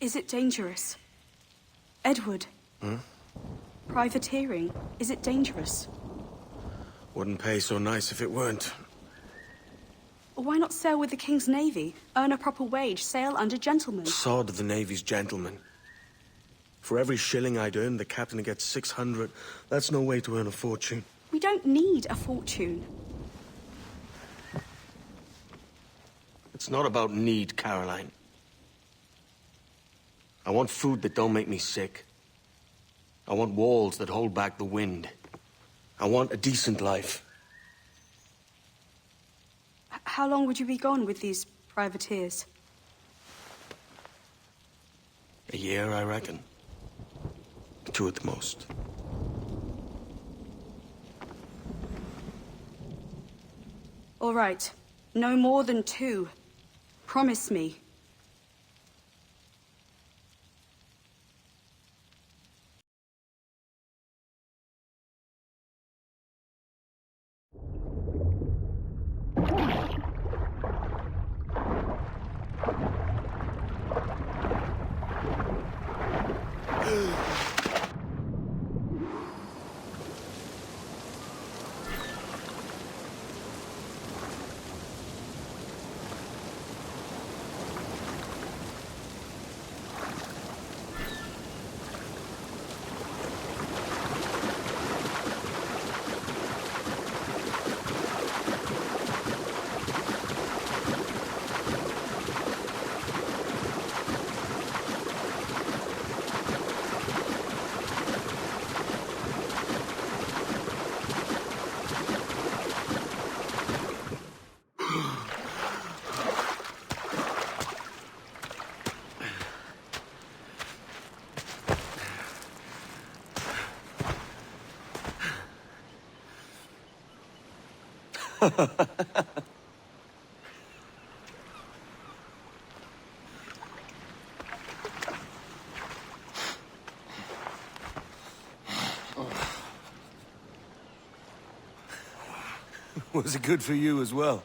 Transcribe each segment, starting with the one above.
Is it dangerous? Edward? Privateering, is it dangerous? Wouldn't pay so nice if it weren't. Why not sail with the King's Navy? Earn a proper wage, sail under gentlemen. Sod the Navy's gentlemen. For every shilling I'd earn, the captain gets 600. That's no way to earn a fortune. We don't need a fortune. It's not about need, Caroline. I want food that don't make me sick. I want walls that hold back the wind. I want a decent life. How long would you be gone with these privateers? A year, I reckon. 2 at the most. All right. No more than 2. Promise me. Was it good for you as well?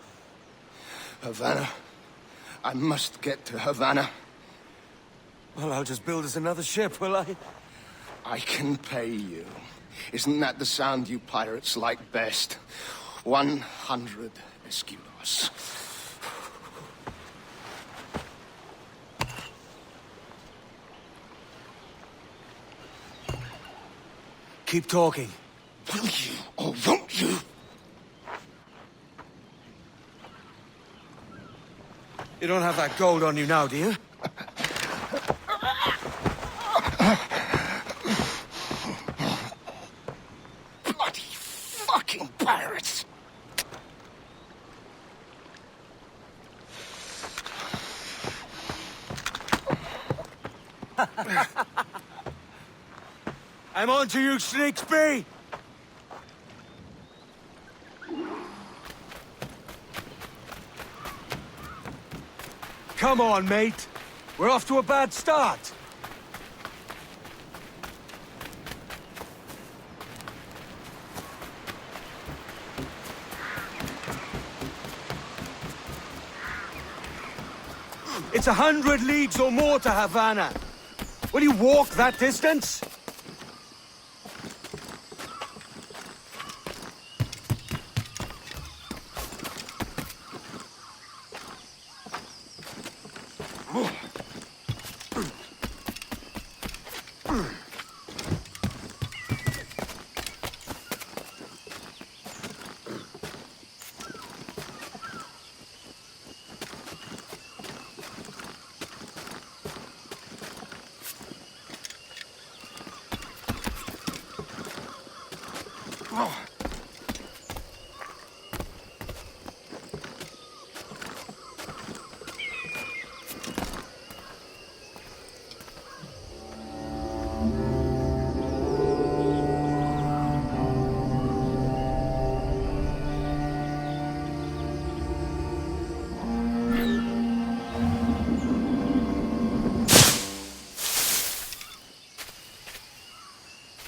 Havana. I must get to Havana. Well, I'll just build us another ship, will I? I can pay you. Isn't that the sound you pirates like best? 100 escudos. Keep talking. Will you or won't you? You don't have that gold on you now, do you? Bloody fucking pirates! I'm on to you, Snakesby! Come on, mate. We're off to a bad start. It's 100 leagues or more to Havana. Will you walk that distance?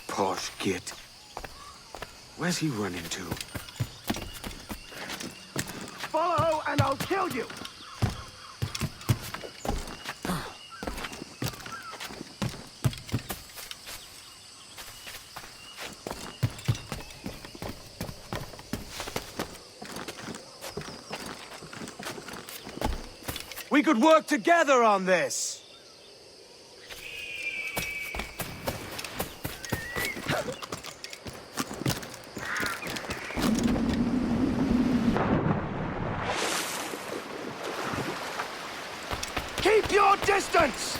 Posh git. Where's he running to? Follow and I'll kill you! We could work together on this! Keep your distance!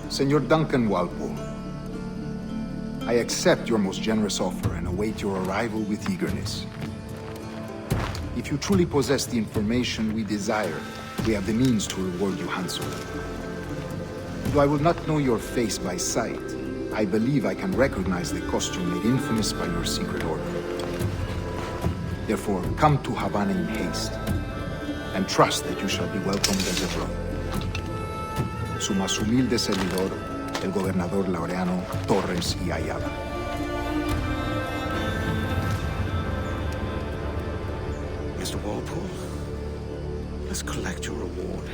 Senor Duncan Walpole, I accept your most generous offer and await your arrival with eagerness. If you truly possess the information we desire, we have the means to reward you handsomely. Though I will not know your face by sight, I believe I can recognize the costume made infamous by your secret order. Therefore, come to Havana in haste, and trust that you shall be welcomed as a brother. Su más humilde servidor, el gobernador Laureano Torres y Ayala. Mr. Walpole, let's collect your reward.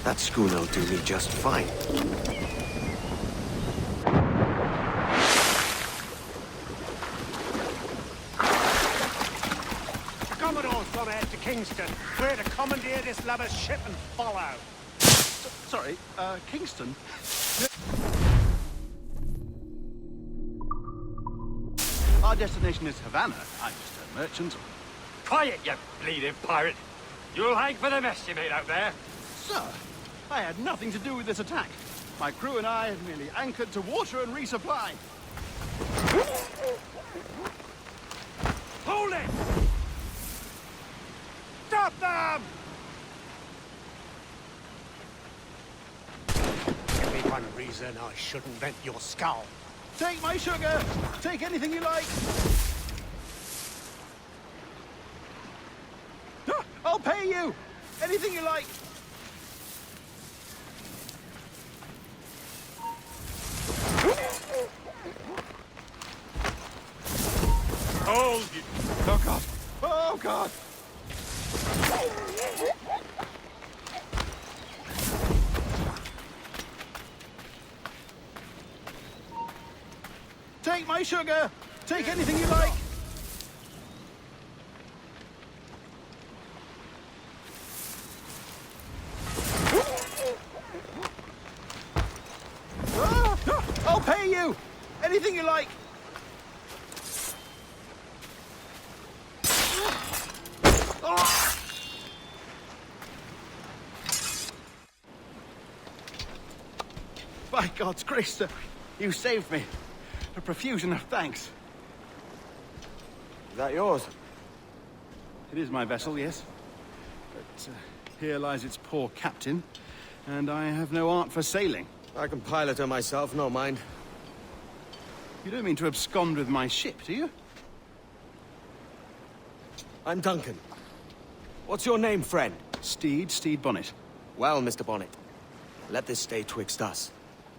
That schooner'll do me just fine. Commodore's gone ahead to Kingston. We're to commandeer this lubber's ship and follow. Sorry, Kingston? Our destination is Havana. I'm just a merchant. Quiet, you bleeding pirate. You'll hang for the mess you made out there. Sir, I had nothing to do with this attack. My crew and I had merely anchored to water and resupply. Hold it! Stop them! Give me one reason I shouldn't vent your skull. Take my sugar! Take anything you like! I'll pay you! Anything you like! Hold you! Oh, God! Oh, God! Take my sugar! Take anything you like! I'll pay you! Anything you like! By God's grace, sir, you saved me. A profusion of thanks. Is that yours? It is my vessel, yes. But here lies its poor captain, and I have no art for sailing. I can pilot her myself, no mind. You don't mean to abscond with my ship, do you? I'm Duncan. What's your name, friend? Steed Bonnet. Well, Mr. Bonnet, let this stay twixt us.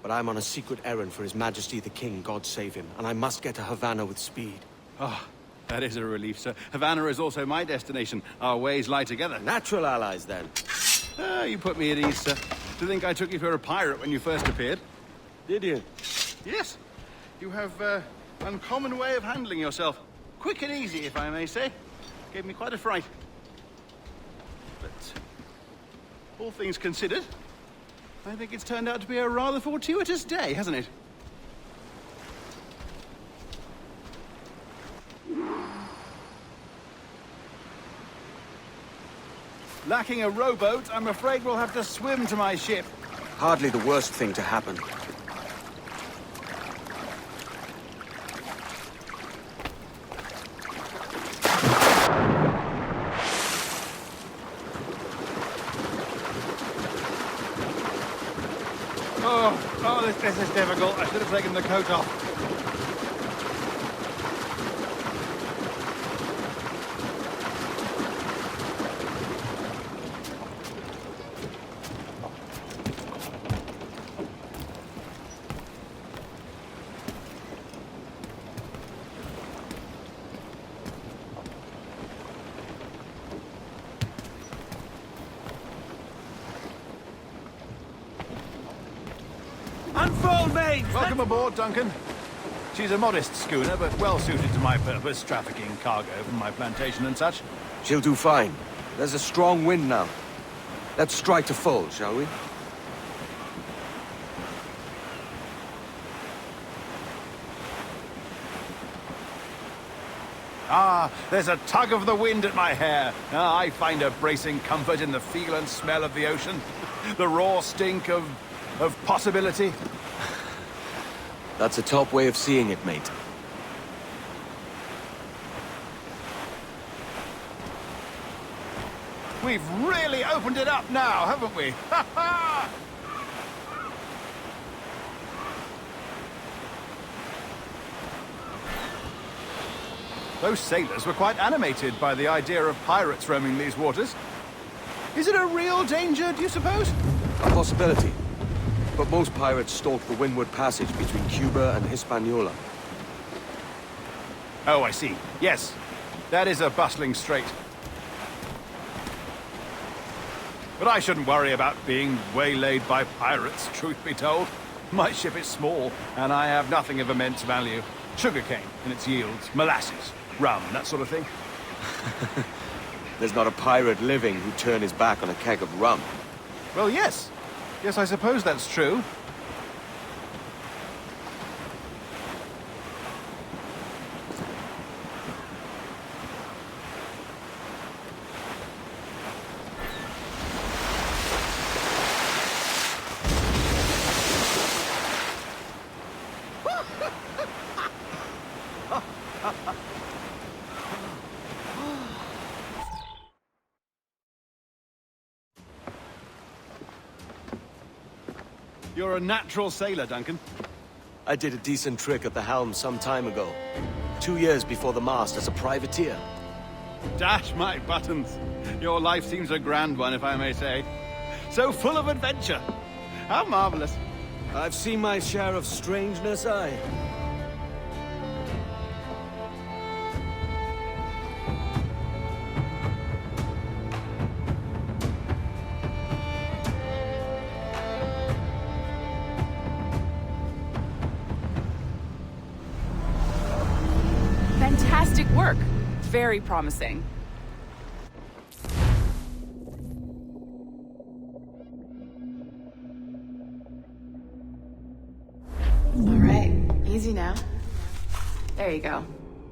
But I'm on a secret errand for His Majesty the King, God save him, and I must get to Havana with speed. Ah, that is a relief, sir. Havana is also my destination. Our ways lie together. Natural allies, then. Ah, you put me at ease, sir. To think I took you for a pirate when you first appeared. Did you? Yes. You have uncommon way of handling yourself. Quick and easy, if I may say. Gave me quite a fright. But all things considered, I think it's turned out to be a rather fortuitous day, hasn't it? Lacking a rowboat, I'm afraid we'll have to swim to my ship. Hardly the worst thing to happen. This is difficult. I should have taken the coat off. Unfold, mate! Welcome aboard, Duncan. She's a modest schooner, but well suited to my purpose, trafficking cargo from my plantation and such. She'll do fine. There's a strong wind now. Let's strike to full, shall we? Ah, there's a tug of the wind at my hair. Ah, I find a bracing comfort in the feel and smell of the ocean. The raw stink of possibility. That's a top way of seeing it, mate. We've really opened it up now, haven't we? Ha ha! Those sailors were quite animated by the idea of pirates roaming these waters. Is it a real danger, do you suppose? A possibility. But most pirates stalk the windward passage between Cuba and Hispaniola. Oh, I see. Yes, that is a bustling strait. But I shouldn't worry about being waylaid by pirates, truth be told. My ship is small, and I have nothing of immense value. Sugarcane and its yields, molasses, rum, that sort of thing. There's not a pirate living who'd turn his back on a keg of rum. Well, yes. Yes, I suppose that's true. You're a natural sailor, Duncan. I did a decent trick at the helm some time ago. 2 years before the mast as a privateer. Dash my buttons. Your life seems a grand one, if I may say. So full of adventure. How marvelous. I've seen my share of strangeness, aye. Fantastic work. Very promising. All right, easy now. There you go.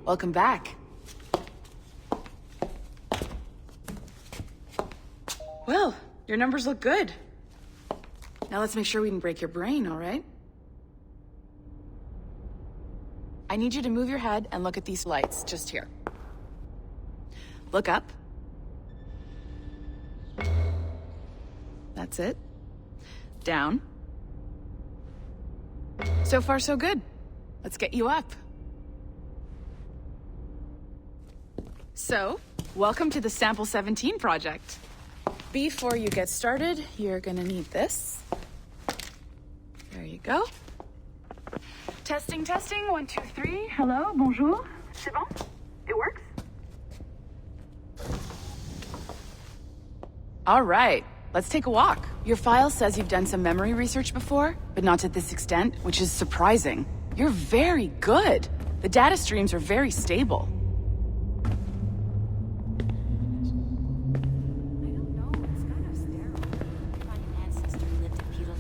Welcome back. Well, your numbers look good. Now let's make sure we can break your brain, all right? I need you to move your head and look at these lights just here. Look up. That's it. Down. So far, so good. Let's get you up. So, welcome to the Sample 17 project. Before you get started, you're gonna need this. There you go. Testing, testing, 1, 2, 3. Hello, bonjour. C'est bon? It works? All right, let's take a walk. Your file says you've done some memory research before, but not to this extent, which is surprising. You're very good. The data streams are very stable.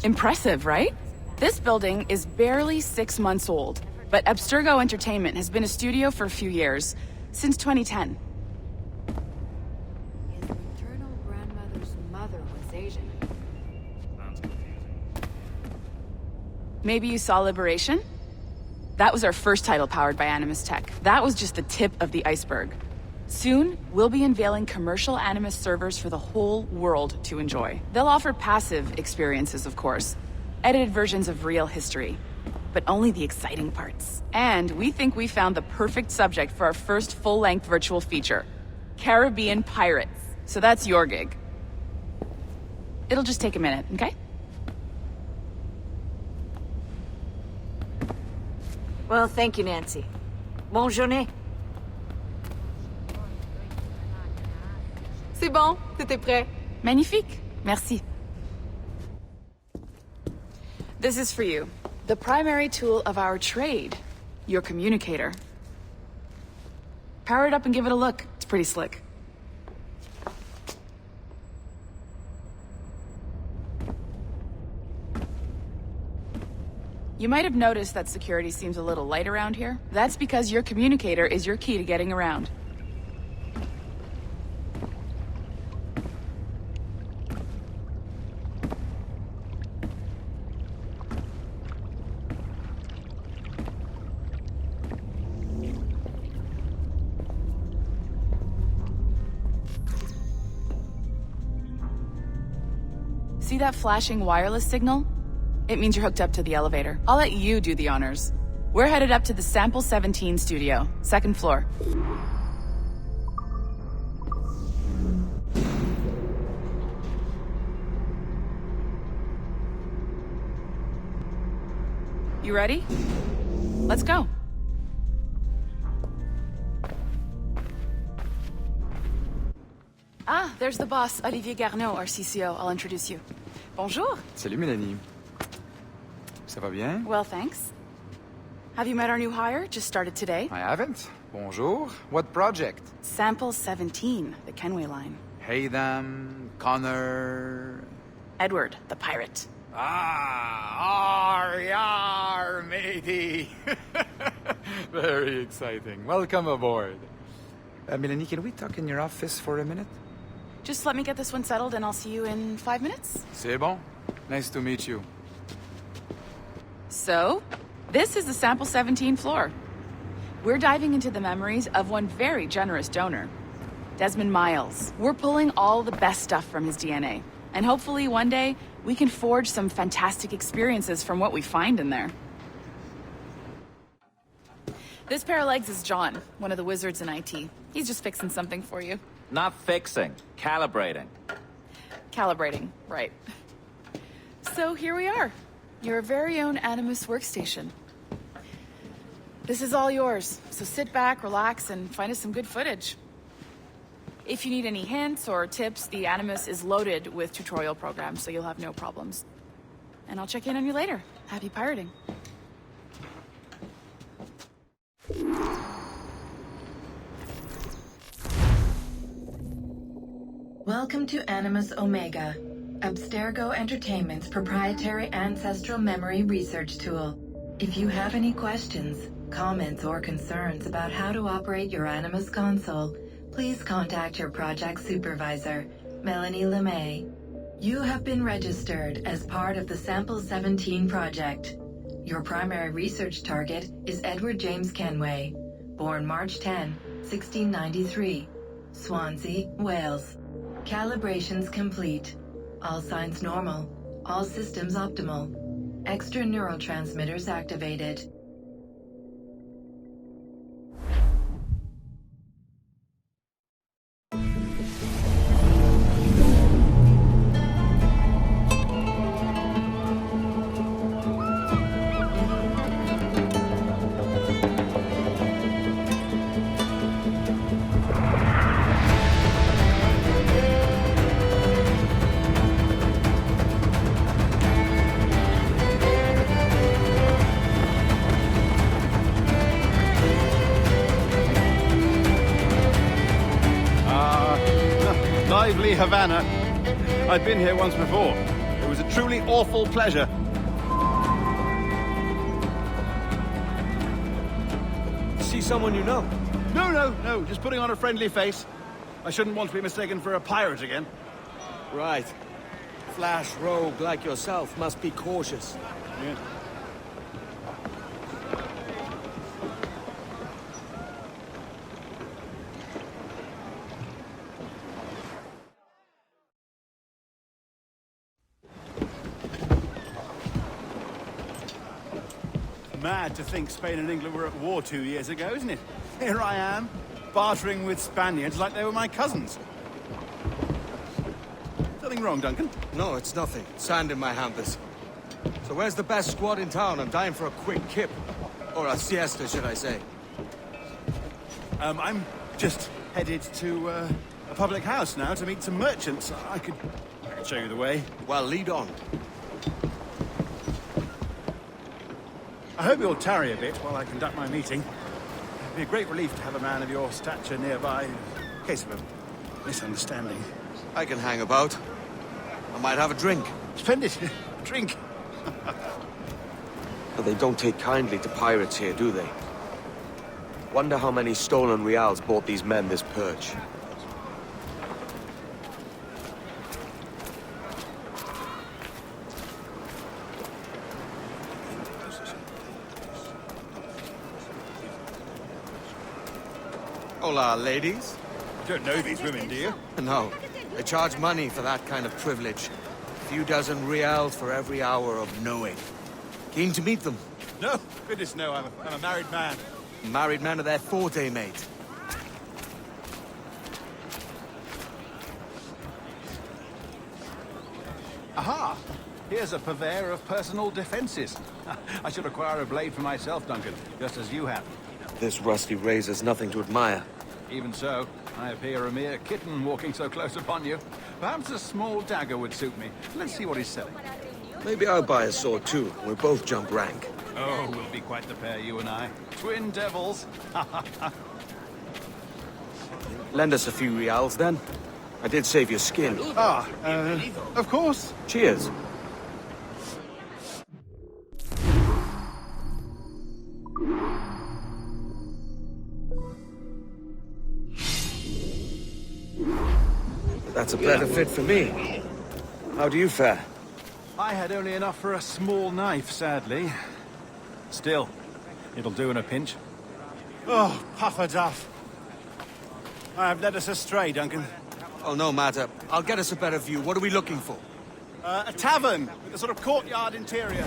Impressive, right? This building is barely 6 months old, but Abstergo Entertainment has been a studio for a few years, since 2010. His maternal grandmother's mother was Asian. Maybe you saw Liberation? That was our first title powered by Animus Tech. That was just the tip of the iceberg. Soon, we'll be unveiling commercial Animus servers for the whole world to enjoy. They'll offer passive experiences, of course. Edited versions of real history. But only the exciting parts. And we think we found the perfect subject for our first full-length virtual feature. Caribbean pirates. So that's your gig. It'll just take a minute, okay? Well, thank you, Nancy. Bonne journée. C'est bon, c'était prêt. Magnifique. Merci. This is for you. The primary tool of our trade. Your communicator. Power it up and give it a look. It's pretty slick. You might have noticed that security seems a little light around here. That's because your communicator is your key to getting around. See that flashing wireless signal? It means you're hooked up to the elevator. I'll let you do the honors. We're headed up to the Sample 17 studio, 2nd floor. You ready? Let's go. Ah, there's the boss, Olivier Garneau, our CCO. I'll introduce you. Bonjour. Salut, Mélanie. Ça va bien? Well, thanks. Have you met our new hire? Just started today. I haven't. Bonjour. What project? Sample 17, the Kenway line. Haytham, Connor... Edward, the pirate. Ah, yar, matey. Very exciting. Welcome aboard. Mélanie, can we talk in your office for a minute? Just let me get this one settled and I'll see you in 5 minutes. C'est bon. Nice to meet you. So, this is the Sample 17 floor. We're diving into the memories of one very generous donor, Desmond Miles. We're pulling all the best stuff from his DNA. And hopefully one day, we can forge some fantastic experiences from what we find in there. This pair of legs is John, one of the wizards in IT. He's just fixing something for you. Not fixing, calibrating. Calibrating, right. So here we are, your very own Animus workstation. This is all yours, so sit back, relax, and find us some good footage. If you need any hints or tips, the Animus is loaded with tutorial programs, so you'll have no problems. And I'll check in on you later. Happy pirating. Welcome to Animus Omega, Abstergo Entertainment's proprietary ancestral memory research tool. If you have any questions, comments, or concerns about how to operate your Animus console, please contact your project supervisor, Melanie LeMay. You have been registered as part of the Sample 17 project. Your primary research target is Edward James Kenway, born March 10, 1693, Swansea, Wales. Calibrations complete. All signs normal. All systems optimal. Extra neurotransmitters activated. Havana. I've been here once before. It was a truly awful pleasure. See someone you know? No, just putting on a friendly face. I shouldn't want to be mistaken for a pirate again. Right. Flash rogue like yourself must be cautious. Yeah. Mad to think Spain and England were at war 2 years ago, isn't it? Here I am, bartering with Spaniards like they were my cousins. Nothing wrong, Duncan? No, it's nothing. Sand in my hampers. So where's the best squad in town? I'm dying for a quick kip. Or a siesta, should I say. I'm just headed to a public house now to meet some merchants. I could show you the way. Well, lead on. I hope you'll tarry a bit while I conduct my meeting. It'd be a great relief to have a man of your stature nearby in case of a misunderstanding. I can hang about. I might have a drink. Splendid. Drink. But they don't take kindly to pirates here, do they? Wonder how many stolen reals bought these men this perch. Hola, ladies. You don't know these women, do you? No. They charge money for that kind of privilege. A few dozen reals for every hour of knowing. Keen to meet them? No, goodness no, I'm a married man. Married men are their forte, mate. Aha! Here's a purveyor of personal defenses. I should acquire a blade for myself, Duncan, just as you have. This rusty razor's nothing to admire. Even so, I appear a mere kitten walking so close upon you. Perhaps a small dagger would suit me. Let's see what he's selling. Maybe I'll buy a sword too. We'll both jump rank. Oh, we'll be quite the pair, you and I. Twin devils. Lend us a few reals, then. I did save your skin. Of course. Cheers. That's a better fit for me. How do you fare? I had only enough for a small knife, sadly. Still, it'll do in a pinch. Oh, puffer duff. I have led us astray, Duncan. Oh, no matter. I'll get us a better view. What are we looking for? A tavern with a sort of courtyard interior.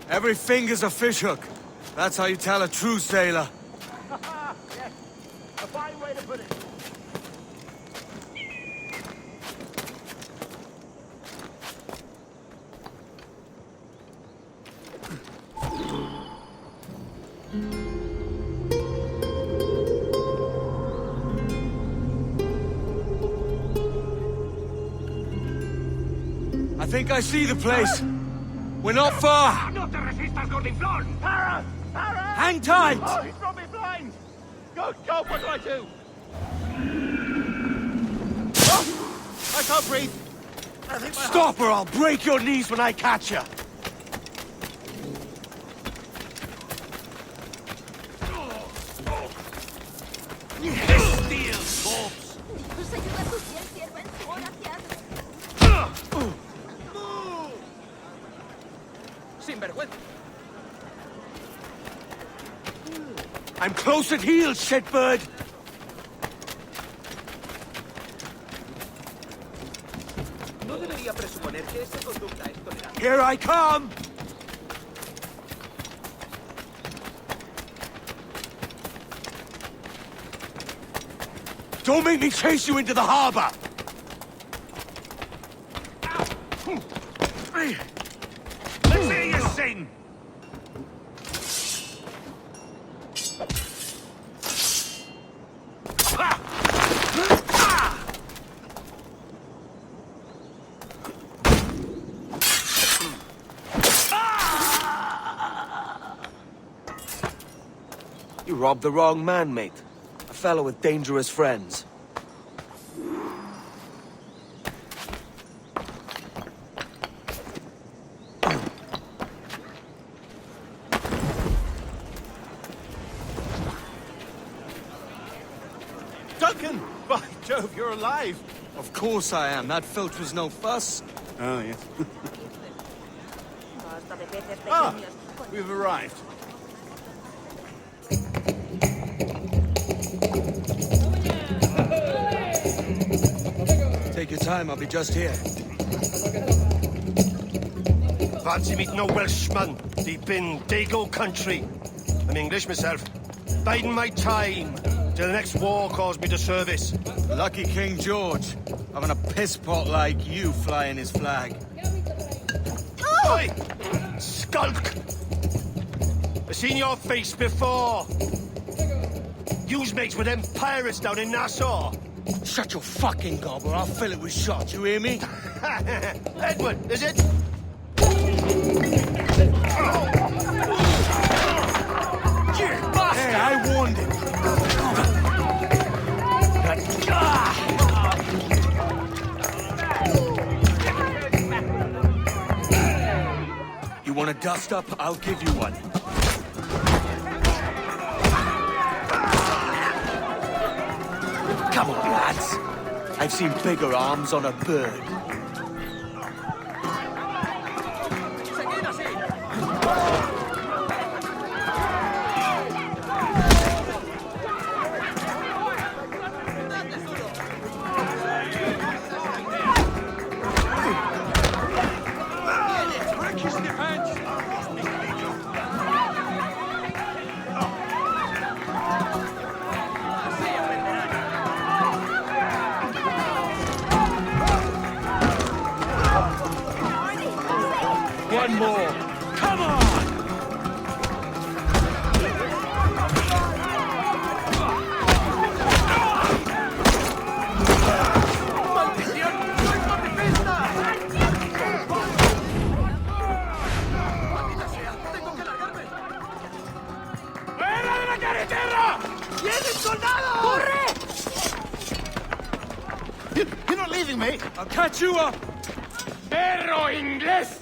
Every finger's a fishhook. That's how you tell a true sailor. Yes, a fine way to put it. I think I see the place. We're not far. No te resistas, gordinflón! Para! Para! Hang tight! Oh, he's brought me blind! Go, what do I do? Oh, I can't breathe. I think my Stop or I'll break your knees when I catch you. Steel corpse! I'm close at heel, shitbird! Here I come! Don't make me chase you into the harbor! Let's hear you sing! You robbed the wrong man, mate. A fellow with dangerous friends. Duncan! By Jove, you're alive! Of course I am. That filch was no fuss. Oh, yes. Ah, we've arrived. Take your time, I'll be just here. Fancy meeting a Welshman deep in Dago country. I'm English myself. Biding my time till the next war calls me to service. Lucky King George, having a piss pot like you flying his flag. Oi! Skulk! I've seen your face before. You's mates with them pirates down in Nassau. Shut your fucking gob or I'll fill it with shot, you hear me? Edward, is it? Hey, I warned him. You want a dust up? I'll give you one. Come on, lads. I've seen bigger arms on a bird. One more. Come on! ¡Fuera de la carretera! ¡Vienen soldados! ¡Corre! You're not leaving me! I'll catch you up! ¡Perro inglés!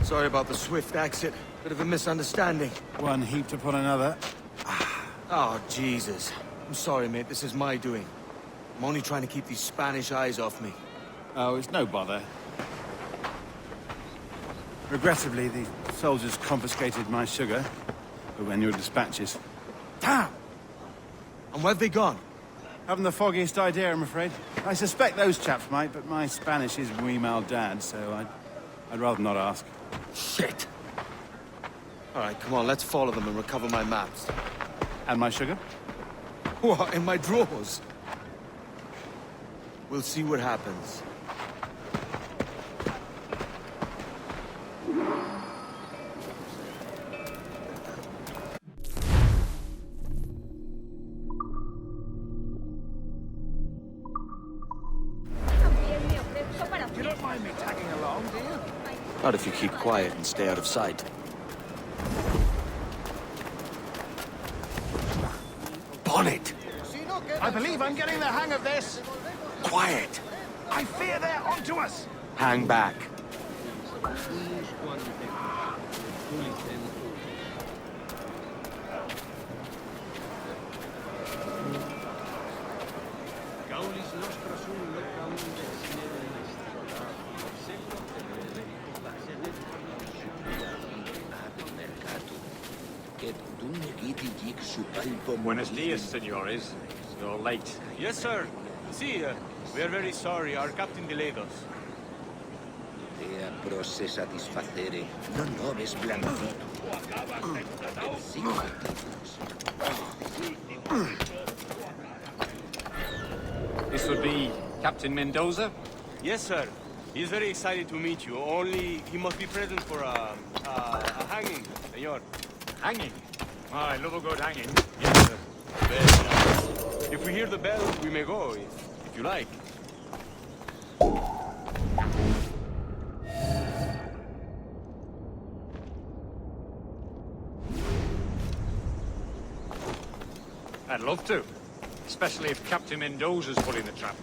Sorry about the swift exit. Bit of a misunderstanding. One heaped upon another. Oh, Jesus. I'm sorry, mate. This is my doing. I'm only trying to keep these Spanish eyes off me. Oh, it's no bother. Regrettably, the soldiers confiscated my sugar when your dispatches. Damn! And where've they gone? Haven't the foggiest idea, I'm afraid. I suspect those chaps might, but my Spanish is wee mal dad, so I'd rather not ask. Shit! All right, come on, let's follow them and recover my maps. And my sugar? What, in my drawers? We'll see what happens. You don't mind me tagging along, do you? Not if you keep quiet and stay out of sight. Bonnet! I believe I'm getting the hang of this. Quiet! I fear they're onto us. Hang back. Buenos dias, senores. You're late. Yes, sir. See, we are very sorry. Our captain delayed us. Pro se satisfacere, non noves blancito. This would be Captain Mendoza? Yes, sir. He's very excited to meet you. Only he must be present for a hanging, senor. Hanging? Oh, I love a good hanging. Yes, sir. Very nice. If we hear the bell, we may go, if you like. I'd love to. Especially if Captain Mendoza's pulling the trap.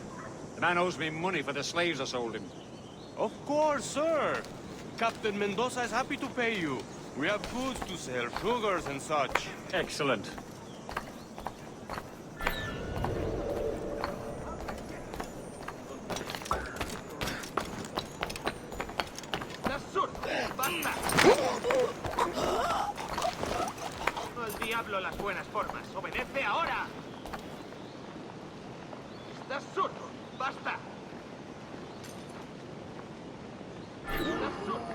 The man owes me money for the slaves I sold him. Of course, sir. Captain Mendoza is happy to pay you. We have goods to sell, sugars and such. Excellent. Al diablo las buenas formas. ¡Obedece ahora! ¡Estás sordo! ¡Basta! ¡Estás sordo!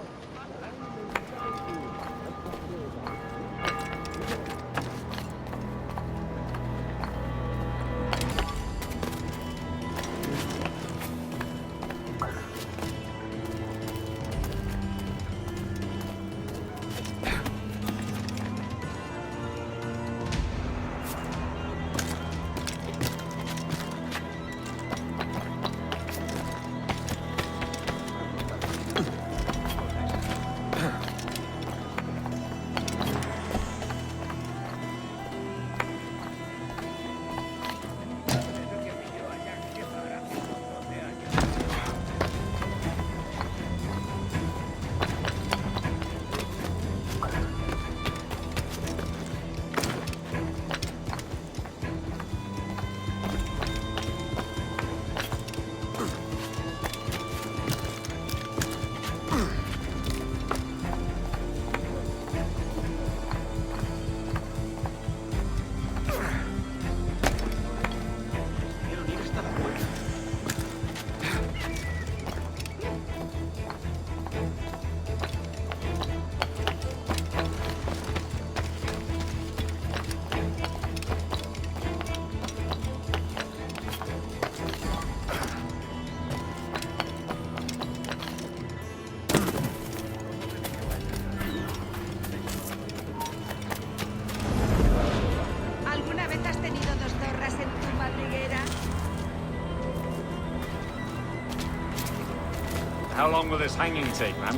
How long will this hanging take, man?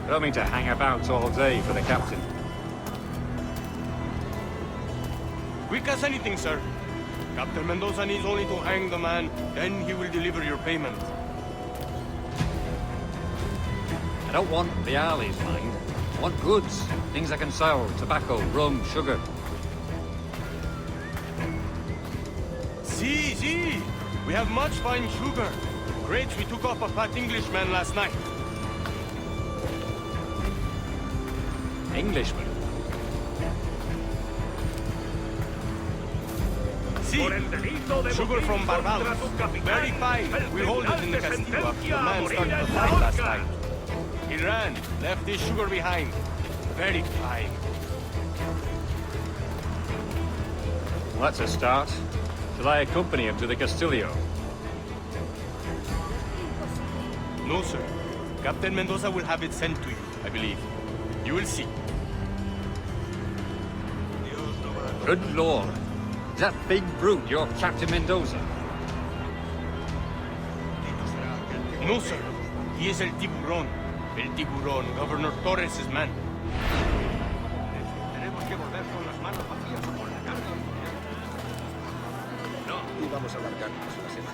I don't mean to hang about all day for the captain. Quick as anything, sir. Captain Mendoza needs only to hang the man, then he will deliver your payment. I don't want the alleys, mind. I want goods. Things I can sell. Tobacco, rum, sugar. See. We have much fine sugar. Crates we took off a fat Englishman last night. Englishman? See, sugar from Barbados. Very fine. We hold it in the castillo after the man started the fight last night. He ran, left his sugar behind. Very fine. Well, that's a start. Shall I accompany him to the Castillo? No, sir. Captain Mendoza will have it sent to you, I believe. You will see. Good lord. Is that big brute your Captain Mendoza? No, sir. He is El Tiburón. El Tiburón, Governor Torres' man. Tenemos que volver con las manos vacías o con la carne. No, y vamos a alargarnos las encías.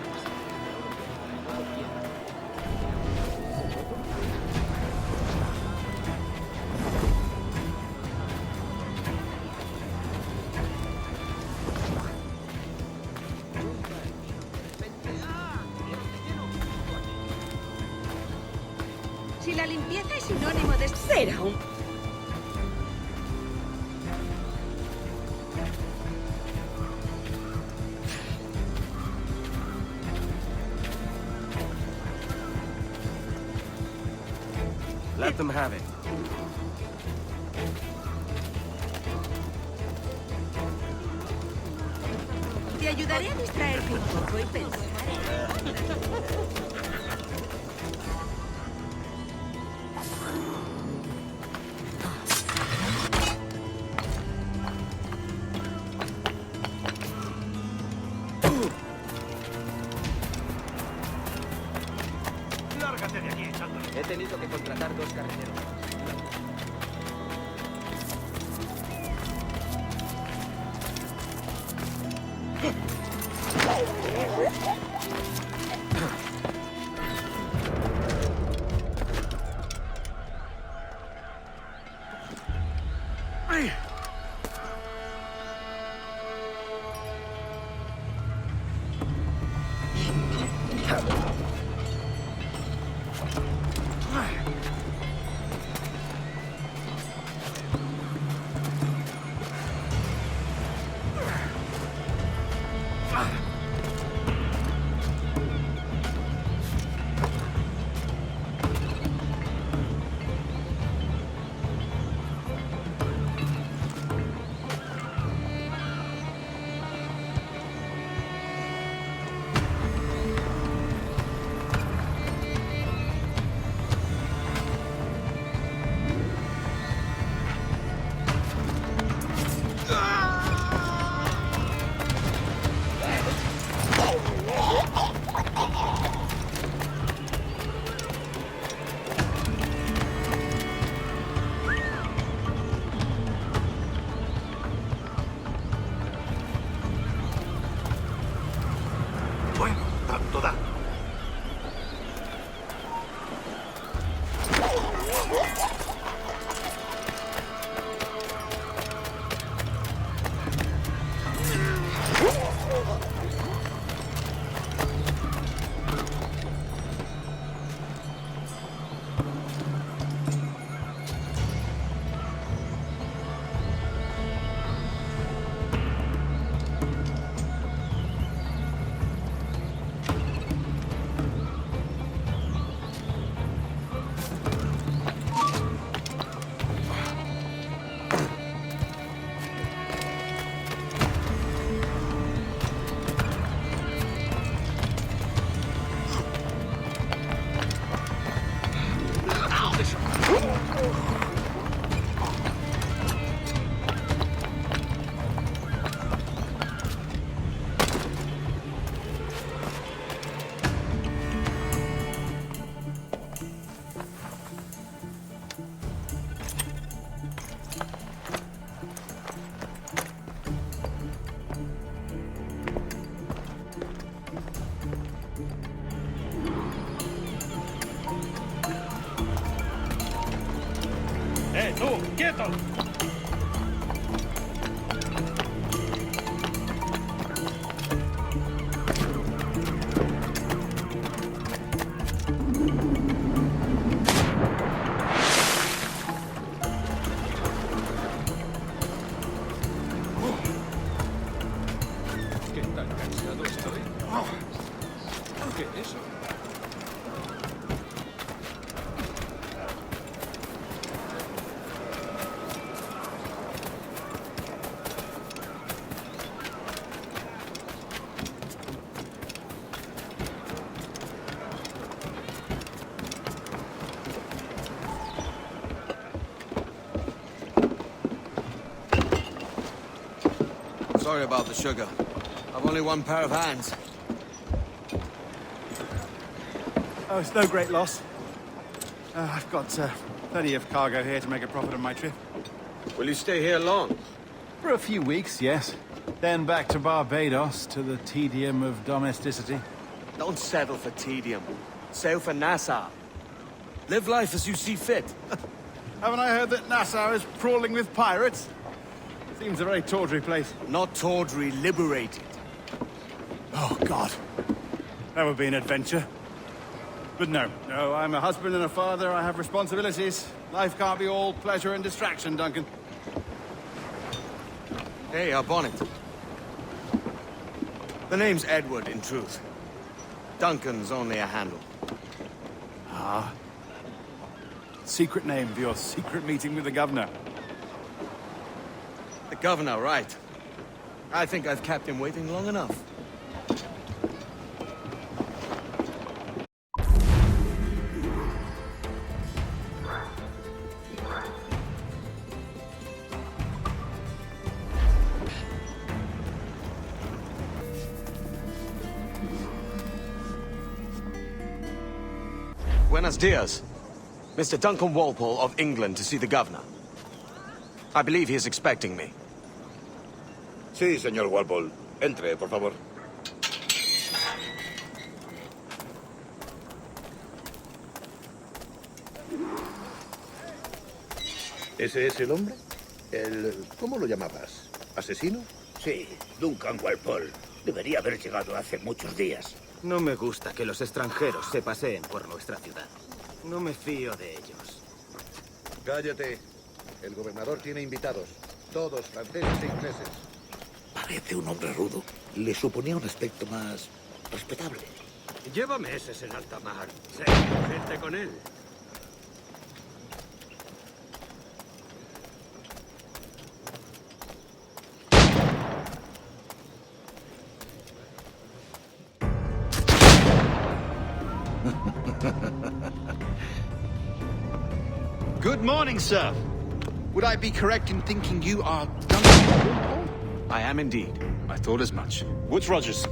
Si la limpieza es sinónimo de... Será un... Let them have it. Te ayudaré a distraerte un poco y pensar. Lárgate de aquí echándole. He tenido que contratar 2 carreteros. Bueno, tanto da. ¡Tú, quieto! ¿Qué tan cansado estoy? ¿Qué es eso? Sorry about the sugar. I've only one pair of hands. Oh, it's no great loss. I've got plenty of cargo here to make a profit on my trip. Will you stay here long? For a few weeks, yes. Then back to Barbados, to the tedium of domesticity. Don't settle for tedium. Sail for Nassau. Live life as you see fit. Haven't I heard that Nassau is crawling with pirates? Seems a very tawdry place. Not tawdry, liberated. Oh, God. That would be an adventure. But no, I'm a husband and a father. I have responsibilities. Life can't be all pleasure and distraction, Duncan. Hey, our bonnet. The name's Edward, in truth. Duncan's only a handle. Ah. Secret name for your secret meeting with the governor. The governor, right. I think I've kept him waiting long enough. Buenos dias. Mr. Duncan Walpole of England to see the governor. I believe he is expecting me. Sí, señor Walpole. Entre, por favor. ¿Ese es el hombre? ¿Cómo lo llamabas? ¿Asesino? Sí, Duncan Walpole. Debería haber llegado hace muchos días. No me gusta que los extranjeros se paseen por nuestra ciudad. No me fío de ellos. Cállate. El gobernador tiene invitados. Todos franceses e ingleses. Parece un hombre rudo. Le suponía un aspecto más respetable. Lleva meses en alta mar. Sé gente con él. Good morning, sir. Would I be correct in thinking you are Duncan? I am indeed. I thought as much. Woods Rogers.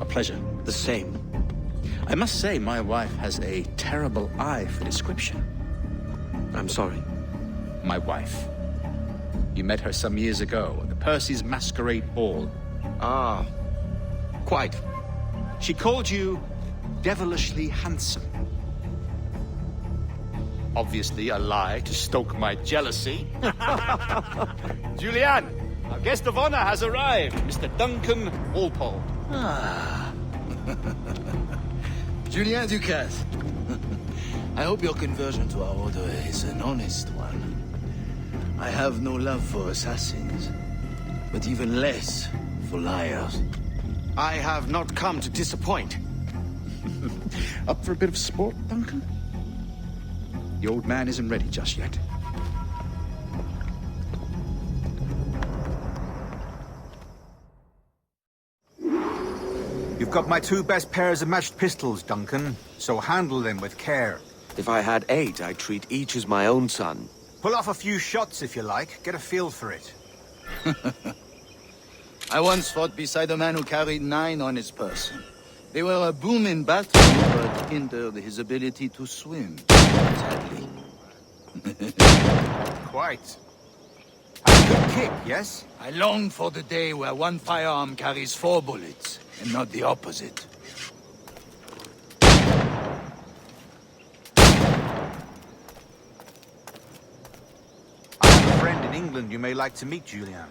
A pleasure. The same. I must say, my wife has a terrible eye for description. I'm sorry. My wife. You met her some years ago at the Percy's Masquerade Ball. Ah, quite. She called you devilishly handsome. Obviously a lie to stoke my jealousy. Julianne, our guest of honor has arrived, Mr. Duncan Walpole. Ah. Julien Ducasse. I hope your conversion to our order is an honest one. I have no love for assassins, but even less for liars. I have not come to disappoint. Up for a bit of sport, Duncan? The old man isn't ready just yet. You've got my two best pairs of matched pistols, Duncan, so handle them with care. If I had 8, I'd treat each as my own son. Pull off a few shots if you like. Get a feel for it. I once fought beside a man who carried 9 on his person. They were a boom in battle, but hindered his ability to swim, sadly. Quite. A good kick, yes? I long for the day where one firearm carries 4 bullets, and not the opposite. I have a friend in England you may like to meet, Julian.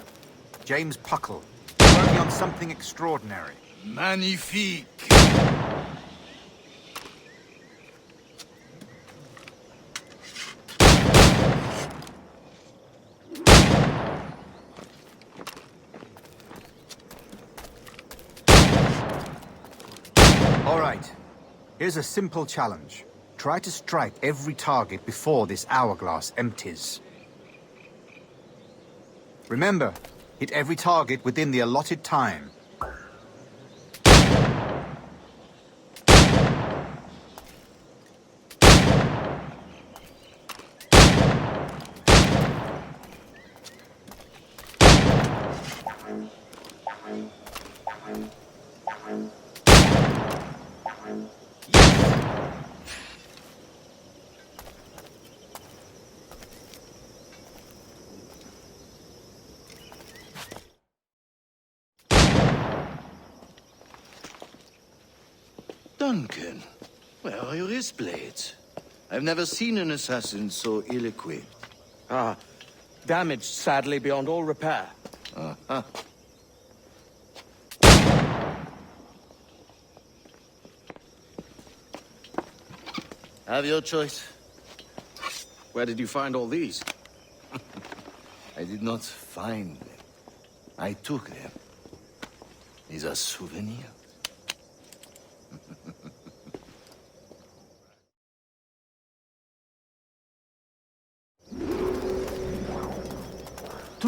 James Puckle. Working on something extraordinary. Magnifique! All right. Here's a simple challenge. Try to strike every target before this hourglass empties. Remember, hit every target within the allotted time. Duncan, where are your wrist blades? I've never seen an assassin so ill-equipped. Ah, damaged sadly beyond all repair. Uh-huh. Have your choice. Where did you find all these? I did not find them. I took them. These are souvenirs.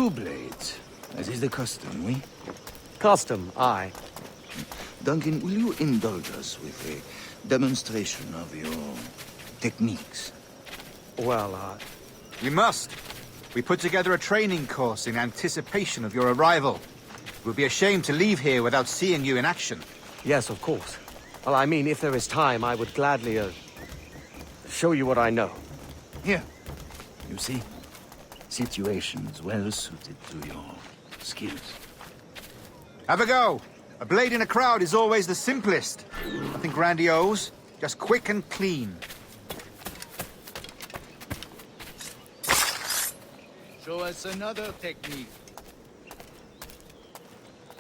Two blades, as is the custom, oui? Custom, aye. Duncan, will you indulge us with a demonstration of your techniques? Well, You must. We put together a training course in anticipation of your arrival. It would be a shame to leave here without seeing you in action. yes, of course. Well, I mean, if there is time, I would gladly, show you what I know. Here. You see? Situations well suited to your skills. Have a go. A blade in a crowd is always the simplest. Nothing grandiose, just quick and clean. Show us another technique.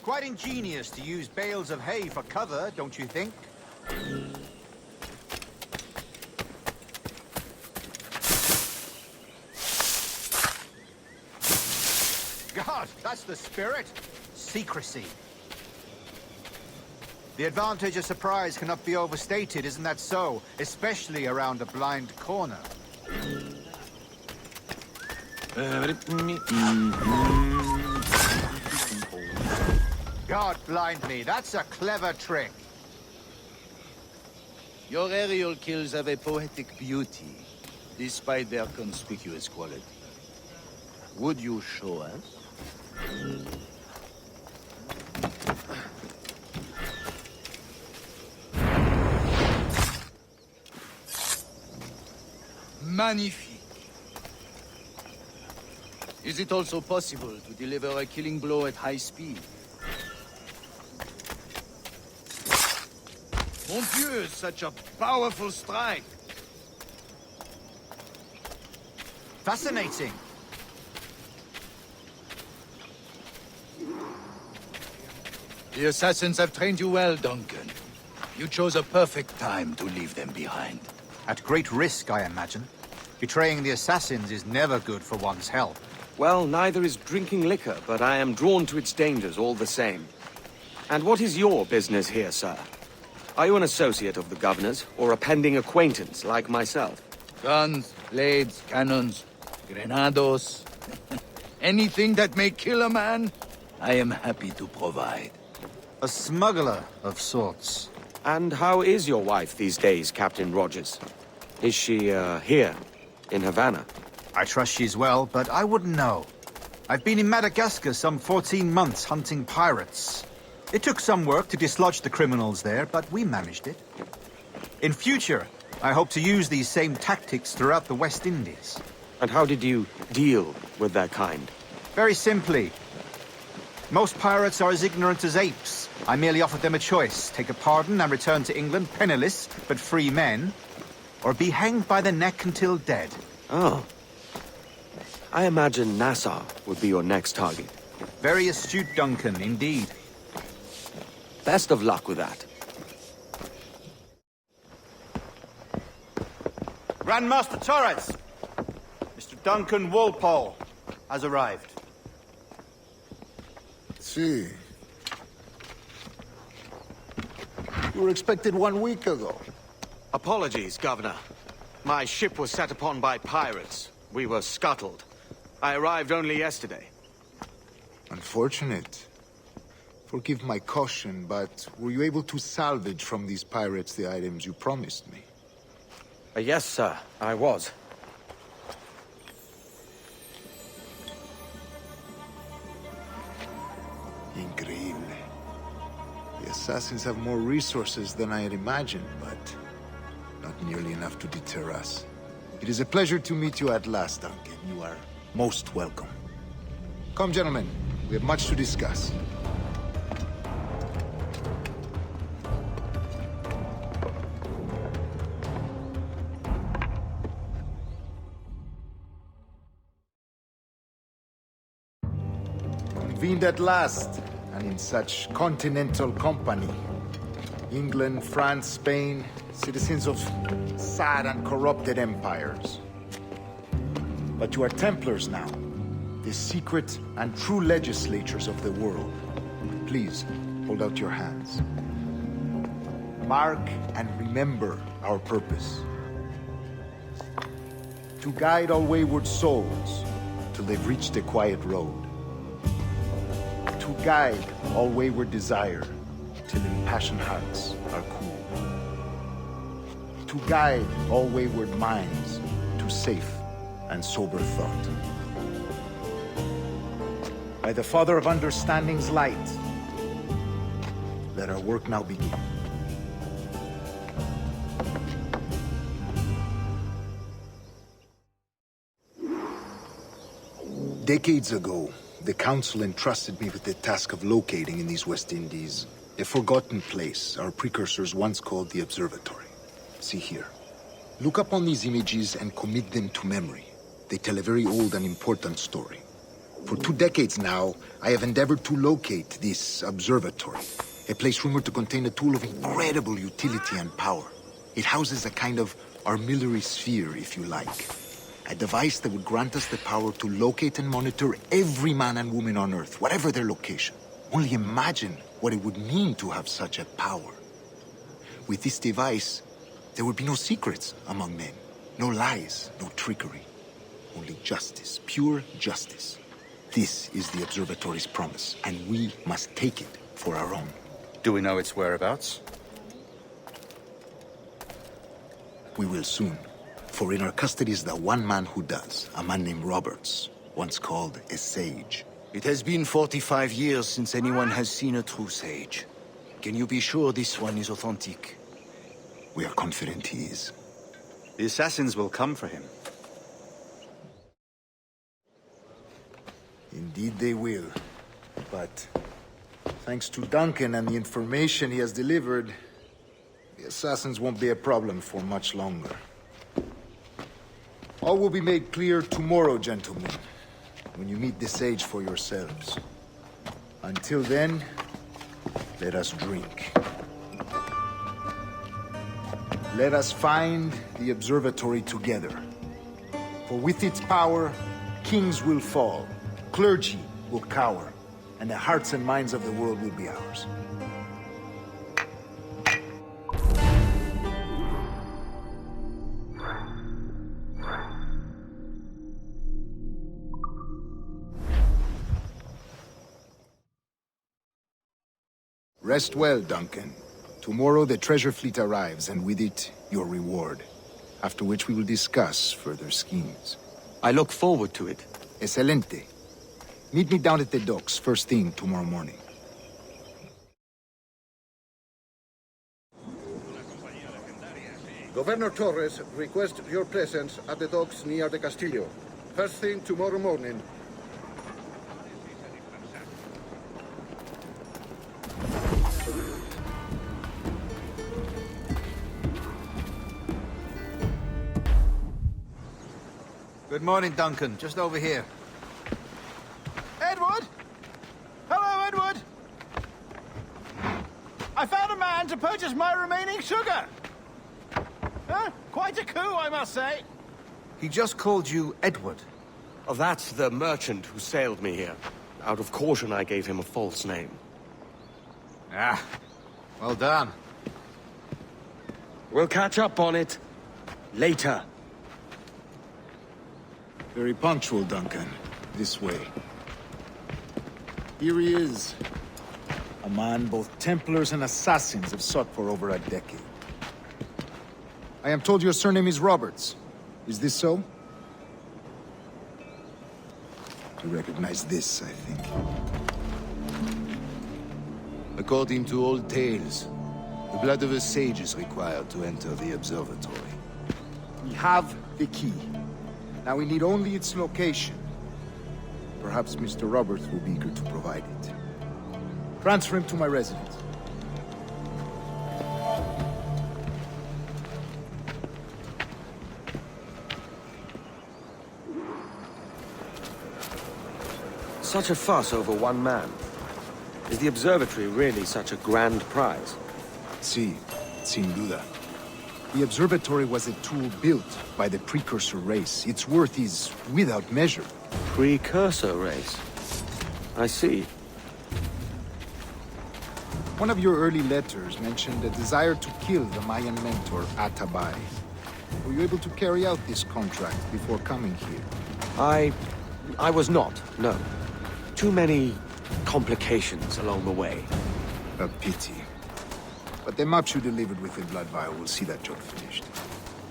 Quite ingenious to use bales of hay for cover, don't you think? God, that's the spirit. Secrecy. The advantage of surprise cannot be overstated, isn't that so? Especially around a blind corner. God blind me, that's a clever trick. Your aerial kills have a poetic beauty, despite their conspicuous quality. Would you show us? Magnifique. Is it also possible to deliver a killing blow at high speed? Mon Dieu, such a powerful strike! Fascinating. The assassins have trained you well, Duncan. You chose a perfect time to leave them behind. At great risk, I imagine. Betraying the assassins is never good for one's health. Well, neither is drinking liquor, but I am drawn to its dangers all the same. And what is your business here, sir? Are you an associate of the governor's, or a pending acquaintance like myself? Guns, blades, cannons, grenados. Anything that may kill a man, I am happy to provide. A smuggler of sorts. And how is your wife these days, Captain Rogers? Is she, here, in Havana? I trust she's well, but I wouldn't know. I've been in Madagascar some 14 months hunting pirates. It took some work to dislodge the criminals there, but we managed it. In future, I hope to use these same tactics throughout the West Indies. And how did you deal with that kind? Very simply. Most pirates are as ignorant as apes. I merely offered them a choice. Take a pardon and return to England penniless, but free men. Or be hanged by the neck until dead. Oh. I imagine Nassau would be your next target. Very astute, Duncan, indeed. Best of luck with that. Grandmaster Torres! Mr. Duncan Walpole has arrived. See. You were expected 1 week ago. Apologies, Governor. My ship was set upon by pirates. We were scuttled. I arrived only yesterday. Unfortunate. Forgive my caution, but were you able to salvage from these pirates the items you promised me? Yes, sir, I was. Increíble. The assassins have more resources than I had imagined, but not nearly enough to deter us. It is a pleasure to meet you at last, Duncan. You are most welcome. Come, gentlemen. We have much to discuss. Convened at last, and in such continental company. England, France, Spain, citizens of sad and corrupted empires. But you are Templars now, the secret and true legislators of the world. Please, hold out your hands. Mark and remember our purpose. To guide all wayward souls till they've reached the quiet road. To guide all wayward desire, till impassioned hearts are cool. To guide all wayward minds to safe and sober thought. By the Father of Understanding's light, let our work now begin. Decades ago, the Council entrusted me with the task of locating in these West Indies a forgotten place our precursors once called the Observatory. See here. Look upon these images and commit them to memory. They tell a very old and important story. For 2 decades now, I have endeavored to locate this observatory, a place rumored to contain a tool of incredible utility and power. It houses a kind of armillary sphere, if you like. A device that would grant us the power to locate and monitor every man and woman on Earth, whatever their location. Only imagine what it would mean to have such a power. With this device, there would be no secrets among men, no lies, no trickery. Only justice, pure justice. This is the Observatory's promise, and we must take it for our own. Do we know its whereabouts? We will soon. For in our custody is the one man who does, a man named Roberts, once called a sage. It has been 45 years since anyone has seen a true sage. Can you be sure this one is authentic? We are confident he is. The assassins will come for him. Indeed they will. But thanks to Duncan and the information he has delivered, the assassins won't be a problem for much longer. All will be made clear tomorrow, gentlemen, when you meet the sage for yourselves. Until then, let us drink. Let us find the observatory together. For with its power, kings will fall, clergy will cower, and the hearts and minds of the world will be ours. Rest well, Duncan. Tomorrow the treasure fleet arrives, and with it, your reward. After which we will discuss further schemes. I look forward to it. Excelente. Meet me down at the docks first thing tomorrow morning. Governor Torres requests your presence at the docks near the Castillo. First thing tomorrow morning. Good morning, Duncan. Just over here. Edward? Hello, Edward! I found a man to purchase my remaining sugar! Huh? Quite a coup, I must say. He just called you Edward. Oh, that's the merchant who sailed me here. Out of caution, I gave him a false name. Ah, well done. We'll catch up on it later. Very punctual, Duncan. This way. Here he is. A man both Templars and Assassins have sought for over a decade. I am told your surname is Roberts. Is this so? You recognize this, I think. According to old tales, the blood of a sage is required to enter the observatory. We have the key. Now we need only its location. Perhaps Mr. Roberts will be eager to provide it. Transfer him to my residence. Such a fuss over one man. Is the observatory really such a grand prize? Sí, sin duda. The observatory was a tool built by the precursor race. Its worth is without measure. Precursor race? I see. One of your early letters mentioned a desire to kill the Mayan mentor, Atabay. Were you able to carry out this contract before coming here? I was not, no. Too many complications along the way. A pity. But the maps you delivered with the blood vial will see that job finished.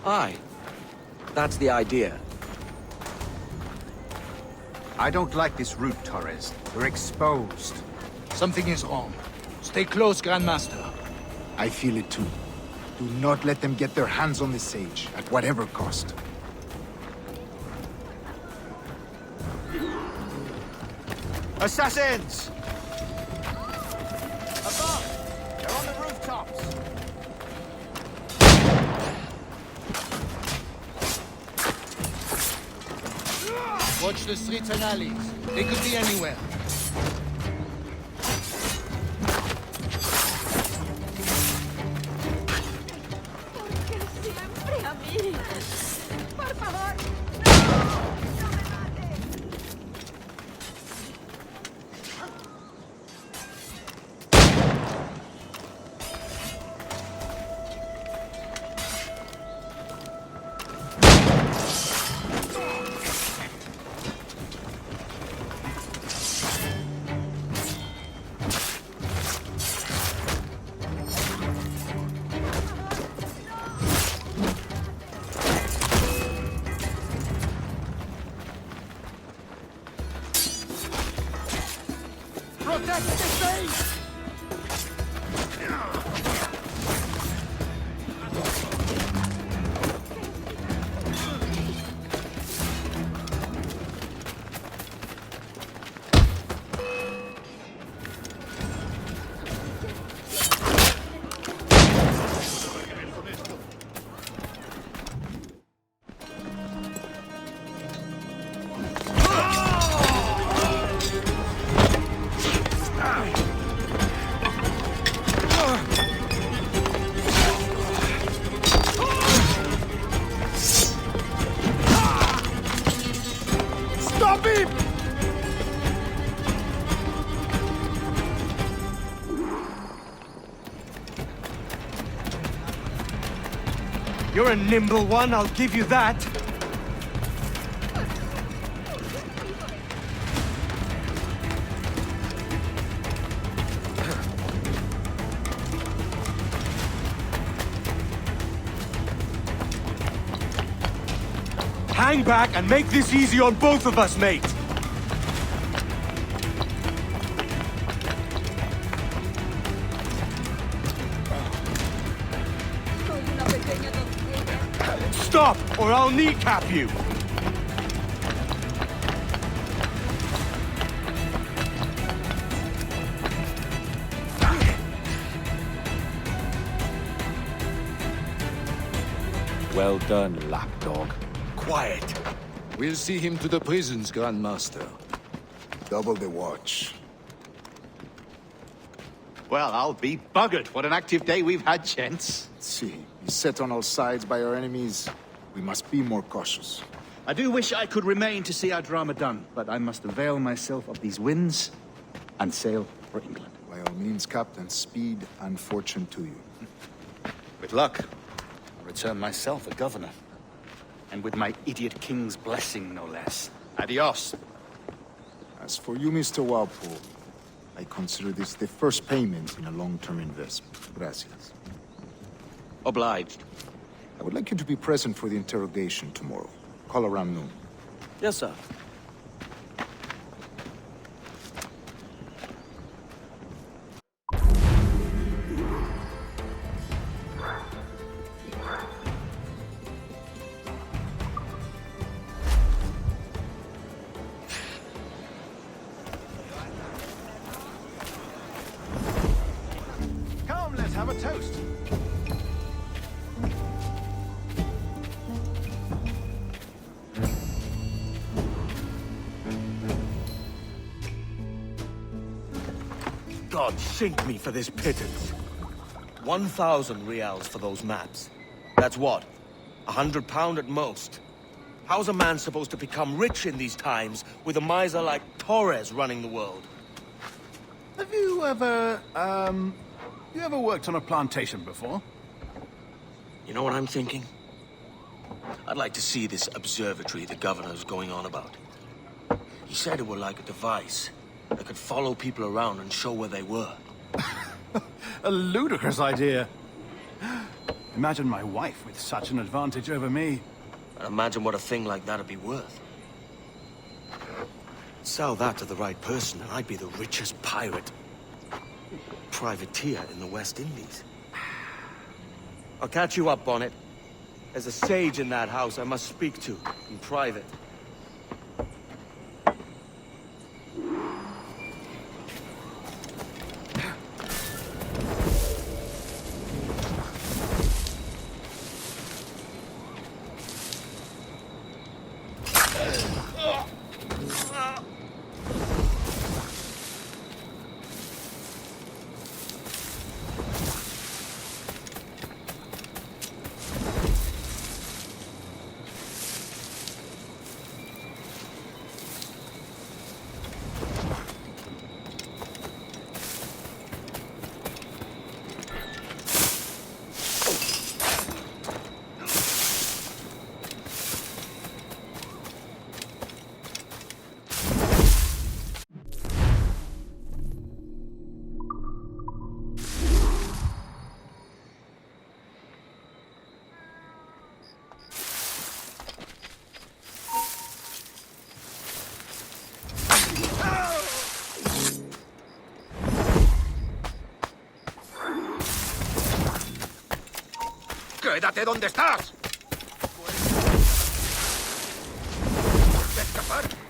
Aye. That's the idea. I don't like this route, Torres. We're exposed. Something is wrong. Stay close, Grandmaster. I feel it too. Do not let them get their hands on the sage, at whatever cost. Assassins! Above! They're on the rooftops! Watch the streets and alleys. They could be anywhere. Siempre a mí. Por favor. Protect the stage! Stop him! You're a nimble one, I'll give you that. Hang back and make this easy on both of us, mate! Stop, or I'll kneecap you! Well done, lapdog. Quiet. We'll see him to the prisons, Grandmaster. Double the watch. Well, I'll be buggered. What an active day we've had, gents. See, beset on all sides by our enemies. We must be more cautious. I do wish I could remain to see our drama done, but I must avail myself of these winds and sail for England. By all means, Captain, speed and fortune to you. With luck, I'll return myself a governor. And with my idiot king's blessing, no less. Adios. As for you, Mr. Walpole, I consider this the first payment in a long-term investment. Gracias. Obliged. I would like you to be present for the interrogation tomorrow. Call around noon. Yes, sir. Come, let's have a toast. God sink me for this pittance. 1,000 reals for those maps. That's what? £100 at most. How's a man supposed to become rich in these times with a miser like Torres running the world? Have you ever, worked on a plantation before? You know what I'm thinking? I'd like to see this observatory the governor's going on about. He said it were like a device. I could follow people around and show where they were. A ludicrous idea. Imagine my wife with such an advantage over me. And imagine what a thing like that'd be worth. Sell that to the right person and I'd be the richest pirate. Privateer in the West Indies. I'll catch you up on it. There's a sage in that house I must speak to in private. ¡Quédate donde estás! ¡Escapar!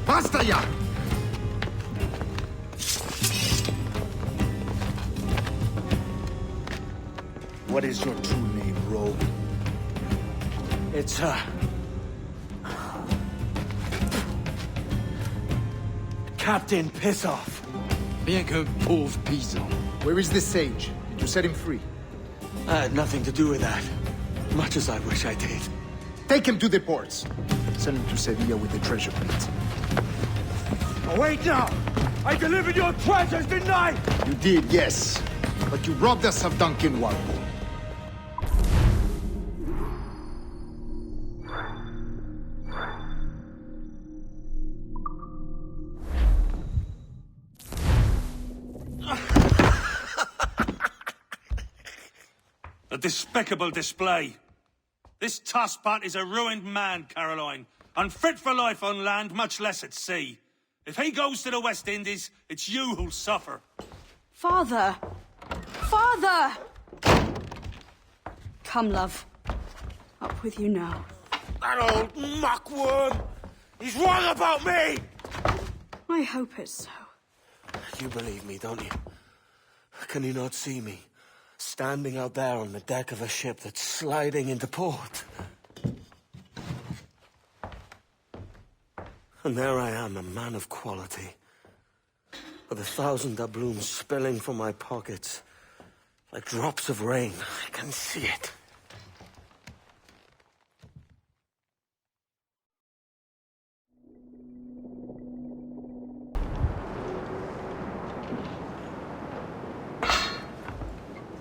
¡Basta ya! What is your true name, rogue? It's, Captain Pissoff. Bien que pauvre paysan. Where is the sage? Did you set him free? I had nothing to do with that. Much as I wish I did. Take him to the ports. Send him to Sevilla with the treasure plate. Wait now! I delivered your treasures, didn't I? You did, yes. But you robbed us of Duncan Walpole. A despicable display. This tosspot is a ruined man, Caroline. Unfit for life on land, much less at sea. If he goes to the West Indies, it's you who'll suffer. Father! Father! Come, love. Up with you now. That old muckworm! He's wrong about me! I hope it's so. You believe me, don't you? Can you not see me? Standing out there on the deck of a ship that's sliding into port. And there I am, a man of quality. With 1,000 doubloons spilling from my pockets. Like drops of rain. I can see it.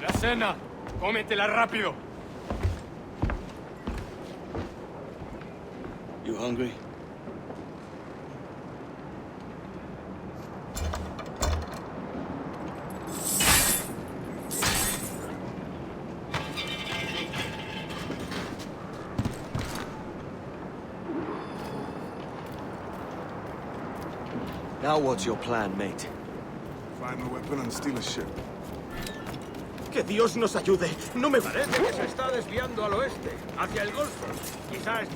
La cena. Cómetela rápido. You hungry? Now what's your plan, mate? Find a weapon and steal a ship. Que Dios nos ayude. No me parece que se está desviando al oeste, hacia el Golfo. Quizás...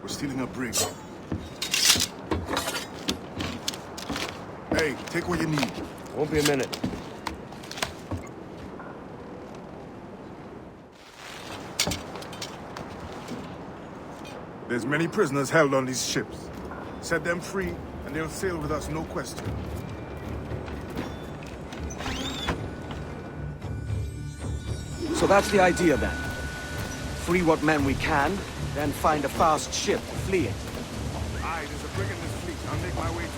We're stealing a brig. Hey, take what you need. Won't be a minute. There's many prisoners held on these ships. Set them free, and they'll sail with us, no question. So that's the idea then. Free what men we can, then find a fast ship to flee it. Aye, there's a brig in this fleet. I'll make my way to it.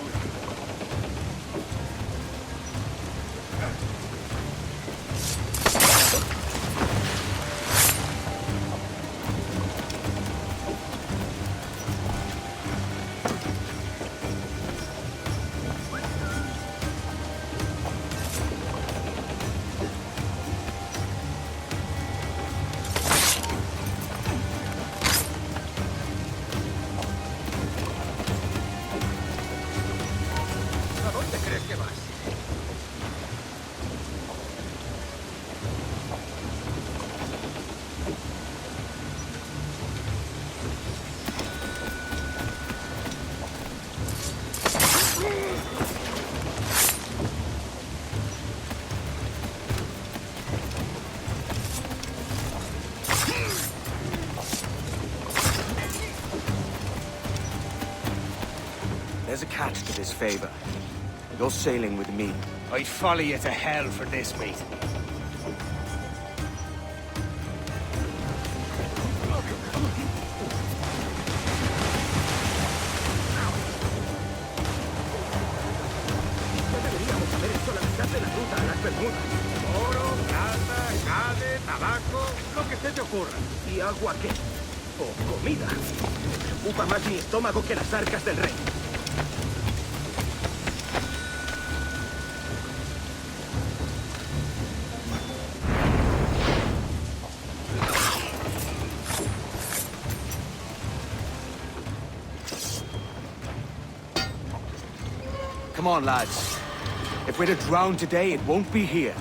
There's a catch to this favor. You're sailing with me. I'd follow you to hell for this, mate. Deberíamos haber hecho la mitad de la ruta a las Bermudas. Oro, plata, jade, tabaco, lo que se te ocurra. ¿Y agua qué? O comida. Me ocupa más mi estómago que las arcas del rey. Come on, lads. If we're to drown today, it won't be here.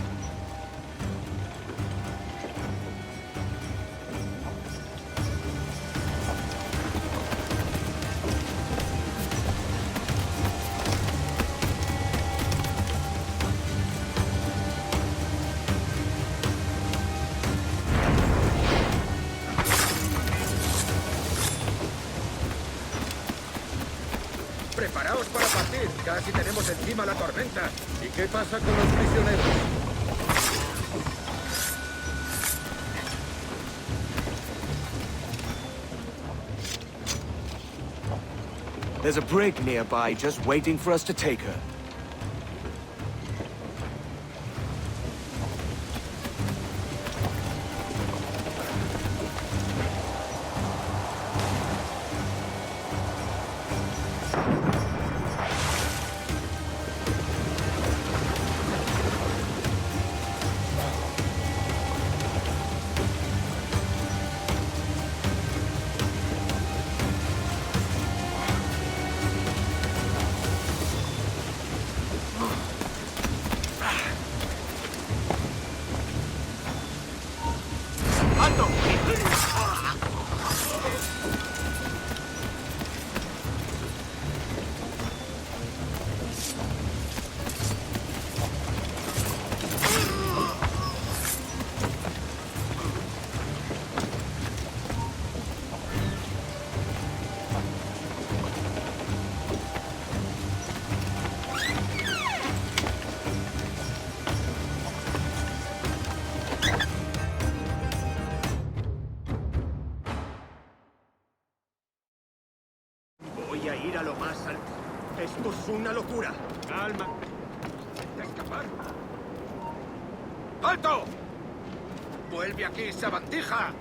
Preparaos para partir. Casi tenemos encima la tormenta. ¿Y qué pasa con los prisioneros? There's a brig nearby just waiting for us to take her. Voy a ir a lo más alto. Esto es una locura. Calma. ¿Intenta escapar? ¡Alto! ¡Vuelve aquí, sabandija!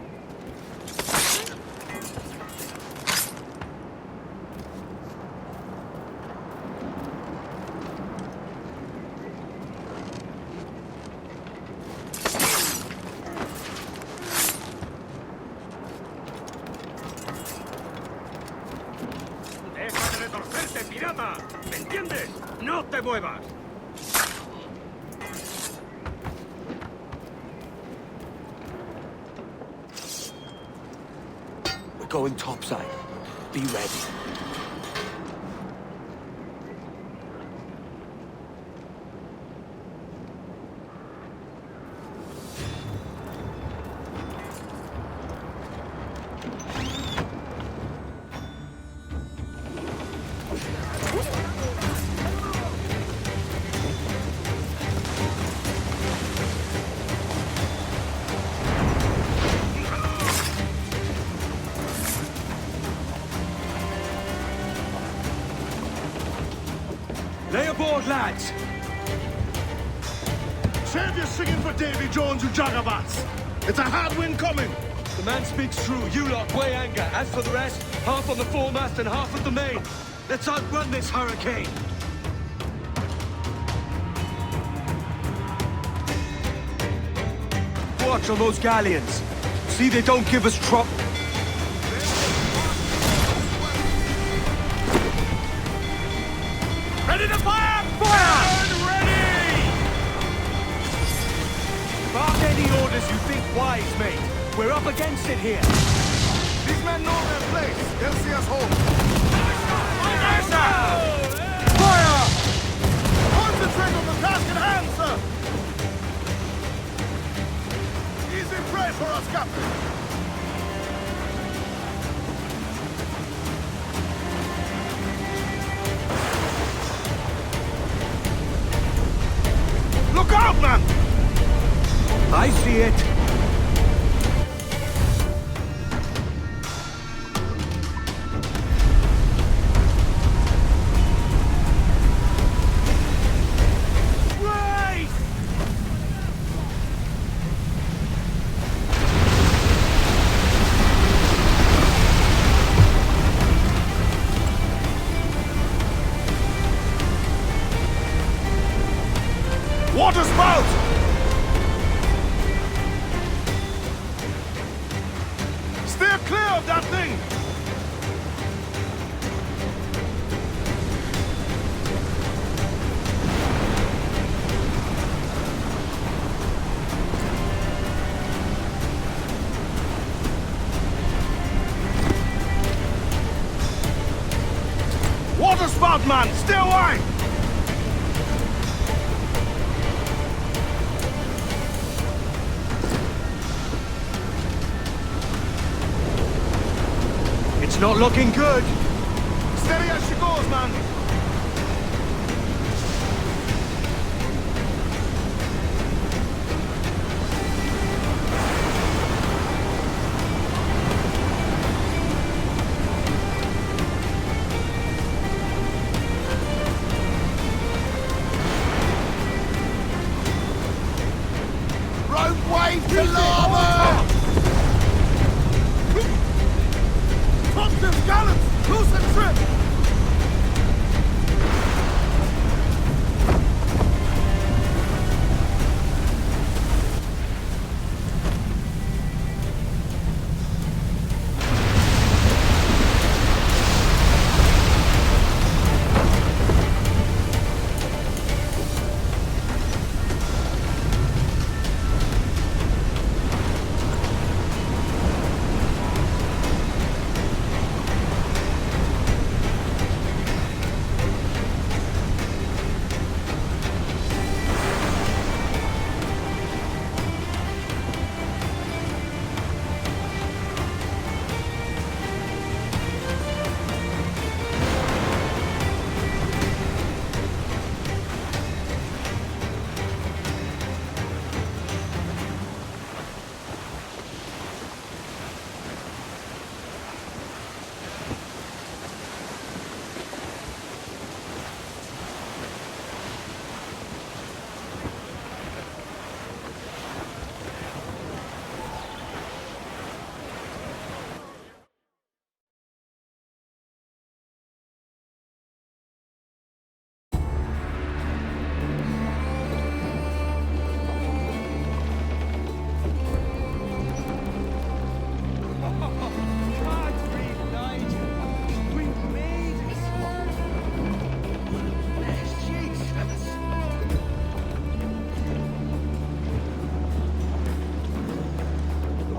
¡Deja de retorcerte, pirata! ¿Me entiendes? ¡No te muevas! We're going topside. Be ready. Lay aboard, lads! Save your singing for Davy Jones, you jagabats! It's a hard wind coming! The man speaks true. You lot weigh anchor. As for the rest, half on the foremast and half at the main. Let's outrun this hurricane. Watch on those galleons. See they don't give us trouble. Ready to fire! Fire! Ready! Bark any orders you think wise, mate. We're up against it here. These men know their place. They'll see us home. Fire! Concentrate on the task at hand, sir! Easy prey for us, Captain. Look out, man! I see it. Right! Water spout! Steer clear of that thing! Water spout, man! Stay away! It's not looking good. Steady as she goes, man. Rope wave to larboard! Topsails, gallants! Loose and trip!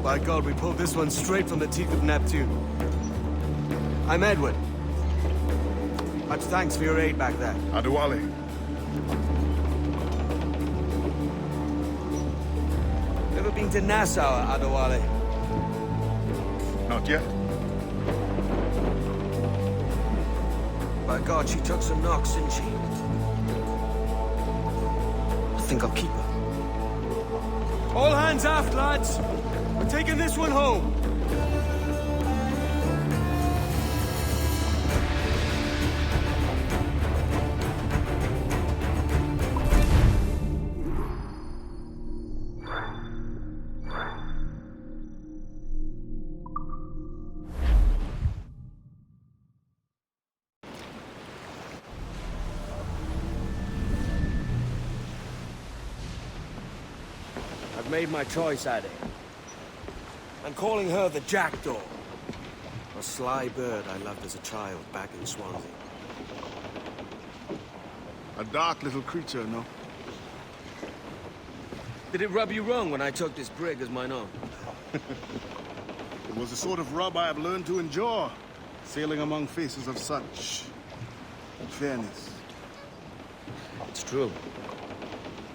By God, we pulled this one straight from the teeth of Neptune. I'm Edward. Much thanks for your aid back there. Adewale. Ever been to Nassau, Adewale? Not yet. By God, she took some knocks, didn't she? I think I'll keep her. All hands aft, lads! We're taking this one home. I've made my choice, Addy. I'm calling her the Jackdaw. A sly bird I loved as a child back in Swansea. A dark little creature, no? Did it rub you wrong when I took this brig as mine own? It was the sort of rub I have learned to endure, sailing among faces of such fairness. It's true.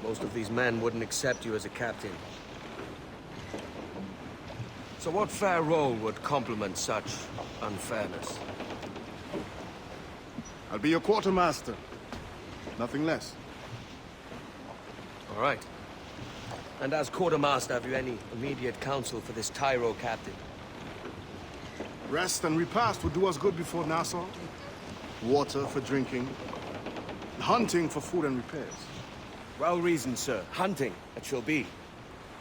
Most of these men wouldn't accept you as a captain. So what fair role would complement such unfairness? I'll be your quartermaster. Nothing less. All right. And as quartermaster, have you any immediate counsel for this tyro captain? Rest and repast would do us good before Nassau. Water for drinking. Hunting for food and repairs. Well reasoned, sir. Hunting, it shall be.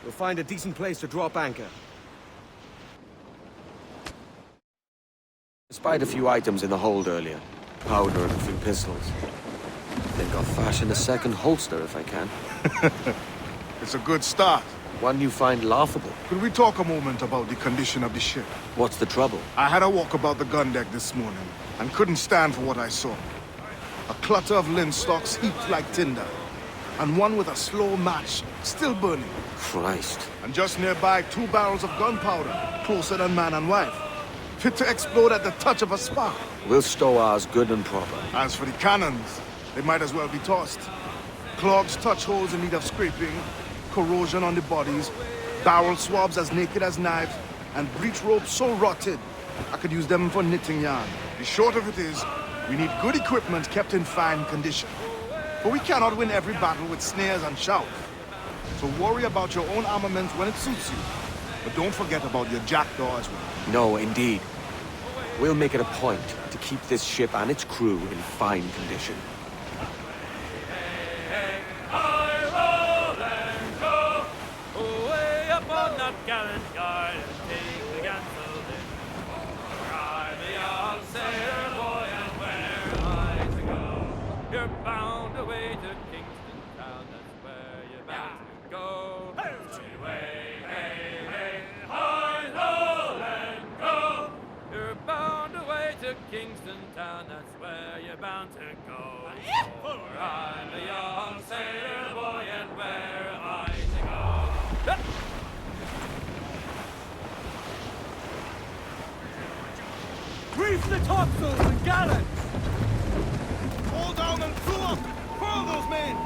You'll find a decent place to drop anchor. Despite a few items in the hold earlier, powder and a few pistols, I think I'll fashion a second holster if I can. It's a good start. One you find laughable. Could we talk a moment about the condition of the ship? What's the trouble? I had a walk about the gun deck this morning and couldn't stand for what I saw. A clutter of linstocks heaped like tinder, and one with a slow match still burning. Christ. And just nearby, 2 barrels of gunpowder, closer than man and wife, fit to explode at the touch of a spark. We'll stow ours good and proper. As for the cannons, they might as well be tossed. Clogs, touch holes in need of scraping, corrosion on the bodies, barrel swabs as naked as knives, and breech ropes so rotted, I could use them for knitting yarn. The short of it is, we need good equipment kept in fine condition. For we cannot win every battle with snares and shouts. So worry about your own armament when it suits you. But don't forget about your jackdaw as well. No, indeed. We'll make it a point to keep this ship and its crew in fine condition. You're bound away to Kingston Town, that's where you're bound to go. Hey, hey, hey, hi, ho, and go. You're bound away to Kingston Town, that's where you're bound to go. For I'm a young sailor boy, and where am I to go? Reef the topsails and gallants! Hold down and pull up! Furl those men!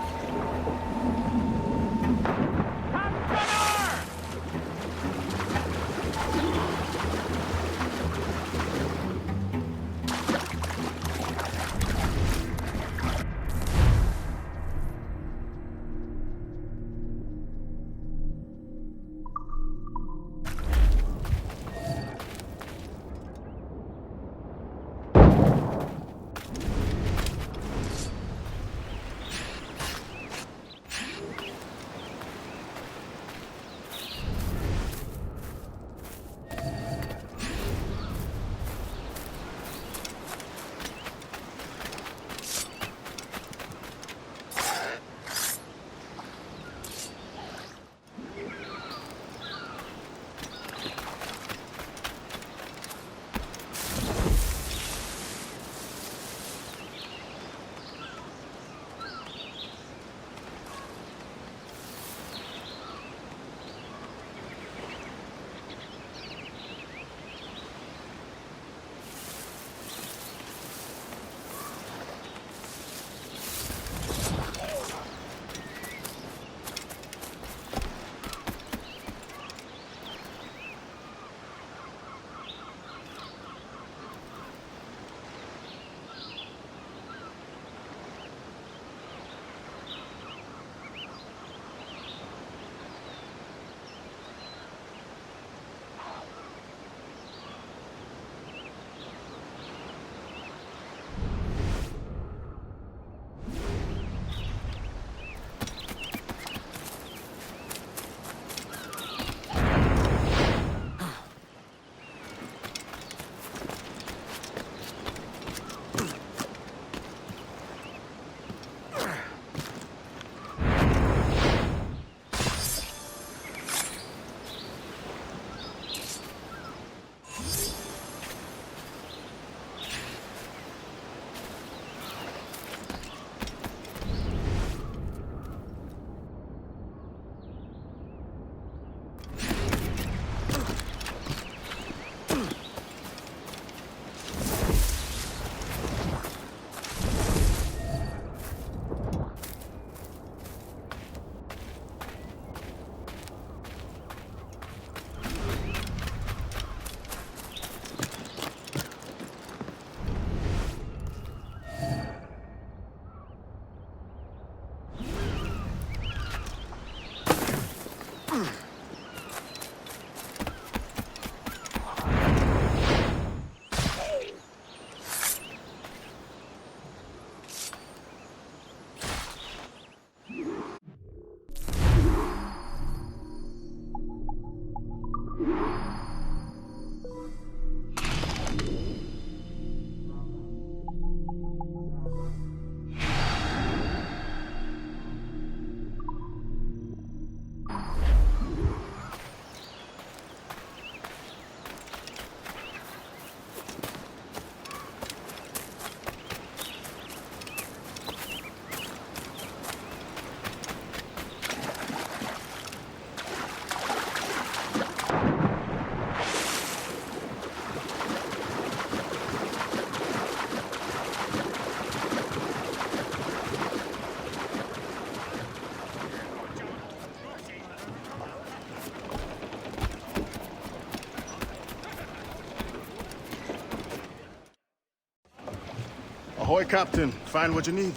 Ahoy, Captain. Find what you need.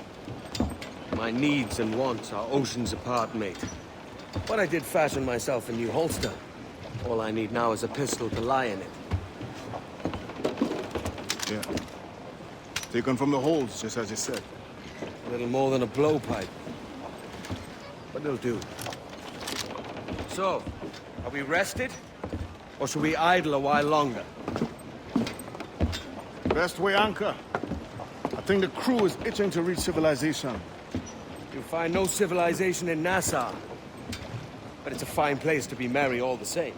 My needs and wants are oceans apart, mate. But I did fashion myself a new holster. All I need now is a pistol to lie in it. Yeah. Taken from the holds, just as you said. A little more than a blowpipe. But it'll do. So, are we rested? Or should we idle a while longer? Best way anchor. I think the crew is itching to reach civilization. You'll find no civilization in Nassau. But it's a fine place to be merry all the same.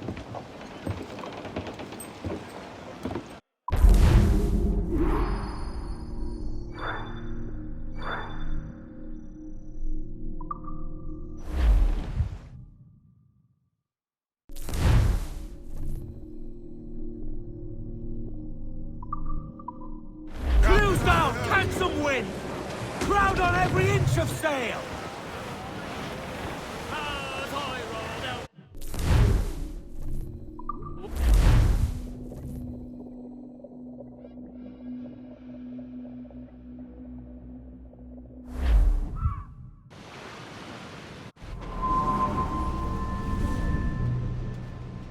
Cruise down! Catch some wind! Crowd on every inch of sail!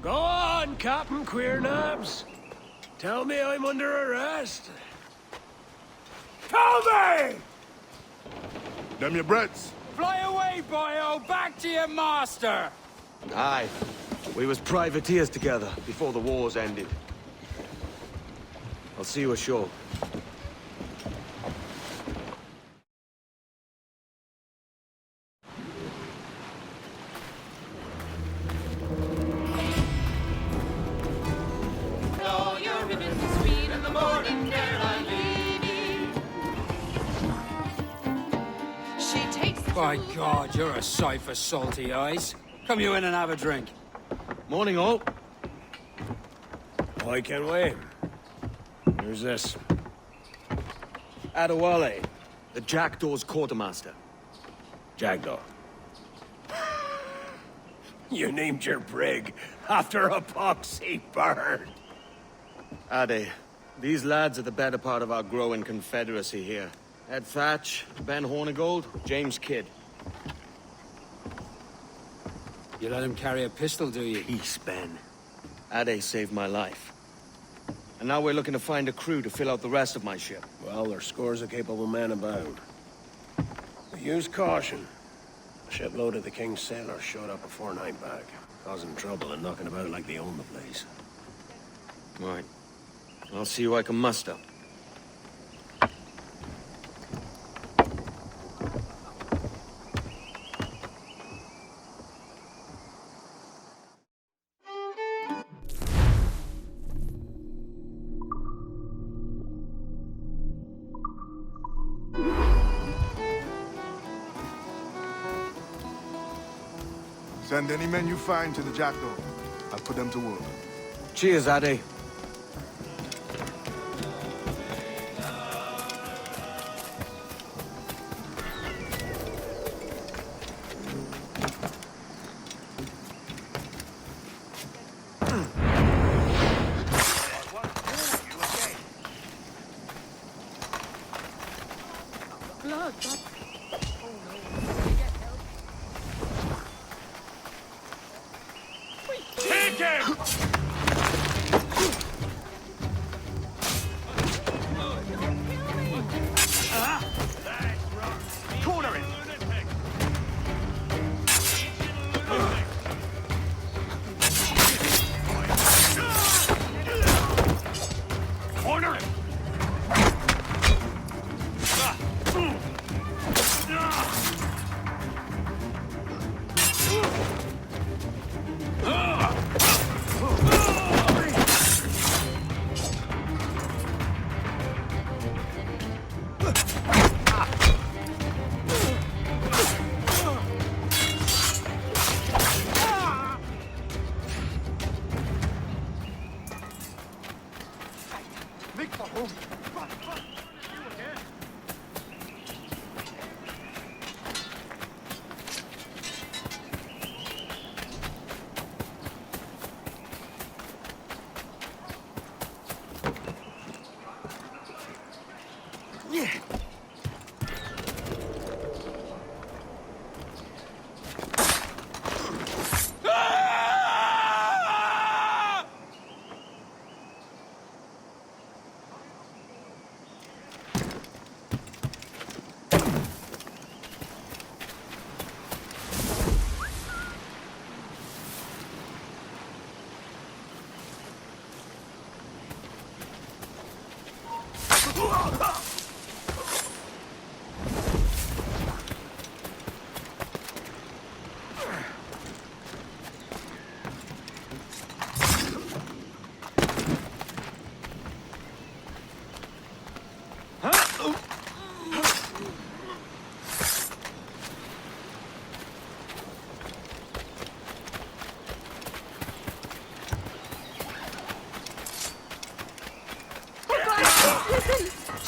Go on, Captain Queernabs. Tell me I'm under arrest. Tell me! Them your breads. Fly away, boyo! Back to your master! Aye. We was privateers together before the wars ended. I'll see you ashore. By God, you're a sight for salty eyes. Come you in and have a drink. Morning, all. I can wait. Who's this? Adewale, the Jackdaw's quartermaster. Jackdaw. You named your brig after a poxy bird. Ade, these lads are the better part of our growing confederacy here. Ed Thatch, Ben Hornigold, James Kidd. You let him carry a pistol, do you? Peace, Ben. Ade saved my life. And now we're looking to find a crew to fill out the rest of my ship. Well, there's scores of capable men about. But use caution. A shipload of the King's sailors showed up a fortnight back, causing trouble and knocking about like they own the place. Right. I'll see who I can muster. Send any men you find to the Jackdaw. I'll put them to work. Cheers, Ade.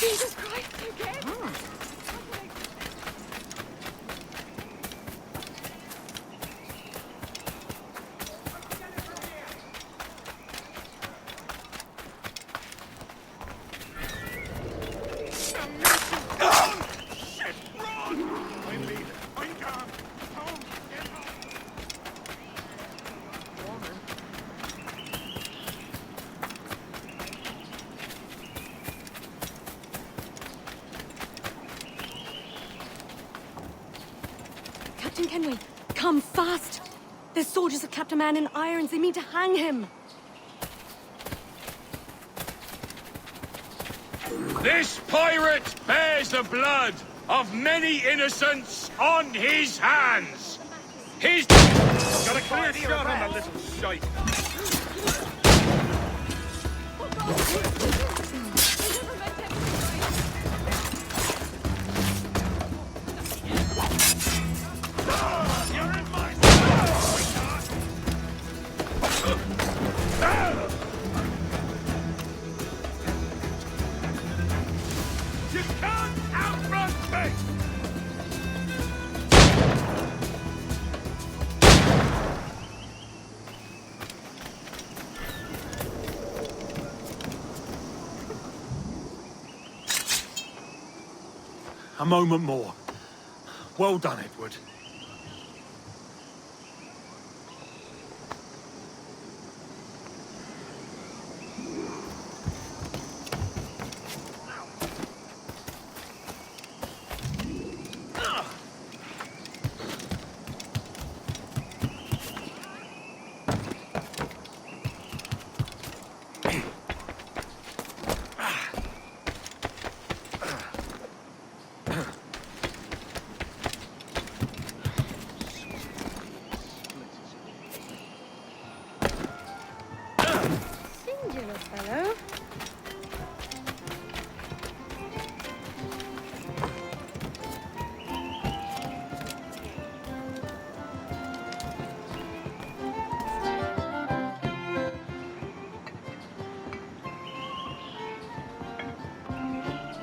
Jesus Christ, again? Captain Kenway, come fast! There's soldiers have kept a man in irons. They mean to hang him. This pirate bears the blood of many innocents on his hands. He's got a clear shot on the little shite. You can't outrun me! A moment more. Well done, Edward. Singular fellow.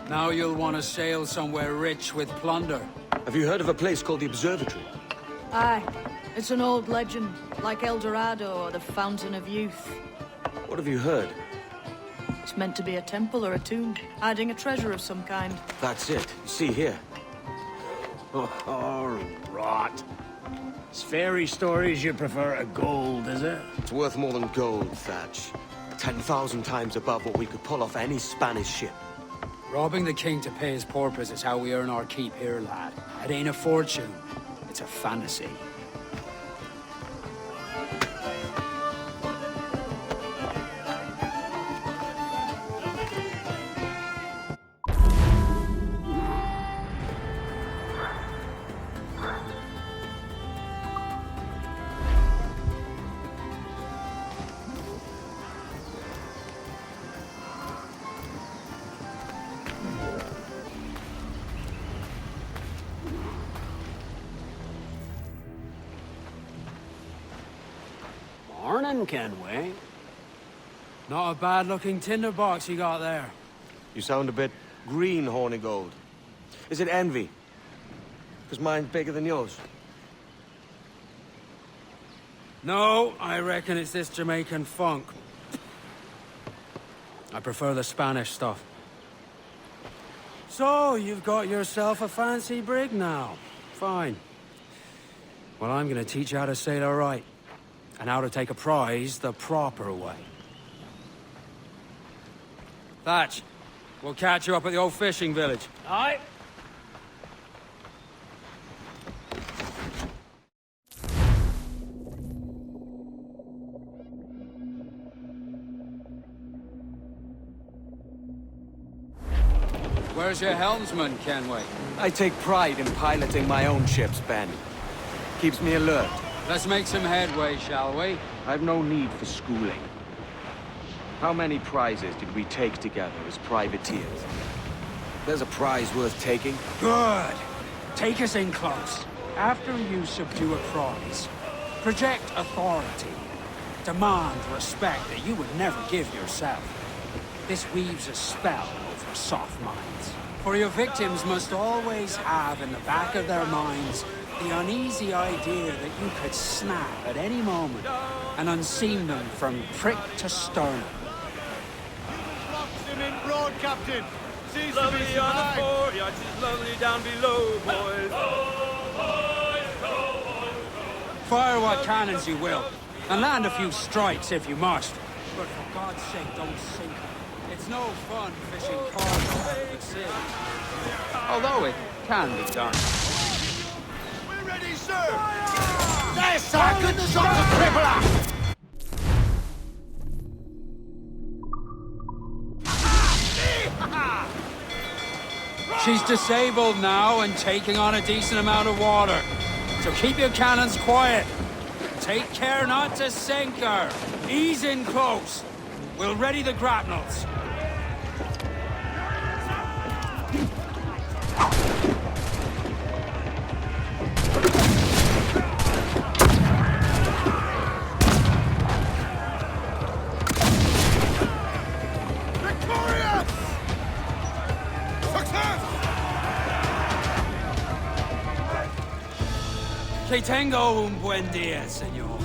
Now you'll want to sail somewhere rich with plunder. Have you heard of a place called the Observatory? Aye. It's an old legend, like El Dorado or the Fountain of Youth. What have you heard? It's meant to be a temple or a tomb, hiding a treasure of some kind. That's it. You see here. Oh, rot. It's fairy stories you prefer to gold, is it? It's worth more than gold, Thatch. 10,000 times above what we could pull off any Spanish ship. Robbing the king to pay his porpoise is how we earn our keep here, lad. It ain't a fortune. It's a fantasy. Morning, Kenway. Not a bad-looking tinderbox you got there. You sound a bit green, Horny Gold. Is it envy? Because mine's bigger than yours. No, I reckon it's this Jamaican funk. I prefer the Spanish stuff. So, you've got yourself a fancy brig now. Fine. Well, I'm gonna teach you how to sail her right. And how to take a prize the proper way. Thatch, we'll catch you up at the old fishing village. Aye. Where's your helmsman, Kenway? I take pride in piloting my own ships, Ben. Keeps me alert. Let's make some headway, shall we? I've no need for schooling. How many prizes did we take together as privateers? There's a prize worth taking. Good. Take us in close. After you subdue a prize, project authority. Demand respect that you would never give yourself. This weaves a spell over soft minds. For your victims must always have in the back of their minds the uneasy idea that you could snap at any moment and unseam them from prick to sternum. Locks him in broad, Captain. Seems Lovely to be on the survived. foreyard, she's lovely down below, boys. Fire what cannons you will, and land a few strikes if you must. But for God's sake, don't sink her. It's no fun fishing cargo out of the sea. Although it can be done. We're ready, sir. Yes, our goodness on the crippler! She's disabled now and taking on a decent amount of water. So keep your cannons quiet. Take care not to sink her. Ease in close. We'll ready the grapnels. Victorious! Success! Que tengo un buen día, señor.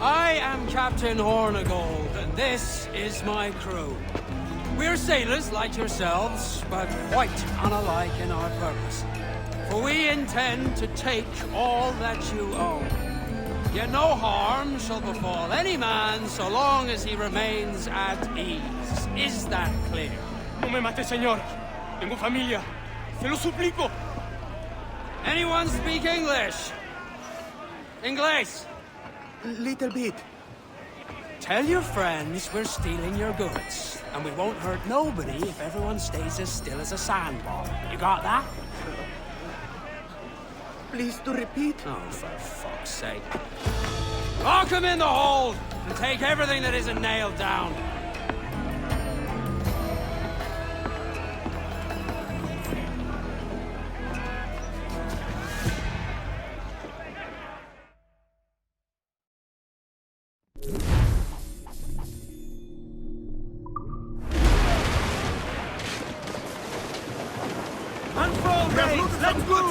I am Captain Hornigold, and this is my crew. We're sailors like yourselves, but quite unalike in our purpose. For we intend to take all that you own. Yet no harm shall befall any man so long as he remains at ease. Is that clear? No me mate, señor. Tengo familia. Se lo suplico. Anyone speak English? Inglés? Little bit. Tell your friends we're stealing your goods, and we won't hurt nobody if everyone stays as still as a sandbar. You got that? Please to repeat. Oh, for fuck's sake. Lock him in the hold, and take everything that isn't nailed down.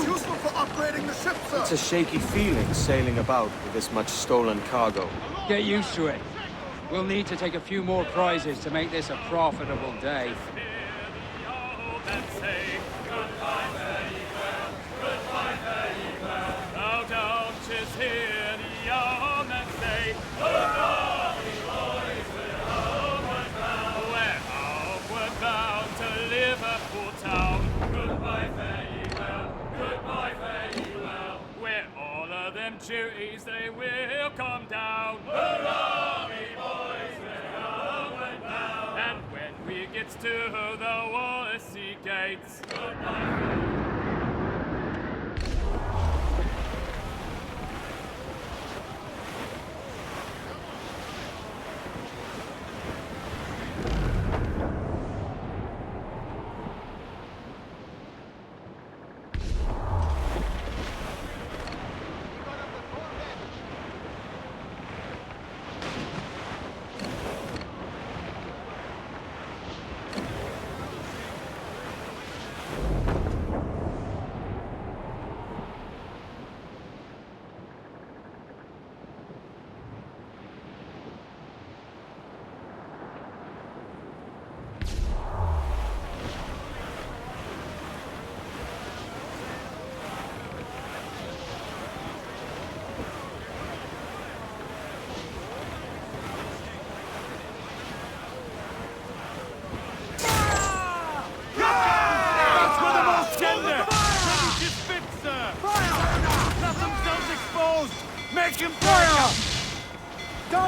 Useful for upgrading the ship, sir. It's a shaky feeling sailing about with this much stolen cargo. Get used to it. We'll need to take a few more prizes to make this a profitable day. Duties, they will come down. Hurrah, me boys, we're up and down. And when we get to the Wallace gates, goodbye.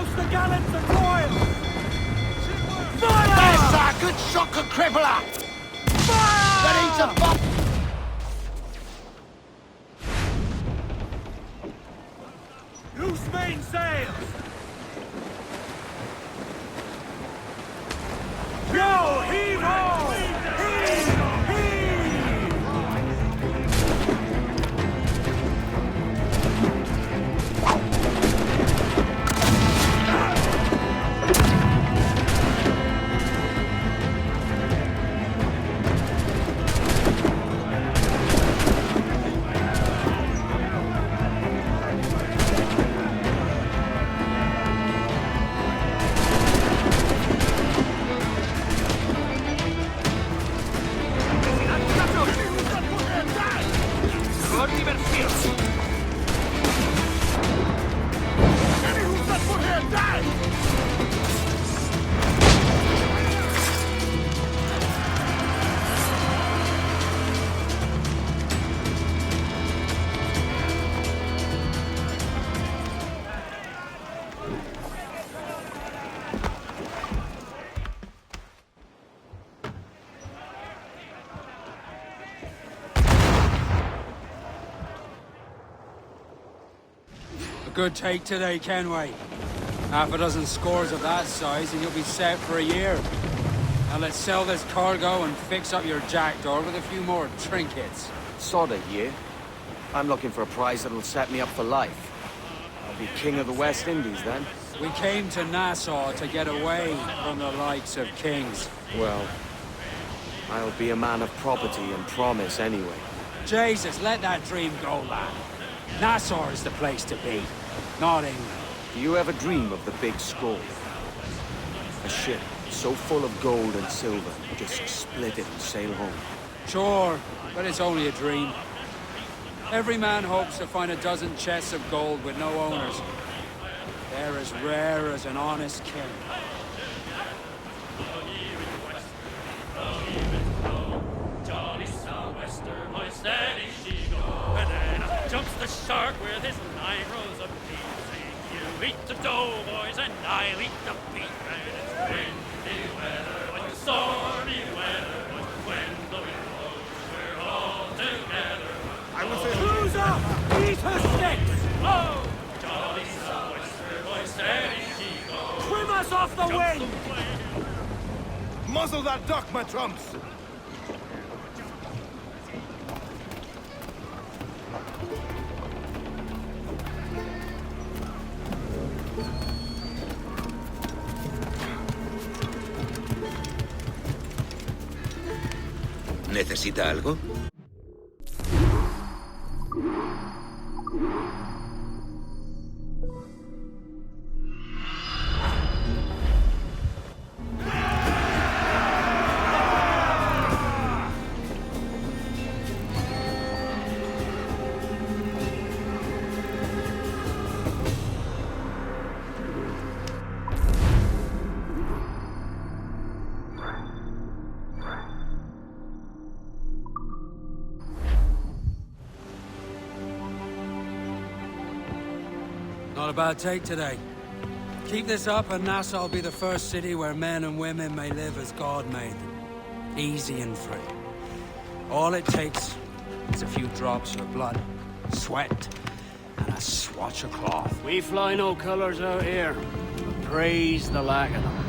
Rouse the gallants and royals! There's a good shock and crippler! Fire! Ready to bomb! Loose main sails! Yo, heave ho! Heave! Good take today, Kenway. Half a dozen scores of that size and you'll be set for a year. Now let's sell this cargo and fix up your jackdaw with a few more trinkets. Sod a year. I'm looking for a prize that'll set me up for life. I'll be king of the West Indies then. We came to Nassau to get away from the likes of kings. Well, I'll be a man of property and promise anyway. Jesus, let that dream go, lad. Nassau is the place to be, not England. Do you ever dream of the big skull? A ship so full of gold and silver, just split it and sail home. Sure, but it's only a dream. Every man hopes to find a dozen chests of gold with no owners. They're as rare as an honest king. Jumps the shark with his 9 rows of teeth, saying, "You eat the dough, boys, and I'll eat the beef." And it's windy weather, it's stormy weather, when the wind blows, we're all together. I will say, who's up? Eat her sticks! Oh, jolly sou'wester, boys, steady she goes. Trim us off the wind! Muzzle that duck, my trumps! ¿Necesita algo? Not a bad take today. Keep this up and Nassau will be the first city where men and women may live as God made them. Easy and free. All it takes is a few drops of blood, sweat, and a swatch of cloth. We fly no colors out here, but praise the lack of them.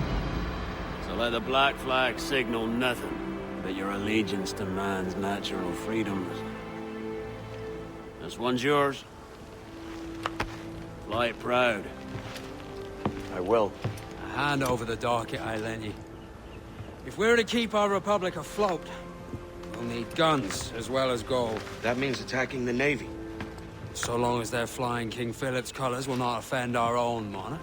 So let the black flag signal nothing but your allegiance to man's natural freedoms. This one's yours. Fly it proud. I will. Hand over the docket I lent you. If we're to keep our republic afloat, we'll need guns as well as gold. That means attacking the Navy. So long as they're flying King Philip's colors will not offend our own monarch.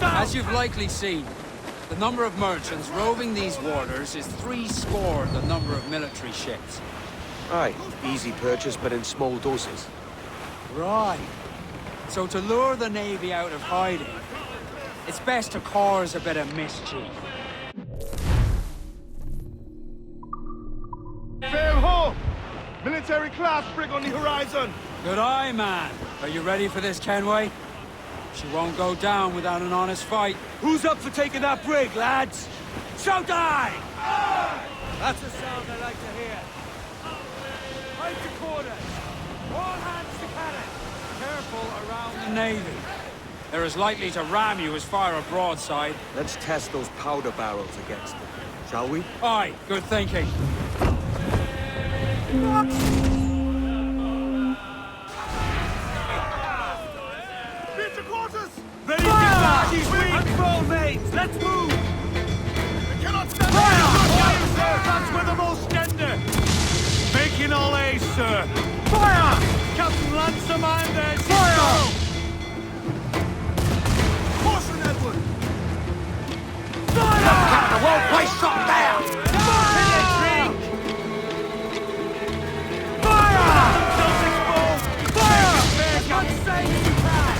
As you've likely seen, the number of merchants roving these waters is 70 the number of military ships. Aye, easy purchase, but in small doses. Right. So to lure the Navy out of hiding, it's best to cause a bit of mischief. class brig on the horizon! Good eye, man. Are you ready for this, Kenway? She won't go down without an honest fight. Who's up for taking that brig, lads? Shout aye! That's the sound I like to hear. Right to quarters. All hands to cannon. Careful around the navy. They're as likely to ram you as fire a broadside. Let's test those powder barrels against them, shall we? Aye, good thinking. Beat the quarters! Ready to get these weak control mates! Let's move! We cannot stand Fire, sir! That's where the most tender! Making all A's, sir! Fire! Captain Lancer, man, there's fire! Caution, Edward! Fire! Captain, won't place shot there! Fire! Fire! Themselves exposed! Fire! God save you, man!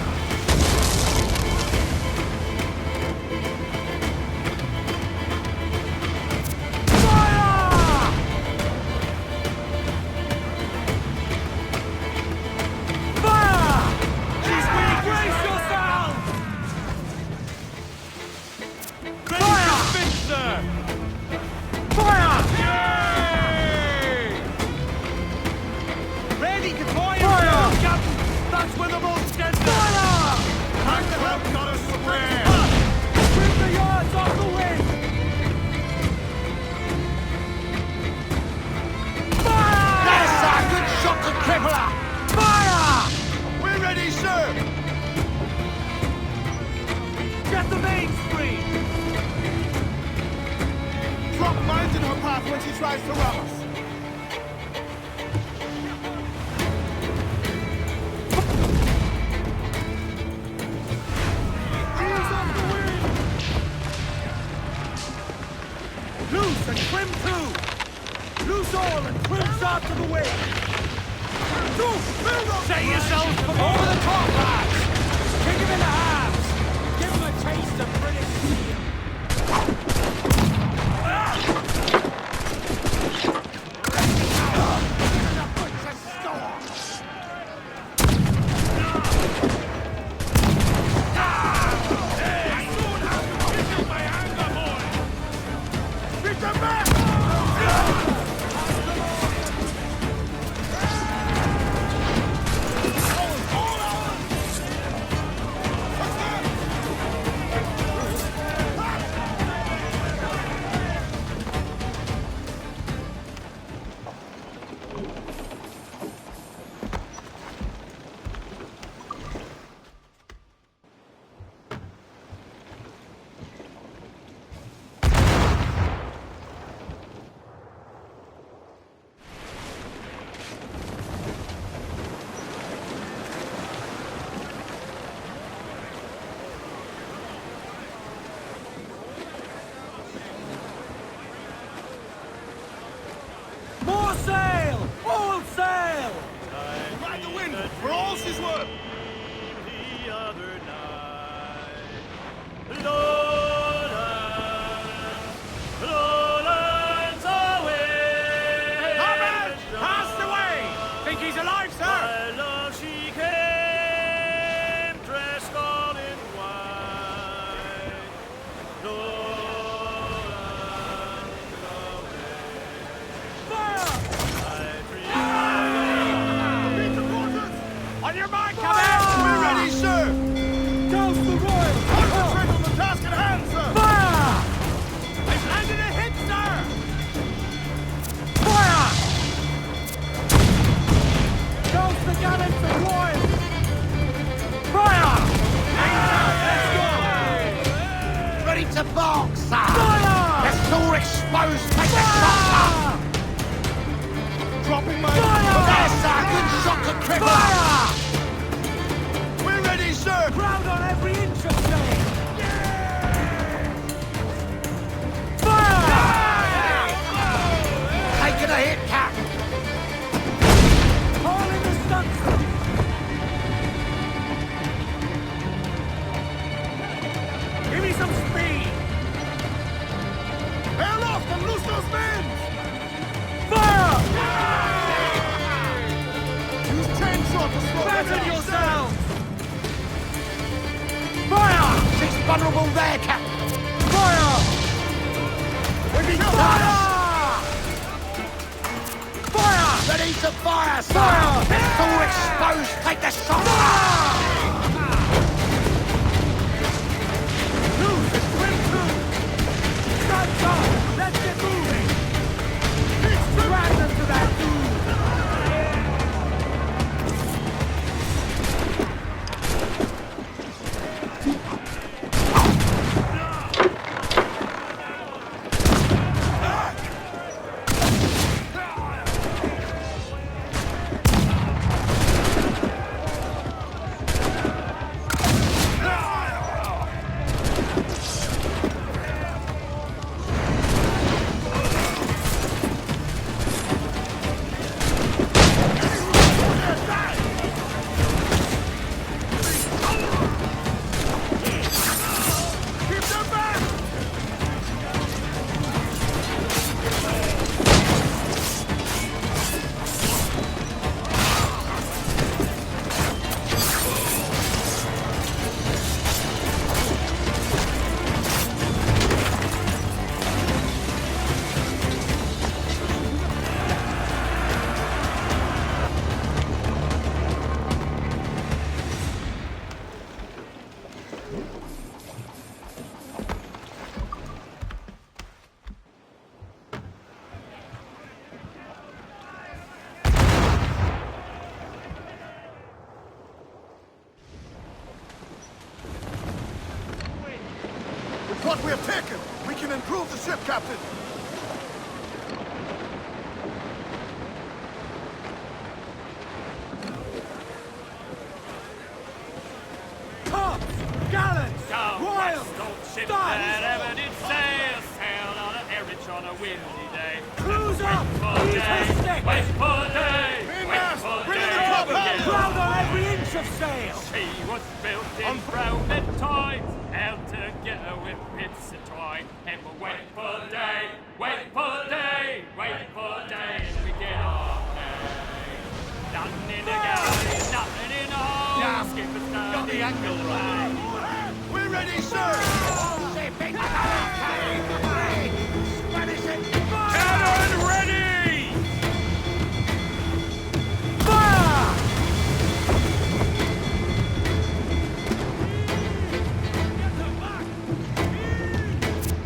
When she tries to rob us. Ease off the wind! Loose and trim too! Loose all and trim sharp to the wind! Set yourselves from over the top, lads! Kick him in the halves! Give him a taste of British steel! More sail! All sail! Ride the wind, for all she's worth! The other night, Lowlands away. Comrade! Pass away! Think he's alive, sir? My love, she came dressed all in white. On your mark, come We're ready, sir! Douse the royal! Concentrate on the task at hand, sir! Fire! I've landed a hit, sir! Fire! Douse the gallants and royal! Fire! Let's go! Ready to bark, sir! Fire! Let's all exposed, take the shot, Dropping my... There's sir, good shot to cripple! Fire! We're ready, sir! Crowd on every inch of sail! Fire! Taking a hit, Cap! Haul in the stunsail! Give me some speed! Hail off and loose those men! Fire! vulnerable there, Captain! Fire! We need fire! Fire! Ready to fire, sir! Fire! Pistol exposed, take the shot! Loose and swim through! Guns up! Let's get moving! Drag them to that dude! What we have taken, we can improve the ship, Captain. Tops, gallants, royals, Ship that ever did sail, sailed on a herridge on a windy day. Cruise up! Wait for day, Bring in the club! Crowd on every inch of sail! She was built in browned times, held together with bits of twine. And we'll wait for day, wait for day, wait for day, and we get our day. Nothing in the galley, nothing in the hold. Yeah. Skipper's Got the angle right. We're ready, sir! Cannon ready! Fire!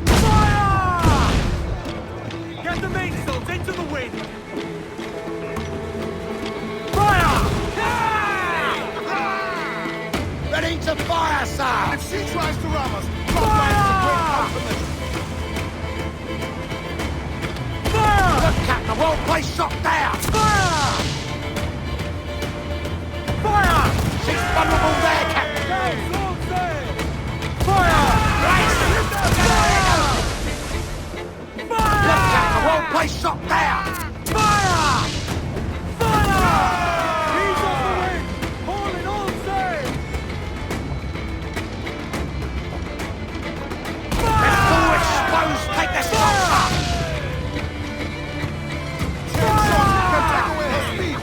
Fire! Get the mainsails into the wind! Fire! Ready to fire, sir! If she tries to ram us, fire! Fire! Look, Captain, the whole place shot down! Fire! Fire! She's vulnerable there, Captain! Fire! Look, Captain, the whole place shot down! Fire! Fire! He's on the wing! Hauling all sail! Pistol exposed, take the shot, sir! Fire! Can take away her speed!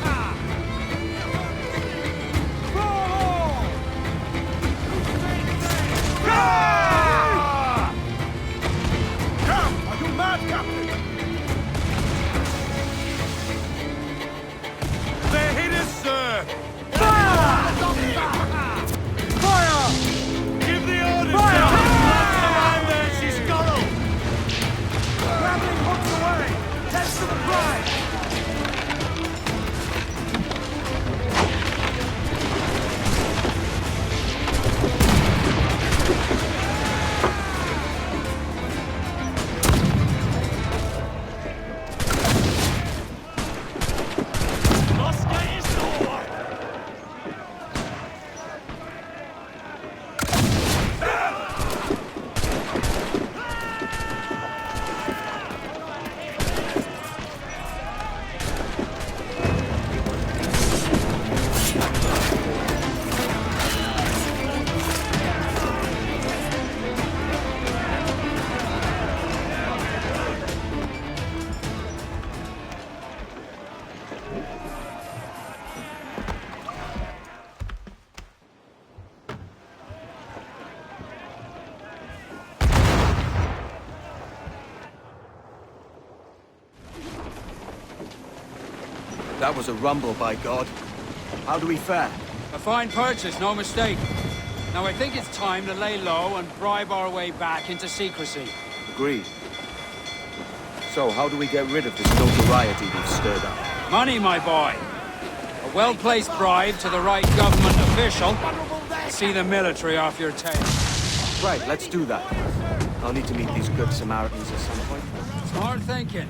That was a rumble, by God. How do we fare? A fine purchase, no mistake. Now I think it's time to lay low and bribe our way back into secrecy. Agreed. So, how do we get rid of this notoriety we've stirred up? Money, my boy. A well-placed bribe to the right government official. See the military off your tail. Right, let's do that. I'll need to meet these good Samaritans at some point. Smart thinking.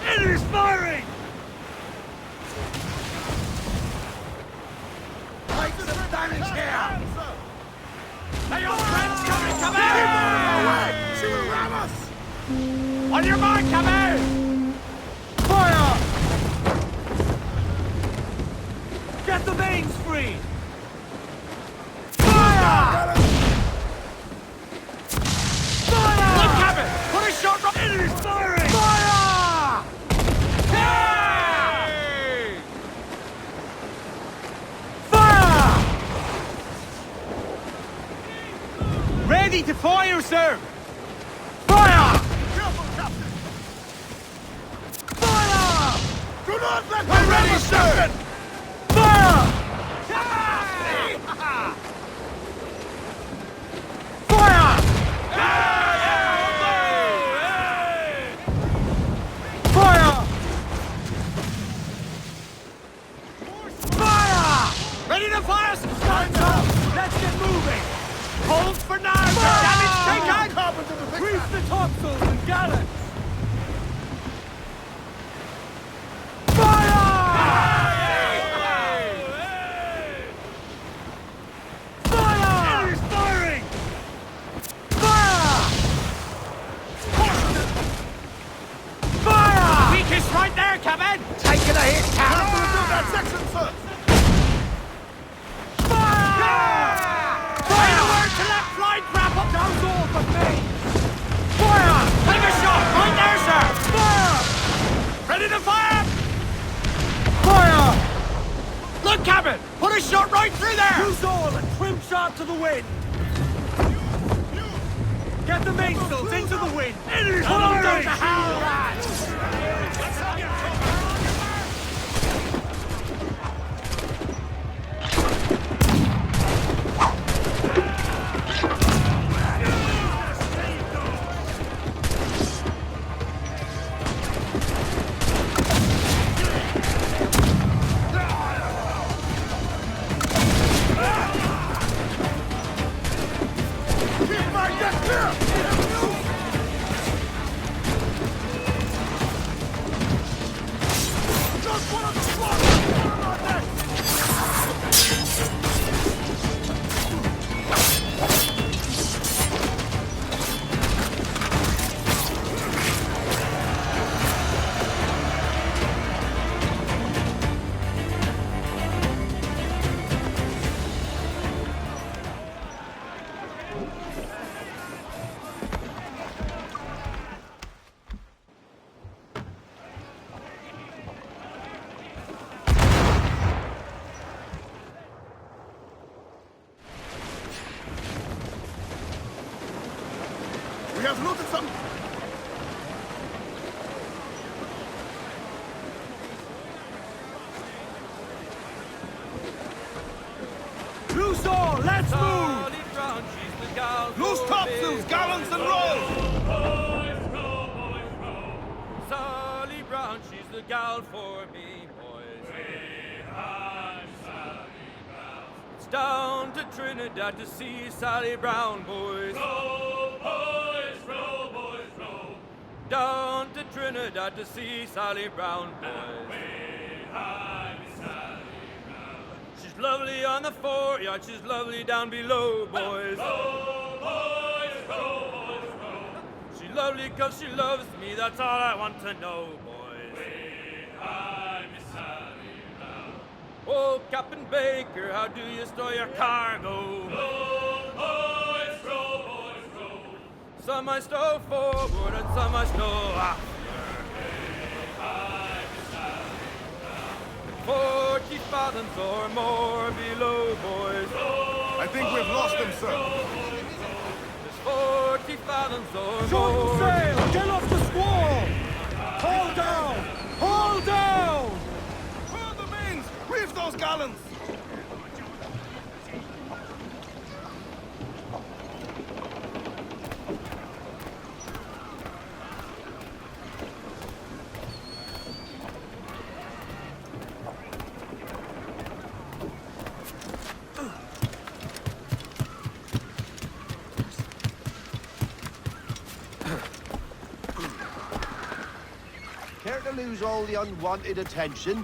Enemy's firing! Take some damage here! Are your friends coming? Come in! Away! She will ram us! On your mark, come in! Fire! Get the mains free! Fire! Fire! Look, Captain! Put a shot right... Enemy's firing! Fire! Hey! Fire! Ready to fire, sir! Fire! Careful, Captain! Fire! Do not let I'm ready, sir! Fire! Fire! Fire! Fire! Ready to fire? Stand up! Let's get moving! Hold for now! Damage taken! Grease the topsails and gallants! Fire! Fire! Enemy's firing! Fire! Fire! Weakest right there, Captain! Taking a hit, Captain! I'm gonna do that section, sir! Fire! Fire! Word to left flight, grapple! Down's all but me! Fire! Take a shot! Right there, sir! Fire! Ready to fire! Fire! Look, Captain! Put a shot right through there! Use all and trim shot to the wind! Get the mainsails into the wind! Put them down to howl, lads! Keep my deck clear! Just one of the squad! Put him on deck! We have looted some... Loose all! Let's move! Loose topsails, gallants and rolls! Sally Brown, she's the gal for me, boys. It's down to Trinidad to see Sally Brown, boys. Row, boys, row, boys, row. Down to Trinidad to see Sally Brown, boys. She's lovely on the foreyard, she's lovely down below, boys. Row, boys, row, boys, row. She's lovely 'cause she loves me, that's all I want to know, boys. Oh, Captain Baker, how do you store your cargo? Row, boys, row, boys, row. Some I stow forward and some I stow after. 40 fathoms or more below, boys. I think we've lost him, sir. There's 40 fathoms or more. Short sail! Get off the squall! Hold down! Hold down! Hold the mains! Reef those gallons! Care to lose all the unwanted attention?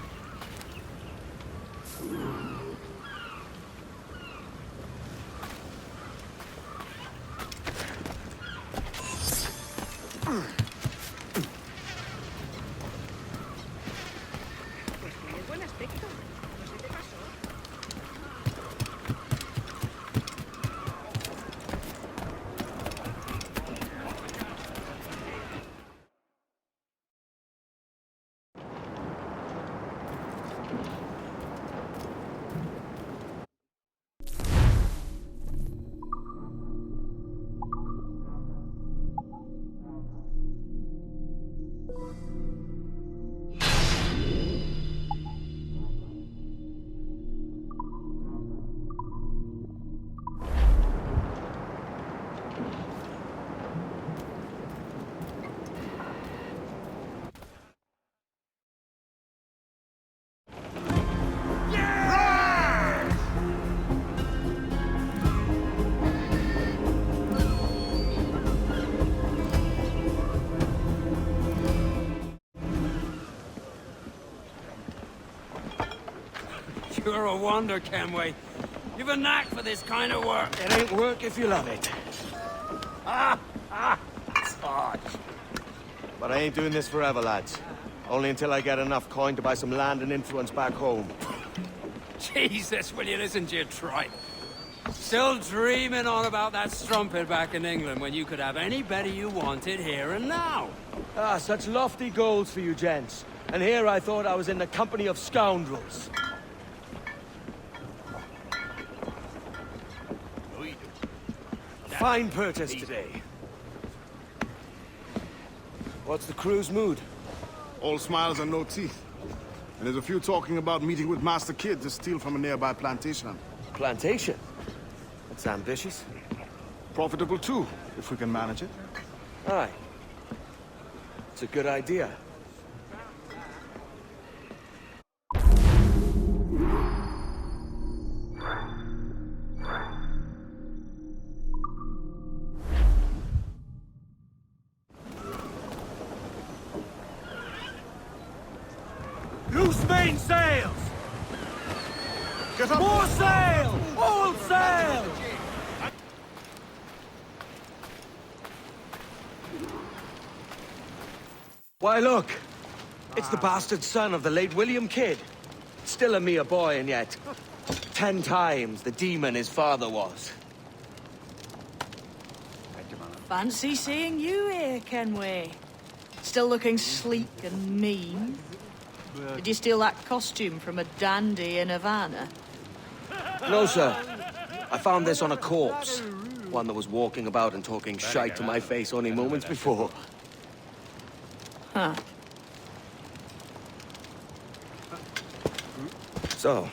You're a wonder, Kenway. You've a knack for this kind of work. It ain't work if you love it. It's hard. But I ain't doing this forever, lads. Only until I get enough coin to buy some land and influence back home. Jesus, will you listen to your tripe? Still dreaming on about that strumpet back in England when you could have any Betty you wanted here and now. Ah, such lofty goals for you gents. And here I thought I was in the company of scoundrels. Fine purchase today. What's the crew's mood? All smiles and no teeth. And there's a few talking about meeting with Master Kid to steal from a nearby plantation. Plantation? That's ambitious. Profitable too, if we can manage it. Aye. It's a good idea. Loose main sails! Get up! More sail! All sail! Why, look! It's the bastard son of the late William Kidd. Still a mere boy, and yet 10 times the demon his father was. Fancy seeing you here, Kenway. Still looking sleek and mean. Did you steal that costume from a dandy in Havana? No, sir. I found this on a corpse. One that was walking about and talking shite to my face only moments before. Huh. So,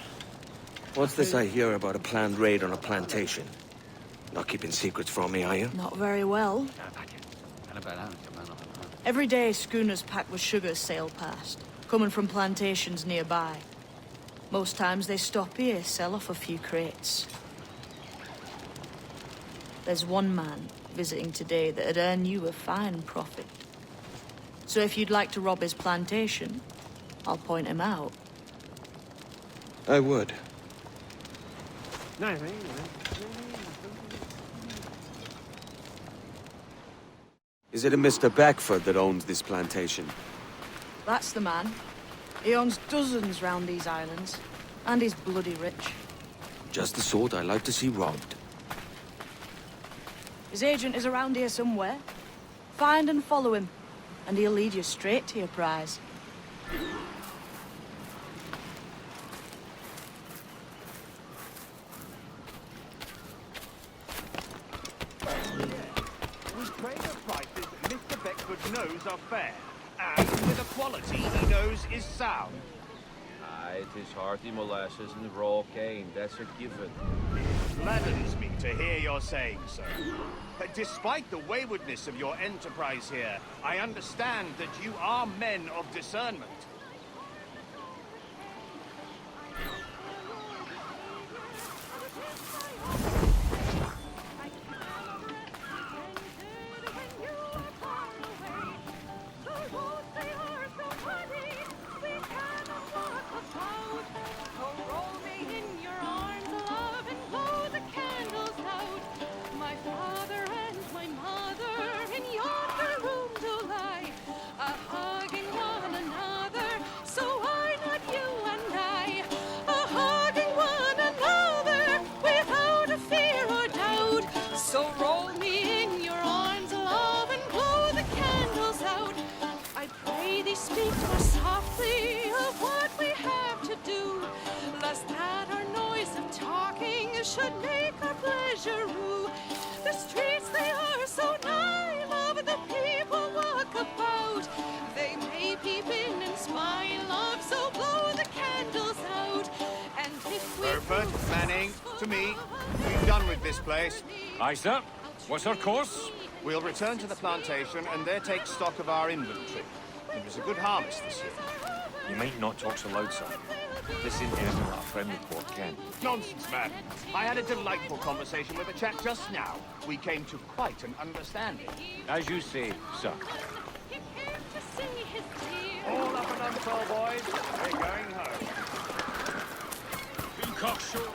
what's this I hear about a planned raid on a plantation? Not keeping secrets from me, are you? Not very well. Every day, schooners packed with sugar sail past, coming from plantations nearby. Most times they stop here, sell off a few crates. There's one man visiting today that'd earn you a fine profit. So if you'd like to rob his plantation, I'll point him out. I would. Is it a Mr. Beckford that owns this plantation? That's the man. He owns dozens round these islands, and he's bloody rich. Just the sort I like to see robbed. His agent is around here somewhere. Find and follow him, and he'll lead you straight to your prize. We pay the prices Mr. Beckford knows are fair, and with a quality he knows is sound. Aye, it is hearty molasses and raw cane, that's a given. It gladdens me to hear you're saying so. Despite the waywardness of your enterprise here, I understand that you are men of discernment. Speak more softly of what we have to do, lest that our noise of talking should make our pleasure rue. The streets, they are so nigh, love, the people walk about. They may peep in and spy, love, so blow the candles out. And if we... Burford, Manning, to me, we've done with this place. Aye, sir. What's our course? We'll return to the plantation and there take stock of our inventory. It was a good harvest this year. You might not talk so loud, sir. This isn't anything like a friendly port, Ken. Nonsense, man. I had a delightful conversation with a chap just now. We came to quite an understanding. As you say, sir. All up and untold, boys. We're going home. Be cocksure.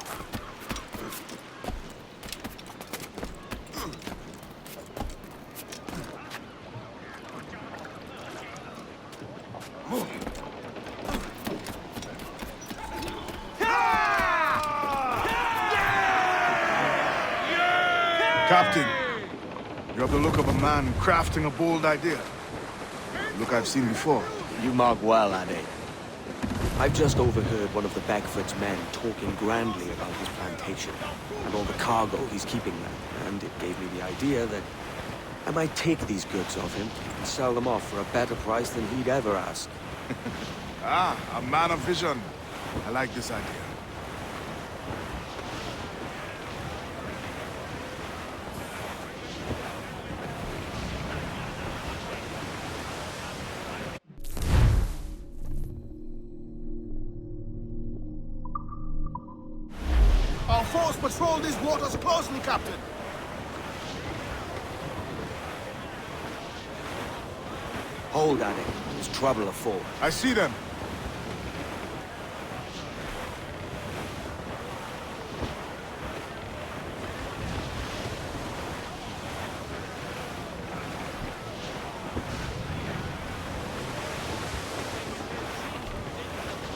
Captain, you have the look of a man crafting a bold idea. Look I've seen before. You mark well, Addy. I've just overheard one of the Beckford's men talking grandly about his plantation and all the cargo he's keeping there, and it gave me the idea that I might take these goods off him and sell them off for a better price than he'd ever ask. A man of vision. I like this idea. Our force patrol these waters closely, Captain. Hold, Addy. There's trouble afoot. I see them.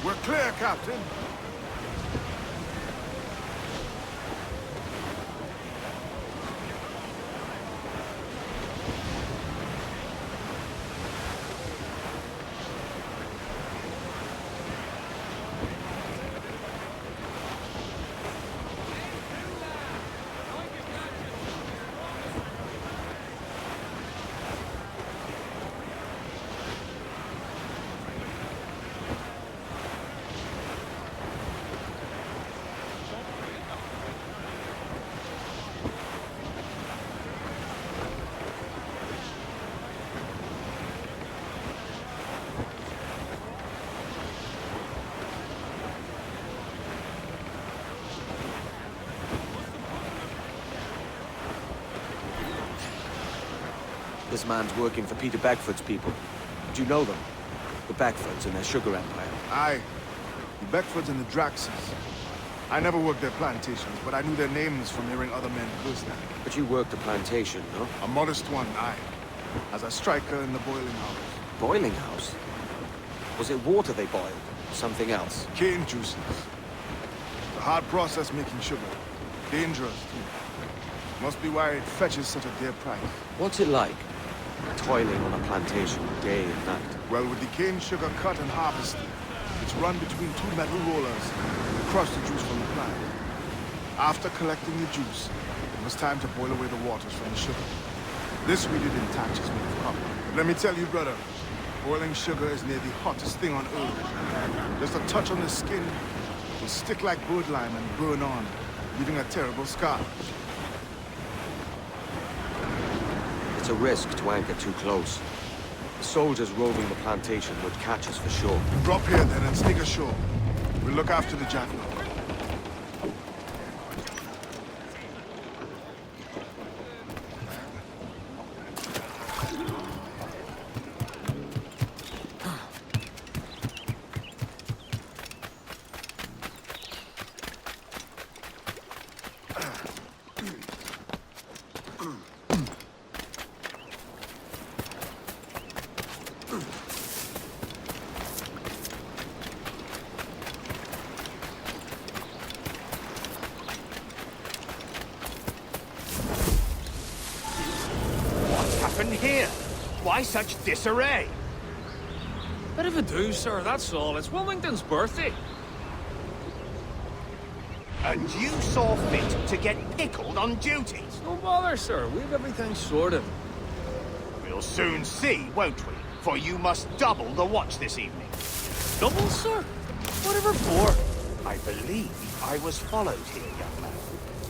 We're clear, Captain. This man's working for Peter Beckford's people. Do you know them? The Beckfords and their sugar empire. Aye. The Beckfords and the Draxes. I never worked their plantations, but I knew their names from hearing other men curse them. But you worked a plantation, no? A modest one, aye. As a striker in the boiling house. Boiling house? Was it water they boiled? Something else? Cane juices. It's a hard process making sugar. Dangerous, too. Must be why it fetches such a dear price. What's it like? Toiling on a plantation day and night. Well, with the cane sugar cut and harvested, it's run between two metal rollers to crush the juice from the plant. After collecting the juice, it was time to boil away the waters from the sugar. This we did in tatches made of copper. Let me tell you, brother, Boiling sugar is near the hottest thing on earth. Just a touch on the skin will stick like bird lime and burn on, leaving a terrible scar. It's a risk to anchor too close. The soldiers roving the plantation would catch us for sure. Drop here then and sneak ashore. We'll look after the jackal. Here? Why such disarray? Bit of a do, sir, that's all. It's Wilmington's birthday. And you saw fit to get pickled on duty? No bother, sir. We've everything sorted. We'll soon see, won't we? For you must double the watch this evening. Double, sir? Whatever for? I believe I was followed here, young man.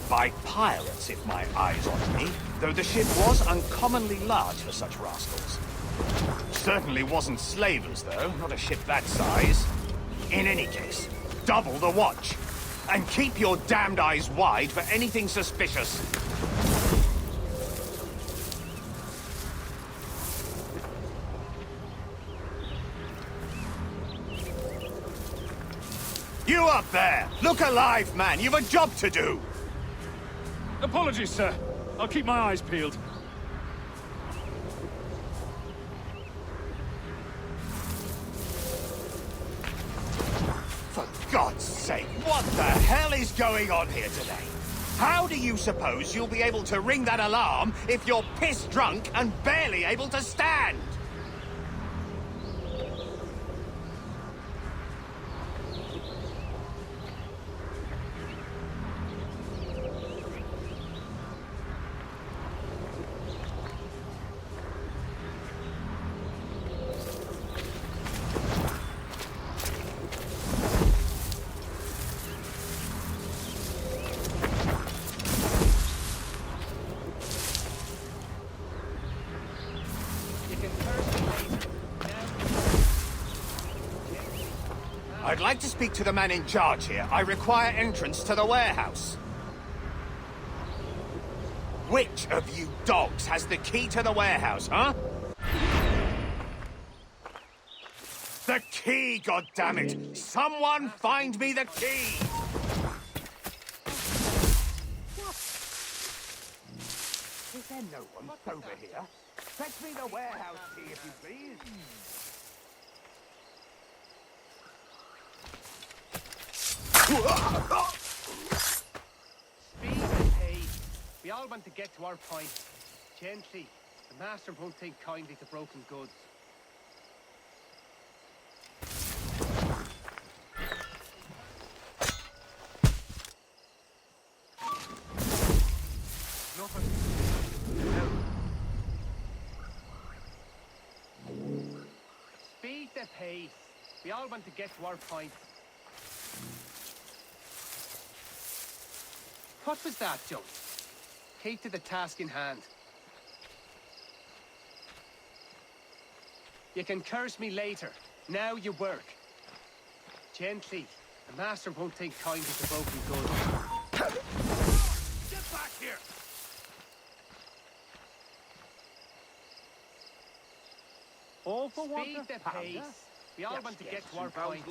By pirates, if my eyes on me, though the ship was uncommonly large for such rascals. Certainly wasn't slavers, though, not a ship that size. In any case, double the watch, and keep your damned eyes wide for anything suspicious. You up there! Look alive, man! You've a job to do! Apologies, sir. I'll keep my eyes peeled. For God's sake, what the hell is going on here today? How do you suppose you'll be able to ring that alarm if you're piss drunk and barely able to stand? I'd like to speak to the man in charge here. I require entrance to the warehouse. Which of you dogs has the key to the warehouse, huh? The key, goddammit! Someone find me the key! Is there no one over here? Fetch me the warehouse key, if you please. Speed and haste. We all want to get to our point. Gently. The master won't take kindly to broken goods. Speed the pace. We all want to get to our point. What was that, Joe? Keep to the task in hand. You can curse me later. Now you work. Gently. The master won't take kindly to broken goods. Get back here! All for Speed the pace. We all want to get to our point.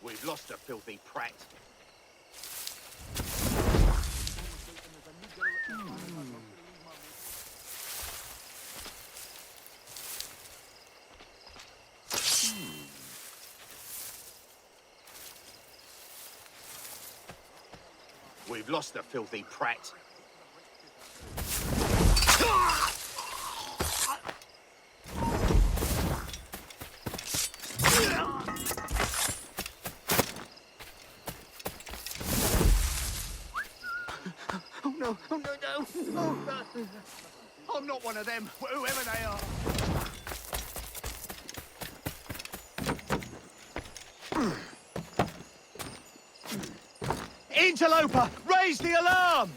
We've lost a filthy prat. We've lost the filthy prat. Oh no, oh no, no! Oh, I'm not one of them, whoever they are. Interloper, raise the alarm!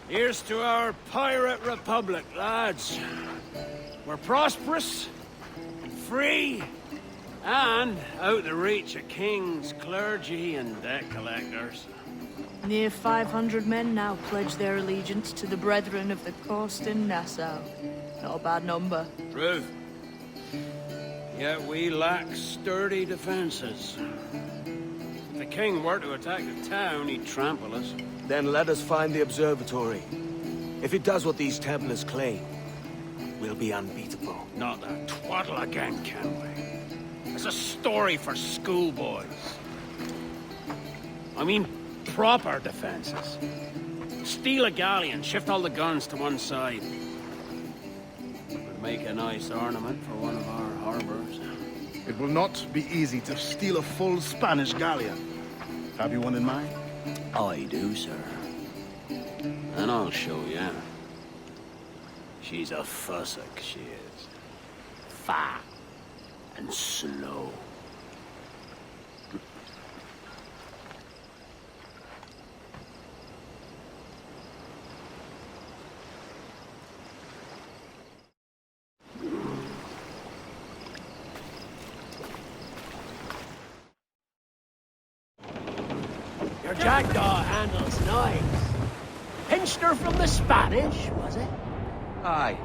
Here's to our pirate republic, lads. We're prosperous, free, and out the reach of kings, clergy, and debt collectors. Near 500 men now pledge their allegiance to the Brethren of the Coast in Nassau. Not a bad number. Truth. Yet we lack sturdy defenses. If the king were to attack the town, he'd trample us. Then let us find the observatory. If it does what these Templars claim, we'll be unbeatable. Not that twaddle again, can we? It's a story for schoolboys. I mean, proper defenses. Steal a galleon, shift all the guns to one side. Would make a nice ornament for one of our harbors. It will not be easy to steal a full Spanish galleon. Have you one in mind? I do, sir. And I'll show you. She's a fussock, she is. Fat and slow. Your jackdaw handles knives. Pinched her from the Spanish, was it? Aye.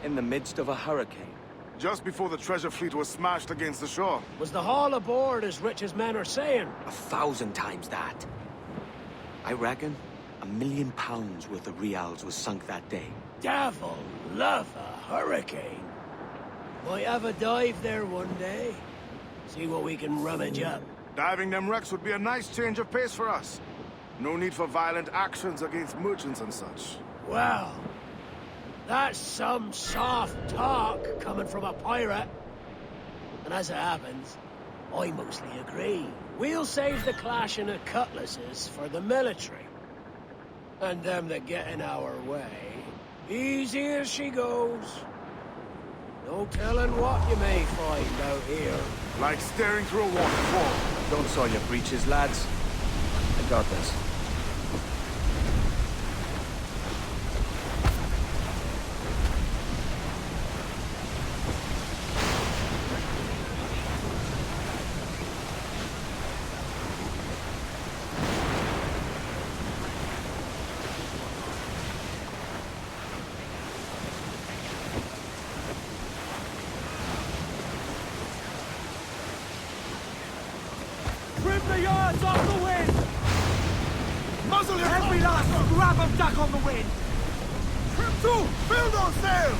In the midst of a hurricane. Just before the treasure fleet was smashed against the shore. Was the haul aboard as rich as men are saying? 1,000 times that. I reckon £1 million worth of reals was sunk that day. Devil love a hurricane. Might have a dive there one day. See what we can rummage up. Diving them wrecks would be a nice change of pace for us. No need for violent actions against merchants and such. Well, that's some soft talk coming from a pirate. And as it happens, I mostly agree. We'll save the clashing of cutlasses for the military. And them that get in our way, easy as she goes. No telling what you may find out here. Like staring through a waterfall. Don't soil your breeches, lads. I got this. Trim the yards off the wind! Muzzle your Every last scrap of duck on the wind! Trim to! Build those sails!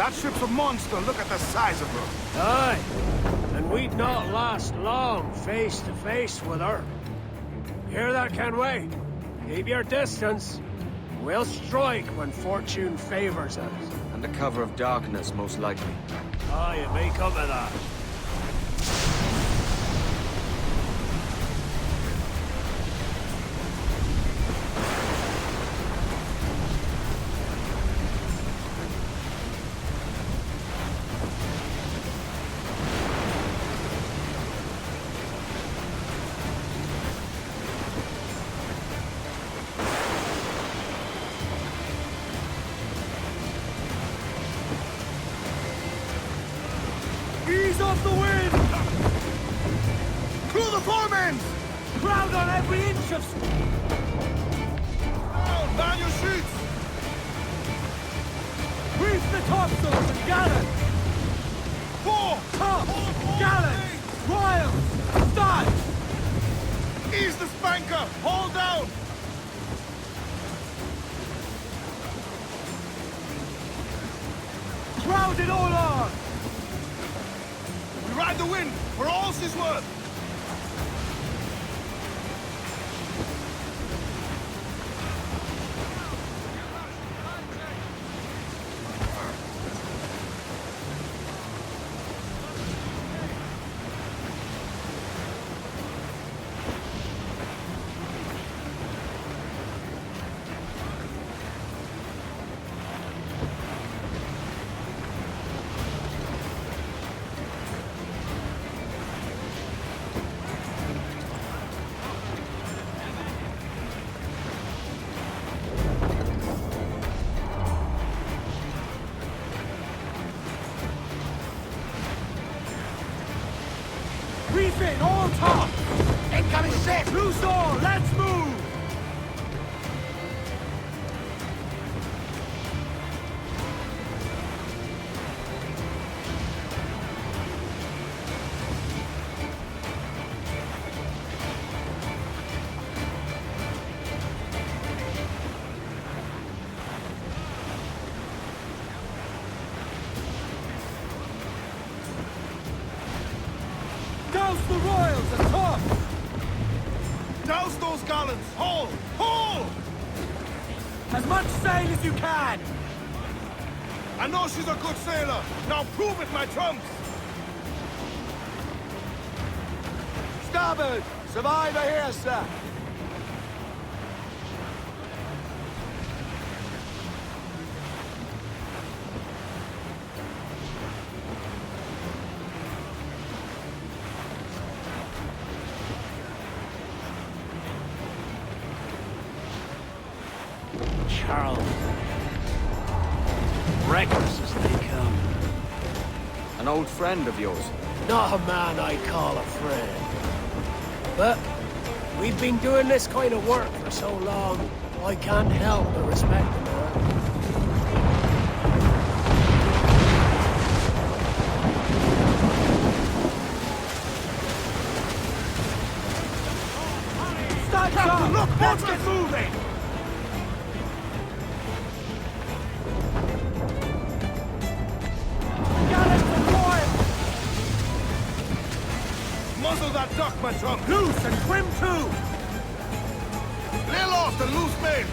That ship's a monster. Look at the size of her. Aye, and we'd not last long face to face with her. You hear that, Kenway? Keep your distance. We'll strike when fortune favors us. Under cover of darkness, most likely. Aye, it may come to that. Ease off the wind! Crew the foremen! Crowd on every inch of... Down your shoots! Reef the topsails and gallant! Four! Top! Gallant! Royals! Start! Ease the spanker! Hold down! Crowd it all on! We ride the wind for all she's worth! Reef it, all top! Incoming ship! Loose all, let's move! Douse the royals at top! Douse those gallants! Haul! Haul! As much sail as you can! I know she's a good sailor! Now prove it, my trumps! Starboard! Survivor here, sir! Charles. Reckless as they come. An old friend of yours? Not a man I call a friend. But we've been doing this kind of work for so long, I can't help but respect the man. Stand up! Look, let's get moving! Muzzle that duck, my trump! Loose and trim too! Lay aloft and loose mains!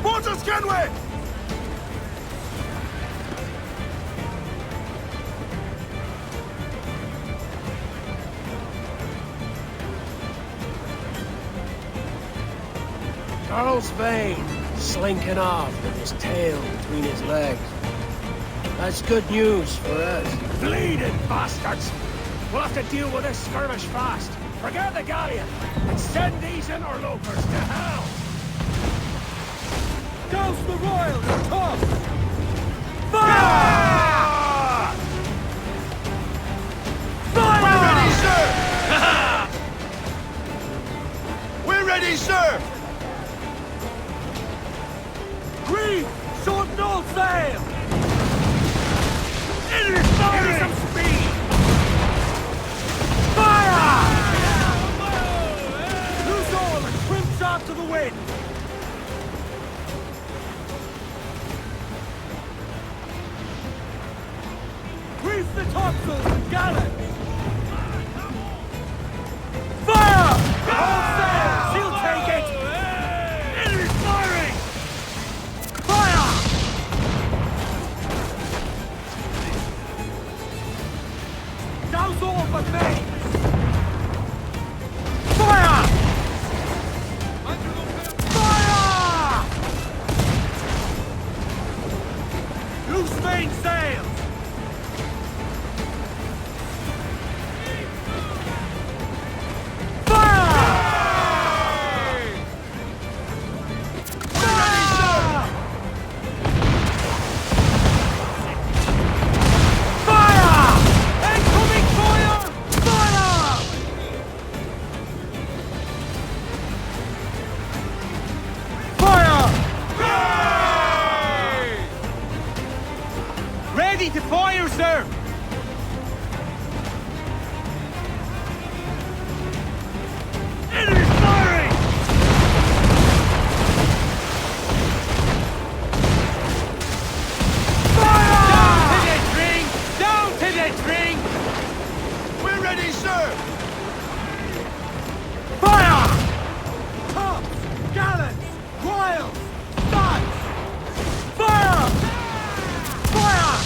Mortars, Kenway! Charles Vane, slinking off with his tail between his legs. That's good news for us. Bleeding bastards! We'll have to deal with this skirmish fast. Forget the galleon, and send these interlopers to hell! Douse the royals at top! Fire! Fire! We're ready, sir! We're ready, sir! Reef! Shorten all sail! Enemy fire! Give me some speed! wind! Reef the topsails and gallants! Fire! All sails! She'll take it! Enemy's firing! Fire! Douse all but me! Fire! Fire! Loose mainsail! Ready to fire, sir! Enemy firing! Fire! Down to the string! Down to the string! We're ready, sir! Fire! Tops! Gallants! Royals! Studs! Fire! Fire!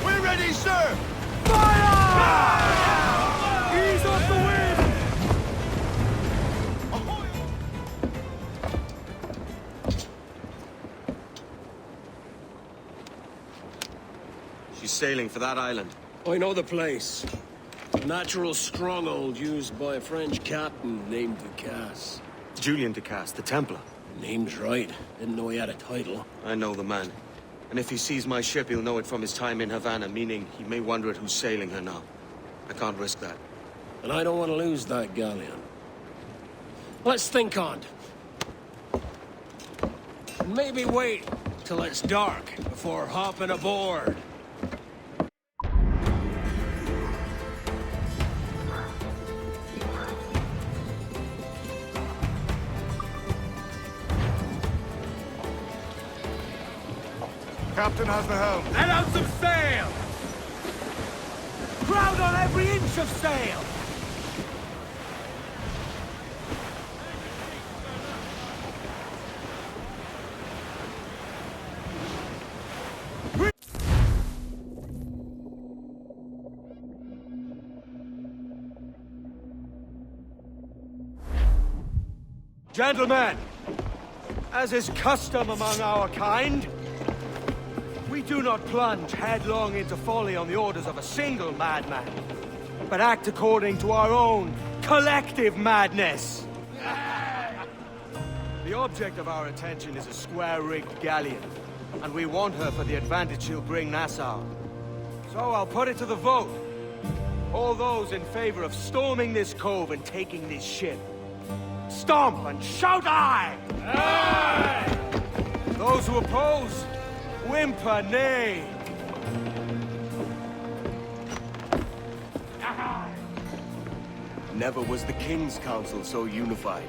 We're ready, sir! Fire! Ease off the wind! She's sailing for that island. I know the place. A natural stronghold used by a French captain named Ducasse. Julian Ducasse, the Templar. Name's right. Didn't know he had a title. I know the man. And if he sees my ship, he'll know it from his time in Havana, meaning he may wonder at who's sailing her now. I can't risk that. And I don't want to lose that galleon. Let's think on it. Maybe wait till it's dark before hopping aboard. Captain has the helm. Let out some sail! Crowd on every inch of sail! Gentlemen, as is custom among our kind, we do not plunge headlong into folly on the orders of a single madman, but act according to our own collective madness. The object of our attention is a square-rigged galleon, and we want her for the advantage she'll bring Nassau. So I'll put it to the vote. All those in favor of storming this cove and taking this ship, stomp and shout aye! Aye! Those who oppose, whimper nay! Never was the King's Council so unified.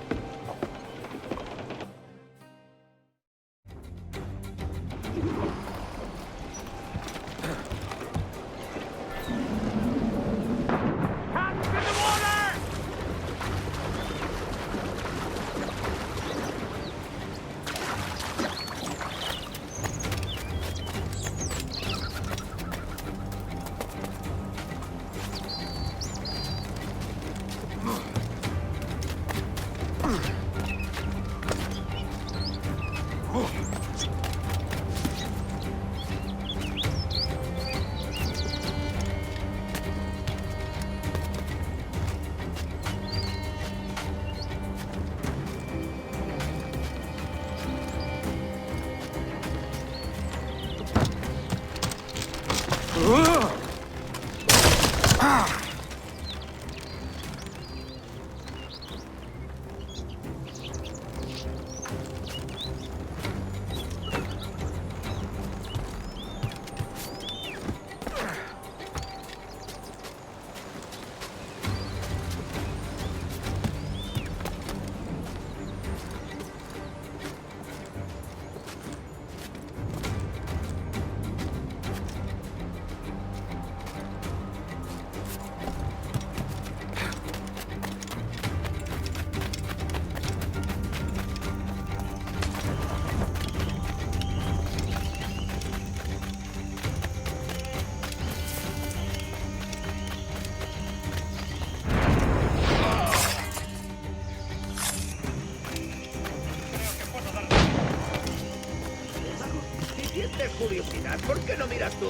¿Sientes curiosidad? ¿Por qué no miras tú?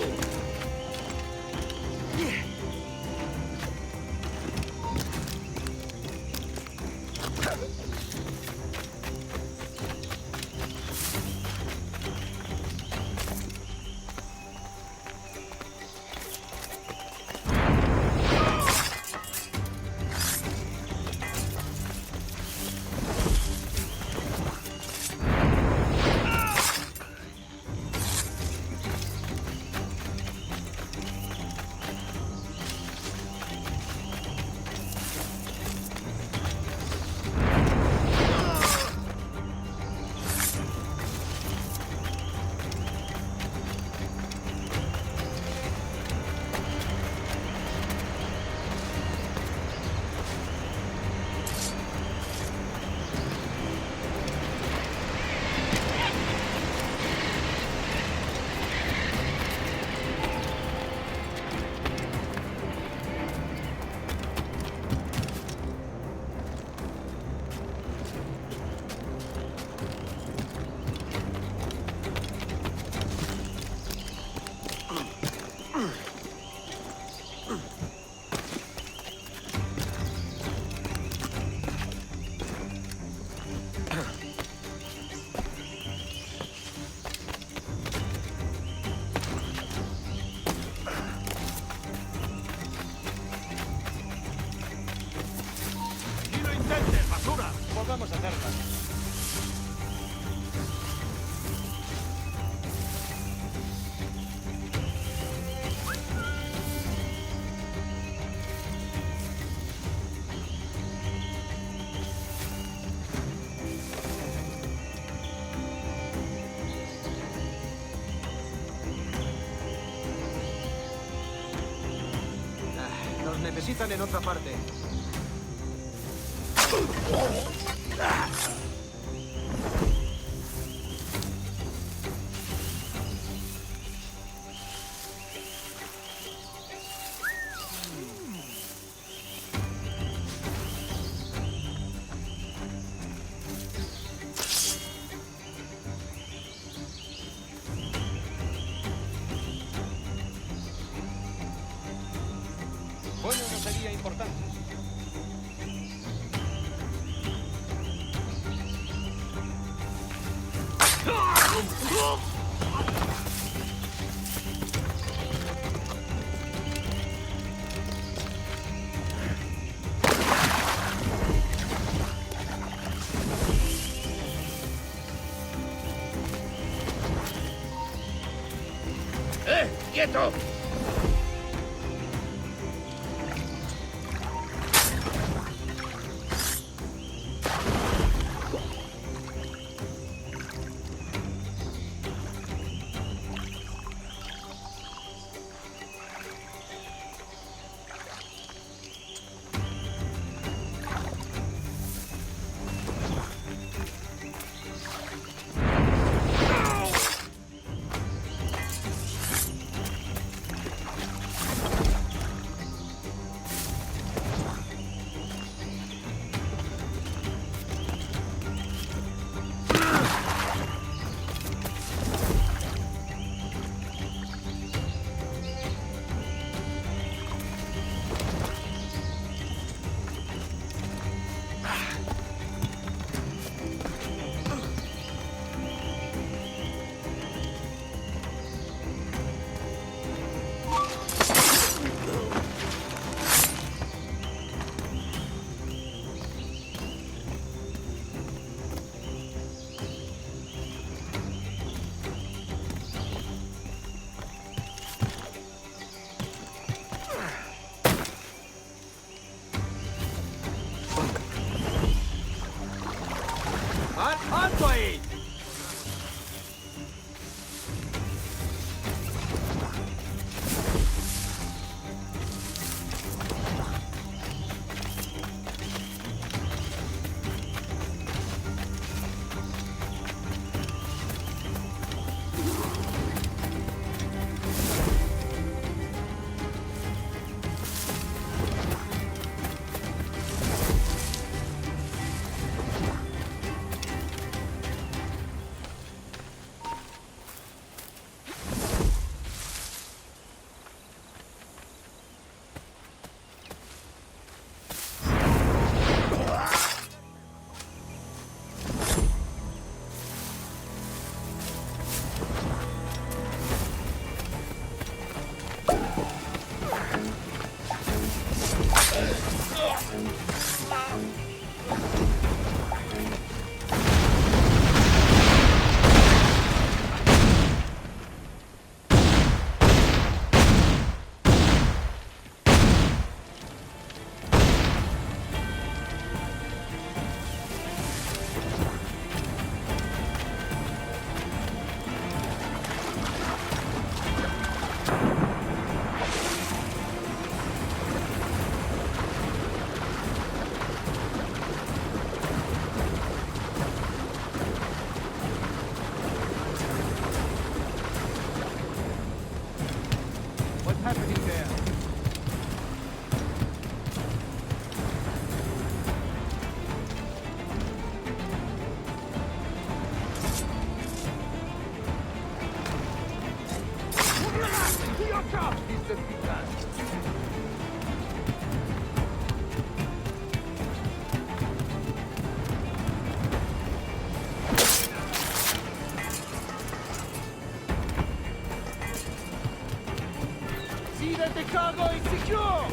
Vamos a hacerla. Nos necesitan en otra parte. Bueno, no sería importante. ¡Quieto! ¡Alto ahí! Watch out, Mr. Peter! See that the cargo is secure!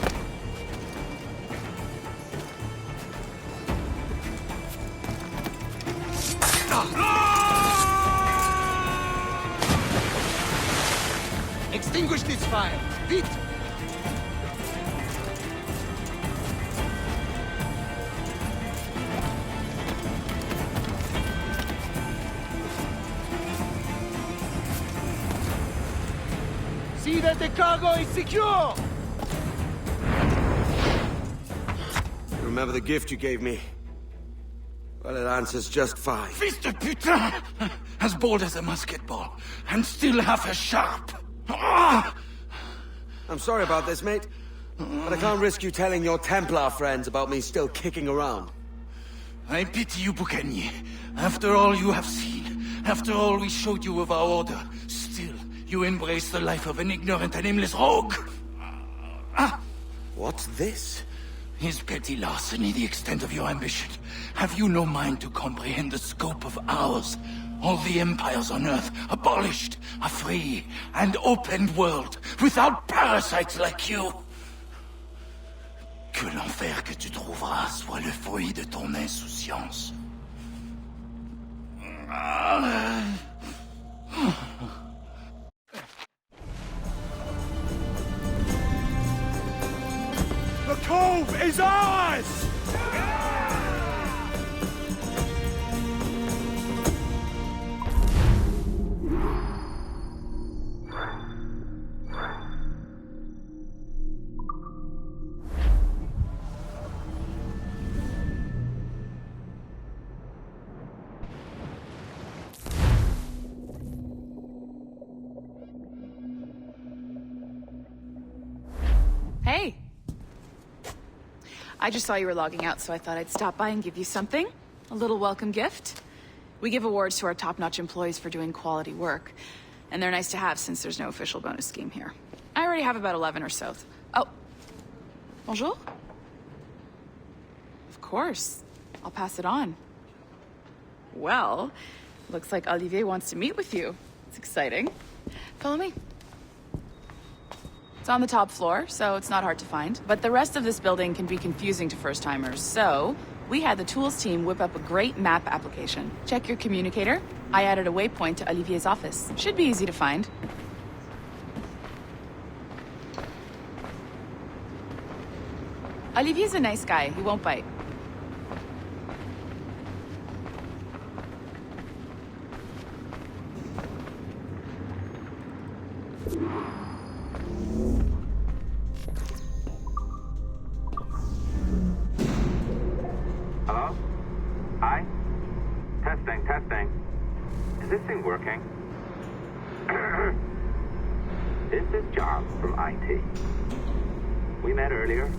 Extinguish this fire! Vite! See that the cargo is secure! Remember the gift you gave me? Well, it answers just fine. Fils de putain! As bold as a musket ball, and still half as sharp. Ah! I'm sorry about this, mate. But I can't risk you telling your Templar friends about me still kicking around. I pity you, Boucanier. After all you have seen, after all we showed you of our order, still you embrace the life of an ignorant and aimless rogue. What's this? Is petty larceny the extent of your ambition? Have you no mind to comprehend the scope of ours? All the empires on Earth abolished, a free and open world, without parasites like you. Que l'enfer que tu trouveras soit le fruit de ton insouciance. The cove is ours! Hey. I just saw you were logging out, so I thought I'd stop by and give you something. A little welcome gift. We give awards to our top-notch employees for doing quality work. And they're nice to have since there's no official bonus scheme here. I already have about 11 or so. Oh. Bonjour? Of course. I'll pass it on. Well, looks like Olivier wants to meet with you. It's exciting. Follow me. It's on the top floor, so it's not hard to find. But the rest of this building can be confusing to first-timers, so we had the tools team whip up a great map application. Check your communicator. I added a waypoint to Olivier's office. Should be easy to find. Olivier's a nice guy. He won't bite. Hello? Hi? Testing, testing. Is this thing working? This is John from IT. We met earlier.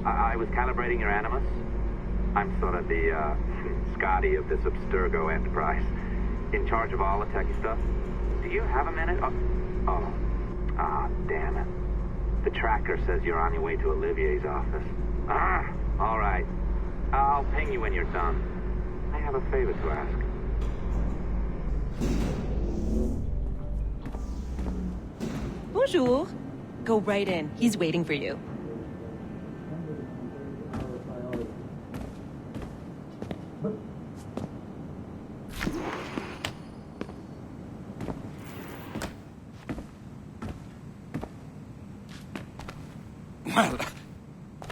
I was calibrating your Animus. I'm sort of the, Scotty of this Abstergo enterprise. In charge of all the techie stuff. Do you have a minute? Damn it. The tracker says you're on your way to Olivier's office. All right. I'll ping you when you're done. I have a favor to ask. Bonjour. Go right in. He's waiting for you.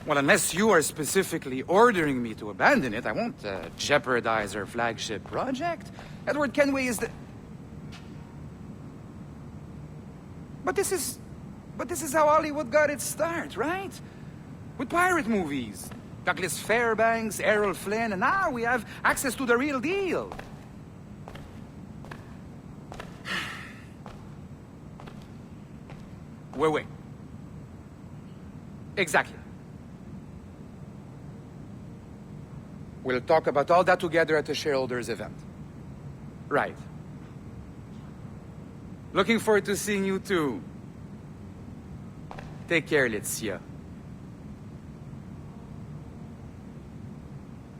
Well, unless you are specifically ordering me to abandon it, I won't jeopardize our flagship project. Edward Kenway is the... But this is how Hollywood got its start, right? With pirate movies. Douglas Fairbanks, Errol Flynn, and now we have access to the real deal. Wait. Exactly. We'll talk about all that together at the shareholders event. Right. Looking forward to seeing you too, Take care, Laetitia.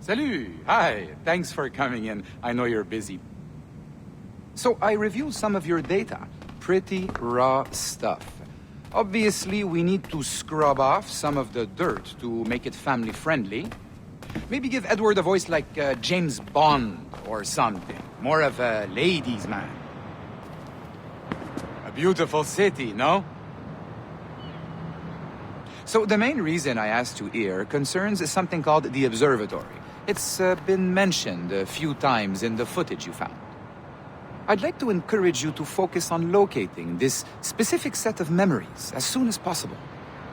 Salut! Hi, thanks for coming in. I know you're busy. So I reviewed some of your data. Pretty raw stuff. Obviously, we need to scrub off some of the dirt to make it family-friendly. Maybe give Edward a voice like James Bond or something. More of a ladies' man. A beautiful city, no? So the main reason I asked you here concerns something called the observatory. It's been mentioned a few times in the footage you found. I'd like to encourage you to focus on locating this specific set of memories as soon as possible.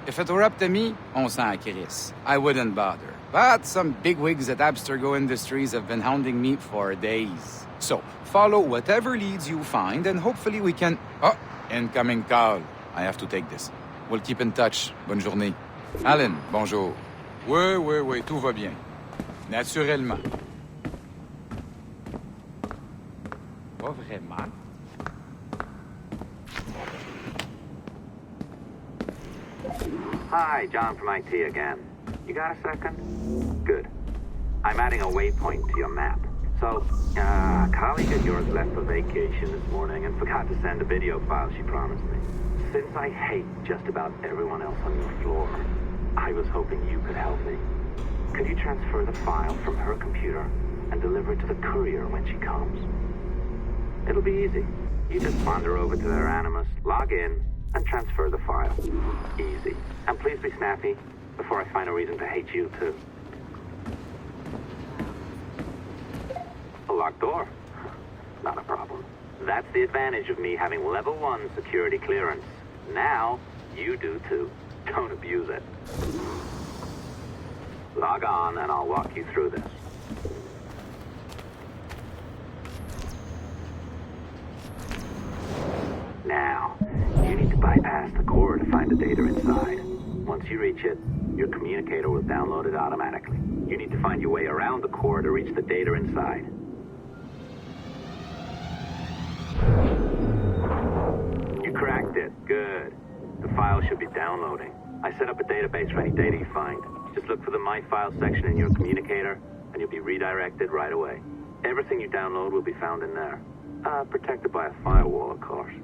If it were up to me, on s'en crisse. I wouldn't bother. But some bigwigs at Abstergo Industries have been hounding me for days. So, follow whatever leads you find and hopefully we can... Oh, incoming call. I have to take this. We'll keep in touch. Bonne journée. Alan, bonjour. Oui, tout va bien. Naturellement. Pas vraiment. Hi, John from IT again. You got a second? Good. I'm adding a waypoint to your map. So, a colleague of yours left for vacation this morning and forgot to send a video file she promised me. Since I hate just about everyone else on your floor, I was hoping you could help me. Could you transfer the file from her computer and deliver it to the courier when she comes? It'll be easy. You just wander over to their Animus, log in, and transfer the file. Easy. And please be snappy before I find a reason to hate you too. A locked door? Not a problem. That's the advantage of me having level 1 security clearance. Now, you do too. Don't abuse it. Log on and I'll walk you through this. Now, you need to bypass the core to find the data inside. Once you reach it, your communicator will download it automatically. You need to find your way around the core to reach the data inside. You cracked it. Good. The file should be downloading. I set up a database for any data you find. Just look for the My Files section in your communicator, and you'll be redirected right away. Everything you download will be found in there. Protected by a firewall, of course.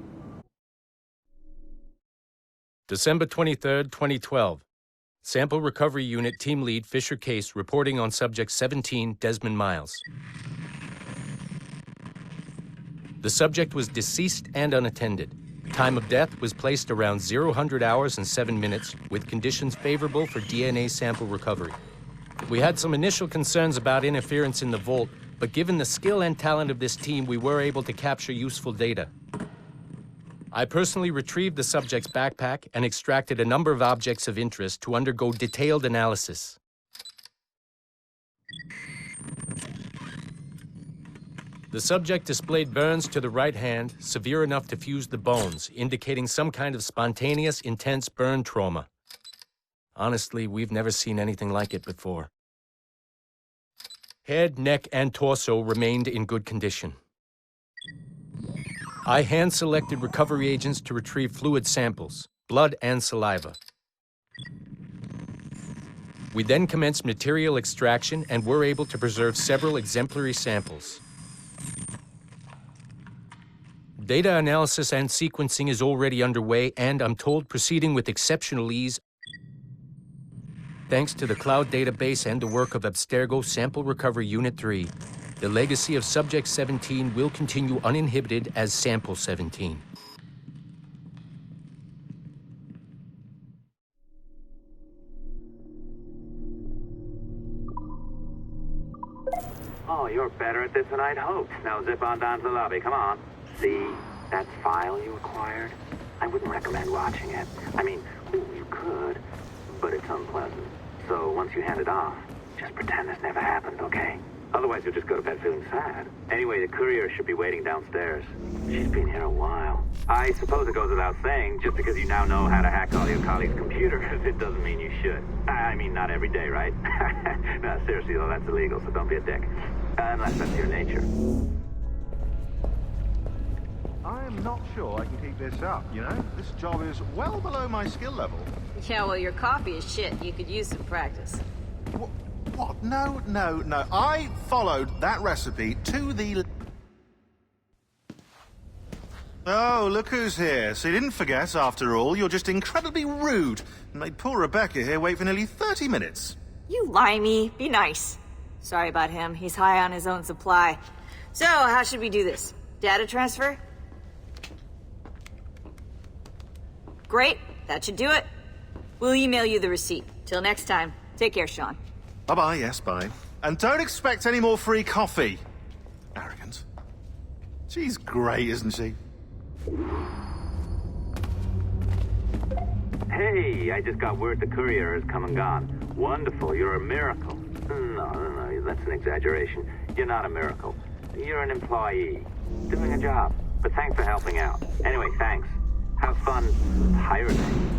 December 23rd, 2012. Sample Recovery Unit Team Lead Fisher Case reporting on Subject 17, Desmond Miles. The subject was deceased and unattended. Time of death was placed around 00 hours and 7 minutes, with conditions favorable for DNA sample recovery. We had some initial concerns about interference in the vault, but given the skill and talent of this team, we were able to capture useful data. I personally retrieved the subject's backpack and extracted a number of objects of interest to undergo detailed analysis. The subject displayed burns to the right hand, severe enough to fuse the bones, indicating some kind of spontaneous, intense burn trauma. Honestly, we've never seen anything like it before. Head, neck, and torso remained in good condition. I hand-selected recovery agents to retrieve fluid samples, blood and saliva. We then commenced material extraction and were able to preserve several exemplary samples. Data analysis and sequencing is already underway, and I'm told proceeding with exceptional ease. Thanks to the cloud database and the work of Abstergo Sample Recovery Unit 3, the legacy of Subject 17 will continue uninhibited as Sample 17. Oh, you're better at this than I'd hoped. Now zip on down to the lobby. Come on. See that file you acquired? I wouldn't recommend watching it. I mean, you could, but it's unpleasant. So once you hand it off, just pretend this never happened, okay? Otherwise, you'll just go to bed feeling sad. Anyway, the courier should be waiting downstairs. She's been here a while. I suppose it goes without saying, just because you now know how to hack all your colleagues' computers, it doesn't mean you should. I mean, not every day, right? No, seriously, though, that's illegal, so don't be a dick. Unless that's your nature. I am not sure I can keep this up, you know? This job is well below my skill level. Yeah, well, your coffee is shit. You could use some practice. What? No, no, no. I followed that recipe to the... Oh, look who's here. So you didn't forget, after all. You're just incredibly rude and made poor Rebecca here wait for nearly 30 minutes. You limey. Be nice. Sorry about him. He's high on his own supply. So, how should we do this? Data transfer? Great. That should do it. We'll email you the receipt. Till next time. Take care, Sean. Bye-bye, yes, bye. And don't expect any more free coffee. Arrogant. She's great, isn't she? Hey, I just got word the courier has come and gone. Wonderful, you're a miracle. No, that's an exaggeration. You're not a miracle. You're an employee, doing a job. But thanks for helping out. Anyway, thanks. Have fun pirating.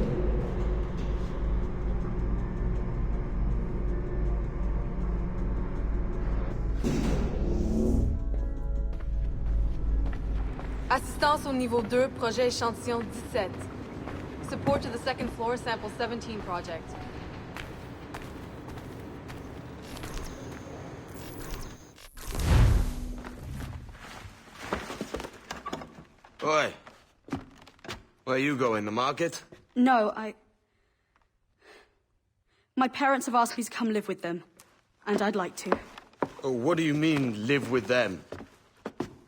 Assistance au niveau 2, projet échantillon 17. Support to the second floor, sample 17 project. Oi. Where you going, the market? No, my parents have asked me to come live with them, and I'd like to. Oh, what do you mean, live with them?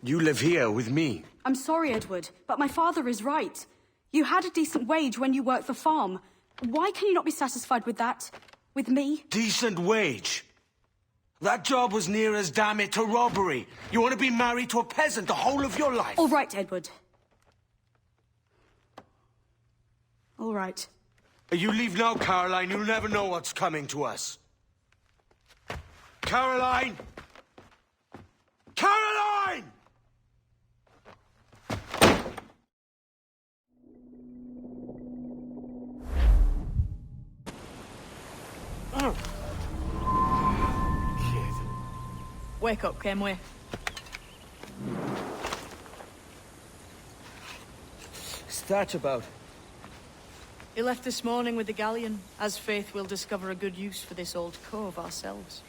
You live here with me. I'm sorry, Edward, but my father is right. You had a decent wage when you worked the farm. Why can you not be satisfied with that? With me? Decent wage? That job was near as, damn it, to robbery. You want to be married to a peasant the whole of your life? All right, Edward. All right. You leave now, Caroline. You'll never know what's coming to us. Caroline! Caroline! Wake up, Kenway. Thatch about? He left this morning with the galleon. As faith, we'll discover a good use for this old cove ourselves.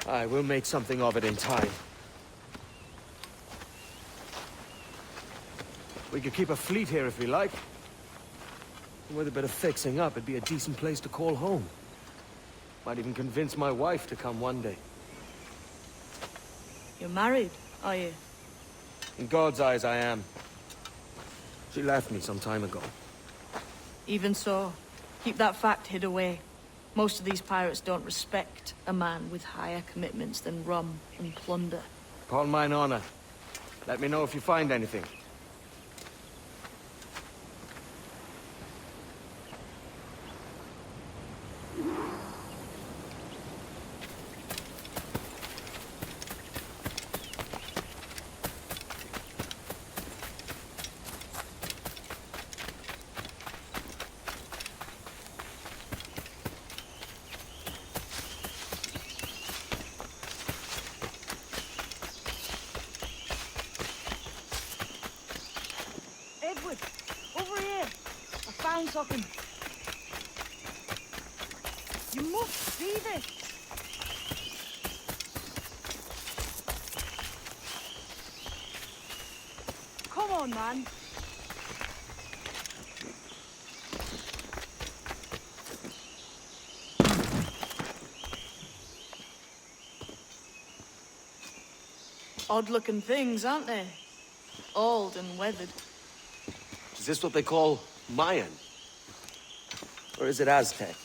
Aye, we'll make something of it in time. We could keep a fleet here if we like. With a bit of fixing up, it'd be a decent place to call home. Might even convince my wife to come one day. You're married, are you? In God's eyes, I am. She left me some time ago. Even so, keep that fact hid away. Most of these pirates don't respect a man with higher commitments than rum and plunder. Upon mine honor. Let me know if you find anything. Edward, over here. I found something. You must see this. Come on, man. Odd-looking things, aren't they? Old and weathered. Is this what they call Mayan? Or is it Aztec?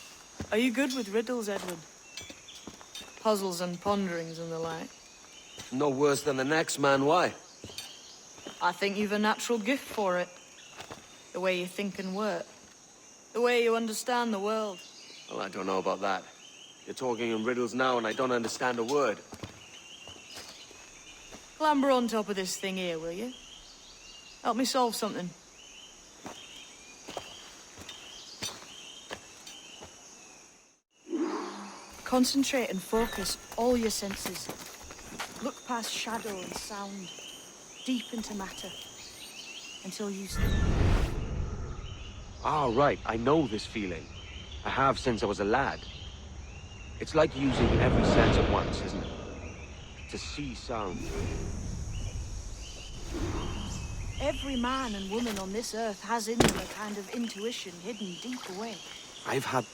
Are you good with riddles, Edward? Puzzles and ponderings and the like? No worse than the next man, why? I think you've a natural gift for it. The way you think and work. The way you understand the world. Well, I don't know about that. You're talking in riddles now and I don't understand a word. Clamber on top of this thing here, will you? Help me solve something. Concentrate and focus all your senses. Look past shadow and sound, deep into matter. until you... Ah, right. I know this feeling. I have since I was a lad. It's like using every sense at once, isn't it? To see sound. Every man and woman on this earth has in them a kind of intuition hidden deep away. I've had...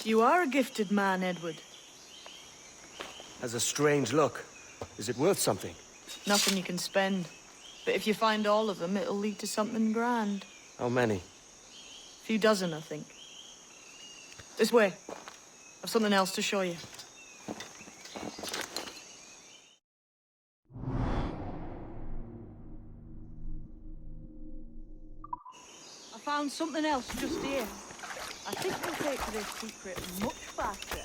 You are a gifted man, Edward. Has a strange look. Is it worth something? Nothing you can spend. But if you find all of them, it'll lead to something grand. How many? A few dozen, I think. This way. I've something else to show you. I found something else just here. I think we'll take this secret much faster.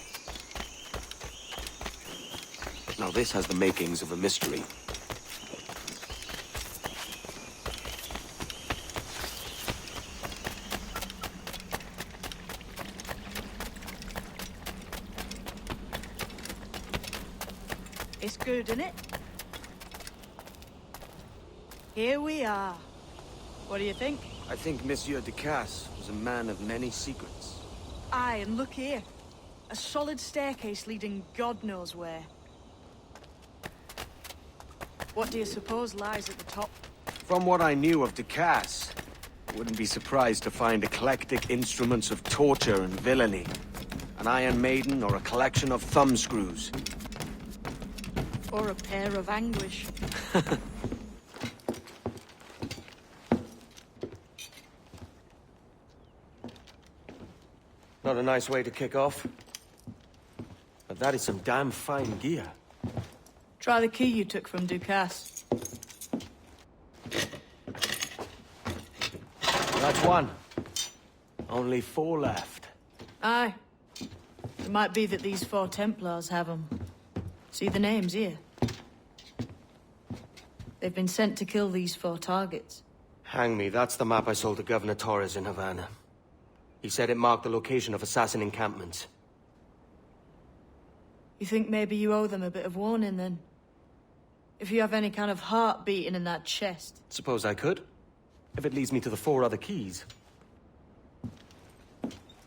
Now this has the makings of a mystery. It's good, isn't it? Here we are. What do you think? I think Monsieur Ducasse was a man of many secrets. Aye, and look here. A solid staircase leading God knows where. What do you suppose lies at the top? From what I knew of Ducasse, I wouldn't be surprised to find eclectic instruments of torture and villainy. An Iron Maiden or a collection of thumbscrews. Or a pair of anguish. Not a nice way to kick off. But that is some damn fine gear. Try the key you took from Ducasse. That's one. Only 4 left. Aye. It might be that these 4 Templars have them. See the names here? They've been sent to kill these 4 targets. Hang me, that's the map I sold to Governor Torres in Havana. He said it marked the location of Assassin encampments. You think maybe you owe them a bit of warning, then? If you have any kind of heart beating in that chest. Suppose I could? If it leads me to the 4 other keys.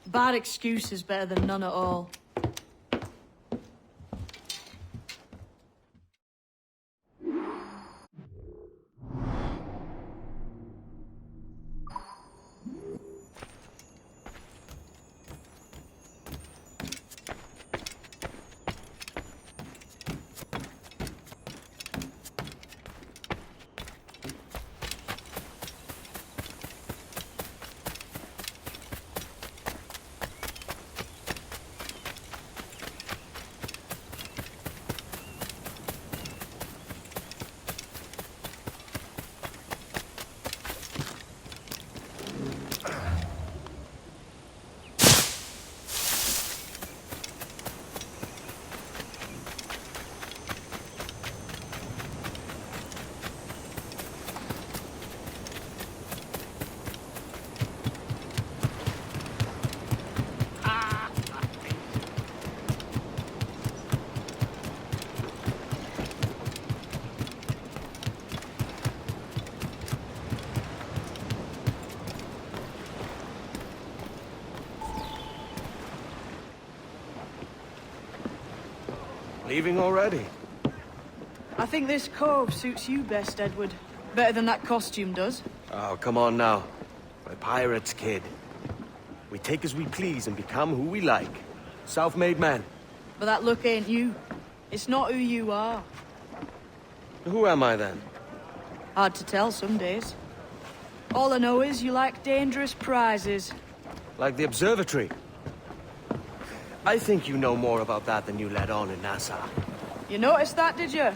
Bad excuse is better than none at all. Leaving already? I think this cove suits you best, Edward. Better than that costume does. Oh, come on now. We're pirates, kid. We take as we please and become who we like. Self-made men. But that look ain't you. It's not who you are. Who am I, then? Hard to tell some days. All I know is you like dangerous prizes. Like the observatory. I think you know more about that than you let on in Nassau. You noticed that, did you?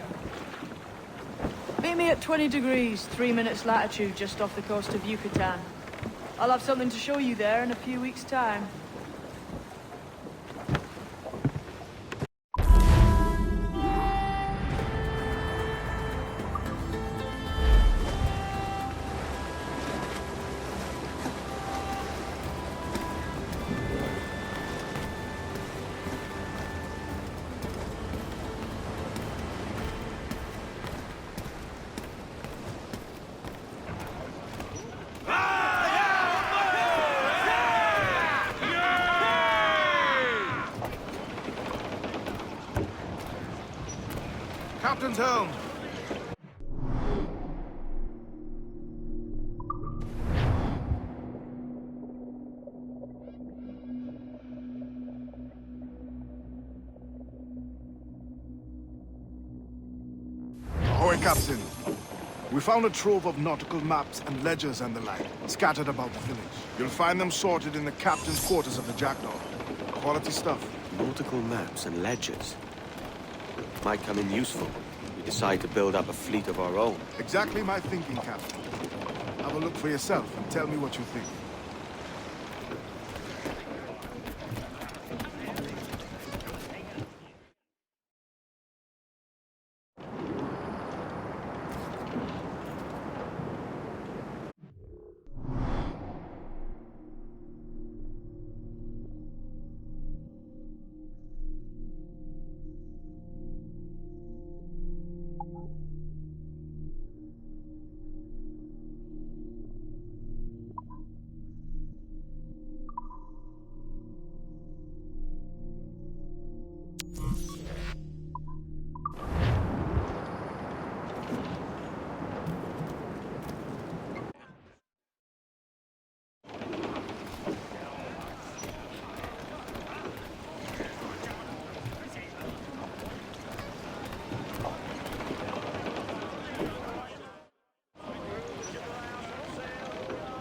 Meet me at 20 degrees, 3 minutes latitude, just off the coast of Yucatan. I'll have something to show you there in a few weeks' time. Captain's helm! Ahoy, Captain. We found a trove of nautical maps and ledgers and the like, scattered about the village. You'll find them sorted in the captain's quarters of the Jackdaw. Quality stuff. Nautical maps and ledgers. Might come in useful. We decide to build up a fleet of our own. Exactly my thinking, Captain. Have a look for yourself and tell me what you think.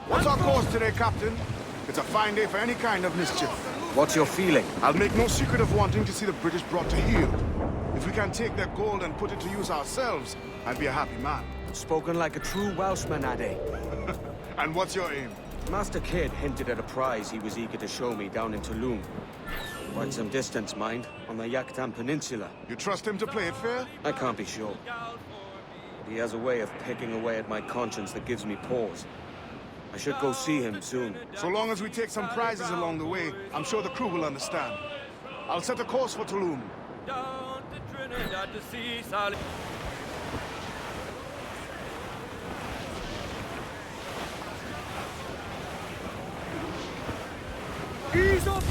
What's our course today, Captain? It's a fine day for any kind of mischief. What's your feeling? I'll make no secret of wanting to see the British brought to heel. If we can take their gold and put it to use ourselves, I'd be a happy man. Spoken like a true Welshman, Ade. And what's your aim? Master Kidd hinted at a prize he was eager to show me down in Tulum. Quite some distance, mind, on the Yucatan Peninsula. You trust him to play it fair? I can't be sure. But he has a way of picking away at my conscience that gives me pause. I should go see him soon. So long as we take some prizes along the way, I'm sure the crew will understand. I'll set a course for Tulum. Down to Trinidad to see Sally. Ease up!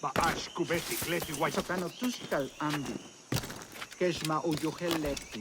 Ba'ash kubeti kleti waisakano tuskal ambi. Keshma uyoheleti.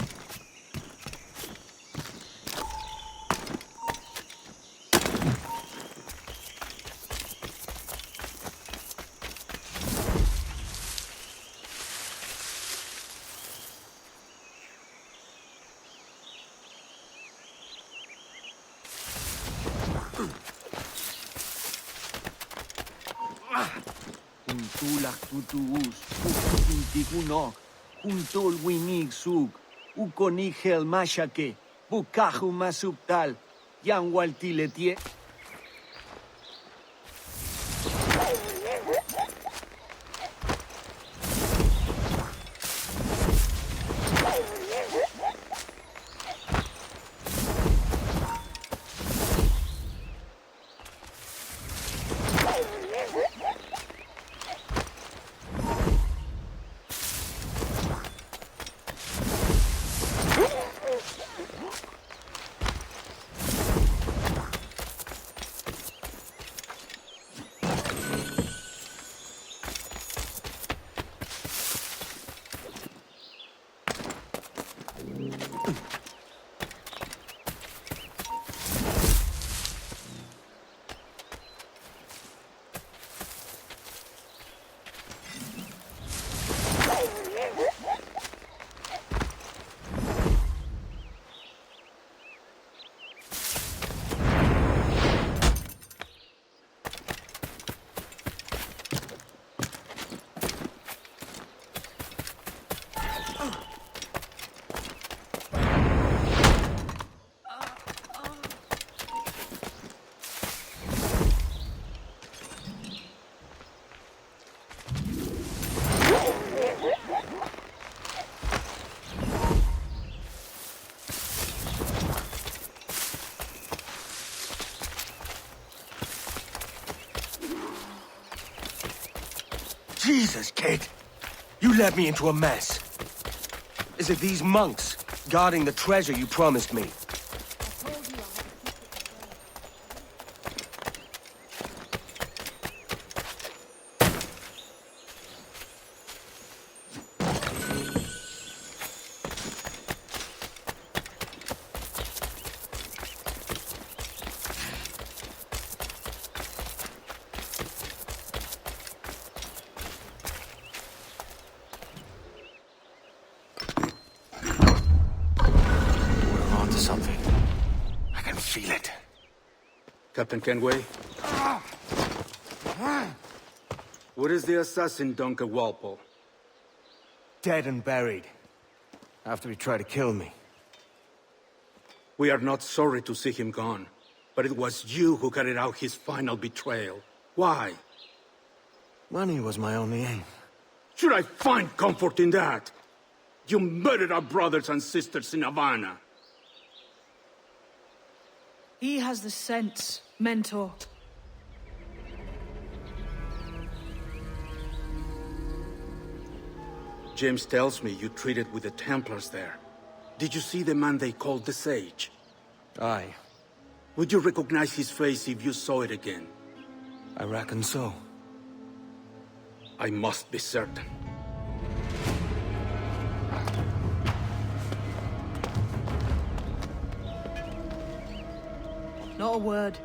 tulak tutuus, ukintikunok, kuntol winig sug, ukonigel mashake, bukahu masuptal, yang waltiletie. Jesus, kid! You led me into a mess. Is it these monks guarding the treasure you promised me? Something. I can feel it. Captain Kenway? What is the assassin, Duncan Walpole? Dead and buried. After he tried to kill me. We are not sorry to see him gone, but it was you who carried out his final betrayal. Why? Money was my only aim. Should I find comfort in that? You murdered our brothers and sisters in Havana. He has the sense, Mentor. James tells me you treated with the Templars there. Did you see the man they called the Sage? Aye. Would you recognize his face if you saw it again? I reckon so. I must be certain. Not a word.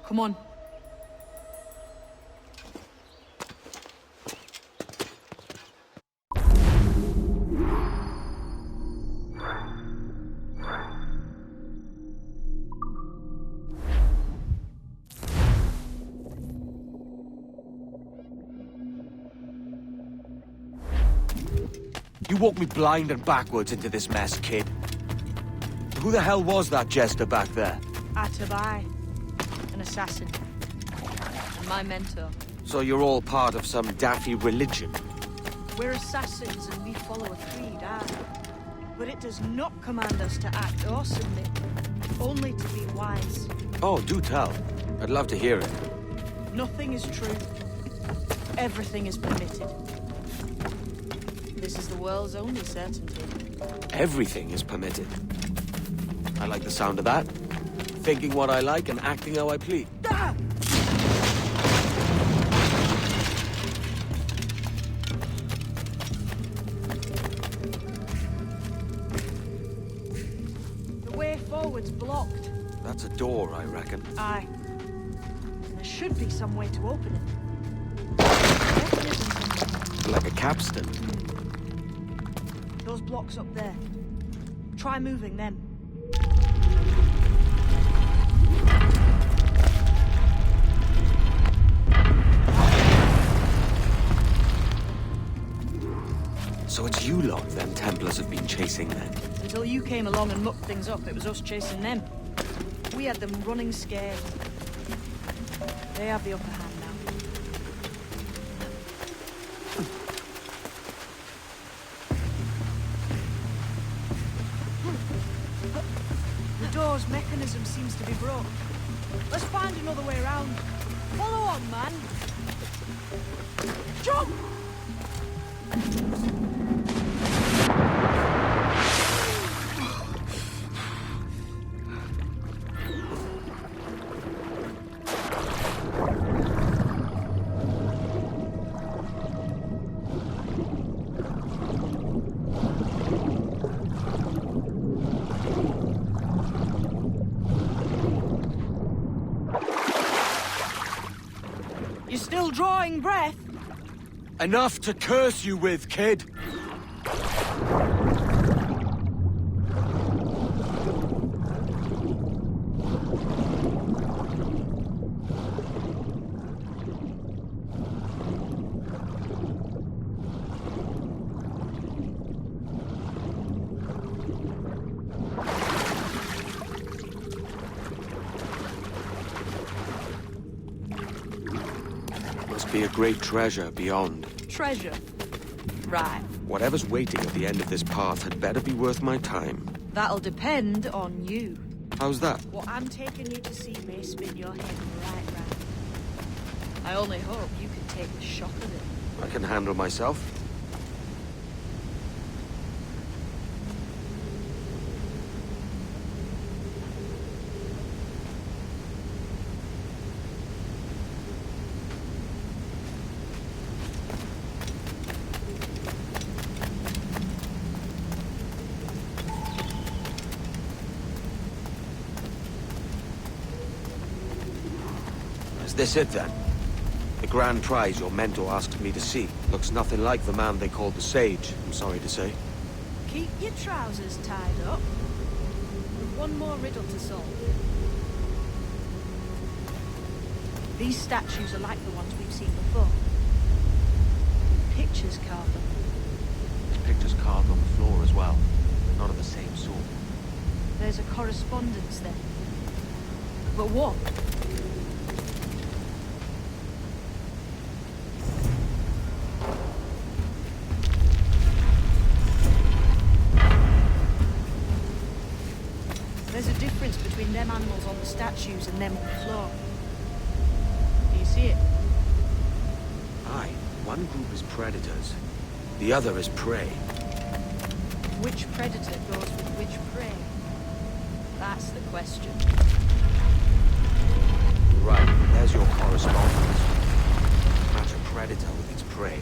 Come on. You walked me blind and backwards into this mess, kid. Who the hell was that jester back there? Atabai, an assassin, and my mentor. So you're all part of some daffy religion? We're assassins and we follow a creed, aye. But it does not command us to act or submit, only to be wise. Oh, do tell. I'd love to hear it. Nothing is true. Everything is permitted. This is the world's only certainty. Everything is permitted. I like the sound of that. Thinking what I like and acting how I please. Ah! The way forward's blocked. That's a door, I reckon. Aye. There should be some way to open it. Like a capstan. Those blocks up there. Try moving them. So it's you lot them Templars have been chasing then? Until you came along and mucked things up, it was us chasing them. We had them running scared. They have the upper hand now. The door's mechanism seems to be broke. Let's find another way around. Follow on, man. Jump! You're still drawing breath? Enough to curse you with, kid! Must be a great treasure beyond. Treasure. Right. Whatever's waiting at the end of this path had better be worth my time. That'll depend on you. How's that? What I'm taking you to see may spin your head right round. I only hope you can take the shock of it. I can handle myself. Is this it then? The grand prize your mentor asked me to see. Looks nothing like the man they called the Sage, I'm sorry to say. Keep your trousers tied up. With one more riddle to solve. These statues are like the ones we've seen before. Pictures carved them. There's pictures carved on the floor as well. They're not of the same sort. There's a correspondence there. But what? There's a difference between them animals on the statues and them on the floor. Do you see it? Aye, one group is predators. The other is prey. Which predator goes with which prey? That's the question. Right, there's your correspondence. Match a predator with its prey.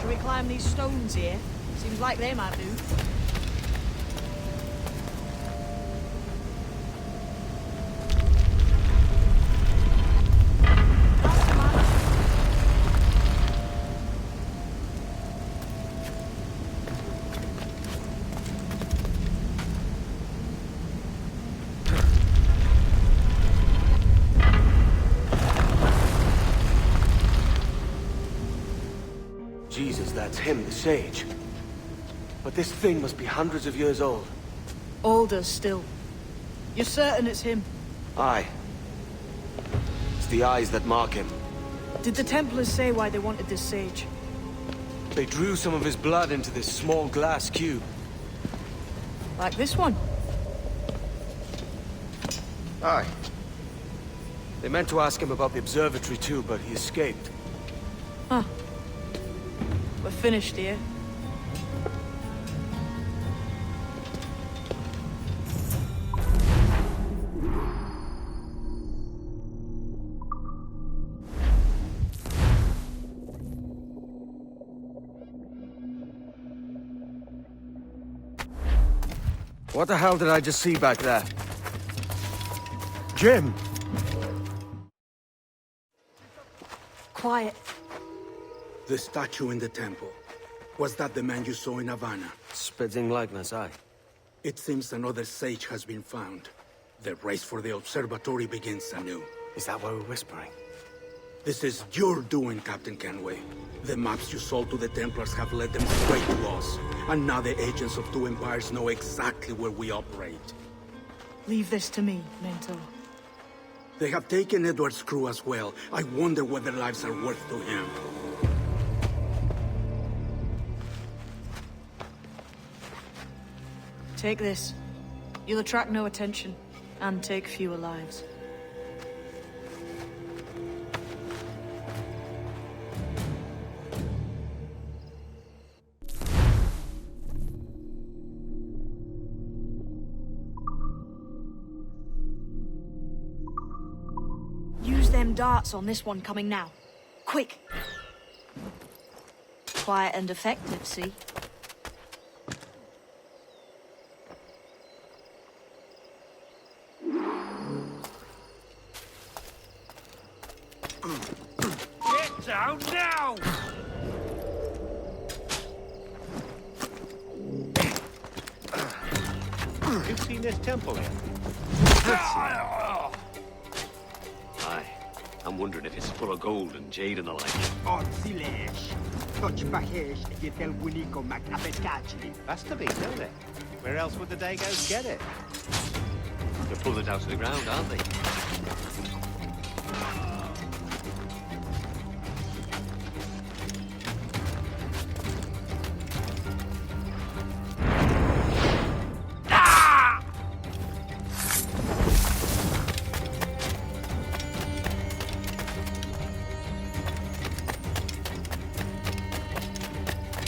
Should we climb these stones here? Seems like they might do. Jesus, that's him, the Sage. But this thing must be hundreds of years old. Older still. You're certain it's him? Aye. It's the eyes that mark him. Did the Templars say why they wanted this sage? They drew some of his blood into this small glass cube. Like this one? Aye. They meant to ask him about the observatory too, but he escaped. Huh. We're finished here. What the hell did I just see back there? Jim! Quiet. The statue in the temple. Was that the man you saw in Havana? Spitting likeness, aye. It seems another sage has been found. The race for the observatory begins anew. Is that why we're whispering? This is your doing, Captain Kenway. The maps you sold to the Templars have led them straight to us. And now the agents of two empires know exactly where we operate. Leave this to me, Mentor. They have taken Edward's crew as well. I wonder what their lives are worth to him. Take this. You'll attract no attention, and take fewer lives. Use them darts on this one coming now. Quick! Quiet and effective, see? Get down now! You've seen this temple yet? Aye. I'm wondering if it's full of gold and jade and the like. Oh, Silesh. Touch Bahesh, Yetel Winiko Macapescacci. That's to be, don't it? Where else would the Dagos get it? They're pulling it down to the ground, aren't they?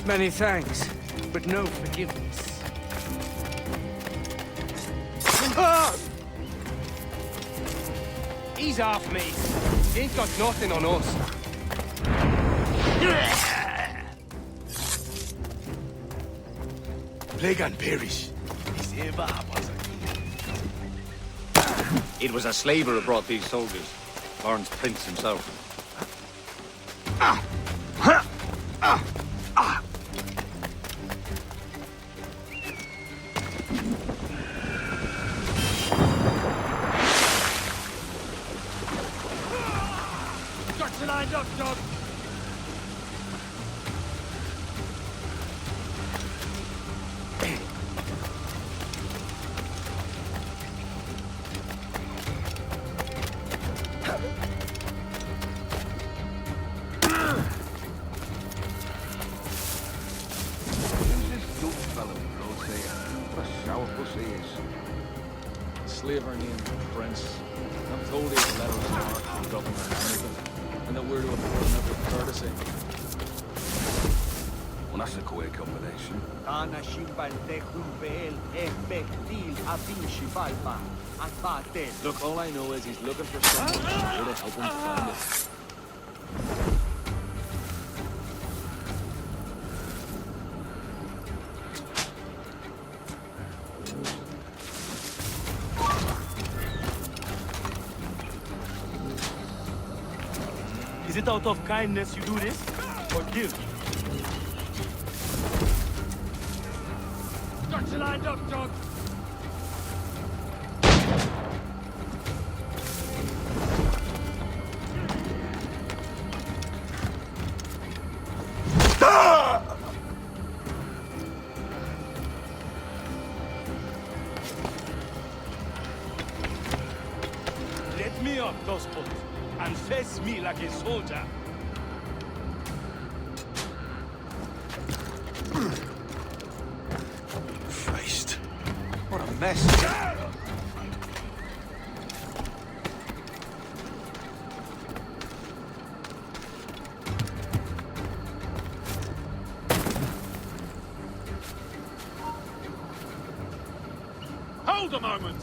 Many thanks, but no forgiveness. He's off me. He ain't got nothing on us. Plague and perish. It was a slaver who brought these soldiers. Lawrence Prince himself. Got you lined up, dog! Slaver named Prince. I'm told he has a letter of marque from Governor Hamilton, and that we're to afford him every courtesy. Well, that's a queer combination. Ana Shimbalte Humbel, Efektil, Abin Shibalba, Atbatel. Look, all I know is he's looking for someone here to help him find it. Is it out of kindness you do this? Or guilt? Got you lined up, dog! Let me up, Dosspot, and face me like a soldier. Christ. What a mess. Hold a moment!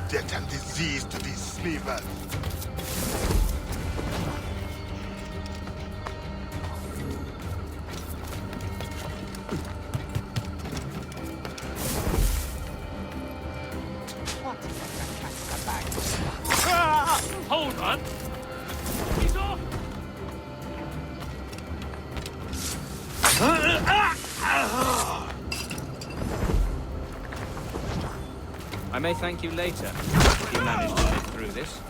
death and disease to these slavers. Hold on! He's off! I may thank you later, if you manage to live through this.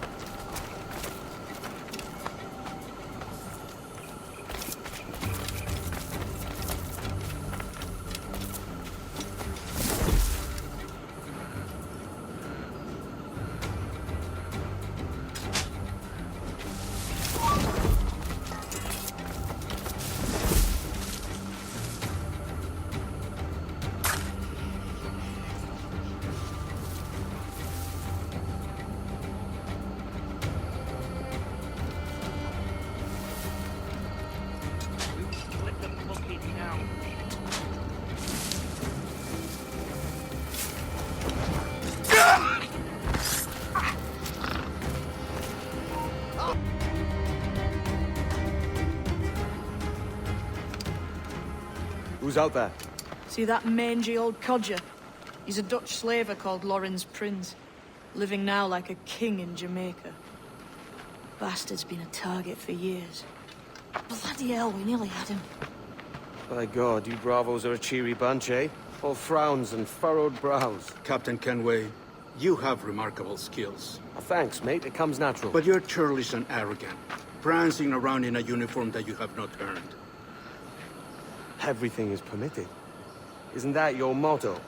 Who's out there? See that mangy old codger? He's a Dutch slaver called Lawrence Prince, living now like a king in Jamaica. Bastard's been a target for years. Bloody hell, we nearly had him. By God, you bravos are a cheery bunch, eh? All frowns and furrowed brows. Captain Kenway, you have remarkable skills. Thanks, mate. It comes natural. But you're churlish and arrogant, prancing around in a uniform that you have not earned. Everything is permitted. Isn't that your motto?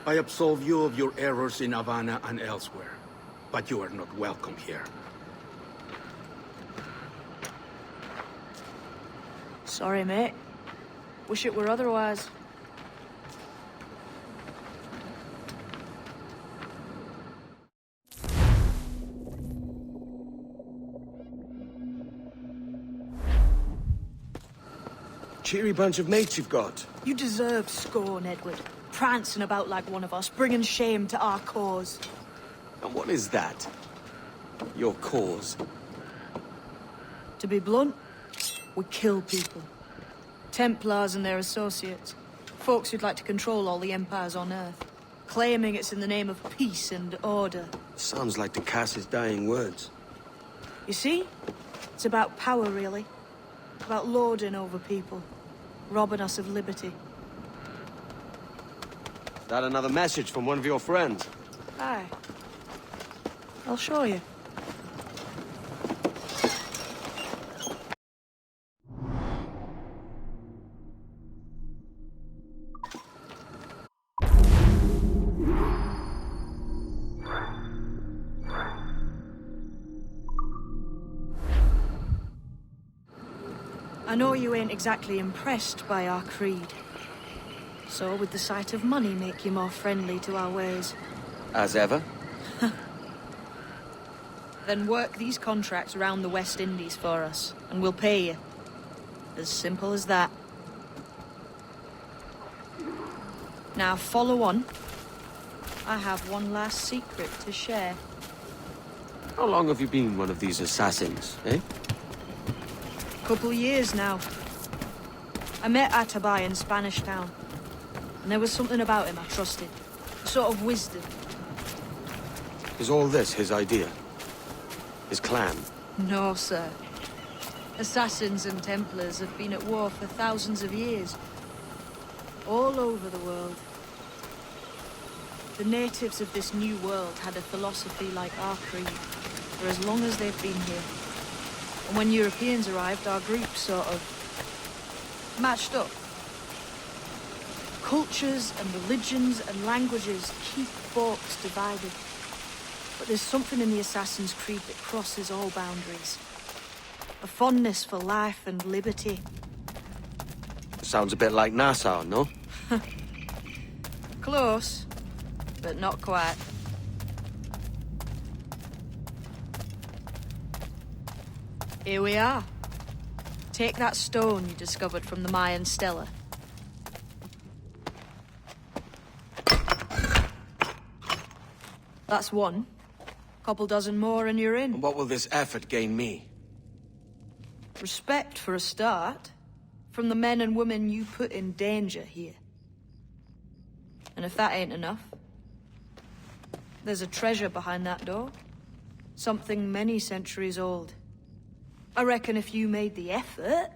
I absolve you of your errors in Havana and elsewhere, but you are not welcome here. Sorry, mate. Wish it were otherwise. Cheery bunch of mates you've got. You deserve scorn, Edward. Prancing about like one of us, bringing shame to our cause. And what is that? Your cause? To be blunt, we kill people. Templars and their associates. Folks who'd like to control all the empires on Earth. Claiming it's in the name of peace and order. Sounds like Ducass's dying words. You see? It's about power, really. About lording over people. Robbing us of liberty. Is that another message from one of your friends? Aye. I'll show you. I know you ain't exactly impressed by our creed. So would the sight of money make you more friendly to our ways? As ever? Then work these contracts around the West Indies for us, and we'll pay you. As simple as that. Now follow on. I have one last secret to share. How long have you been one of these assassins, eh? Couple years now. I met Atabay in Spanish Town. And there was something about him I trusted. A sort of wisdom. Is all this his idea? His clan? No, sir. Assassins and Templars have been at war for thousands of years. All over the world. The natives of this new world had a philosophy like our creed, for as long as they've been here. And when Europeans arrived, our group sort of matched up. Cultures and religions and languages keep folks divided. But there's something in the Assassin's Creed that crosses all boundaries. A fondness for life and liberty. Sounds a bit like Nassau, no? Close, but not quite. Here we are. Take that stone you discovered from the Mayan Stela. That's one. Couple dozen more and you're in. And what will this effort gain me? Respect for a start. From the men and women you put in danger here. And if that ain't enough, there's a treasure behind that door. Something many centuries old. I reckon if you made the effort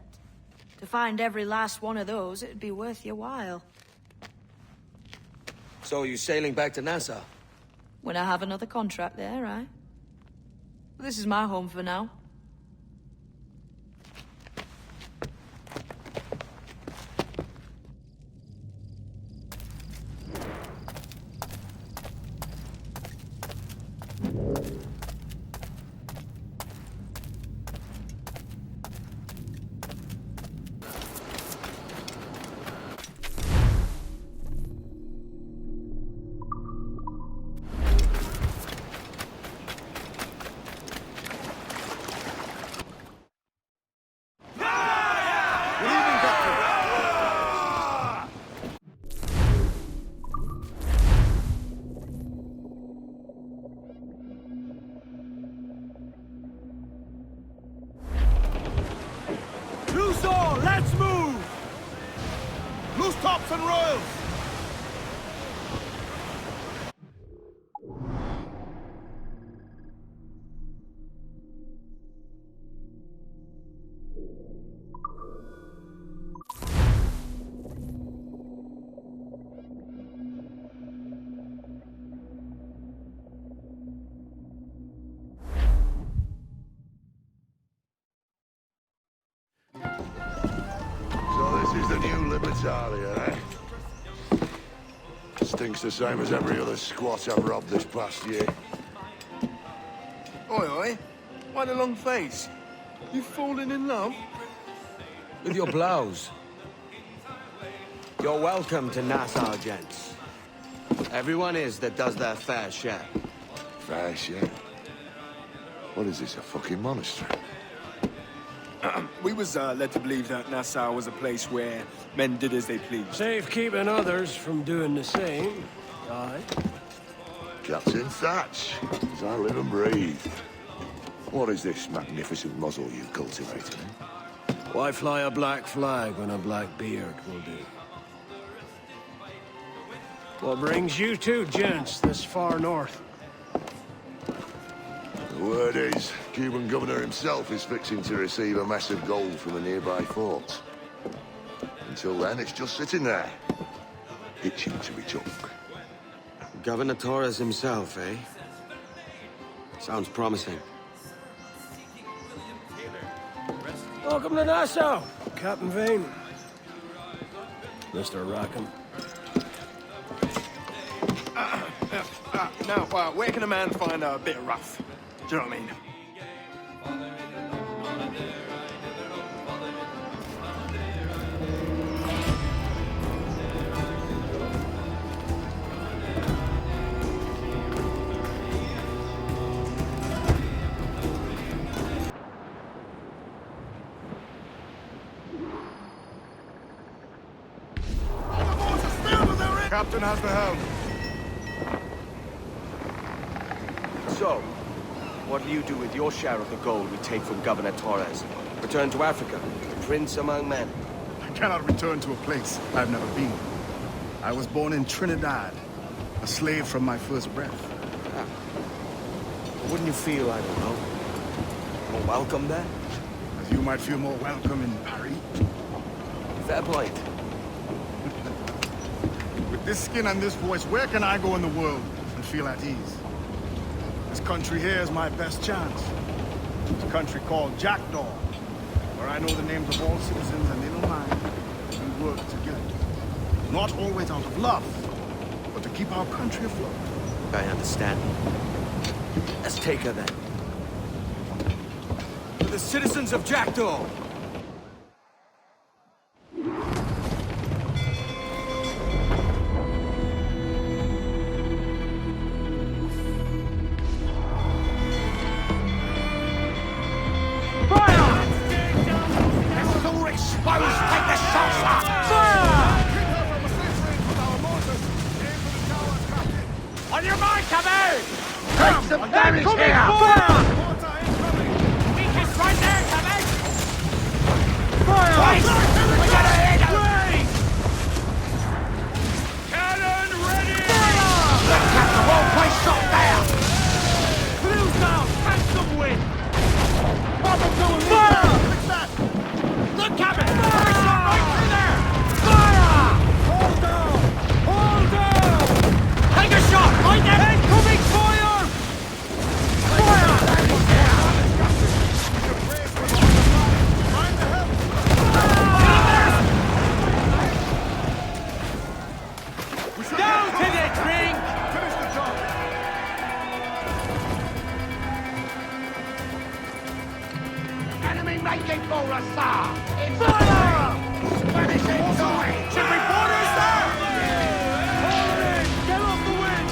to find every last one of those, it'd be worth your while. So you sailing back to Nassau? When I have another contract there, right? This is my home for now. Loose all, let's move! Loose tops and royals! So this is the new Libertalia, eh? Stinks the same as every other squat I've robbed this past year. Oi, oi. Why the long face? You fallen in love? With your blouse. You're welcome to Nassau, gents. Everyone is that does their fair share. Fair share? What is this, a fucking monastery? We was led to believe that Nassau was a place where men did as they pleased. Safe keeping others from doing the same. Aye. Captain Thatch, as I live and breathe. What is this magnificent muzzle you've cultivated? Why fly a black flag when a black beard will do? What brings you two gents this far north? The word is, Cuban governor himself is fixing to receive a mess of gold from a nearby fort. Until then, it's just sitting there, itching to be took. Governor Torres himself, eh? Sounds promising. Welcome to Nassau, Captain Vane. Mr. Rackham. Now, where can a man find a bit of rough? Do you know what I mean? Captain has the helm. So, what will you do with your share of the gold we take from Governor Torres? Return to Africa, prince among men? I cannot return to a place I've never been. I was born in Trinidad, a slave from my first breath. Ah. Wouldn't you feel, I don't know, more welcome there? As you might feel more welcome in Paris. Fair point. With this skin and this voice, where can I go in the world and feel at ease? This country here is my best chance. It's a country called Jackdaw, where I know the names of all citizens and they don't mind. We work together. Not always out of love, but to keep our country afloat. I understand. Let's take her then. To the citizens of Jackdaw! On your mark, Cabot! Take some damage here! Weakest right there, Cabot! Fire! Twice! We gotta hit him! Cannon ready! Let's have the whole place shot down! Blues down! Catch some wind! Fire! Look, Cabot! Fire! Shot right through there! Fire! Hold down! Hold down! Take a shot! Right there! Incoming fire! Fire! Down to the drink! Finish the job. Enemy making for us, sir! It's fire! Spanish inside! Should we board us, sir? Get off the wind!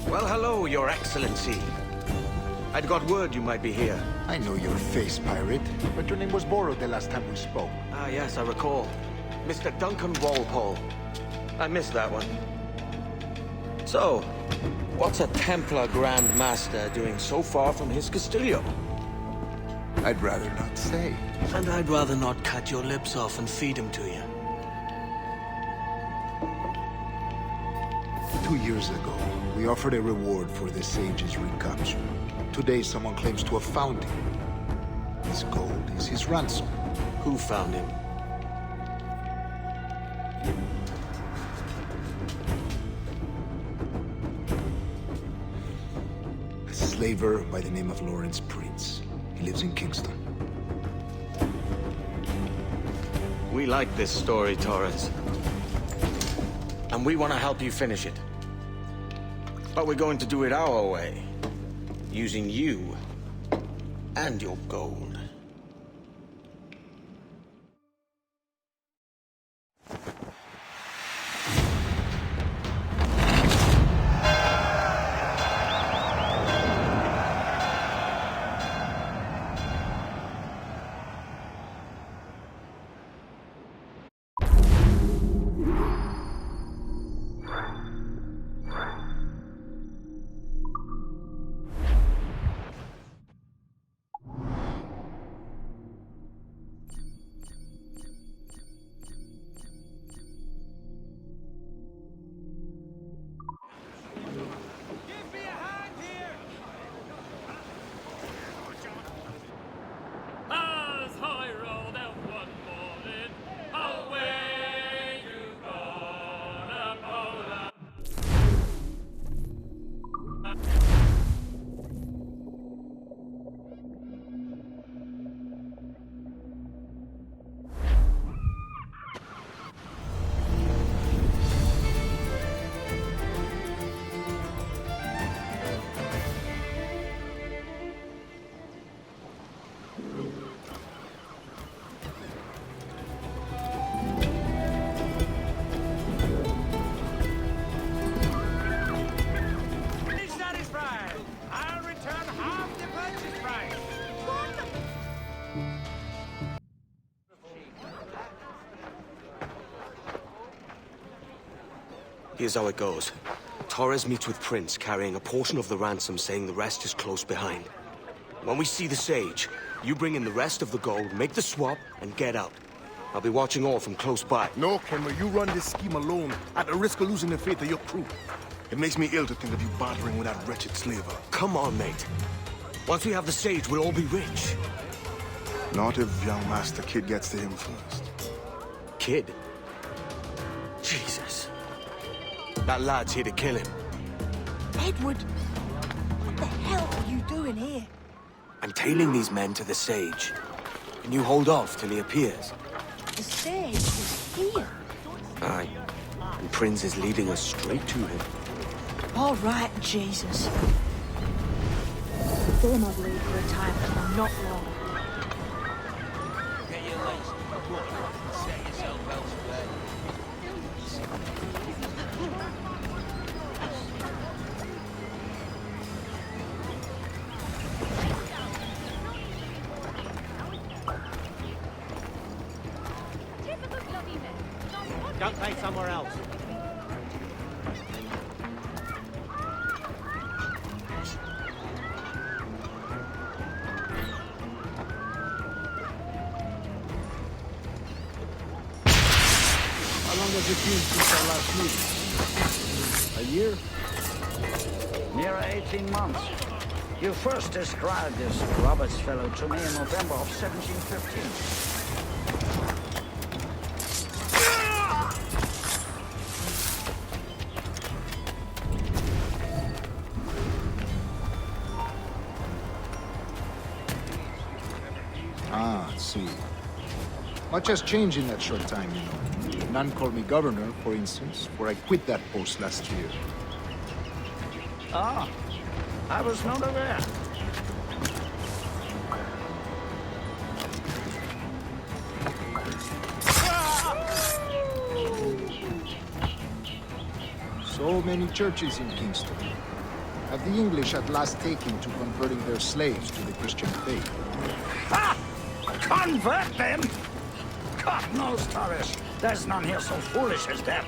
Well, hello, Your Excellency. I'd got word you might be here. I know your face, pirate, but your name was borrowed the last time we spoke. Ah, yes, I recall. Mr. Duncan Walpole. I missed that one. So, what's a Templar Grand Master doing so far from his Castillo? I'd rather not say. And I'd rather not cut your lips off and feed him to you. 2 years ago, we offered a reward for the sage's recapture. Today, someone claims to have found him. His gold is his ransom. Who found him? A slaver by the name of Lawrence Prince. He lives in Kingston. We like this story, Torres. And we want to help you finish it. But we're going to do it our way. Using you and your gold. As I rolled out one morning, away you gonna Poland. Satisfied! I'll return half the purchase price! Here's how it goes. Torres meets with Prince, carrying a portion of the ransom, saying the rest is close behind. When we see the sage, You bring in the rest of the gold, make the swap, and get out. I'll be watching all from close by. No, Kenway, you run this scheme alone, at the risk of losing the faith of your crew. It makes me ill to think of you bartering with that wretched slaver. Come on, mate. Once we have the sage, we'll all be rich. Not if young Master Kid gets to him first. Kid? Jesus. That lad's here to kill him. Edward, what the hell are you doing here? I'm tailing these men to the sage. Can you hold off till he appears? The sage is here. Aye. And Prince is leading us straight to him. All right, Jesus. Then I'd leave for a time, but not long. Get your legs, set yourself elsewhere. Don't take somewhere else. How long has it been since our last meeting? A year? Near 18 months. You first described this Roberts fellow to me in November of 1715. Ah, see. Much has changed in that short time, you know. None called me governor, for instance, for I quit that post last year. Ah, I was not aware. So many churches in Kingston. Have the English at last taken to converting their slaves to the Christian faith? Ha! Convert them? God knows, Torres. There's none here so foolish as that.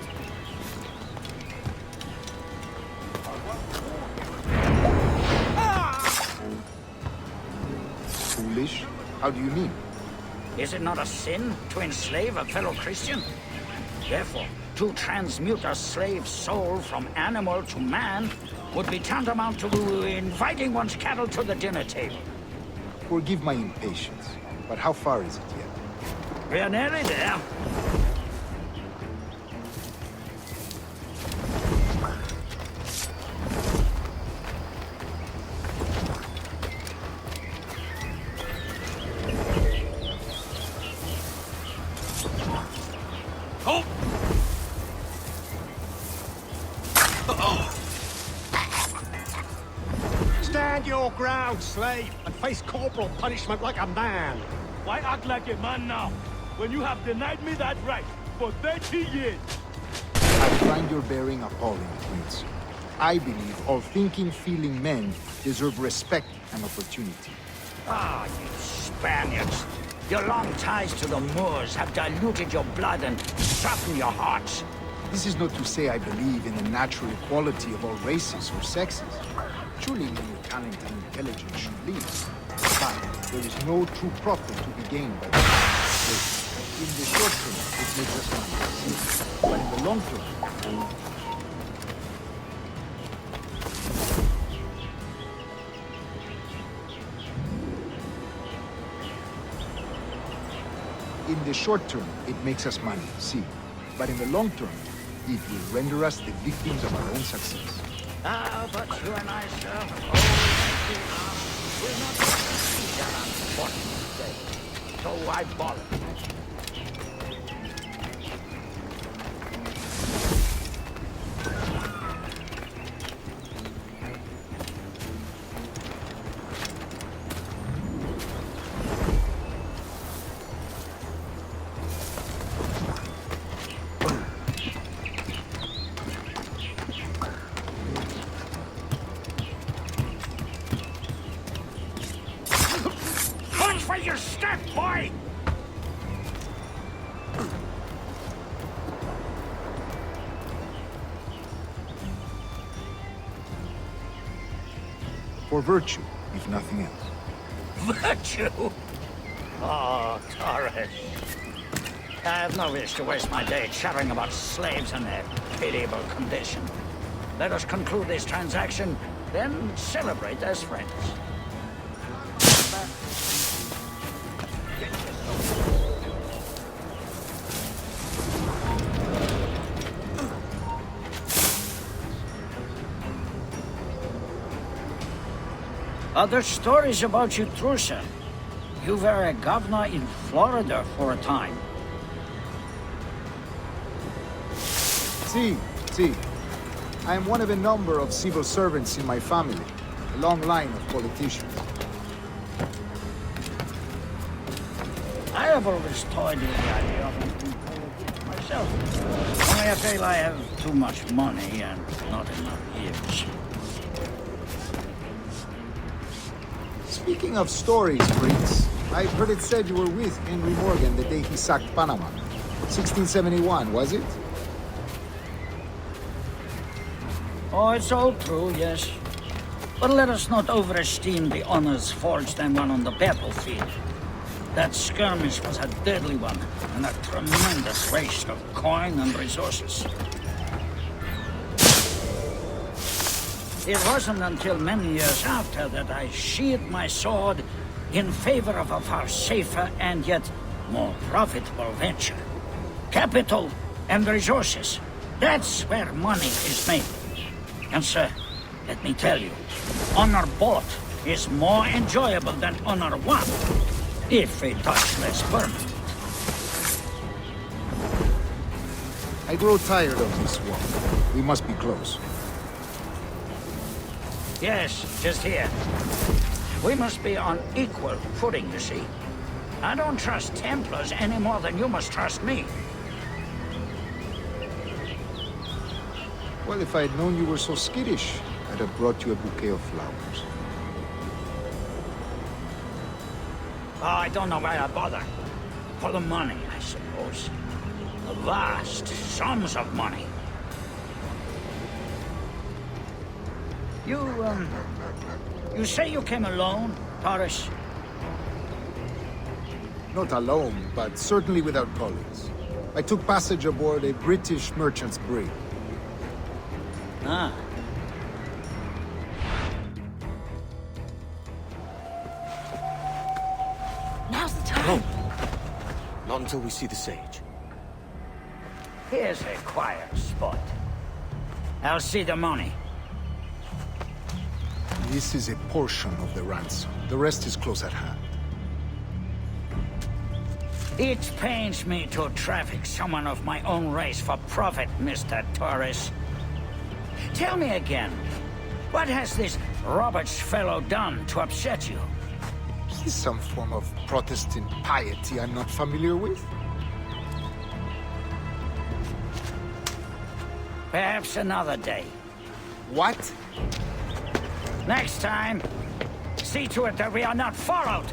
Foolish? How do you mean? Is it not a sin to enslave a fellow Christian? Therefore, to transmute a slave's soul from animal to man would be tantamount to inviting one's cattle to the dinner table. Forgive my impatience, but how far is it yet? We're nearly there. Stand your ground, slave, and face corporal punishment like a man. Why act like a man now, when you have denied me that right for 30 years? I find your bearing appalling, Prince. I believe all thinking, feeling men deserve respect and opportunity. Ah, you Spaniards. Your long ties to the Moors have diluted your blood and softened your hearts. This is not to say I believe in the natural equality of all races or sexes. Surely men with talent and intelligence should lead. But there is no true profit to be gained by this. In the short term, it makes us money. But in the long term... In the short term, it makes us money, see. But in the long term, it will render us the victims of our own success. Ah, but you and I, sir, always will not succeed that unfortunate day. So I bother. For your step, boy! For virtue, if nothing else. Virtue? Oh, Torres. I have no wish to waste my day chatting about slaves and their pitiable condition. Let us conclude this transaction, then celebrate as friends. Other stories about you, Trusa. You were a governor in Florida for a time. See. I am one of a number of civil servants in my family. A long line of politicians. I have always toyed with the idea of entering politics myself. Only I feel I have too much money and not enough years. Speaking of stories, Prince, I've heard it said you were with Henry Morgan the day he sacked Panama. 1671, was it? Oh, it's all true, yes. But let us not overesteem the honors forged and won on the battlefield. That skirmish was a deadly one, and a tremendous waste of coin and resources. It wasn't until many years after that I sheathed my sword in favor of a far safer and yet more profitable venture. Capital and resources. That's where money is made. And sir, let me tell you, honor bought is more enjoyable than honor won, if a touch less permanent. I grow tired of this war. We must be close. Yes, just here. We must be on equal footing, you see. I don't trust Templars any more than you must trust me. Well, if I had known you were so skittish, I'd have brought you a bouquet of flowers. Oh, I don't know why I bother. For the money, I suppose. The vast sums of money. You say you came alone, Torres? Not alone, but certainly without colleagues. I took passage aboard a British merchant's brig. Ah. Now's the time. Not until we see the sage. Here's a quiet spot. I'll see the money. This is a portion of the ransom. The rest is close at hand. It pains me to traffic someone of my own race for profit, Mr. Torres. Tell me again, what has this Roberts fellow done to upset you? Is some form of Protestant piety I'm not familiar with? Perhaps another day. What? Next time, see to it that we are not followed.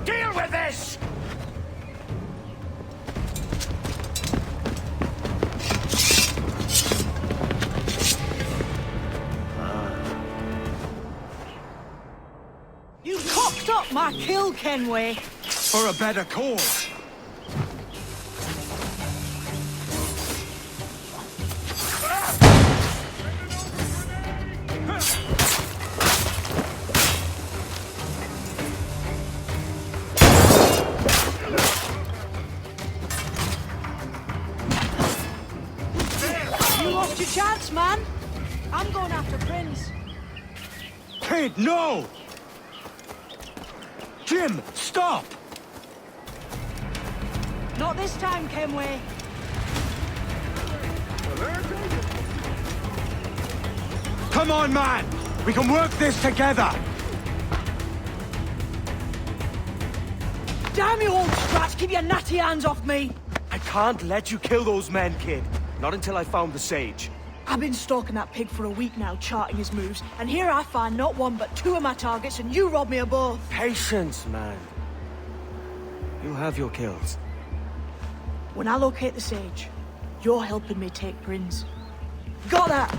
Deal with this! You cocked up my kill, Kenway. For a better cause. You lost your chance, man. I'm going after Prince. Kid, no! Jim, stop! Not this time, Kenway. Come on, man! We can work this together! Damn you, old strat! Keep your natty hands off me! I can't let you kill those men, kid. Not until I found the sage. I've been stalking that pig for a week now, charting his moves, and here I find not one but two of my targets, and you rob me of both. Patience, man. You'll have your kills. When I locate the sage, you're helping me take Prince. Got that?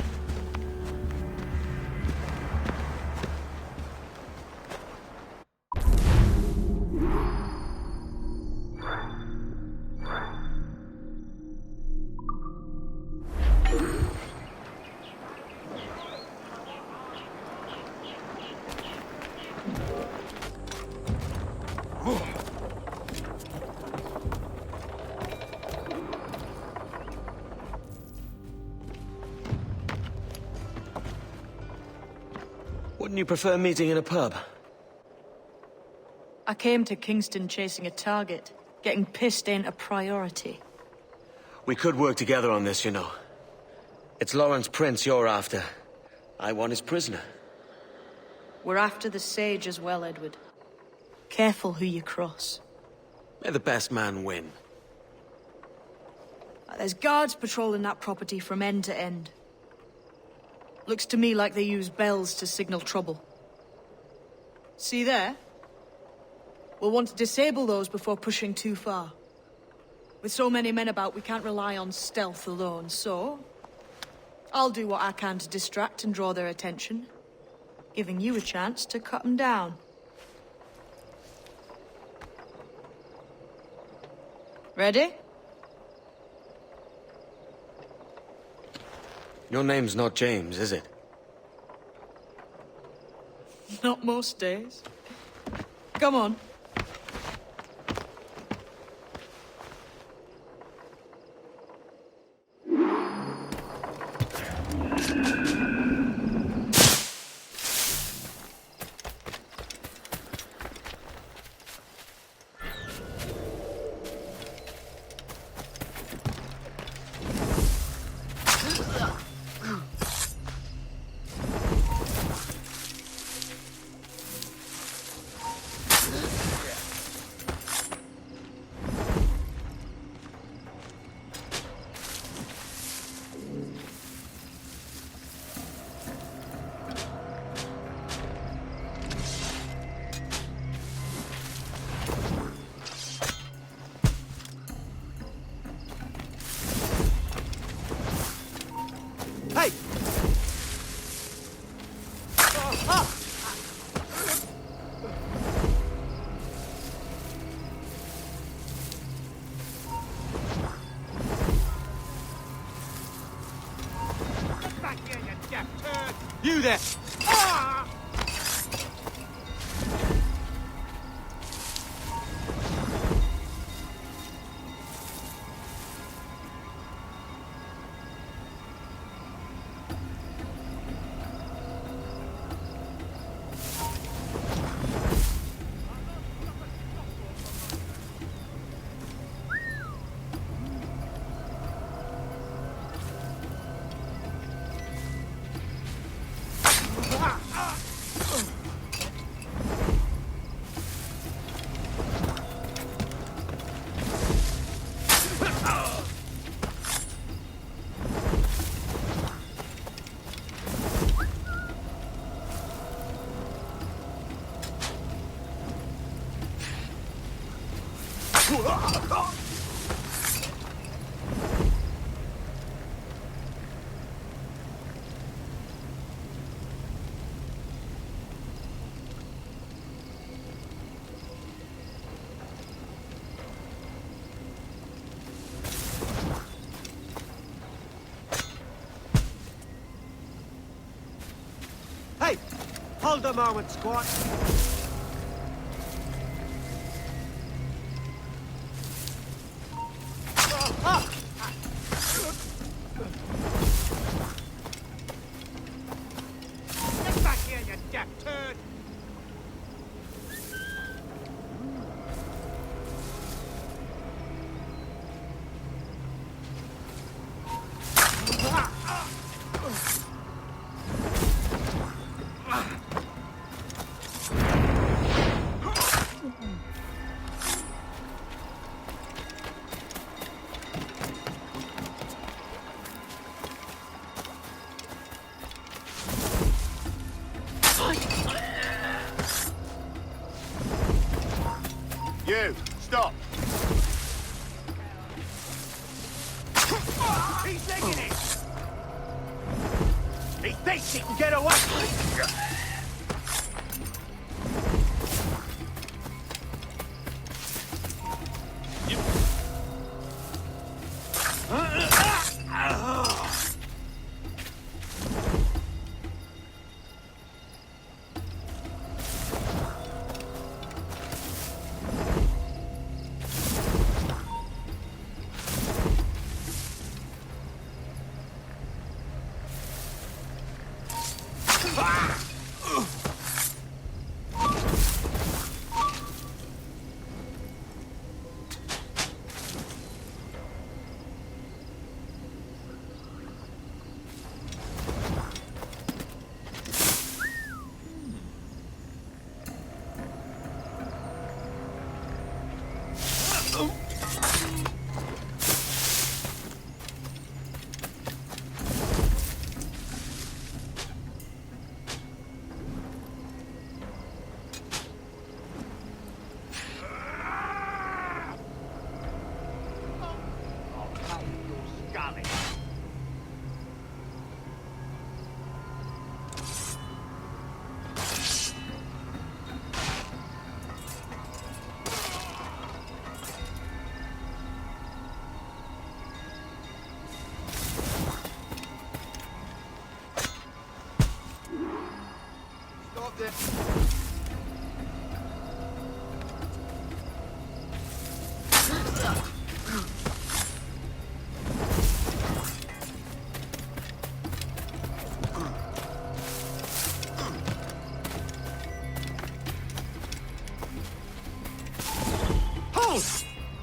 Wouldn't you prefer meeting in a pub? I came to Kingston chasing a target. Getting pissed ain't a priority. We could work together on this, you know. It's Lawrence Prince you're after. I want his prisoner. We're after the Sage as well, Edward. Careful who you cross. May the best man win. There's guards patrolling that property from end to end. Looks to me like they use bells to signal trouble. See there? We'll want to disable those before pushing too far. With so many men about, we can't rely on stealth alone, so... I'll do what I can to distract and draw their attention, giving you a chance to cut them down. Ready? Your name's not James, is it? Not most days. Come on. You there! Hey! Hold a moment, squad. Get back here, you deaf turd! You, stop! He's taking it! He thinks he can get away!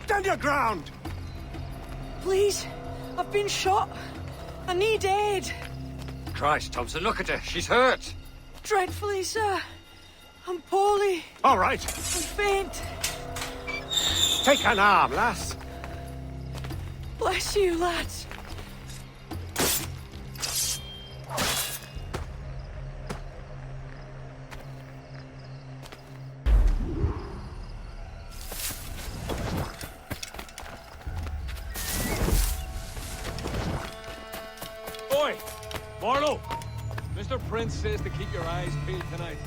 Stand your ground! Please, I've been shot. I need aid. Christ, Thompson, look at her. She's hurt. Dreadfully, sir. I'm poorly. All right. I'm faint. Take an arm, lass. Bless you, lads. Oi! Marlowe! Mr. Prince says to keep your eyes peeled tonight.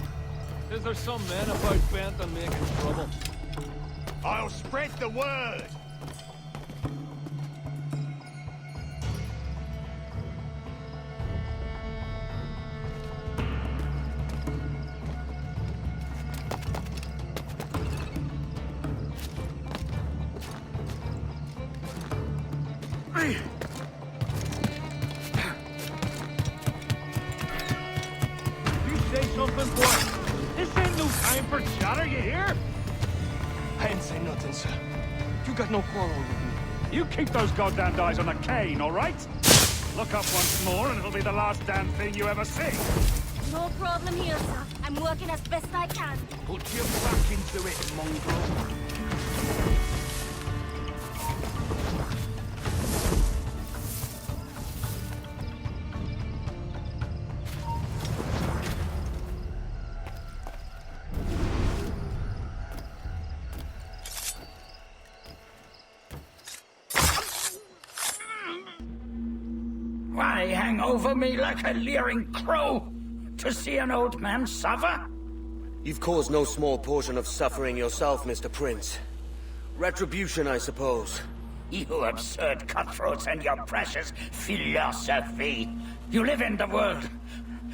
Says there's some men about bent on making trouble. I'll spread the word. Something, boy. This ain't no time for chatter, you hear? I ain't saying nothing, sir. You got no quarrel with me. You keep those goddamned eyes on the cane, all right? Look up once more, and it'll be the last damn thing you ever see. No problem here, sir. I'm working as best I can. Put your back into it, mongrel. Why hang over me like a leering crow to see an old man suffer? You've caused no small portion of suffering yourself, Mr. Prince. Retribution, I suppose. You absurd cutthroats and your precious philosophy. You live in the world,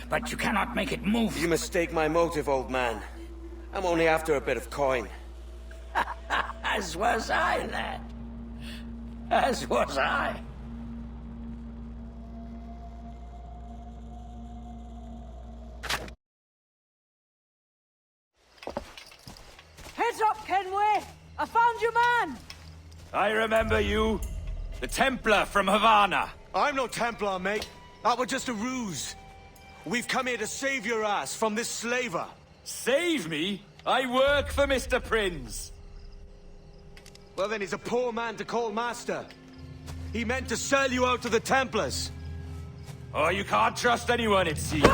but you cannot make it move. You mistake my motive, old man. I'm only after a bit of coin. As was I, lad. As was I. Heads up, Kenway! I found your man! I remember you. The Templar from Havana. I'm no Templar, mate. That was just a ruse. We've come here to save your ass from this slaver. Save me? I work for Mr. Prince. Well, then he's a poor man to call master. He meant to sell you out to the Templars. Oh, you can't trust anyone, it seems.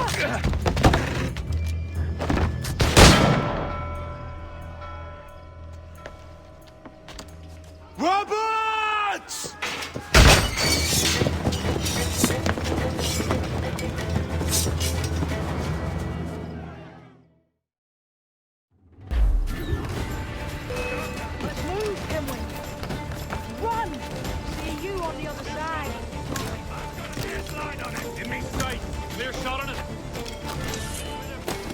Roberts! Let's move, Kenway! Run! See you on the other side! Clear slide on it. In me sight. Clear shot on it.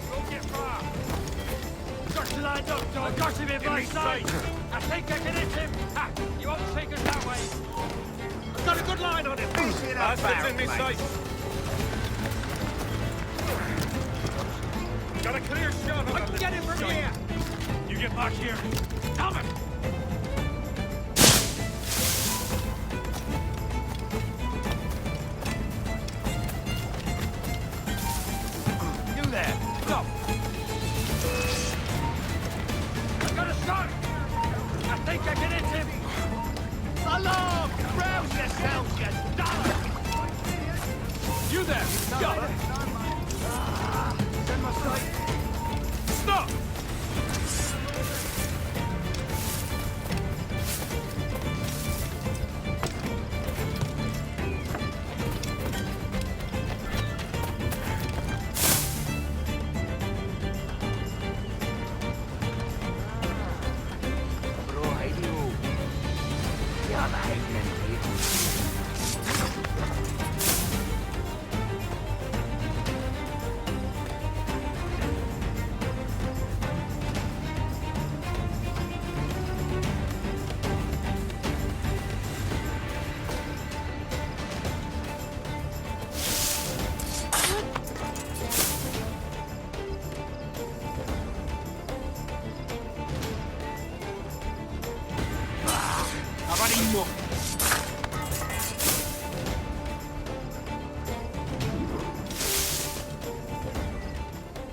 Don't get far. Got you lined up, dog. Got him in my sight. I think I can hit him. Ha! You won't take us that way. I've got a good line on it. That's in me sight. Got a clear shot on it. I can get him from here. You get back here. Stop him. You there. Stop. I got a shot. I think I can hit him. Stop!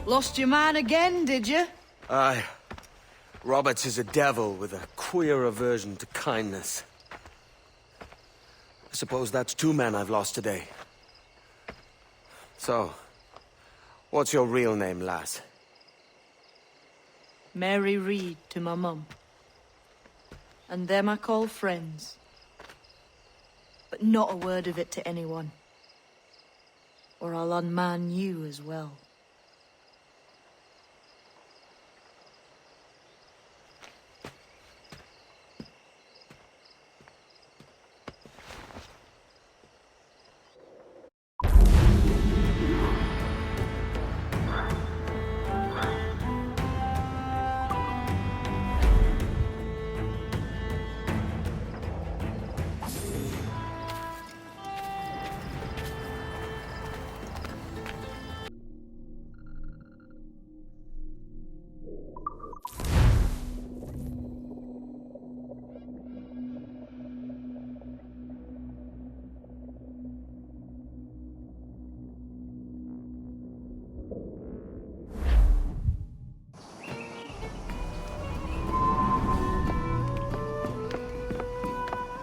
Lost your man again, did you? Aye. Roberts is a devil with a queer aversion to kindness. I suppose that's 2 men I've lost today. So, what's your real name, lass? Mary Reed to my mum. And them I call friends. But not a word of it to anyone. Or I'll unman you as well.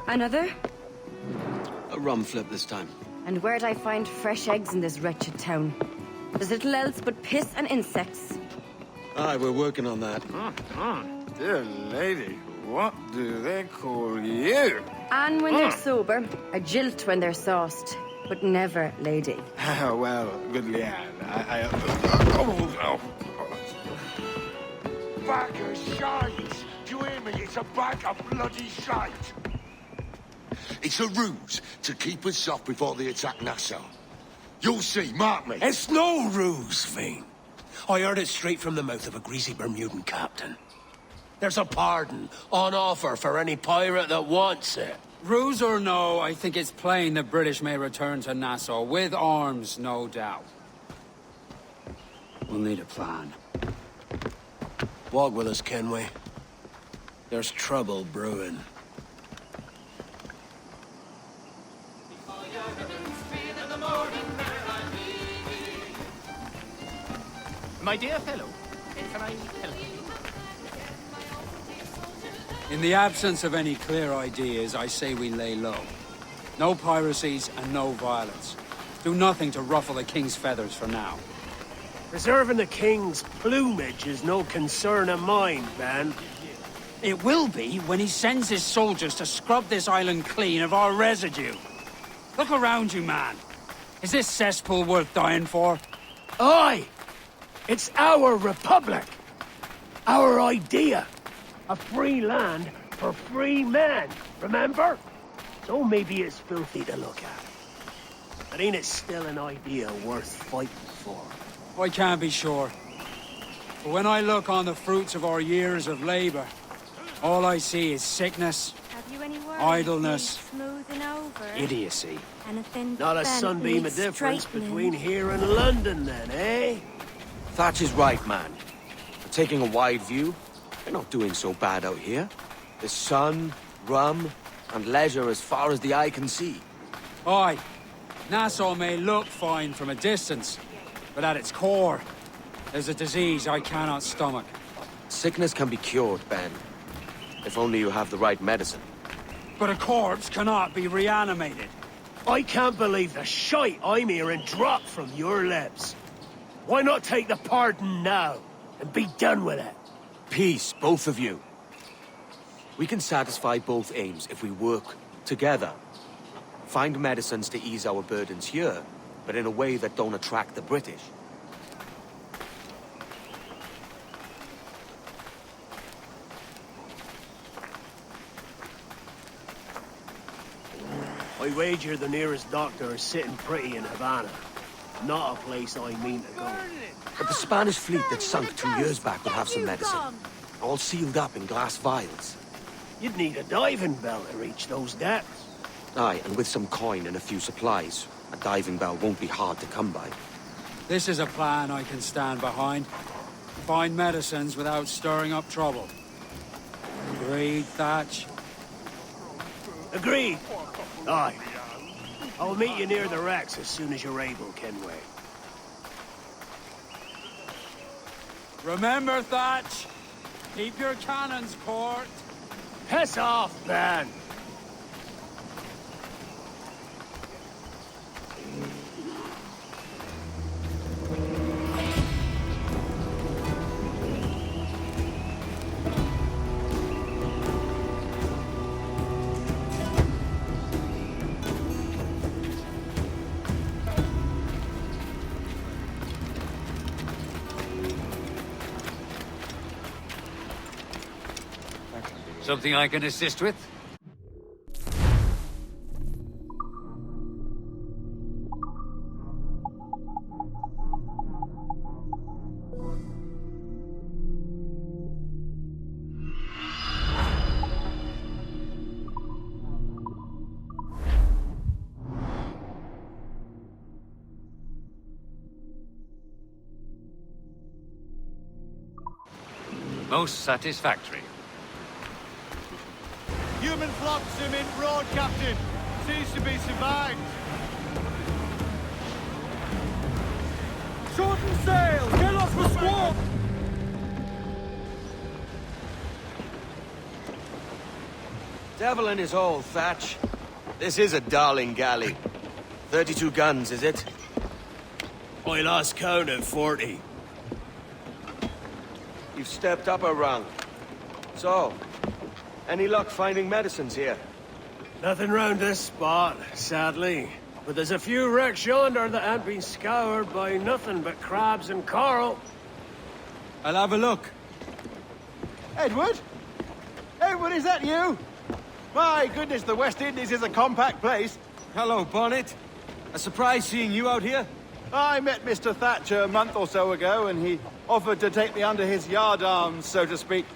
Another? A rum flip this time. And where'd I find fresh eggs in this wretched town? There's little else but piss and insects. Aye, we're working on that. Dear lady, what do they call you? And when they're sober, a jilt when they're sauced, but never lady. Well, good lad. Bag of shite! Do you hear me? It's a bag of bloody shite! It's a ruse to keep us soft before they attack Nassau. You'll see, mark me. It's no ruse, Fiend. I heard it straight from the mouth of a greasy Bermudan captain. There's a pardon on offer for any pirate that wants it. Ruse or no, I think it's plain the British may return to Nassau, with arms, no doubt. We'll need a plan. Walk with us, Kenway. There's trouble brewing. My dear fellow, can I help you? In the absence of any clear ideas, I say we lay low. No piracies and no violence. Do nothing to ruffle the king's feathers for now. Preserving the king's plumage is no concern of mine, man. It will be when he sends his soldiers to scrub this island clean of our residue. Look around you, man. Is this cesspool worth dying for? Aye! It's our republic! Our idea! A free land for free men, remember? So maybe it's filthy to look at. But ain't it still an idea worth fighting for? I can't be sure. But when I look on the fruits of our years of labor, all I see is sickness, Have you any worries idleness, smoothing over? idiocy. Anything Not a bent sunbeam of needs difference straightening? between here and London, then, eh? Thatch is right, man. But taking a wide view, we're not doing so bad out here. There's sun, rum, and leisure as far as the eye can see. Aye, Nassau may look fine from a distance, but at its core, there's a disease I cannot stomach. Sickness can be cured, Ben. If only you have the right medicine. But a corpse cannot be reanimated. I can't believe the shite I'm hearing drop from your lips. Why not take the pardon now and be done with it? Peace, both of you. We can satisfy both aims if we work together. Find medicines to ease our burdens here, but in a way that don't attract the British. I wager the nearest doctor is sitting pretty in Havana. Not a place I mean to go. But the Spanish fleet that sunk 2 years back would have some medicine. All sealed up in glass vials. You'd need a diving bell to reach those depths. Aye, and with some coin and a few supplies, a diving bell won't be hard to come by. This is a plan I can stand behind. Find medicines without stirring up trouble. Agreed, Thatch? Agreed. Aye. I'll meet you near the wrecks as soon as you're able, Kenway. Remember, Thatch, keep your cannons court. Piss off, man! Something I can assist with? Most satisfactory. Human flocks him in broad, Captain. Seems to be survived. Shorten sail! Get off the squall! Devil in his hole, Thatch. This is a darling galley. 32 guns, is it? I lost count at 40. You've stepped up a rung. So, any luck finding medicines here? Nothing round this spot, sadly. But there's a few wrecks yonder that ain't been scoured by nothing but crabs and coral. I'll have a look. Edward? Edward, is that you? My goodness, the West Indies is a compact place. Hello, Bonnet. A surprise seeing you out here. I met Mr. Thatcher a month or so ago, and he offered to take me under his yardarms, so to speak.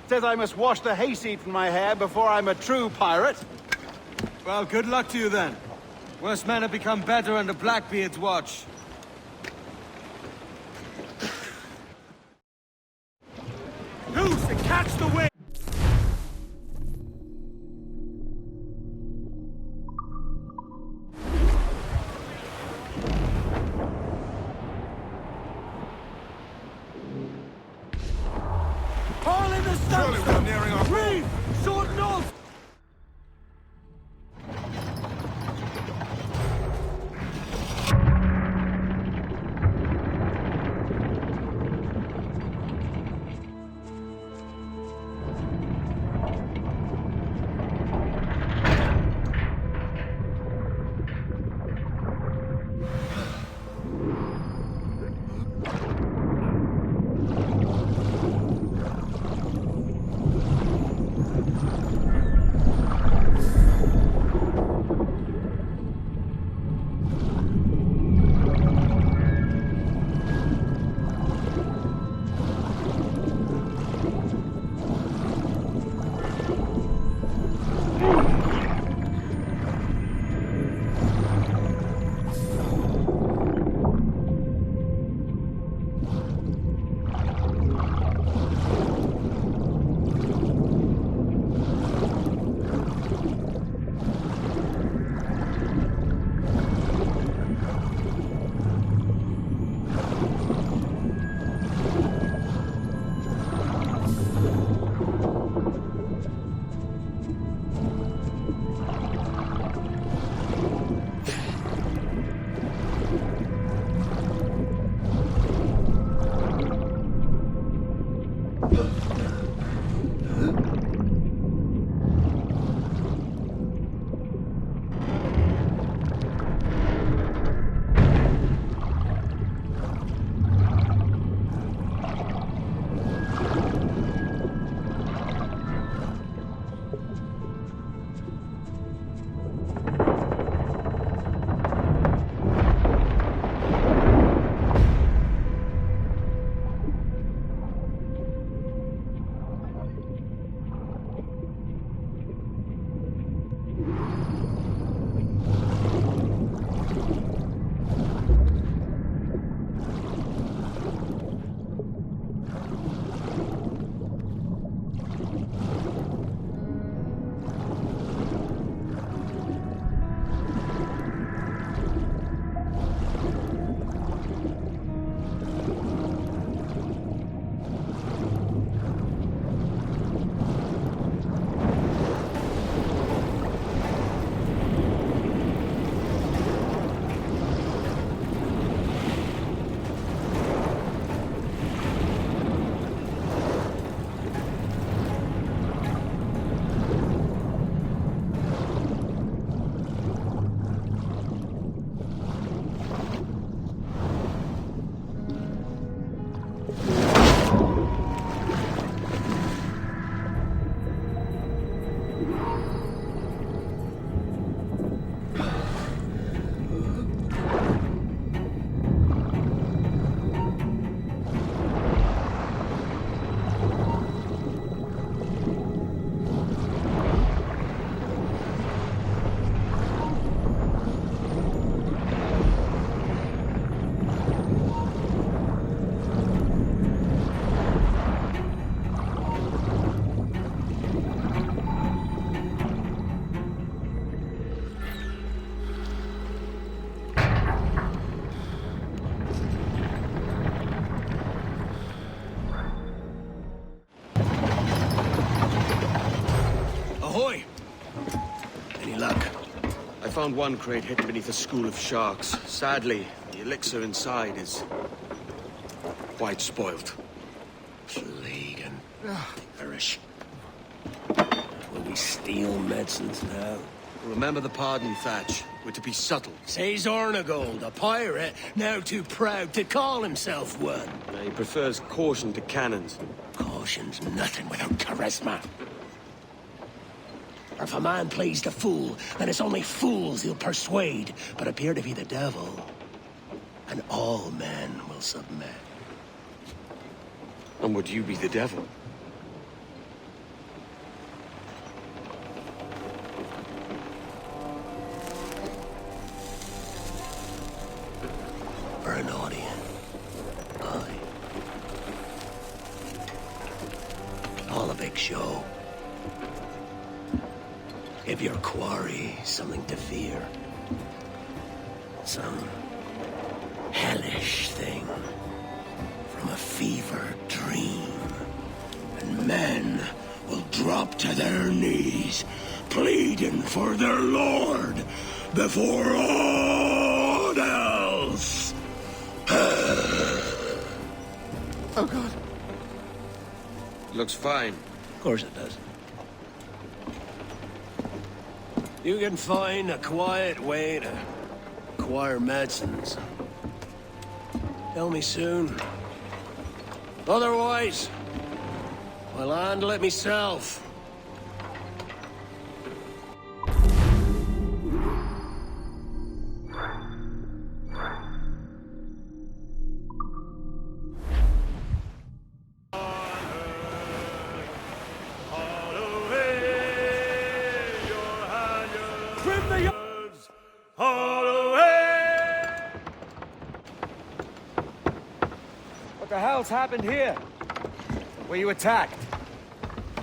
Says I must wash the hayseed from my hair before I'm a true pirate. Well, good luck to you then. Worse men have become better under Blackbeard's watch. Loose and catch the wind! Haul in the Surely we're nearing our Reef! Short north! Any luck? I found one crate hidden beneath a school of sharks. Sadly, the elixir inside is quite spoilt. Plague and perish. Will we steal medicines now? Remember the pardon, Thatch. We're to be subtle. Says Ornagold, a pirate, now too proud to call himself one. He prefers caution to cannons. Caution's nothing without charisma. Or if a man plays the fool, then it's only fools he'll persuade, but appear to be the devil. And all men will submit. And would you be the devil? For an audience. Aye. All a big show. Give your quarry something to fear. Some hellish thing from a fevered dream. And men will drop to their knees, pleading for their lord before all else. Oh, God. Looks fine. Of course it does. You can find a quiet way to acquire medicines. Tell me soon. Otherwise, I'll handle it myself. What the hell's happened here? Were you attacked?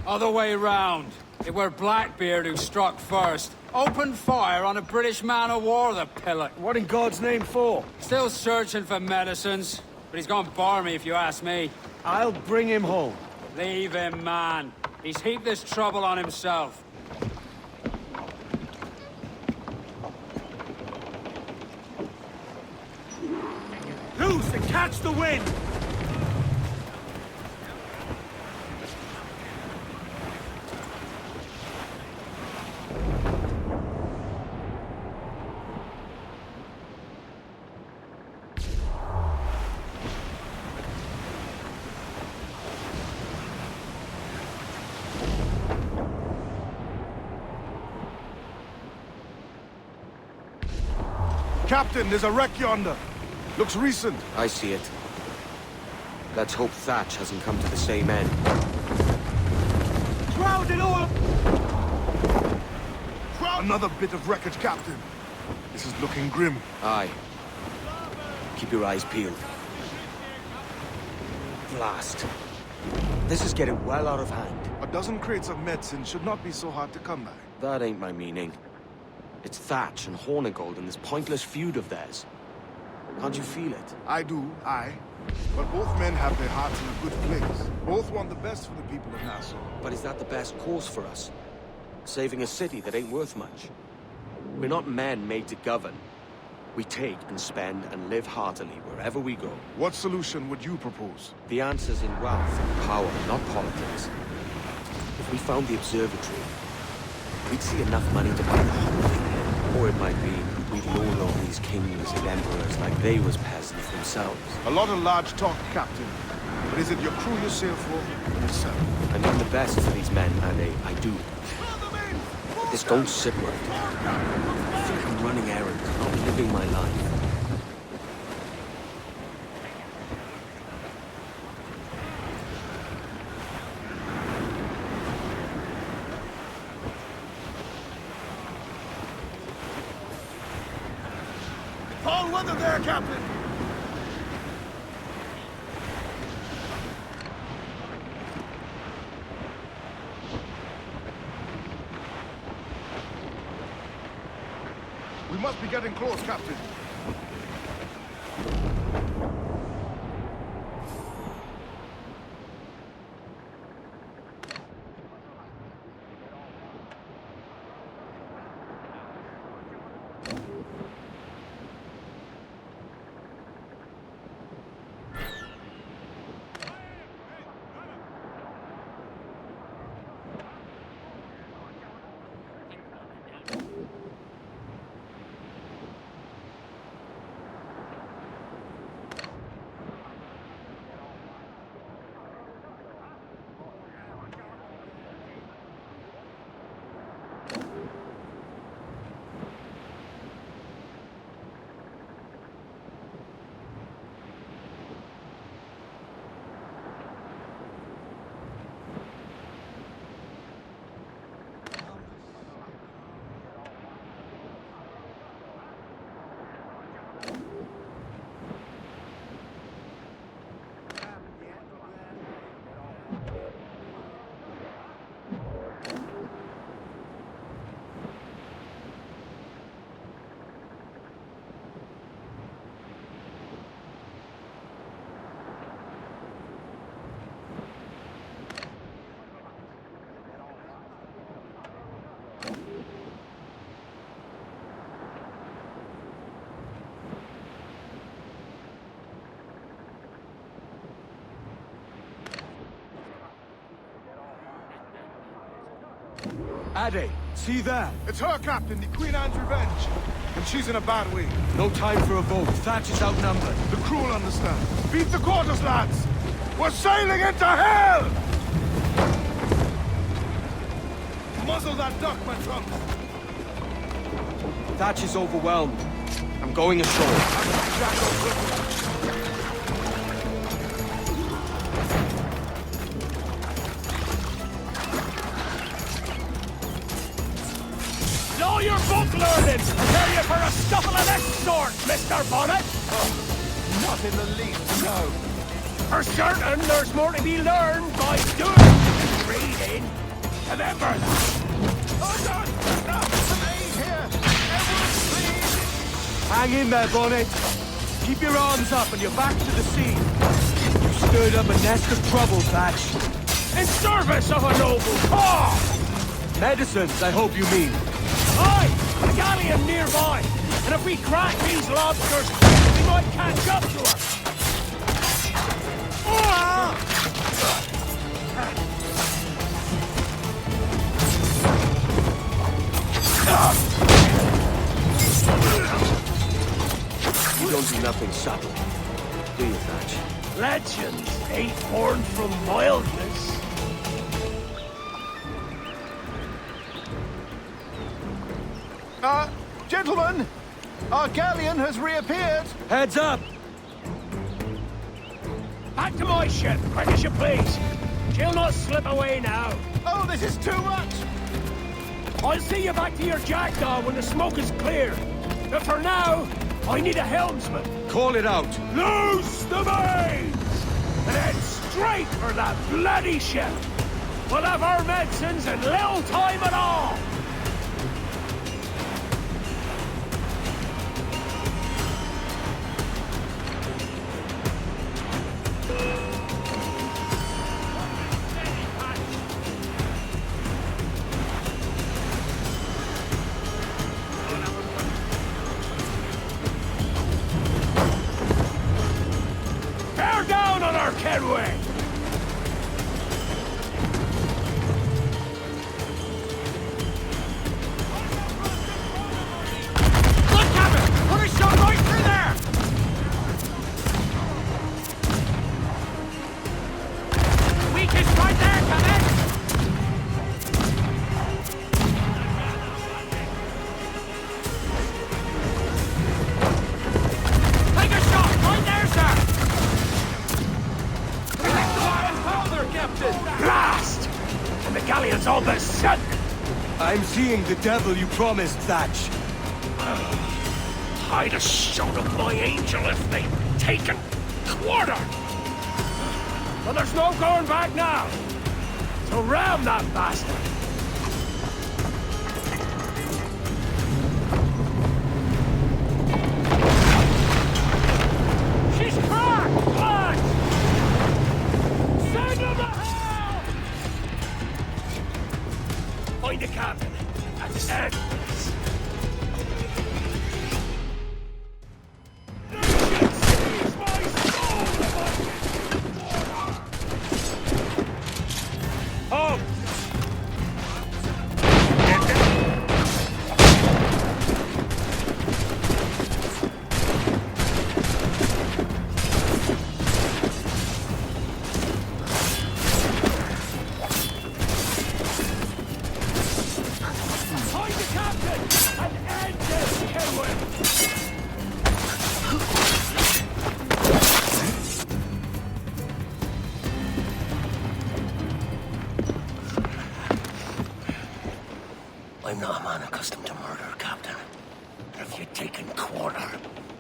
Other way round. It were Blackbeard who struck first. Opened fire on a British man-o'-war, the pillock. What in God's name for? Still searching for medicines, but he's gone barmy if you ask me. I'll bring him home. Leave him, man. He's heaped this trouble on himself. Loose and catch the wind! Captain, there's a wreck yonder. Looks recent. I see it. Let's hope Thatch hasn't come to the same end. Crowd it all! Another bit of wreckage, Captain. This is looking grim. Aye. Keep your eyes peeled. Blast. This is getting well out of hand. A dozen crates of medicine should not be so hard to come by. That ain't my meaning. It's Thatch and Hornigold in this pointless feud of theirs. Can't you feel it? I do, aye. But both men have their hearts in a good place. Both want the best for the people of Nassau. But is that the best course for us? Saving a city that ain't worth much? We're not men made to govern. We take and spend and live heartily wherever we go. What solution would you propose? The answer's in wealth and power, not politics. If we found the observatory, we'd see enough money to buy the whole thing. Or it might be we'd lord all these kings and emperors like they was peasants themselves. A lot of large talk, Captain. But is it your crew you sail for, or yourself? I mean the best for these men, and I do. But this don't sit right. I feel like I'm running errands, not living my life. All weather there, Captain! We must be getting close, Captain. Ade, see there? It's her, Captain, the Queen Anne's revenge. And she's in a bad way. No time for a vote. Thatch is outnumbered. The crew will understand. Beat the quarters, lads! We're sailing into hell! Muzzle that duck, my trunk! Thatch is overwhelmed. I'm going ashore. Know your book learning! I tell you for a scuffle of that sort, Mr. Bonnet! Not in the least, no. For certain, there's more to be learned by doing than reading. Remember that. Oh, God! No! Some aid here! Everyone, please! Hang in there, Bonnet. Keep your arms up and your back to the sea. You stirred up a nest of trouble, Thatch. In service of a noble cause! Medicines, I hope you mean. Aye! A galleon nearby! And if we crack these lobsters, we might catch up to her! You don't do nothing subtle, do you, Thatch? Legends ain't born from mildness. Gentlemen! Our galleon has reappeared! Heads up! Back to my ship, quick as you please. She'll not slip away now. Oh, this is too much! I'll see you back to your jackdaw when the smoke is clear. But for now, I need a helmsman. Call it out. Loose the mains! And head straight for that bloody ship. We'll have our medicines in little time at all. Kenway! Look, Captain! Put a shot right through there! Weakest right there, Captain! Take a shot right there, sir! Blast! And the galleon's all but sunk! I'm seeing the devil you promised, Thatch. I'd have shown up my angel if they'd taken quarter! But there's no going back now! So ram that bastard! She's cracked! Lads! Send them to hell! Find the captain and end this. Oh! Find the captain and end this, Kenway! I'm not a man accustomed to murder, Captain. And if you'd taken quarter,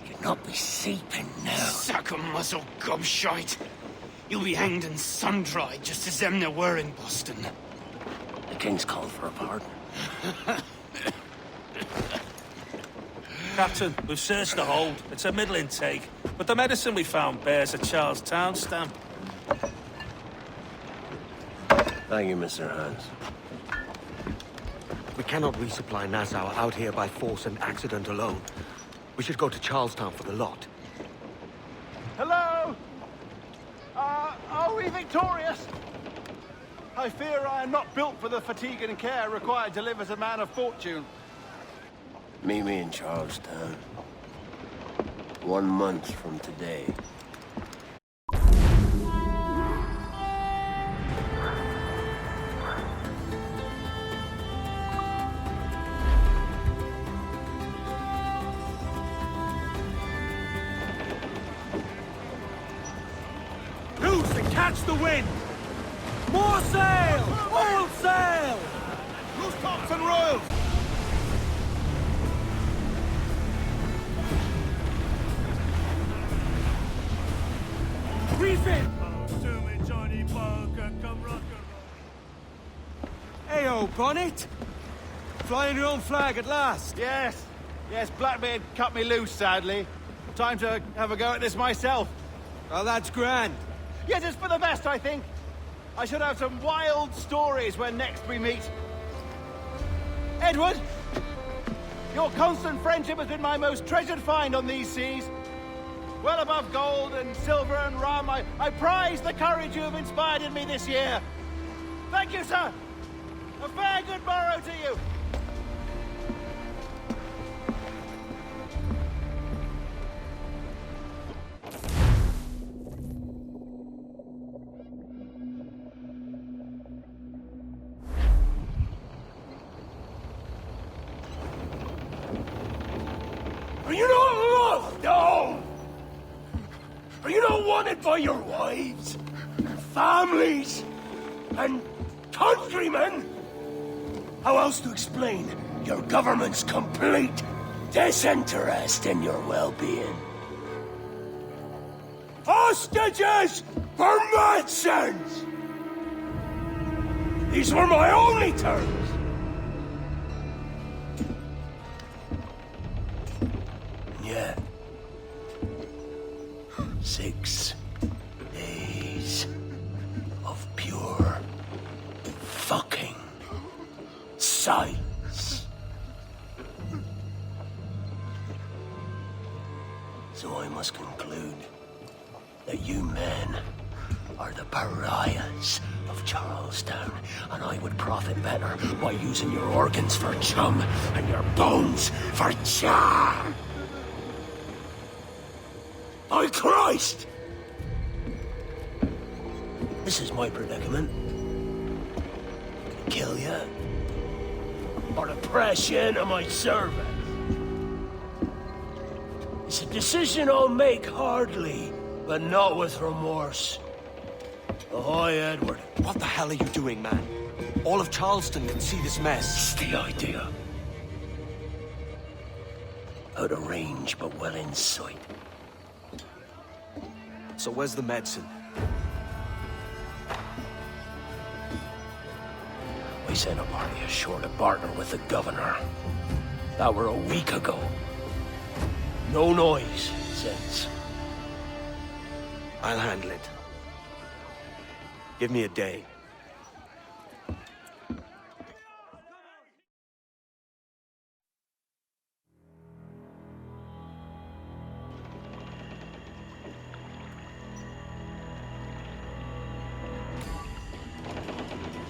you'd not be seeping now. Sack a muzzle, gobshite. You'll be hanged and sun-dried just as them there were in Boston. The King's called for a pardon. Captain, we've searched the hold. It's a middling take, but the medicine we found bears a Charlestown stamp. Thank you, Mr. Hans. We cannot resupply Nassau out here by force and accident alone. We should go to Charlestown for the lot. Hello? Are we victorious? I fear I am not built for the fatigue and care required to live as a man of fortune. Meet me in Charlestown. 1 month from today. Loose and catch the wind! More sail! All sail! Loose tops and royals! Refit! Hey-o, Bonnet! Flying your own flag at last! Yes, yes, Blackbeard cut me loose, sadly. Time to have a go at this myself. Oh, that's grand. Yes, it's for the best, I think. I should have some wild stories when next we meet. Edward! Your constant friendship has been my most treasured find on these seas. Well above gold and silver and rum, I prize the courage you have inspired in me this year. Thank you, sir. A fair good morrow to you. Are you not loved, no? Are you not wanted by your wives, families, and countrymen? How else to explain your government's complete disinterest in your well-being? Hostages for medicines! These were my only terms. Yeah. 6 days of pure fucking silence. So I must conclude that you men are the pariahs of Charlestown, and I would profit better by using your organs for chum and your bones for char. By Christ! This is my predicament. Kill you, or to press you into my service. It's a decision I'll make hardly, but not with remorse. Ahoy, Edward. What the hell are you doing, man? All of Charleston can see this mess. It's the idea. Out of range, but well in sight. So where's the medicine? We sent a party ashore to partner with the governor. That were a week ago. No noise since. I'll handle it. Give me a day.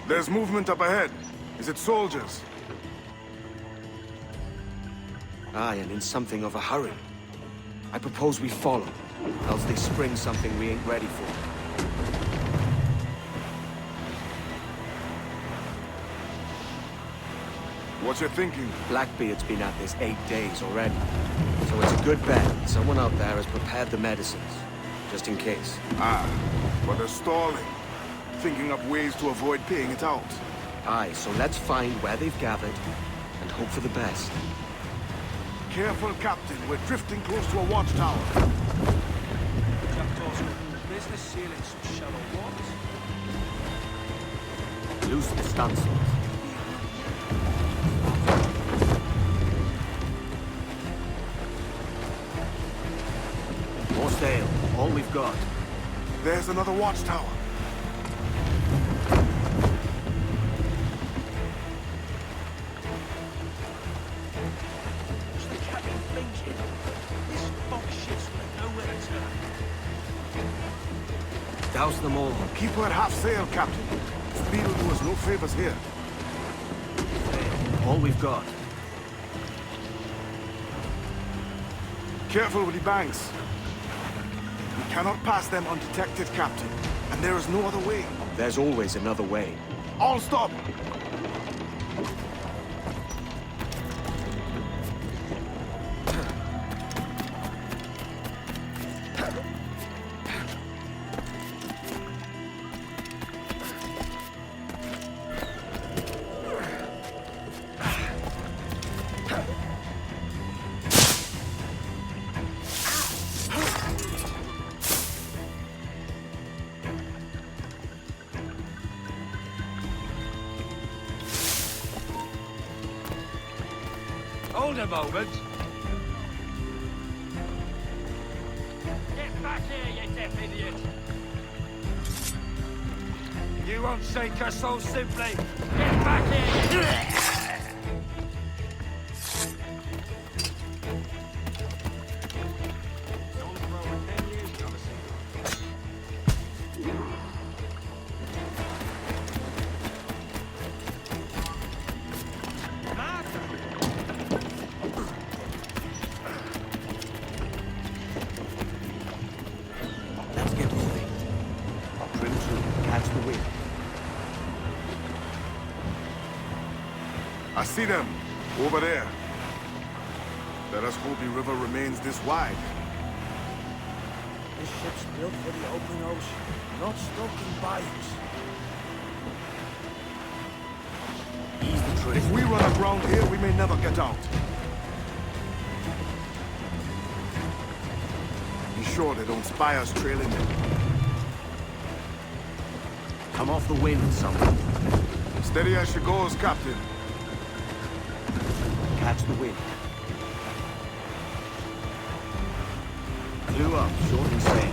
There's movement up ahead. Is it soldiers? Aye, and in something of a hurry. I propose we follow, else they spring something we ain't ready for. What's your thinking? Blackbeard's been at this 8 days already. So it's a good bet someone out there has prepared the medicines, just in case. Ah, but they're stalling. Thinking up ways to avoid paying it out. Aye, so let's find where they've gathered, and hope for the best. Careful, Captain. We're drifting close to a watchtower. Business sailing some shallow waters. Loose the stunsails. More sail. All we've got. There's another watchtower. Douse them all. Keep her at half sail, Captain. beetle do us no favors here. All we've got. Careful with the banks. We cannot pass them undetected, Captain. And there is no other way. There's always another way. All stop! Hold a moment. Get back here, you deaf idiot! You won't shake us so simply. Get back here, you... I see them, over there. Let us hope the river remains this wide. This ship's built for the open ocean, not stuck in bayous. If we run aground here, we may never get out. Be sure they don't spy us trailing them. Come off the wind, someone. Steady as she goes, Captain. Catch the wind. Clue up, shorten sail.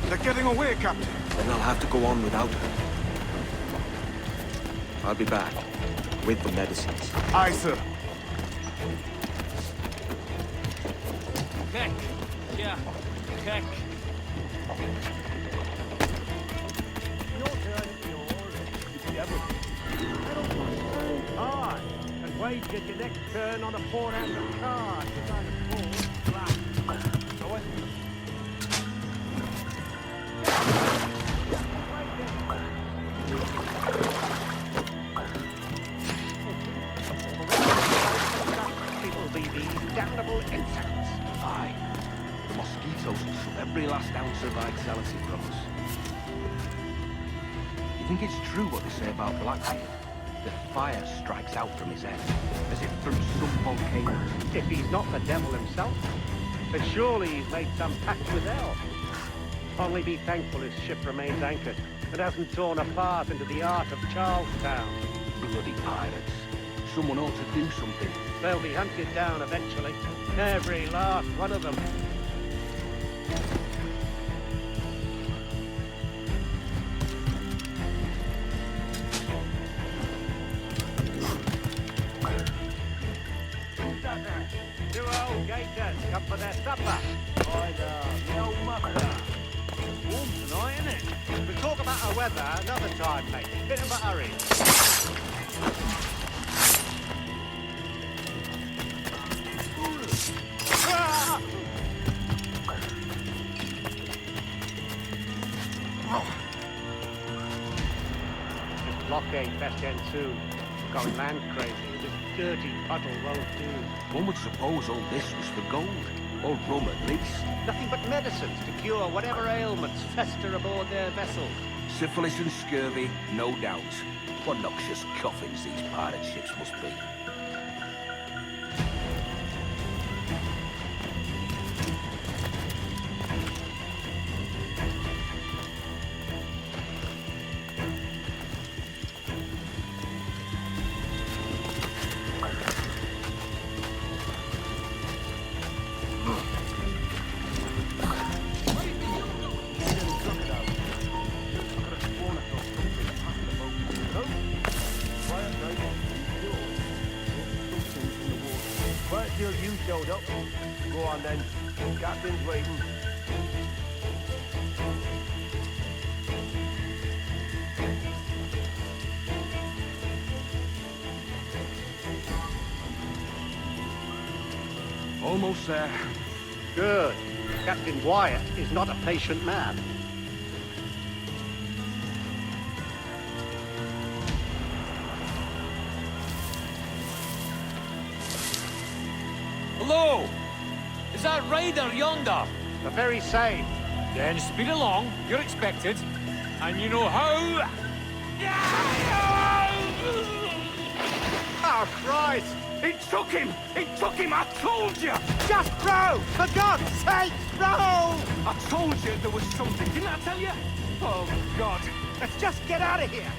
They're getting away, Captain. Then I'll have to go on without her. I'll be back. With the medicines. Aye, sir. Keck. Yeah. Keck. Your turn, yours. It's devil. Aye. And wait till your next turn on a 4-handed card. Go on. It'll be these damnable insects. Aye. The mosquitoes will suck every last ounce of vitality from us. You think it's true what they say about Blackbeard? That fire strikes out from his head, as if from some volcano. If he's not the devil himself, then surely he's made some pact with hell. Only be thankful his ship remains anchored and hasn't torn a path into the heart of Charlestown. Bloody pirates. Someone ought to do something. They'll be hunted down eventually. Every last one of them. Two old gators come for their supper. No mother. Warm tonight, isn't it? We'll talk about our weather another time, mate. Bit of a hurry. This blockade best end soon. We're going land crazy. This dirty puddle won't do. One would suppose all this was for gold. Or rum, at least. Nothing but medicines to cure whatever ailments fester aboard their vessels. Syphilis and scurvy, no doubt. What noxious coffins these pirate ships must be. Right till you showed up. Go on then. Captain's waiting. Almost there. Good. Captain Wyatt is not a patient man. Hello! Is that Ryder yonder? The very same. Then speed along, you're expected. And you know how... Oh, Christ! He took him! He took him! I told you! Just row! For God's sake, row! I told you there was something, didn't I tell you? Oh, God. Let's just get out of here!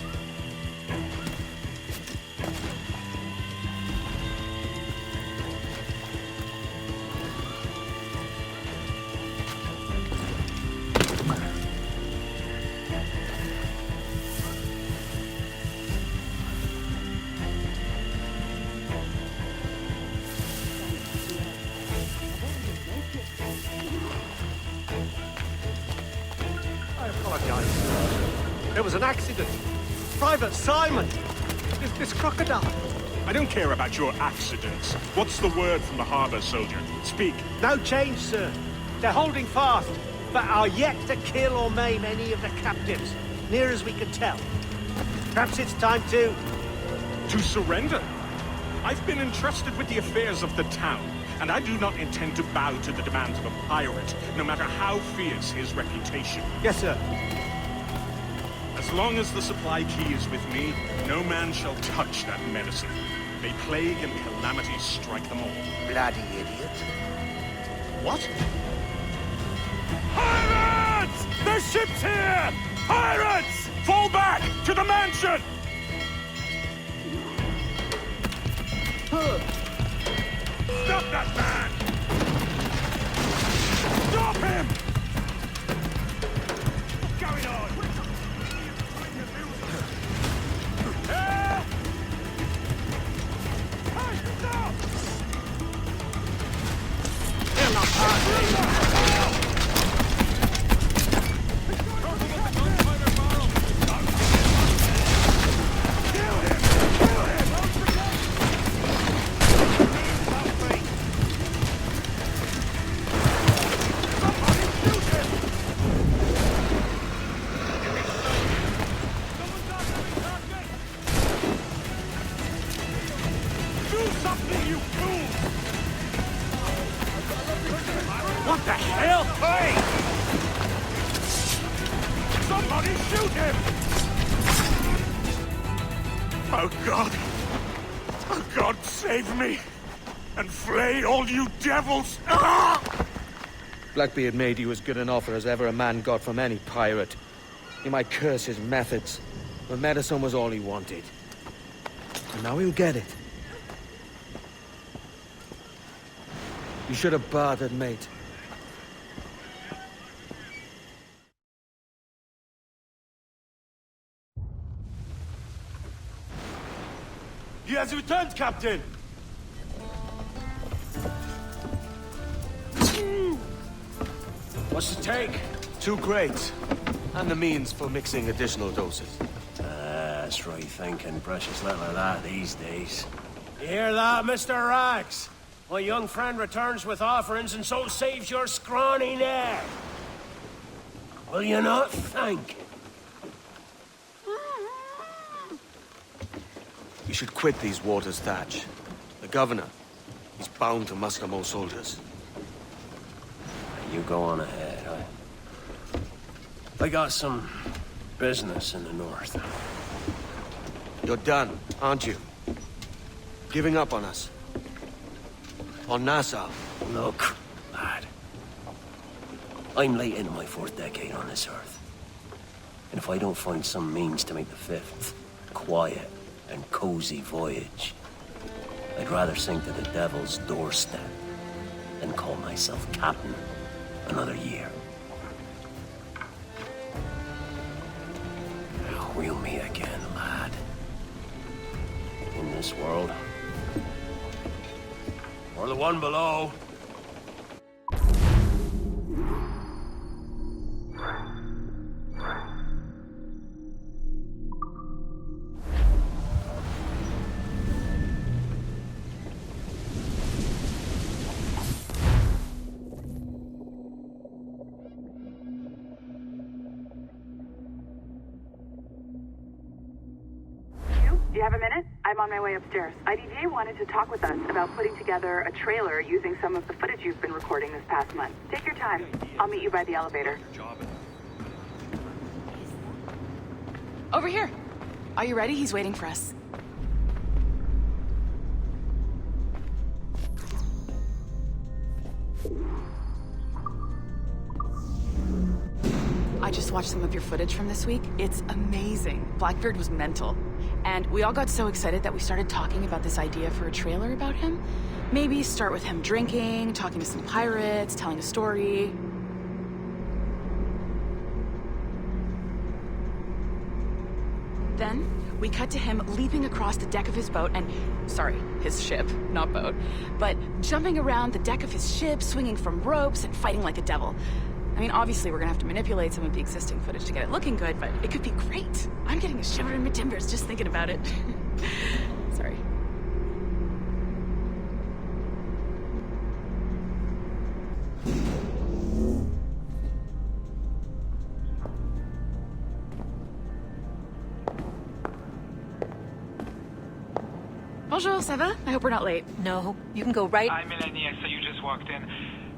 There was an accident. Private Simon! This crocodile. I don't care about your accidents. What's the word from the harbor, soldier? Speak. No change, sir. They're holding fast, but are yet to kill or maim any of the captives, near as we can tell. Perhaps it's time to... To surrender? I've been entrusted with the affairs of the town, and I do not intend to bow to the demands of a pirate, no matter how fierce his reputation. Yes, sir. As long as the supply key is with me, no man shall touch that medicine. May plague and calamity strike them all. Bloody idiot. What? Pirates! The ship's here! Pirates! Fall back! To the mansion! Stop that man! Stop him! What's going on? Help! Hey, stop! They're not What the hell? Hey! Somebody shoot him! Oh, God. Oh, God, save me. And flay all you devils. Ah! Blackbeard made you as good an offer as ever a man got from any pirate. He might curse his methods, but medicine was all he wanted. And now he'll get it. You should have bartered, mate. He has returned, Captain! What's the take? 2 crates. And the means for mixing additional doses. That's right thinking. Precious little of that these days. You hear that, Mr. Rags? My young friend returns with offerings and so saves your scrawny neck. Will you not thank? You should quit these waters, Thatch. The governor, he's bound to muster more soldiers. You go on ahead. I got some business in the north. You're done, aren't you? Giving up on us? On Nassau? Look, lad. I'm late into my 4th decade on this earth. And if I don't find some means to make the 5th quiet and cozy voyage, I'd rather sink to the devil's doorstep than call myself captain another year. We'll meet again, lad. In this world. Or the one below. on my way upstairs. IDJ wanted to talk with us about putting together a trailer using some of the footage you've been recording this past month. Take your time. I'll meet you by the elevator. Over here. Are you ready? He's waiting for us. I just watched some of your footage from this week. It's amazing. Blackbeard was mental. And we all got so excited that we started talking about this idea for a trailer about him. Maybe start with him drinking, talking to some pirates, telling a story. Then, we cut to him leaping across the deck of his boat and... Sorry, his ship, not boat. But jumping around the deck of his ship, swinging from ropes, and fighting like a devil. I mean, obviously, we're gonna have to manipulate some of the existing footage to get it looking good, but it could be great. I'm getting a shiver in my timbers just thinking about it. Sorry. Bonjour, ça va? I hope we're not late. No, you can go right... Hi, Melanie. I saw you just walked in.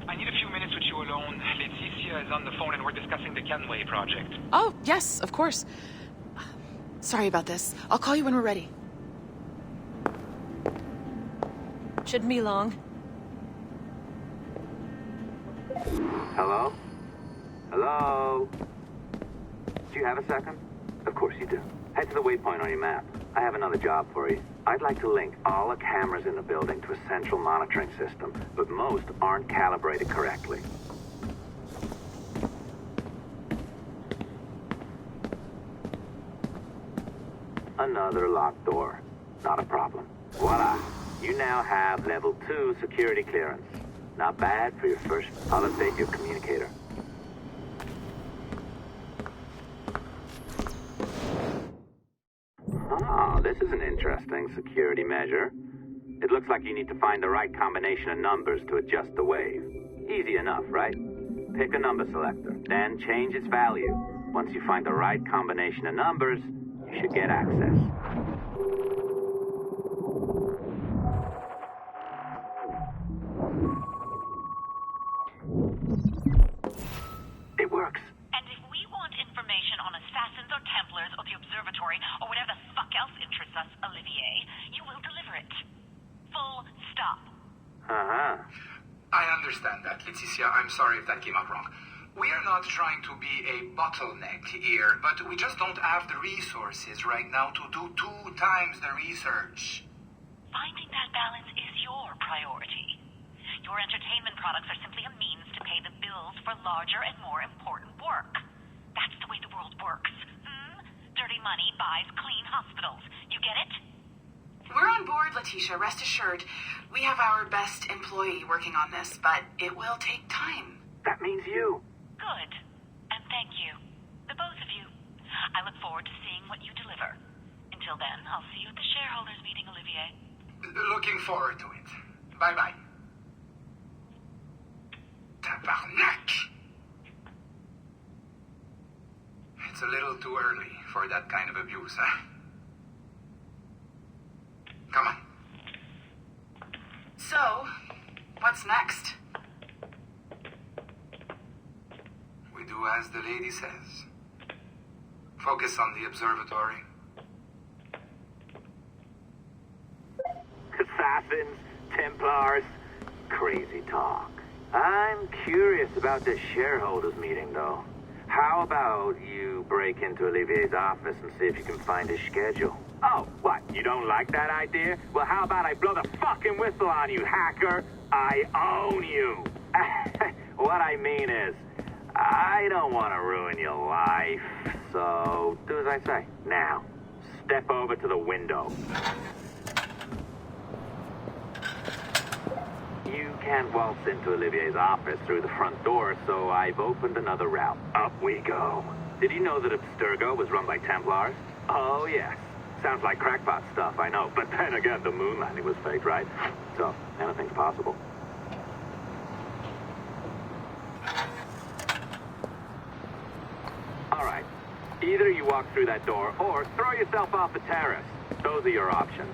I need a few minutes with you alone. Leticia is on the phone and we're discussing the Canway project. Oh, yes, of course. Sorry about this. I'll call you when we're ready. Shouldn't be long. Hello? Hello? Do you have a second? Of course you do. Head to the waypoint on your map. I have another job for you. I'd like to link all the cameras in the building to a central monitoring system, but most aren't calibrated correctly. Another locked door. Not a problem. Voila. You now have level 2 security clearance. Not bad for your first... I'll update your communicator. Oh, this is an interesting security measure. It looks like you need to find the right combination of numbers to adjust the wave. Easy enough, right? Pick a number selector, then change its value. Once you find the right combination of numbers, you should get access. It works. And if we want information on assassins or Templars or the observatory or whatever the fuck else interests us, Olivier, you will deliver it. Full stop. Uh-huh. I understand that, Leticia. I'm sorry if that came out wrong. We are not trying to be a bottleneck here, but we just don't have the resources right now to do 2 times the research. Finding that balance is your priority. Your entertainment products are simply a means to pay the bills for larger and more important work. That's the way the world works. Dirty money buys clean hospitals. You get it? We're on board, Leticia, rest assured. We have our best employee working on this, but it will take time. That means you. Good. And thank you. The both of you. I look forward to seeing what you deliver. Until then, I'll see you at the shareholders meeting, Olivier. Looking forward to it. Bye-bye. Tabarnak! It's a little too early for that kind of abuse, huh? Come on. So, what's next? We do as the lady says. Focus on the observatory. Assassins, Templars, crazy talk. I'm curious about this shareholders meeting, though. How about you break into Olivier's office and see if you can find his schedule? Oh, what? You don't like that idea? Well, how about I blow the fucking whistle on you, hacker? I own you. What I mean is, I don't want to ruin your life, so do as I say. Now, step over to the window. You can't waltz into Olivier's office through the front door, so I've opened another route. Up we go. Did you know that Abstergo was run by Templars? Oh, yes. Sounds like crackpot stuff, I know. But then again, the moon landing was fake, right? So, anything's possible. All right. Either you walk through that door, or throw yourself off the terrace. Those are your options.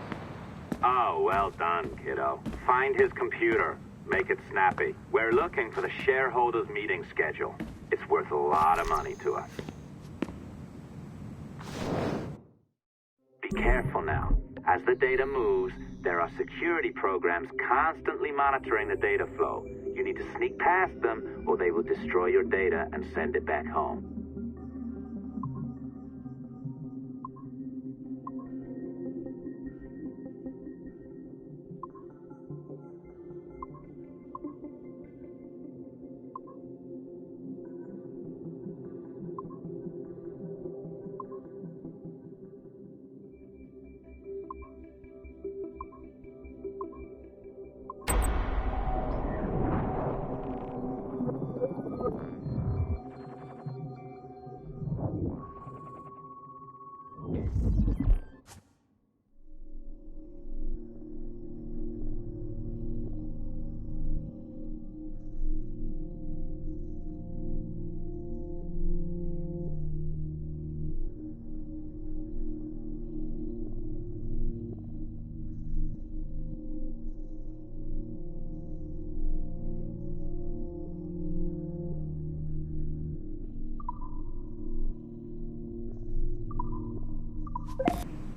Oh, well done, kiddo. Find his computer. Make it snappy. We're looking for the shareholders meeting schedule. It's worth a lot of money to us. Be careful now. As the data moves, there are security programs constantly monitoring the data flow. You need to sneak past them, or they will destroy your data and send it back home.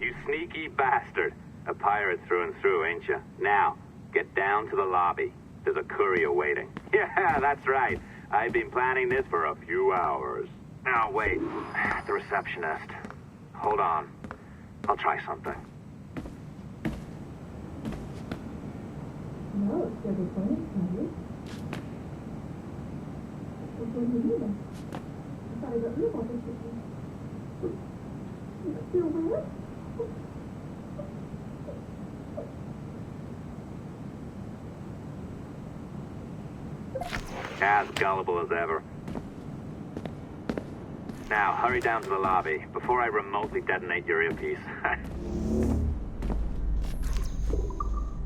You sneaky bastard. A pirate through and through, ain't you? Now, get down to the lobby. There's a courier waiting. Yeah, that's right. I've been planning this for a few hours. Now, wait. The receptionist. Hold on. I'll try something. No, it's very funny, Charlie. What do you mean? I thought I got real about this. It's still weird? As gullible as ever. Now, hurry down to the lobby before I remotely detonate your earpiece.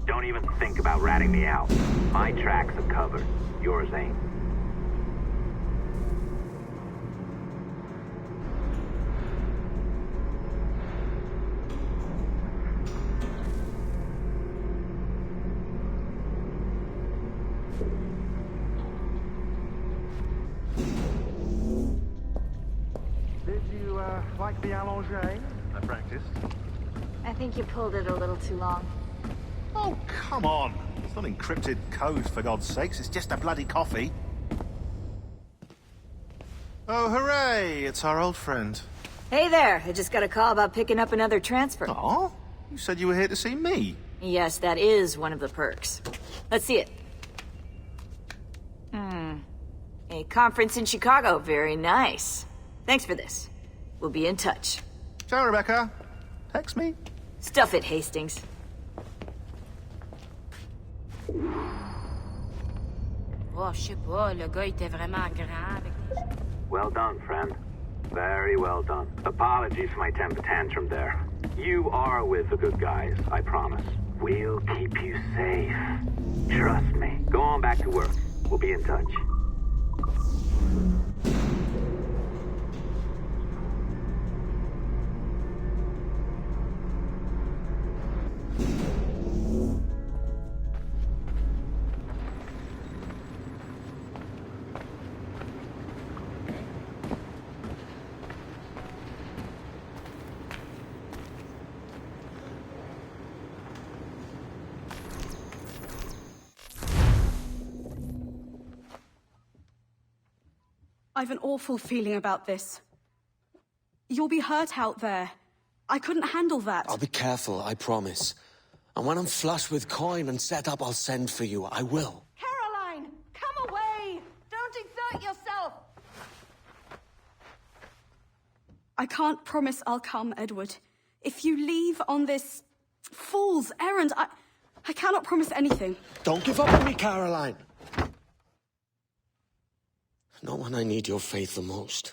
Don't even think about ratting me out. My tracks are covered. Yours ain't. Like the allongé? I practiced. I think you pulled it a little too long. Oh, come on. It's not encrypted code, for God's sakes. It's just a bloody coffee. Oh, hooray! It's our old friend. Hey there! I just got a call about picking up another transfer. Oh? You said you were here to see me. Yes, that is one of the perks. Let's see it. A conference in Chicago. Very nice. Thanks for this. We'll be in touch. Ciao, Rebecca. Text me. Stuff it, Hastings. Oh, je sais pas, le gars était vraiment grand avec des... Well done, friend. Very well done. Apologies for my temper tantrum there. You are with the good guys, I promise. We'll keep you safe. Trust me. Go on back to work. We'll be in touch. I've an awful feeling about this. You'll be hurt out there. I couldn't handle that. I'll be careful, I promise. And when I'm flush with coin and set up, I'll send for you. I will. Caroline, come away! Don't exert yourself! I can't promise I'll come, Edward. If you leave on this fool's errand, I cannot promise anything. Don't give up on me, Caroline. Not when I need your faith the most.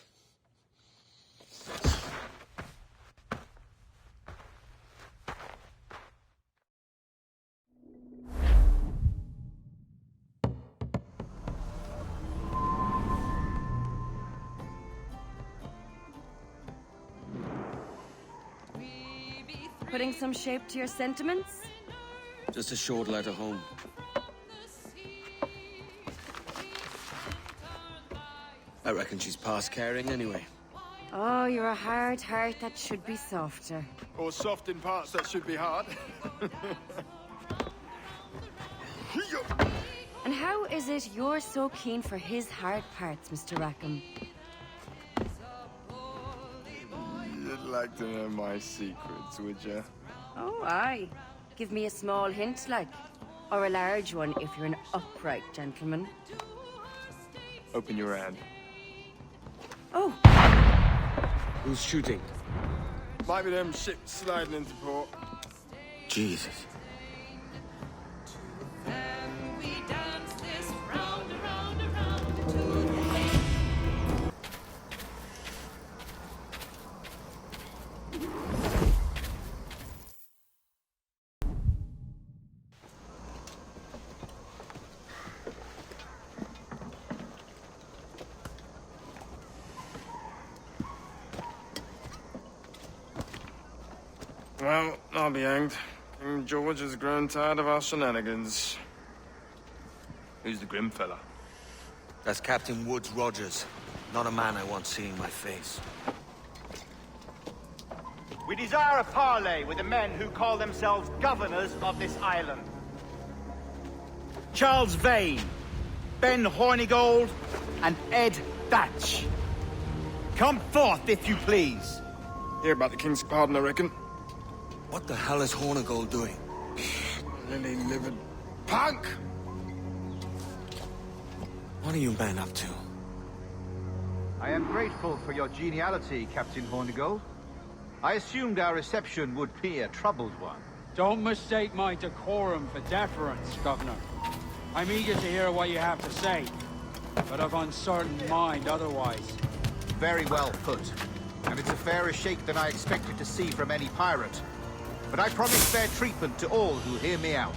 Putting some shape to your sentiments? Just a short letter home. I reckon she's past caring anyway. Oh, you're a hard heart that should be softer. Or soft in parts that should be hard. And how is it you're so keen for his hard parts, Mr. Rackham? You'd like to know my secrets, would you? Oh, aye. Give me a small hint, like. Or a large one, if you're an upright gentleman. Open your hand. Oh! Who's shooting? Might be them ships sliding into port. Jesus. Well, I'll be hanged. King George has grown tired of our shenanigans. Who's the grim fella? That's Captain Woods Rogers. Not a man I want seeing my face. We desire a parley with the men who call themselves governors of this island. Charles Vane, Ben Hornigold, and Ed Thatch. Come forth, if you please. Hear about the king's pardon, I reckon. What the hell is Hornigold doing? Lily-livered punk! What are you men up to? I am grateful for your geniality, Captain Hornigold. I assumed our reception would be a troubled one. Don't mistake my decorum for deference, Governor. I'm eager to hear what you have to say, but of uncertain mind otherwise. Very well put. And it's a fairer shake than I expected to see from any pirate. But I promise fair treatment to all who hear me out.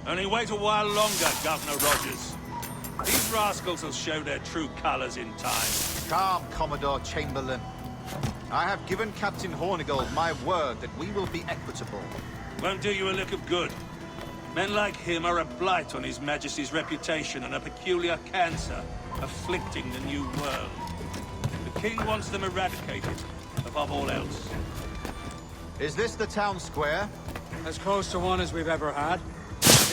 Only wait a while longer, Governor Rogers. These rascals will show their true colors in time. Calm, Commodore Chamberlain. I have given Captain Hornigold my word that we will be equitable. Won't do you a lick of good. Men like him are a blight on His Majesty's reputation and a peculiar cancer afflicting the New World. The King wants them eradicated, above all else. Is this the town square? As close to one as we've ever had.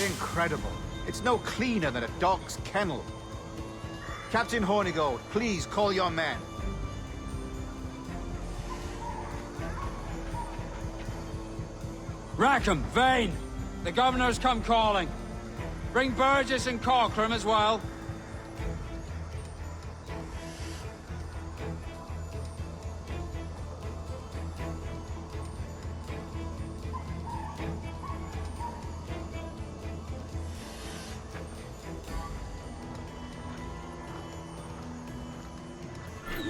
Incredible. It's no cleaner than a dog's kennel. Captain Hornigold, please call your men. Rackham, Vane! The governor's come calling. Bring Burgess and Cockram as well.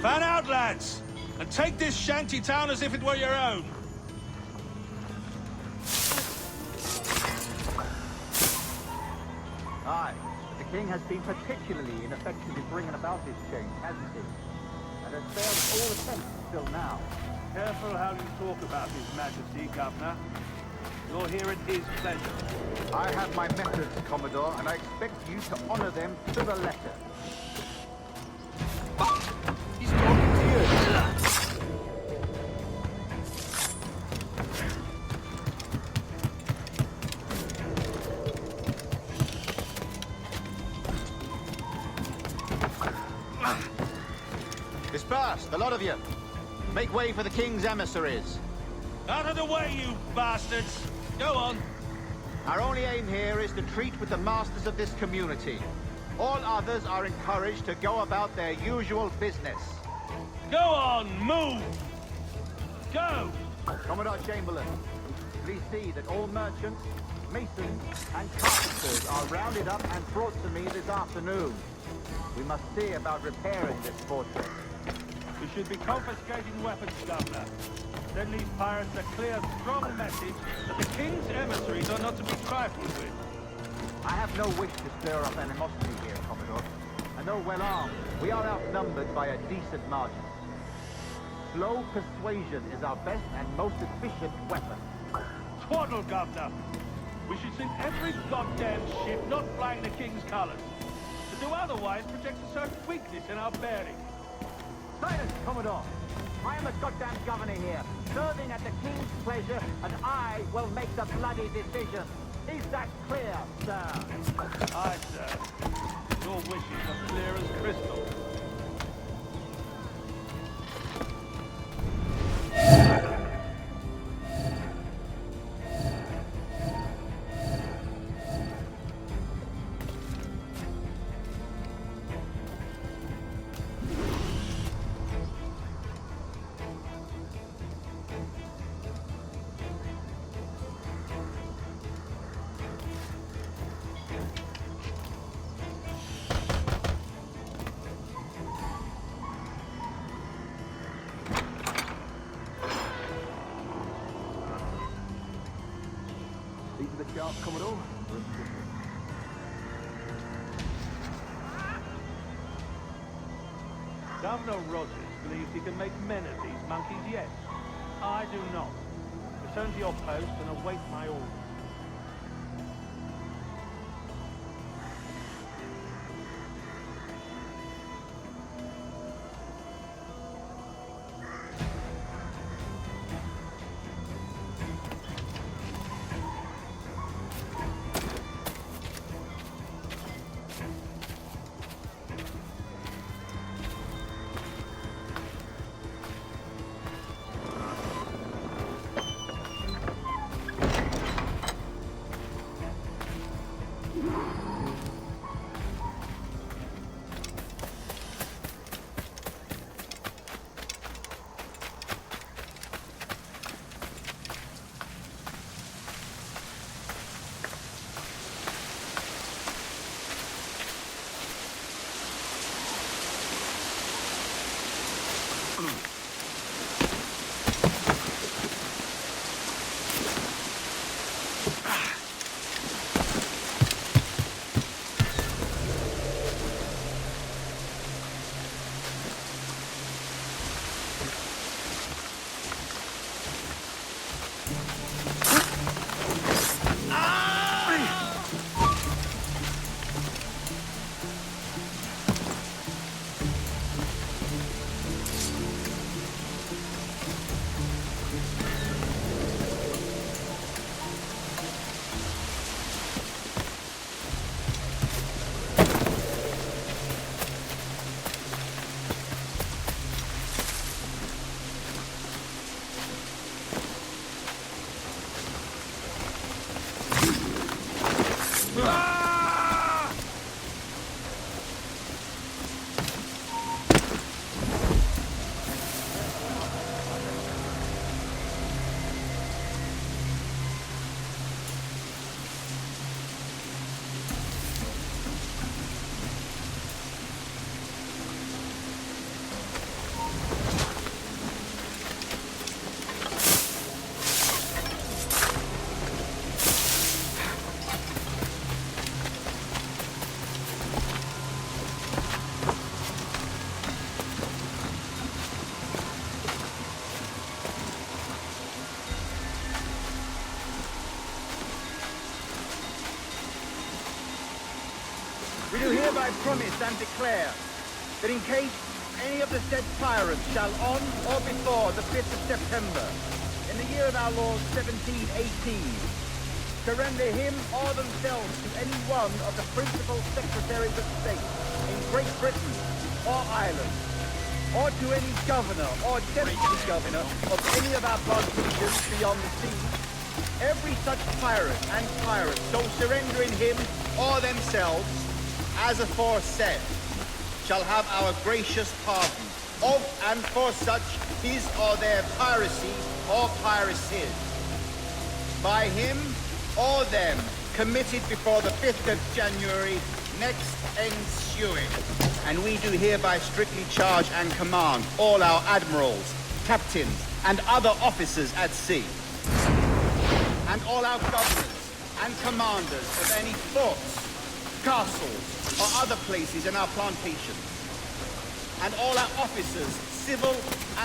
Fan out, lads! And take this shanty town as if it were your own. Aye, but the king has been particularly ineffective in bringing about this change, hasn't he? And has failed all attempts till now. Careful how you talk about His Majesty, Governor. You're here at his pleasure. I have my methods, Commodore, and I expect you to honor them to the letter. He's talking to you. Disperse, the lot of you. Make way for the king's emissaries. Out of the way, you bastards! Go on. Our only aim here is to treat with the masters of this community. All others are encouraged to go about their usual business. Go on, move! Go! Commodore Chamberlain, please see that all merchants, masons, and carpenters are rounded up and brought to me this afternoon. We must see about repairing this fortress. We should be confiscating weapons, Governor. Send these pirates a clear, strong message that the King's emissaries are not to be trifled with. I have no wish to stir up animosity here, Commodore. And though well armed, we are outnumbered by a decent margin. Slow persuasion is our best and most efficient weapon. Twaddle, Governor! We should sink every goddamn ship not flying the King's colours. To do otherwise projects a certain weakness in our bearing. Silence, Commodore. I am the goddamn governor here, serving at the King's pleasure, and I will make the bloody decision. Is that clear, sir? Aye, sir. Your wishes are clear as crystal. These are the sharps, Commodore. Governor Rogers believes he can make men of these monkeys yet. I do not. Return to your post and await my orders. We do hereby promise and declare that in case any of the said pirates shall on or before the 5th of September, in the year of our Lord 1718, surrender him or themselves to any one of the principal secretaries of state in Great Britain or Ireland, or to any governor or deputy governor of any of our plantations beyond the sea, every such pirate and pirate so surrendering him or themselves, as aforesaid, shall have our gracious pardon of and for such his or their piracy or piracies, by him or them committed before the 5th of January next ensuing. And we do hereby strictly charge and command all our admirals, captains, and other officers at sea, and all our governors and commanders of any forts, castles, or other places in our plantations, and all our officers, civil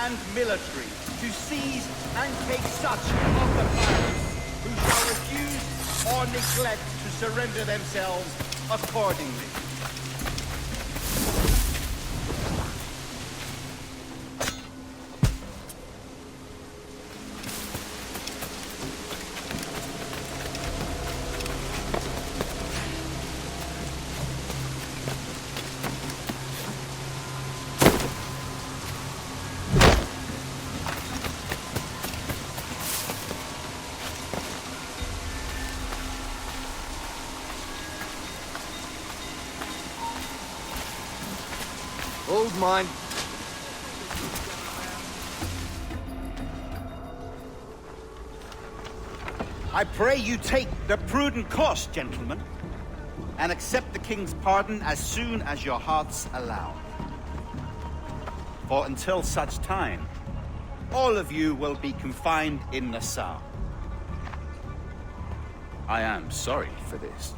and military, to seize and take such of the pirates who shall refuse or neglect to surrender themselves accordingly. Hold mine. I pray you take the prudent course, gentlemen, and accept the king's pardon as soon as your hearts allow. For until such time, all of you will be confined in Nassau. I am sorry for this,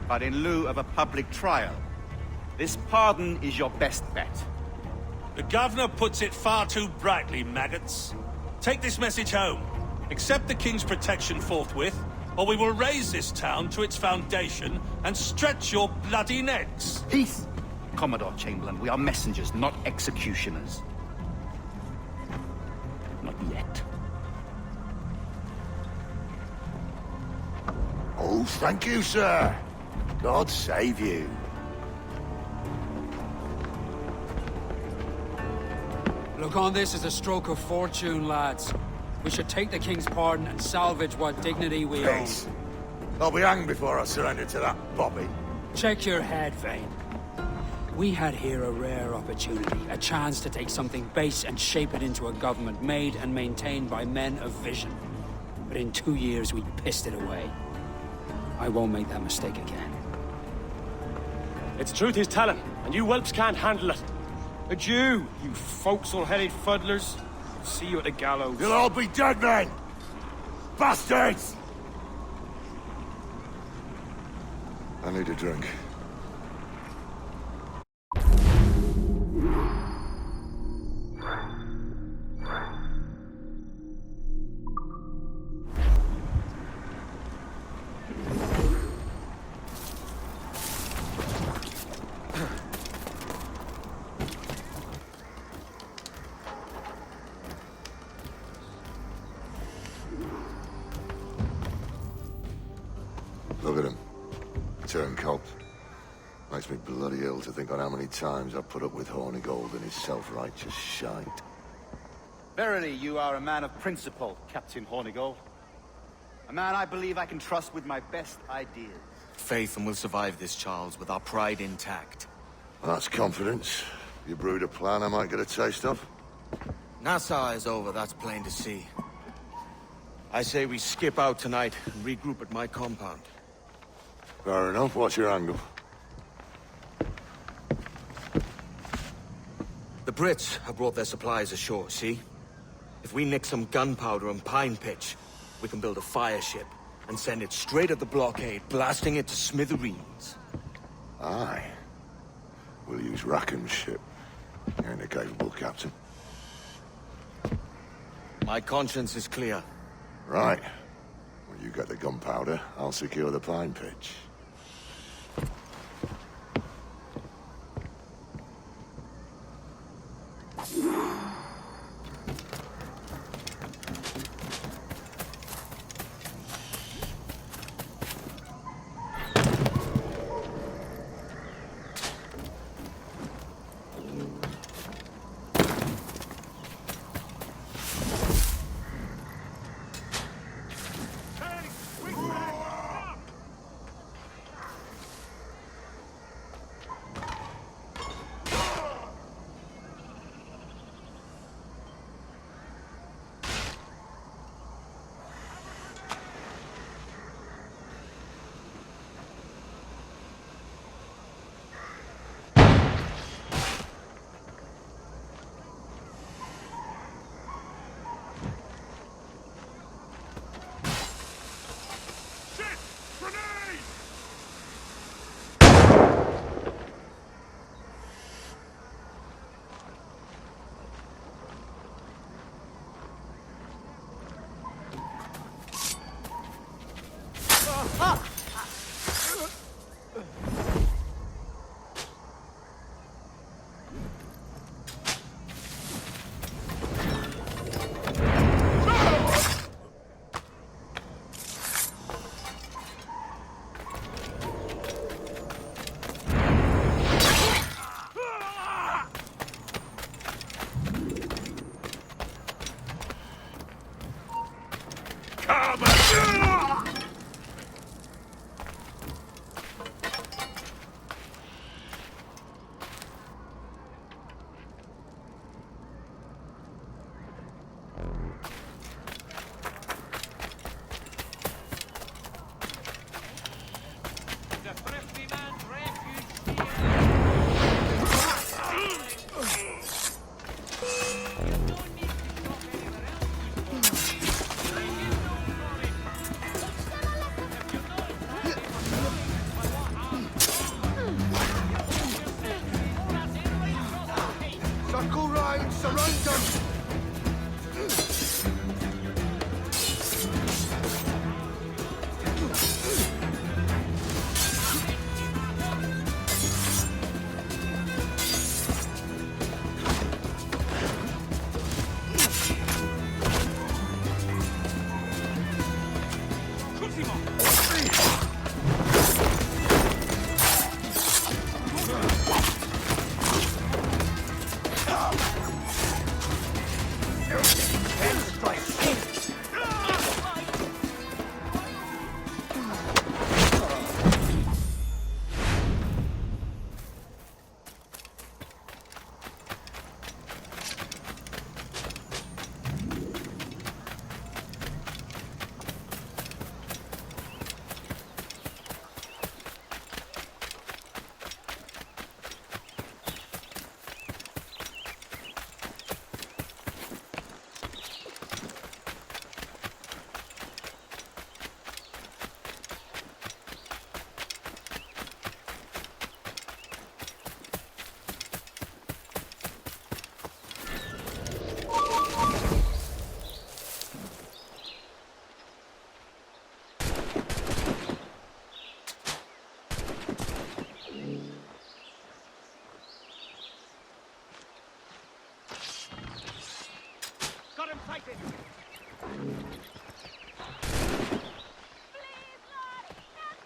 but in lieu of a public trial, this pardon is your best bet. The governor puts it far too brightly, maggots. Take this message home. Accept the king's protection forthwith, or we will raise this town to its foundation and stretch your bloody necks. Peace, Commodore Chamberlain. We are messengers, not executioners. Not yet. Oh, thank you, sir. God save you. Look on this as a stroke of fortune, lads. We should take the king's pardon and salvage what dignity we own. Peace. I'll be hanged before I surrender to that Bobby. Check your head, Vane. We had here a rare opportunity, a chance to take something base and shape it into a government made and maintained by men of vision. But in 2 years, we pissed it away. I won't make that mistake again. It's truth he's telling, and you whelps can't handle it. Adieu, you forecastle-headed fuddlers. See you at the gallows. You'll all be dead men! Bastards! I need a drink. Look at him. Turncoat. Makes me bloody ill to think on how many times I've put up with Hornigold and his self-righteous shite. Verily, you are a man of principle, Captain Hornigold. A man I believe I can trust with my best ideas. Faith, and we'll survive this, Charles, with our pride intact. That's confidence. You brewed a plan I might get a taste of? Nassau is over, that's plain to see. I say we skip out tonight and regroup at my compound. Fair enough. What's your angle? The Brits have brought their supplies ashore, see? If we nick some gunpowder and pine pitch, we can build a fire ship and send it straight at the blockade, blasting it to smithereens. Aye. We'll use Rackham's ship. You ain't a capable captain. My conscience is clear. Right. Well, you get the gunpowder, I'll secure the pine pitch.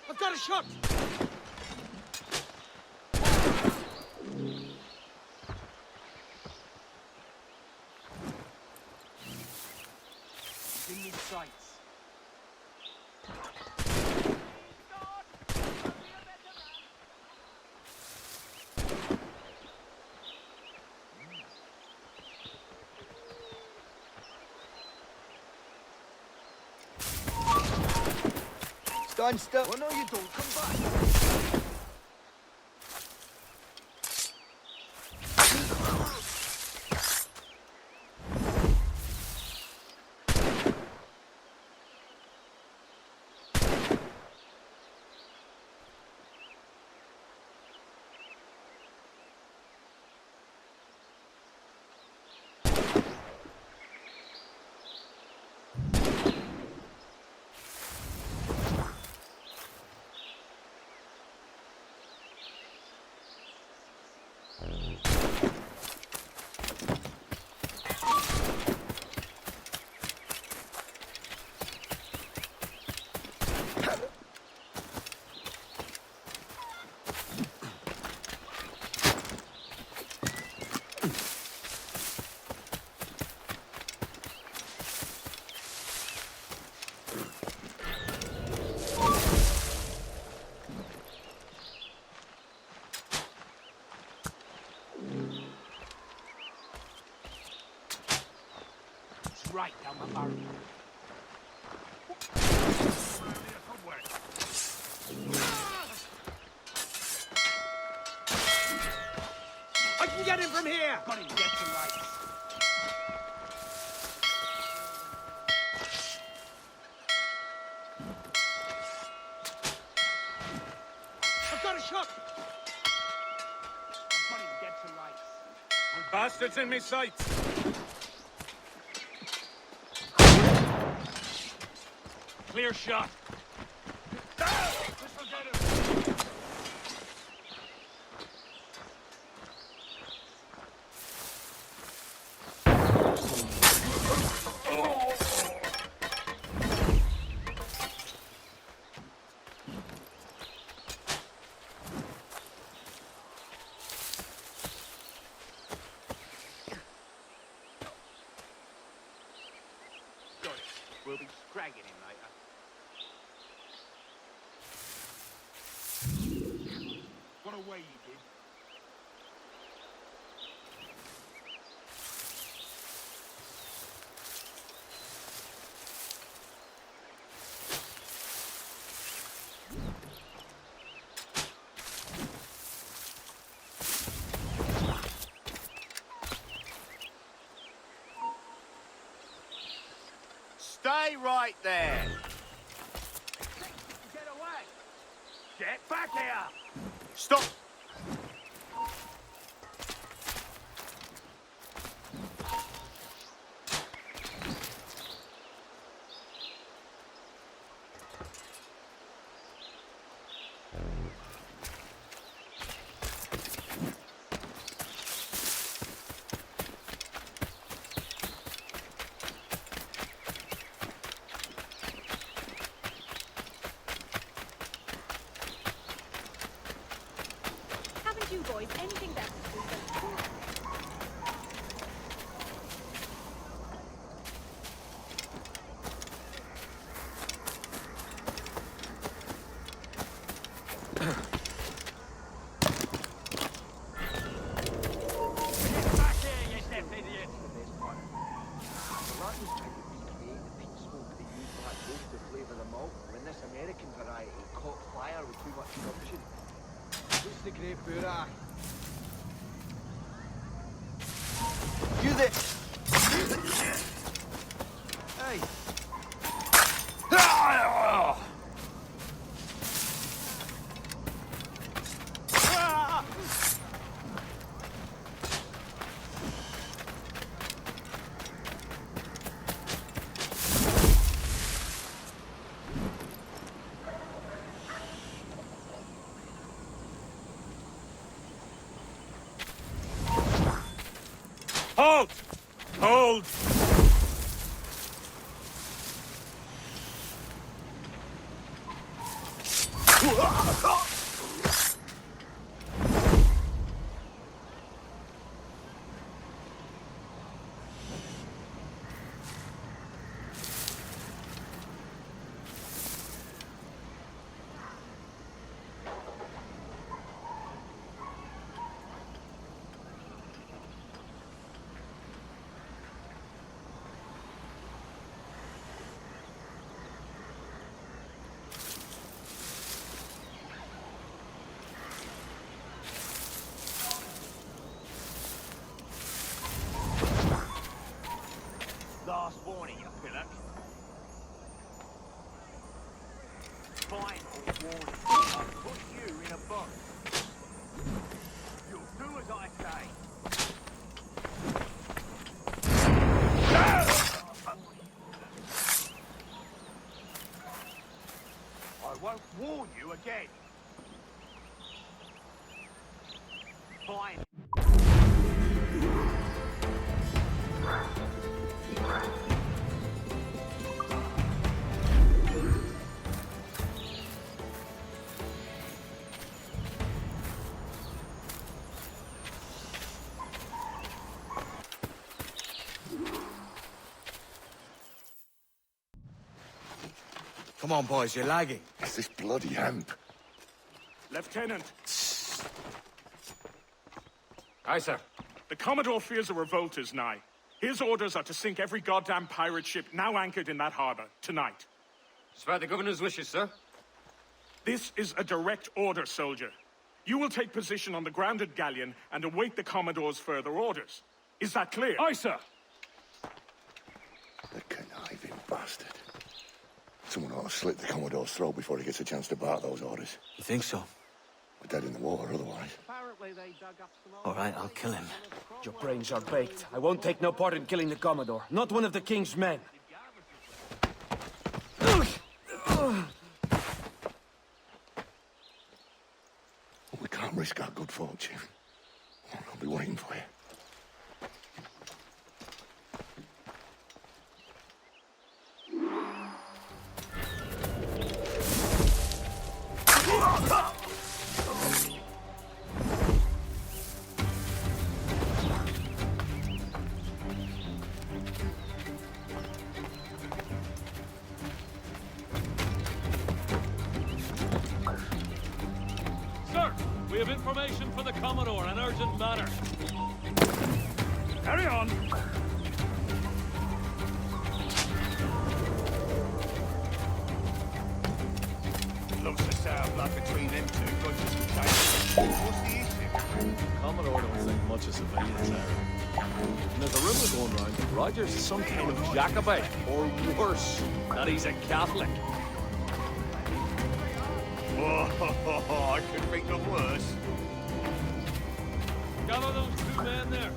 I've got a shot! In his sights. Stand still. Oh no, you don't. Come back. Right down the barrel. I can get him from here! Got him dead to rights. I've got a shot! Got him dead to rights. Bastards in me sights! Clear shot. shagging him later. What a way you did. Stay right there. Get away. Get back here. Stop. You boys, anything better to do than Get back here, you deaf idiot! The Latins tried to recreate the peat smoke they used for that rope to flavour the malt, when this American variety caught fire with too much gumption. Who's the great Burak? You there! Hey! Halt! Hold! Last warning, you pillock. Final warning. I'll put you in a box. You'll do as I say. I won't warn you again. Fine. Come on, boys, you're lagging. It's this bloody hemp. Lieutenant. Aye, sir. The Commodore fears a revolt is nigh. His orders are to sink every goddamn pirate ship now anchored in that harbor, tonight. It's by the governor's wishes, sir. This is a direct order, soldier. You will take position on the grounded galleon and await the Commodore's further orders. Is that clear? Aye, sir. The conniving bastard. Someone ought to slit the Commodore's throat before he gets a chance to bark those orders. You think so? We're dead in the water otherwise. Apparently they dug up some All right, I'll kill him. Your brains are baked. I won't take no part in killing the Commodore. Not one of the King's men. We can't risk our good fortune. I'll be waiting for you. We have information for the Commodore, an urgent matter. Carry on. Looks as sour blood between them two. Got just in case. What's the issue? Commodore don't think much of civilians there. And there's a rumor going round that Rogers is some kind of Jacobite, or worse, that he's a Catholic. Oh, I could think of worse. Gather those two men there.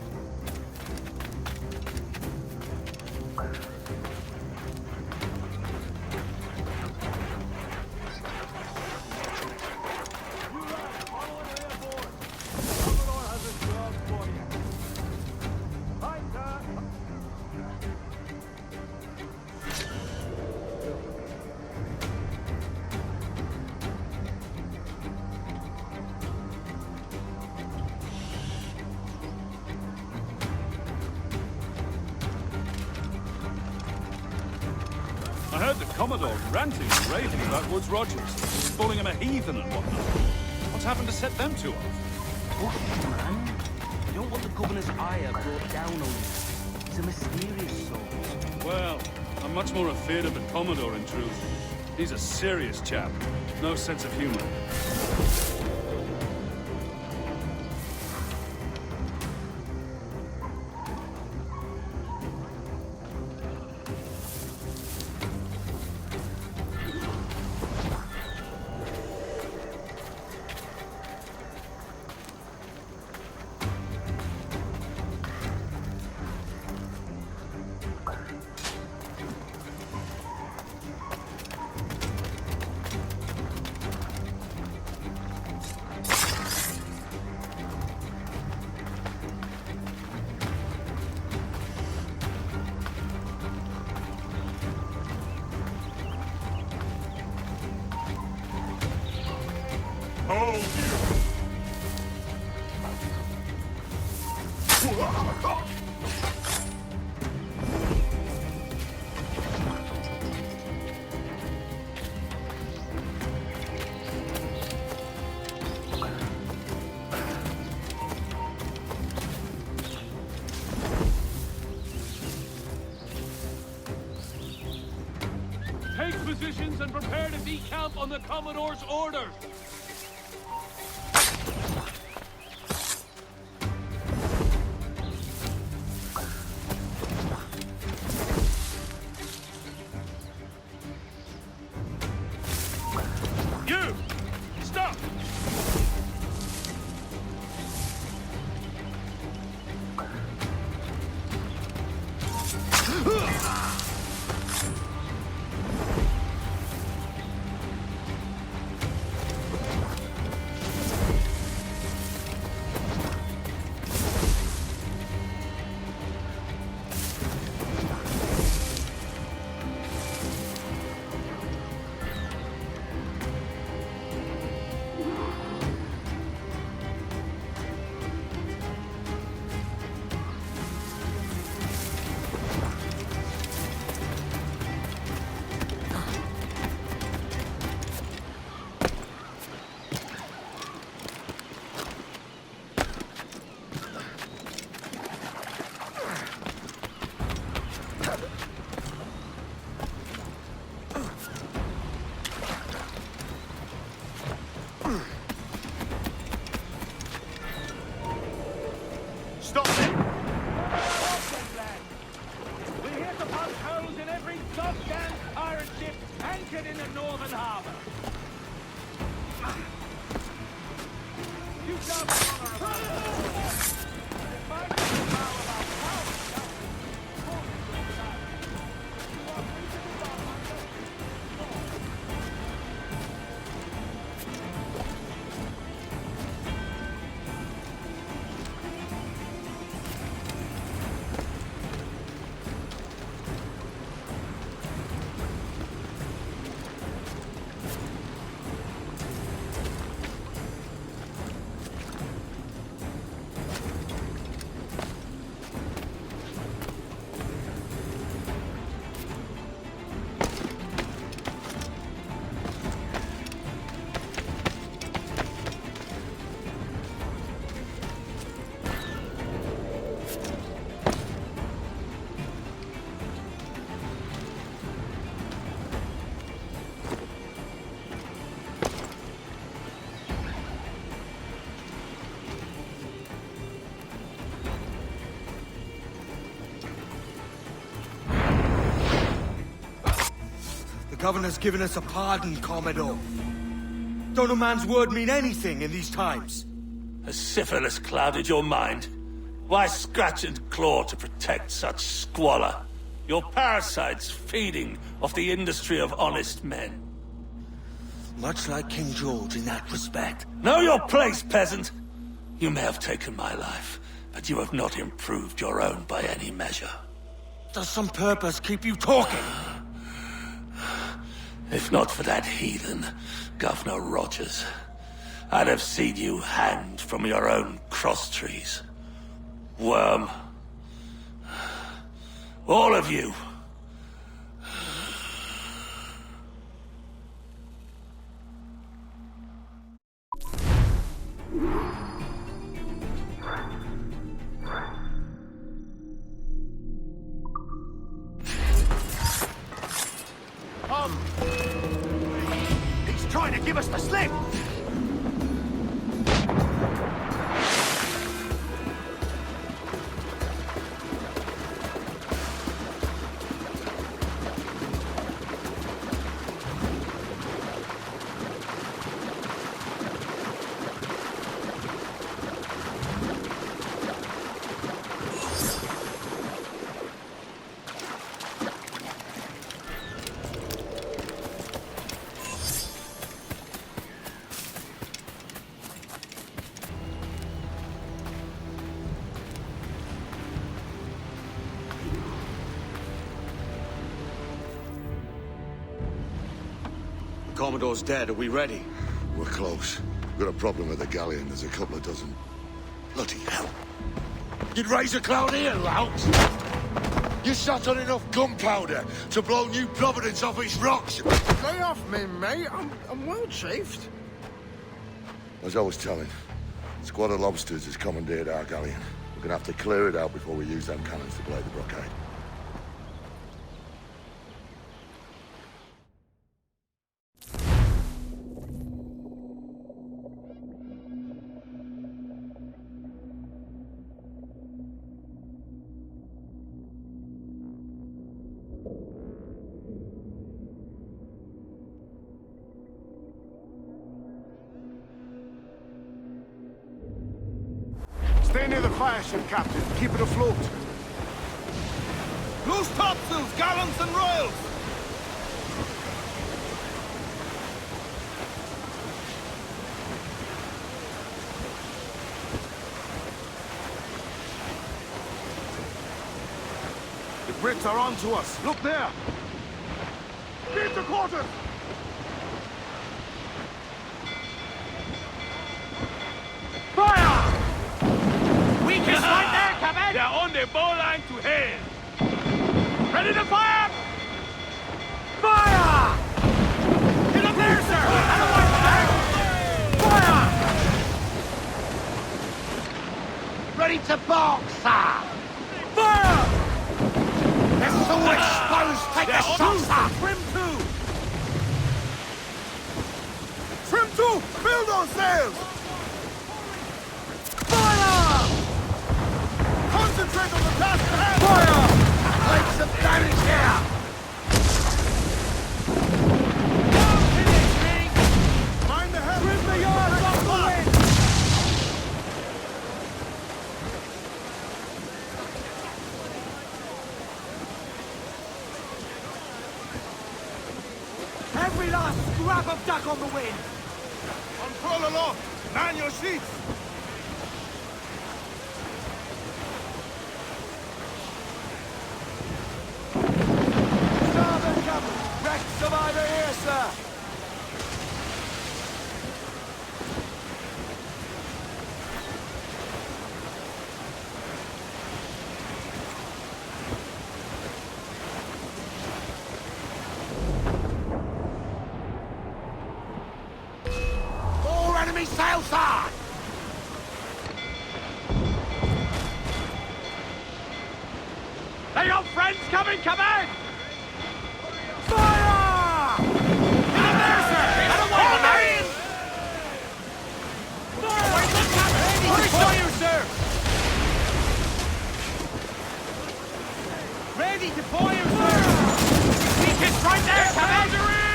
I heard the Commodore ranting and raving about Woods Rogers, calling him a heathen and whatnot. What's happened to set them two off? Hush, man. You don't want the governor's ire brought down on you. He's a mysterious soul. Well, I'm much more afraid of the Commodore, in truth. He's a serious chap. No sense of humor. Hold you! Take positions and prepare to decamp on the Commodore's orders. You! Stop! Stop it! We're here to punch holes in every goddamn pirate ship anchored in the northern harbor. You don't Governor's given us a pardon, Commodore. Don't a man's word mean anything in these times? Has syphilis clouded your mind? Why scratch and claw to protect such squalor? Your parasites feeding off the industry of honest men. Much like King George in that respect. Know your place, peasant! You may have taken my life, but you have not improved your own by any measure. Does some purpose keep you talking? If not for that heathen, Governor Rogers, I'd have seen you hanged from your own cross-trees. Worm. All of you. He's trying to give us the slip! Commodore's dead. Are we ready? We're close. We've got a problem with the galleon. There's a couple of dozen. Bloody hell. You'd raise a cloud here, lout! You sat on enough gunpowder to blow New Providence off its rocks! Lay off me, mate. I'm well chafed. As I was telling, a squad of lobsters has commandeered our galleon. We're gonna have to clear it out before we use them cannons to blow the blockade. Stay near the fire ship, Captain. Keep it afloat. Loose topsails, gallants and royals! The Brits are on to us. Look there. Leave the quarters! Fire! Weakest right there, Captain! They're on the bowline to hail. Ready to fire! Fire! Get up there, sir! And away from there! Fire! Ready to bark, sir! Fire! They're so exposed, take the shots, sir! Trim two! Trim two! Fill those sails! Fire! Concentrate on the task ahead! Fire! Take some damage here! Mind the head! Trim the yards off the wind! Every last scrap of duck on the wind! Unfurl aloft! Man your sheets! Starboard, Captain! Wreck survivor here, sir! More enemy sail, sir! They got friends coming, Command! Fire! Get up there, sir! Get away from there! Fire! Wait, look, Captain! Ready for you, sir! Ready to fire, sir! Weakest right there, Command!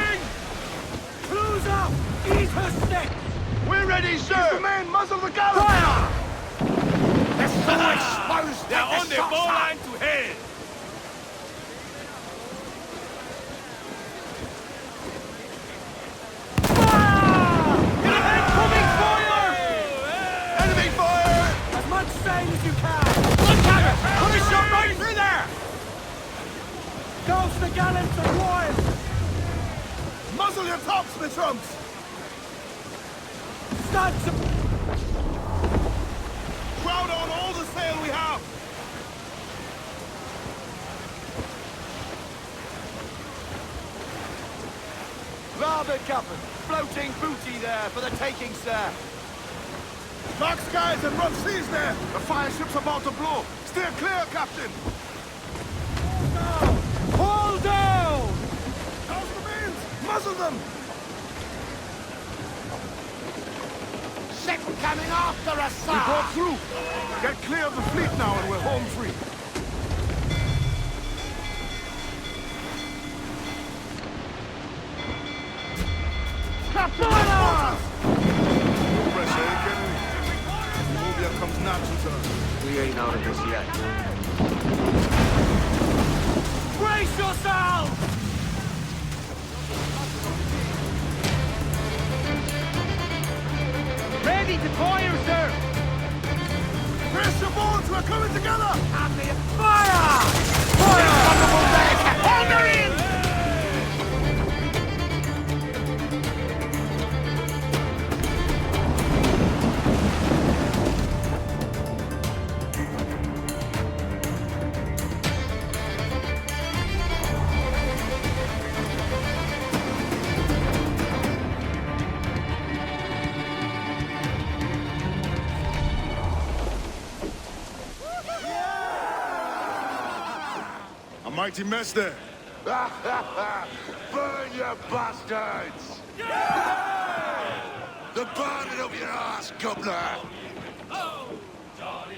We're ready, sir! The main muzzle the gallant! Fire! They're so exposed! They're on the ball line to hell! Enemy fire! As much sail as you can! Look at it! Put a shot right through there! Ghost the gallants and wild! Muzzle your tops, my trumps! Studs! Crowd on all the sail we have! Larboard, Captain. Floating booty there for the taking, sir. Dark skies and rough seas there! The fire ship's about to blow! Steer clear, Captain! Hold down! How's the mains? Muzzle them! Ship coming after us, sir! We broke through! Get clear of the fleet now and we're home free. Captain! No pressure, eh, Kenny? Movia comes natural to us. We ain't out of this yet. Brace yourself! Ready to fire, sir! Brace your bones, we're coming together! Fire! Fire! Hold her in! A mighty mess there. Burn, you bastards! They're burning up your ass, governor!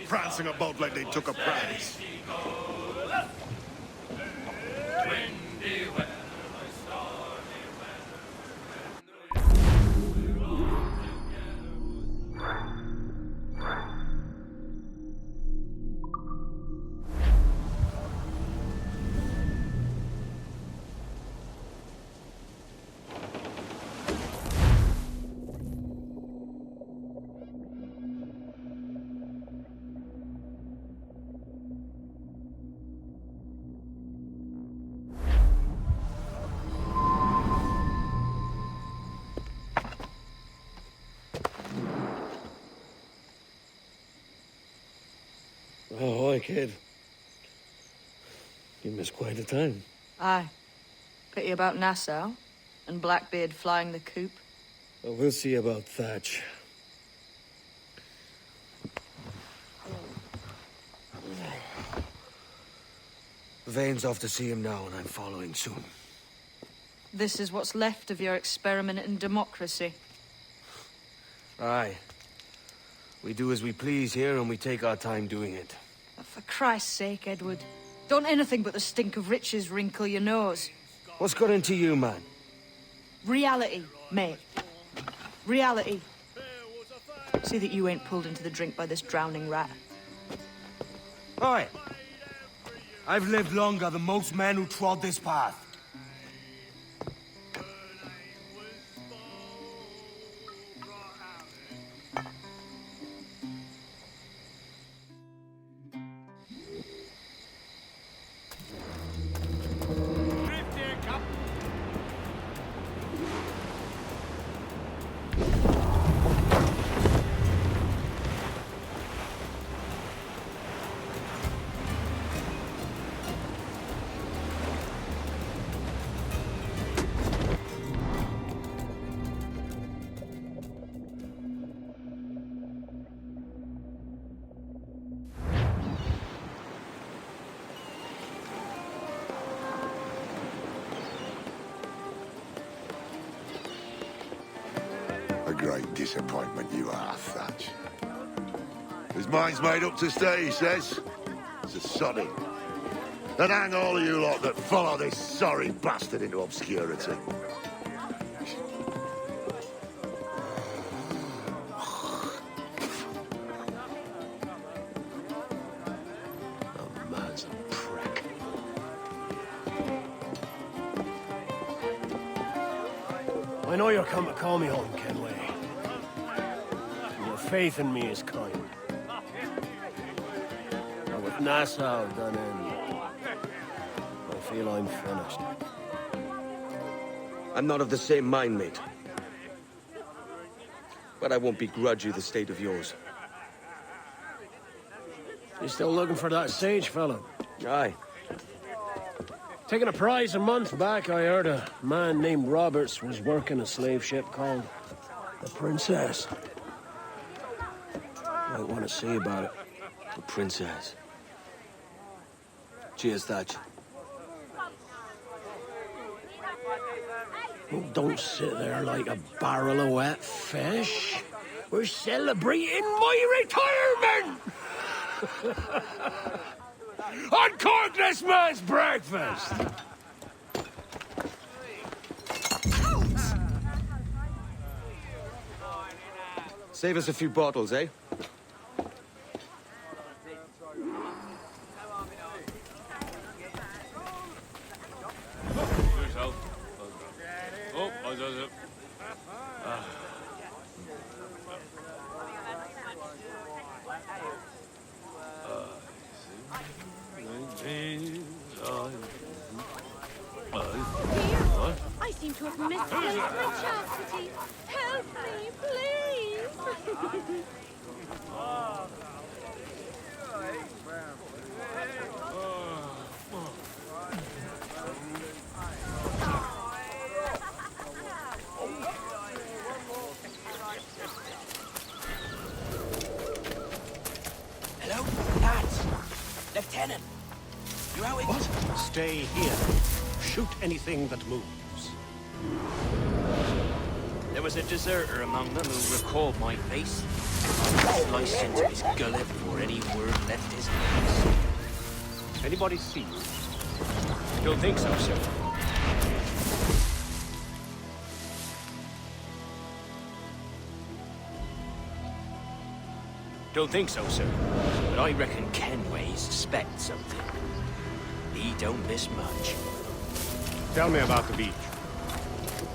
Prancing about like they took a prize. Ahoy, kid. You missed quite a time. Aye. Pity about Nassau, and Blackbeard flying the coop. Well, we'll see about Thatch. Vane's off to see him now, and I'm following soon. This is what's left of your experiment in democracy. Aye. We do as we please here, and we take our time doing it. For Christ's sake, Edward. Don't anything but the stink of riches wrinkle your nose. What's got into you, man? Reality, mate. Reality. See that you ain't pulled into the drink by this drowning rat. Oi! I've lived longer than most men who trod this path. A great disappointment you are, Thatch. His mind's made up to stay, he says. It's a sodding. And hang all of you lot that follow this sorry bastard into obscurity. I know you're come to call me home, Kenway. Your faith in me is kind. But with Nassau done in, I feel I'm finished. I'm not of the same mind, mate. But I won't begrudge you the state of yours. You still looking for that sage fellow? Aye. Taking a prize a month back, I heard a man named Roberts was working a slave ship called the Princess. Might want to see about it. The Princess. Cheers, Thatch. Oh, don't sit there like a barrel of wet fish. We're celebrating my retirement! Uncork this man's breakfast! Save us a few bottles, eh? Oh, I does it. I seem to have misplaced my chastity. Help me, please! Hello, lads. Lieutenant, you out with... What? Stay here. Shoot anything that moves. There was a deserter among them who recalled my face. I sliced into his gullet before any word left his lips. Anybody see you? Don't think so, sir. Don't think so, sir. But I reckon Kenway suspects something. He don't miss much. Tell me about the beach.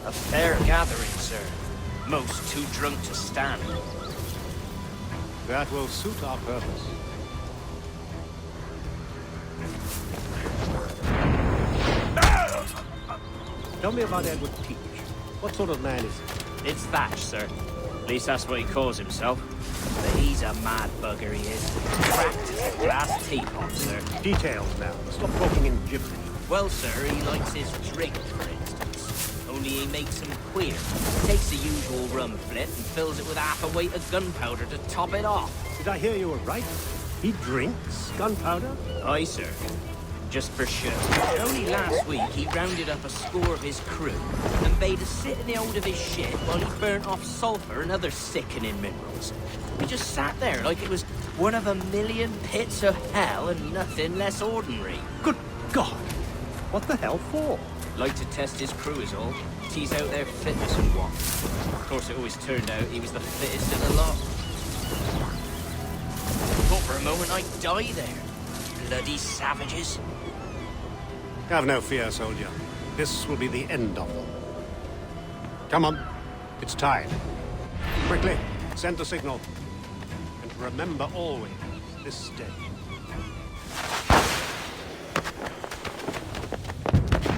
A fair gathering, sir. Most too drunk to stand. That will suit our purpose. Tell me about Edward Teach. What sort of man is he? It's Thatch, sir. At least that's what he calls himself. But he's a mad bugger, he is. Cracked as a glass teapot, sir. Details now. Stop talking in gibberish. Well, sir, he likes his drink, for instance. Only he makes them queer. Takes the usual rum flip and fills it with half a weight of gunpowder to top it off. Did I hear you were right? He drinks gunpowder? Aye, sir. Just for show. Only last week, he rounded up a score of his crew and bade us sit in the hold of his ship while he burnt off sulfur and other sickening minerals. We just sat there like it was one of a million pits of hell and nothing less ordinary. Good God! What the hell for? Like to test his crew is all. Tease out their fitness and what. Of course, it always turned out he was the fittest of the lot. Thought for a moment I'd die there. Bloody savages. Have no fear, soldier. This will be the end of them. Come on. It's time. Quickly, send the signal. And remember always this day.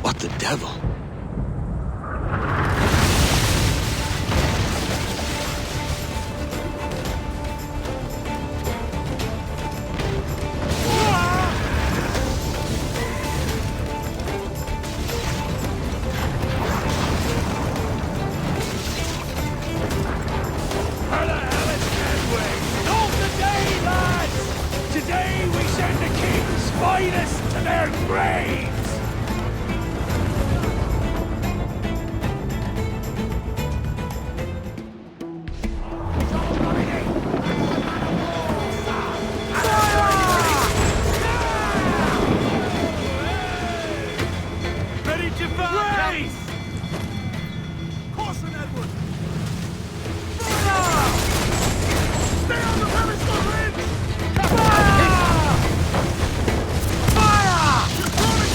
What the devil? Today we send the king's finest to their graves! Ready to fight! Caution, Edward! Stay on the periscope ridge! Fire! You're throwing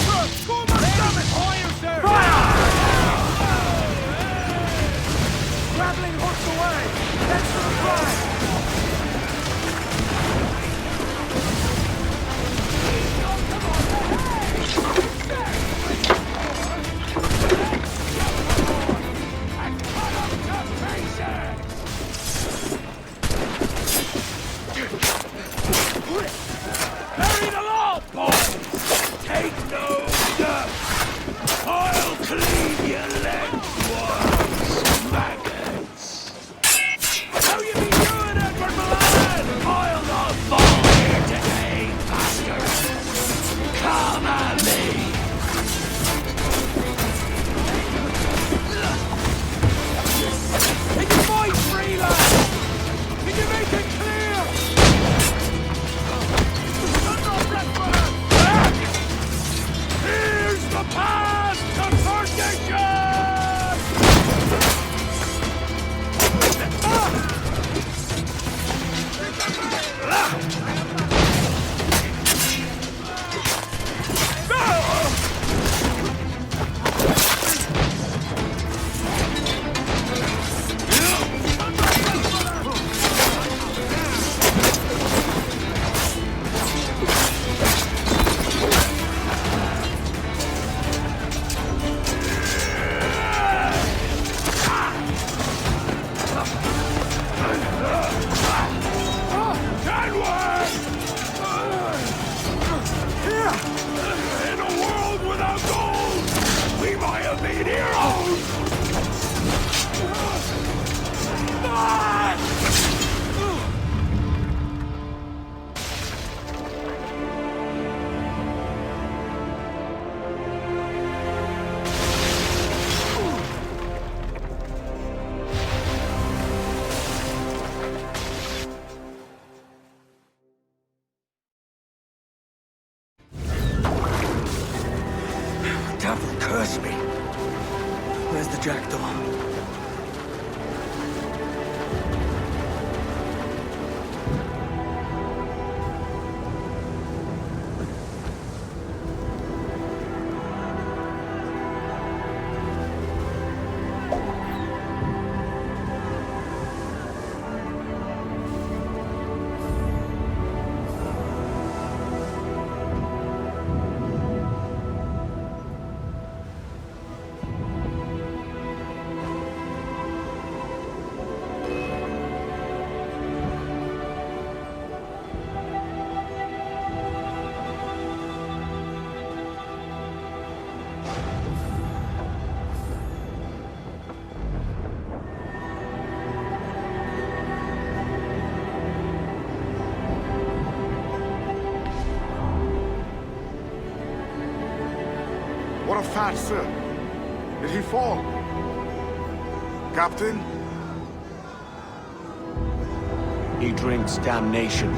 Trust me. Where's the jackdaw? What a fat, sir. Did he fall? Captain? He drinks damnation.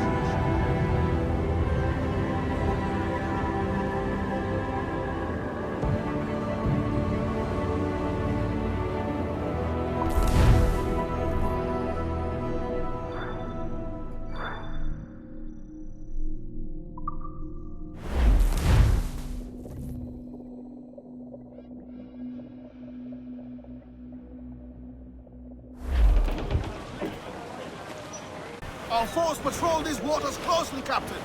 Our force patrol these waters closely, Captain.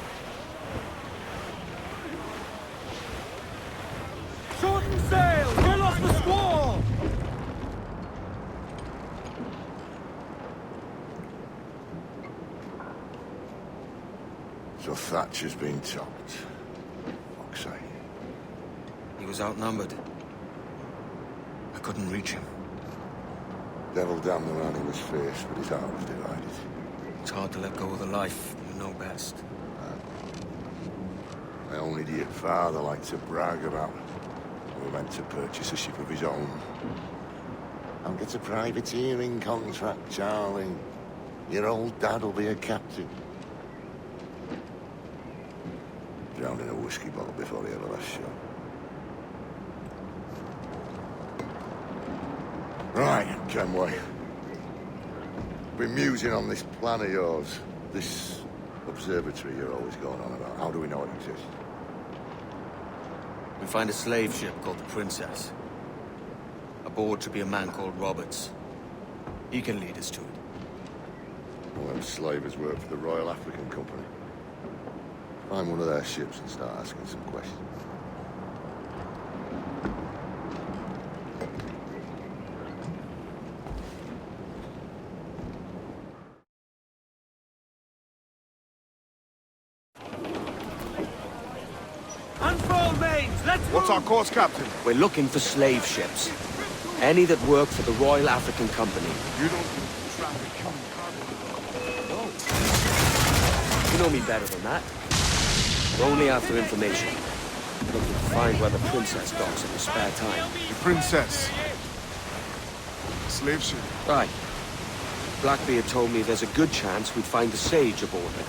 Shorten sail! We'll off the squall! So Thatcher's been topped. Fuck's sake. He was outnumbered. I couldn't reach him. Devil damn the man, he was fierce, but his heart was divided. It's hard to let go of the life you know best. My own idiot father liked to brag about we were meant to purchase a ship of his own. I'll get a privateering contract, Charlie. Your old dad'll be a captain. Drowned in a whiskey bottle before he ever left shore. Right, Kenway. Been musing on this plan of yours. This observatory you're always going on about. How do we know it exists? We find a slave ship called the Princess. Aboard should be a man called Roberts. He can lead us to it. All them slavers work for the Royal African Company. Find one of their ships and start asking some questions. Unfold mains! Let's What's our course, Captain? We're looking for slave ships. Any that work for the Royal African Company. You don't traffic human cargo. You know me better than that. We're only after information. Looking to find where the Princess docks in her spare time. The Princess. Slave ship. Right. Blackbeard told me there's a good chance we'd find the Sage aboard it.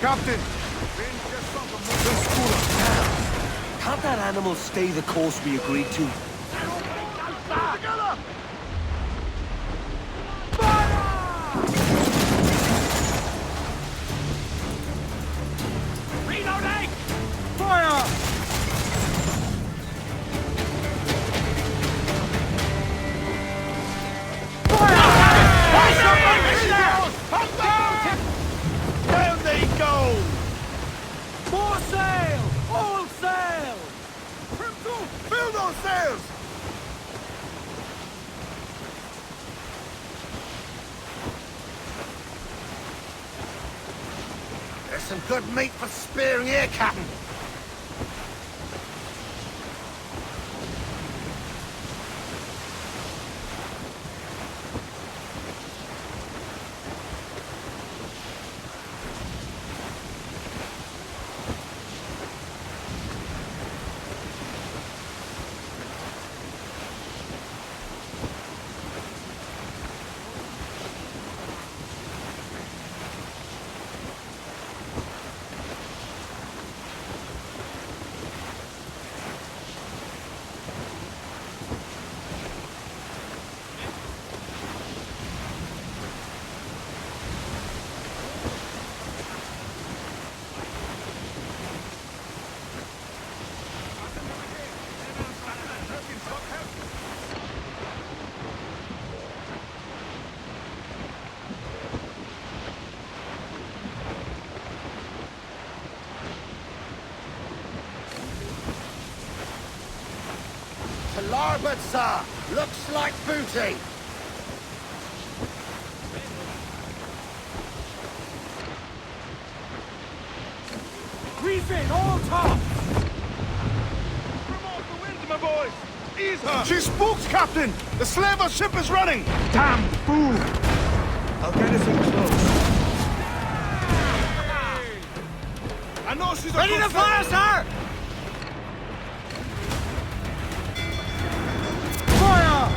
Captain! Can't that animal stay the course we agreed to? Reloading! Fire! Down they go! More sail! All sail! Fill those sails! There's some good meat for spearing here, Captain. Larboard, sir! Looks like booty! Reef in, all top! Remove the wind, my boys! Ease her! She spooks, Captain! The slaver ship is running! Damn fool! I'll get us in close. I know she's ready to fire, sir! Fire!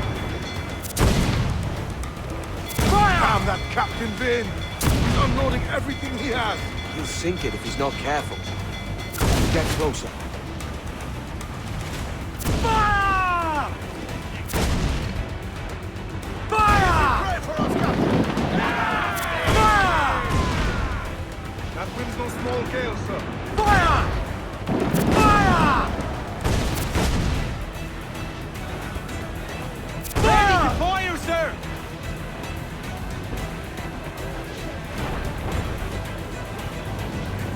Fire! Damn that Captain Vane! He's unloading everything he has. He'll sink it if he's not careful. Get closer. Fire! Fire! Pray for us, Captain! Fire! That wind's no small gale, sir. Fire! Fire! Fire! Before you, sir!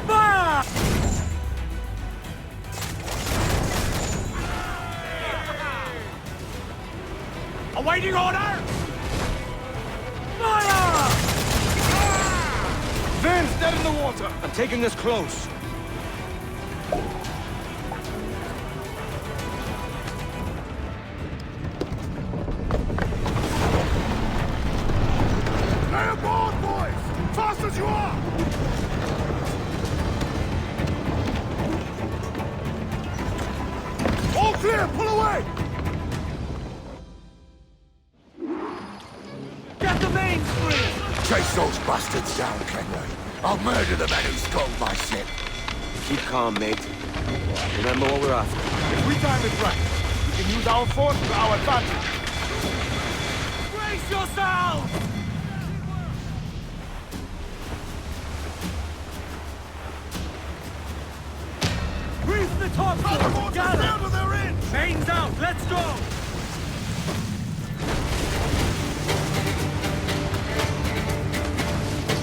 Fire! Awaiting order! Fire! Vane's dead in the water! I'm taking us close. Lay aboard, boys! Fast as you are! All clear! Pull away! Get the main free! Chase those bastards down, Kenway. I'll murder the men who stole my ship. Keep calm, mate. Remember what we're after. If we time it right, we can use our force to our advantage. Brace yourselves! Reef the top! Gather! They're in! Mains out! Let's go!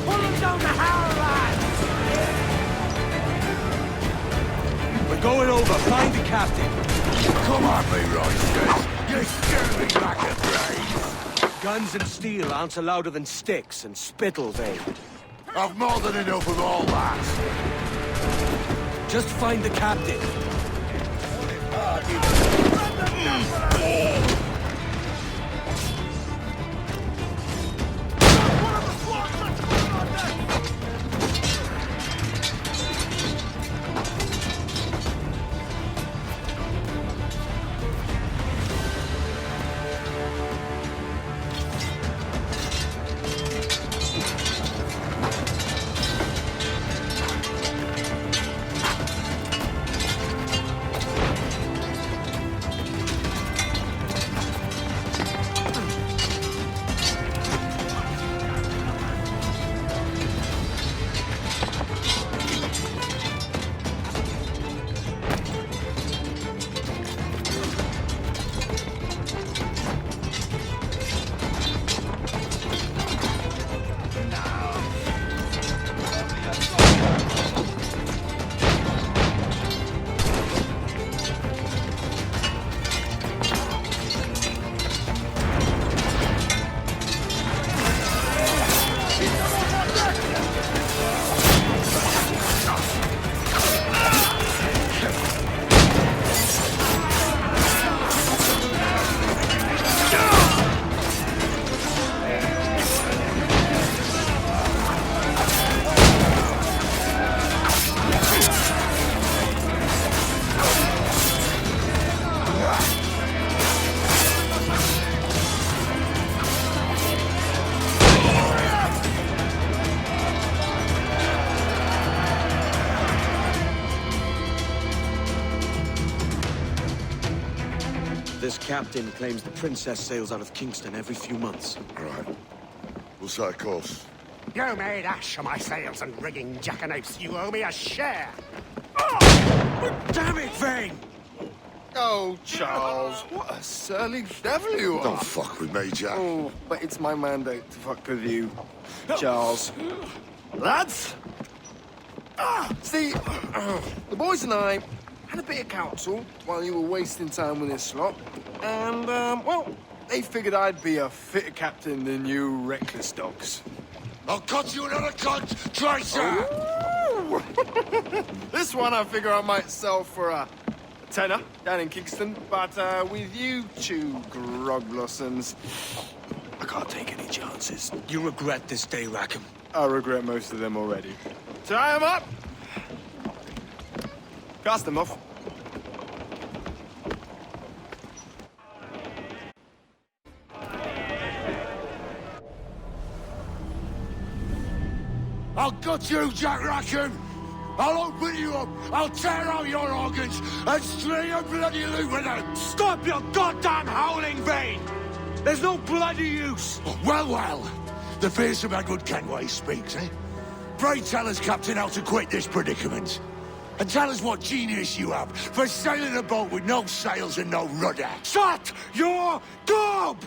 Pull them down the harrow, lads! We're going over. Find the captain. Come on, me roisters! You scare me back at brains! Guns and steel aren't louder than sticks and spittle, Vane. I've more than enough of all that. Just find the captain. This captain claims the princess sails out of Kingston every few months. Right. We'll set a course. You made ash of my sails and rigging, jackanapes. You owe me a share. Damn it, Vane! Oh, Charles, what a surly devil you are. Don't fuck with me, Jack. Oh, but it's my mandate to fuck with you, Charles. Lads! See, the boys and I had a bit of counsel while you were wasting time with this slot, And, well, they figured I'd be a fitter captain than you reckless dogs. I'll cut you another cunt, traitor! This one I figure I might sell for a tenner down in Kingston, but with you two grog blossoms, I can't take any chances. You regret this day, Rackham. I regret most of them already. Tie them up! Cast them off. I'll gut you, Jack Rackham! I'll open you up, I'll tear out your organs, and string a bloody loop with them! Stop your goddamn howling, Vane! There's no bloody use! Well, well, the fearsome Edward Kenway speaks, eh? Pray tell us, Captain, how to quit this predicament. And tell us what genius you have for sailing a boat with no sails and no rudder. Shut your gob!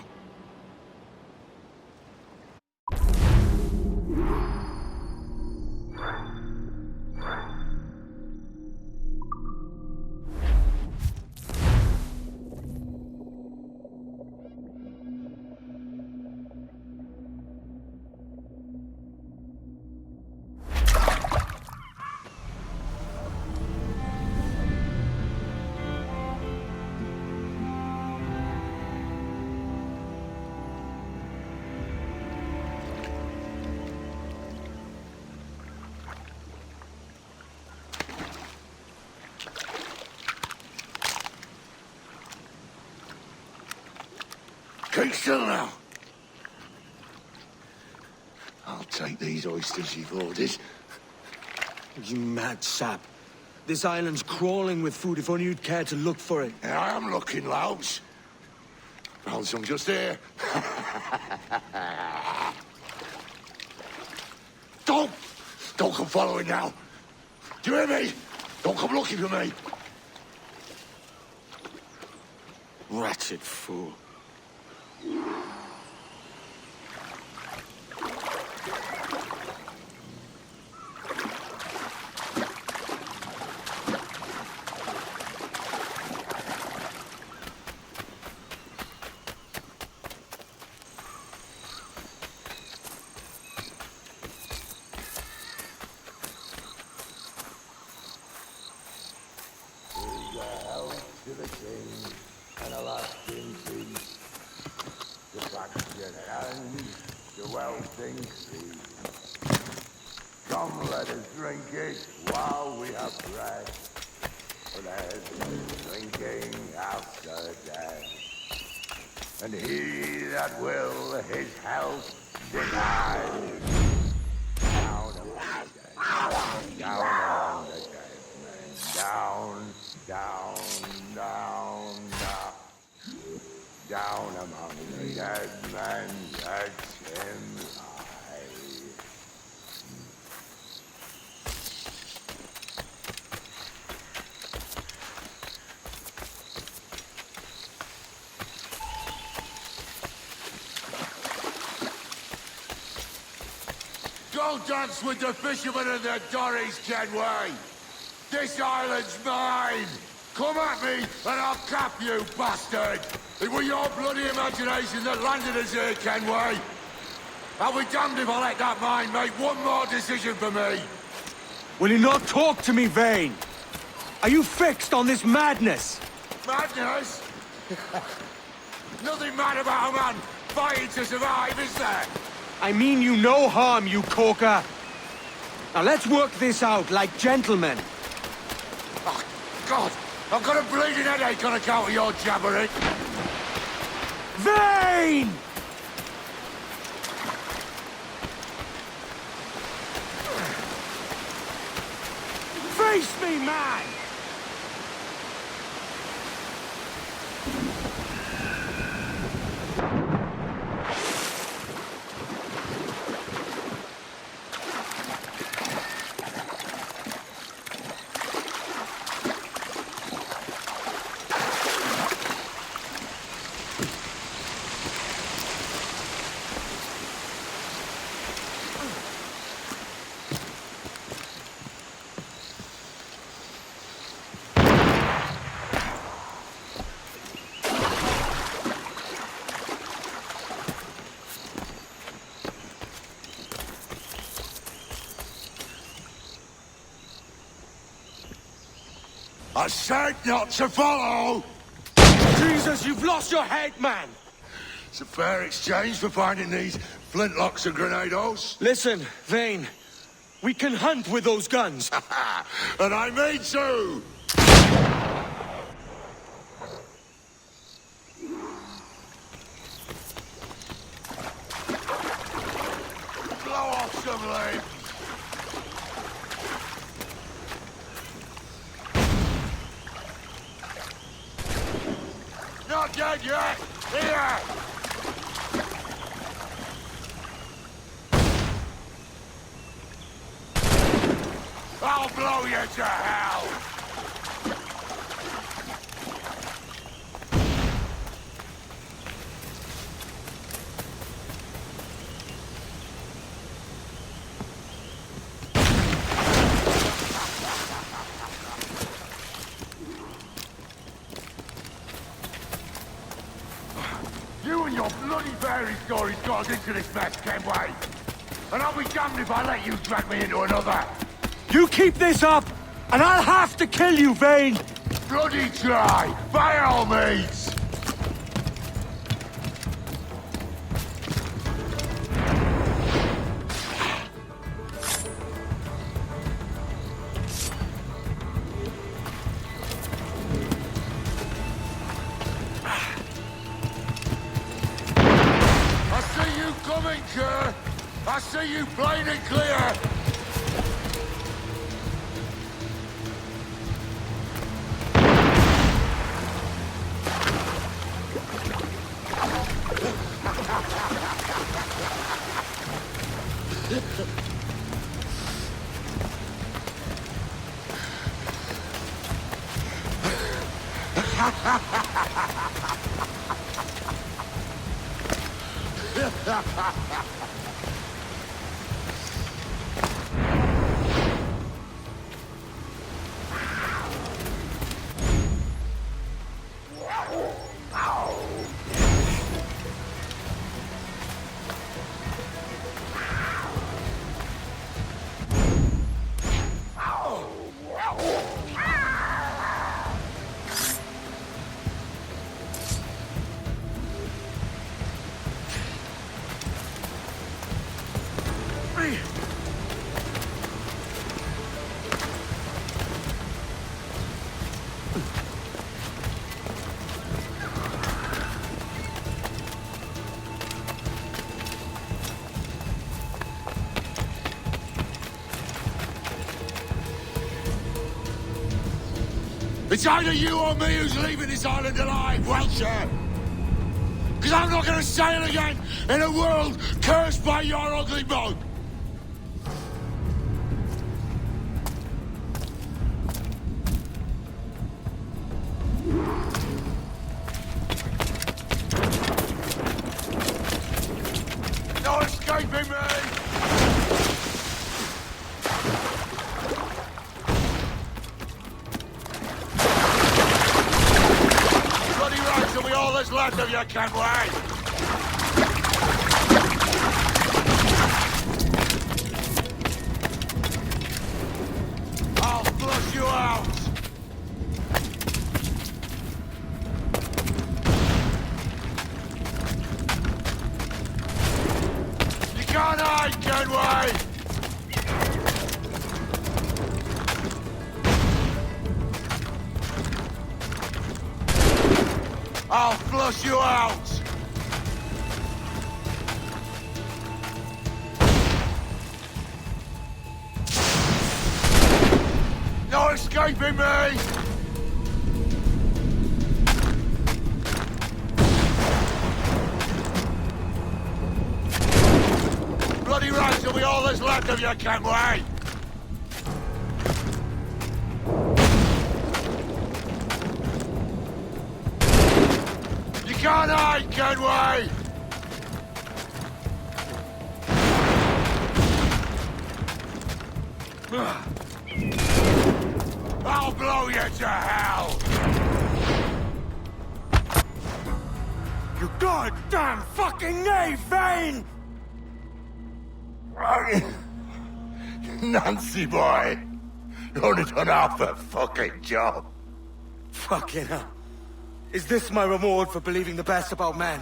Keep still now. I'll take these oysters you've ordered. You mad sap. This island's crawling with food if only you'd care to look for it. Yeah, I am looking, Louts. Found some just here. Don't come following now. Do you hear me? Don't come looking for me. Wretched fool. To the king and a lasting peace. The faction and the wealth increase. Come, let us drink it while we have breath. For there's no drinking after death. And he that will his health deny. Down among the dead, down among the dead men, down. Down, down, down. Down among the dead men, let him lie. Go dance with the fishermen and the dories, Kenway! This island's mine! Come at me, and I'll cap you, bastard! It was your bloody imagination that landed us here, Kenway! I'll be damned if I let that mind make one more decision for me! Will you not talk to me, Vane? Are you fixed on this madness? Madness? Nothing mad about a man fighting to survive, is there? I mean you no harm, you corker! Now let's work this out like gentlemen. Oh, God! I've got a bleeding headache on account of your jabbering. Vane! Face me, man! I said not to follow! Jesus, you've lost your head, man! It's a fair exchange for finding these flintlocks and grenados. Listen, Vane. We can hunt with those guns. And I mean to! Blow off some leaves. Not dead yet! Here! I'll blow you to hell! You and your bloody fairy stories got us into this mess, Kenway. And I'll be damned if I let you drag me into another. You keep this up, and I'll have to kill you, Vane! Bloody try! By all means! I see you coming, Kerr! I see you plain and clear! It's either you or me who's leaving this island alive, Welcher! Because I'm not going to sail again in a world cursed by your ugly mug! No escaping me! All that's left of you, Kenway! I'll flush you out! You can't hide, Kenway! I'll flush you out! No escaping me! Bloody right, will be all that's left of you, Kenway! You can't hide, Kenway! I'll blow you to hell! You goddamn fucking knave, Vane! Nancy boy, you only done half a fucking job. Fucking hell. Is this my reward for believing the best about men?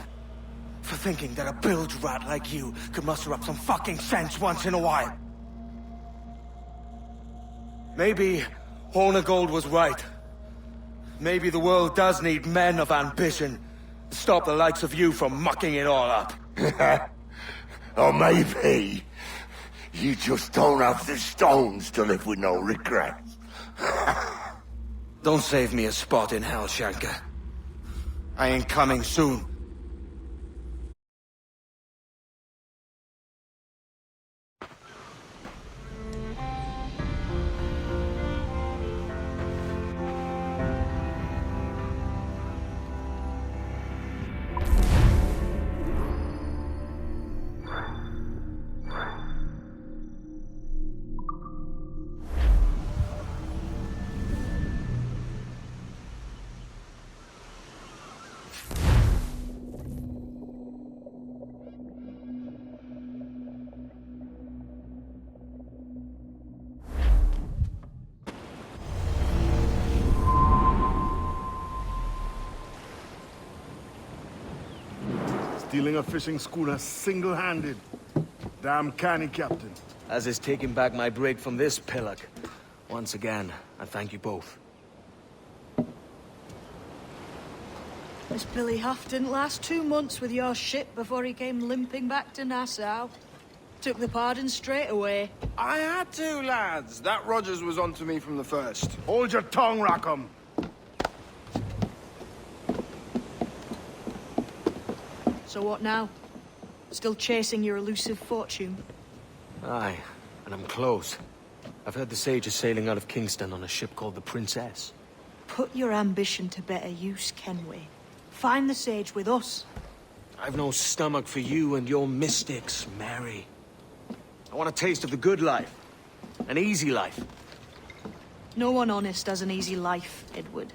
For thinking that a bilge rat like you could muster up some fucking sense once in a while? Maybe Horner Gold was right. Maybe the world does need men of ambition to stop the likes of you from mucking it all up. Or maybe you just don't have the stones to live with no regrets. Don't save me a spot in hell, Shanker. I ain't coming soon. Stealing a fishing schooner single-handed. Damn canny, Captain. As is taking back my brig from this pillock. Once again, I thank you both. This Billy Huff didn't last 2 months with your ship before he came limping back to Nassau. Took the pardon straight away. I had to, lads. That Rogers was onto me from the first. Hold your tongue, Rackham. So what now? Still chasing your elusive fortune? Aye, and I'm close. I've heard the Sage is sailing out of Kingston on a ship called the Princess. Put your ambition to better use, Kenway. Find the Sage with us. I've no stomach for you and your mystics, Mary. I want a taste of the good life. An easy life. No one honest has an easy life, Edward.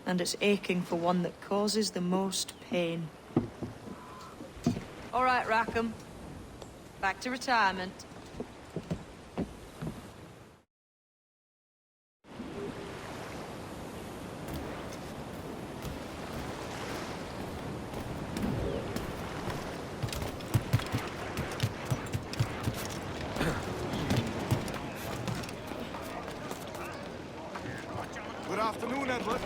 And it's aching for one that causes the most pain. All right, Rackham. Back to retirement. Good afternoon, Edward.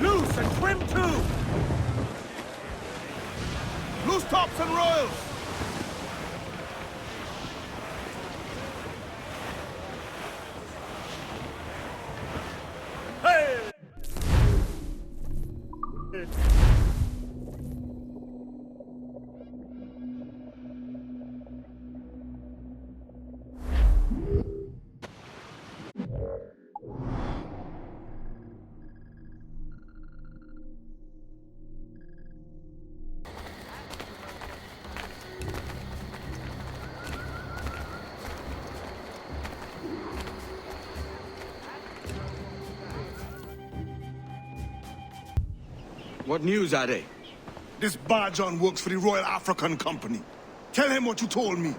Loose and trim too! Loose tops and royals! What news, Ade? This Barjon works for the Royal African Company. Tell him what you told me.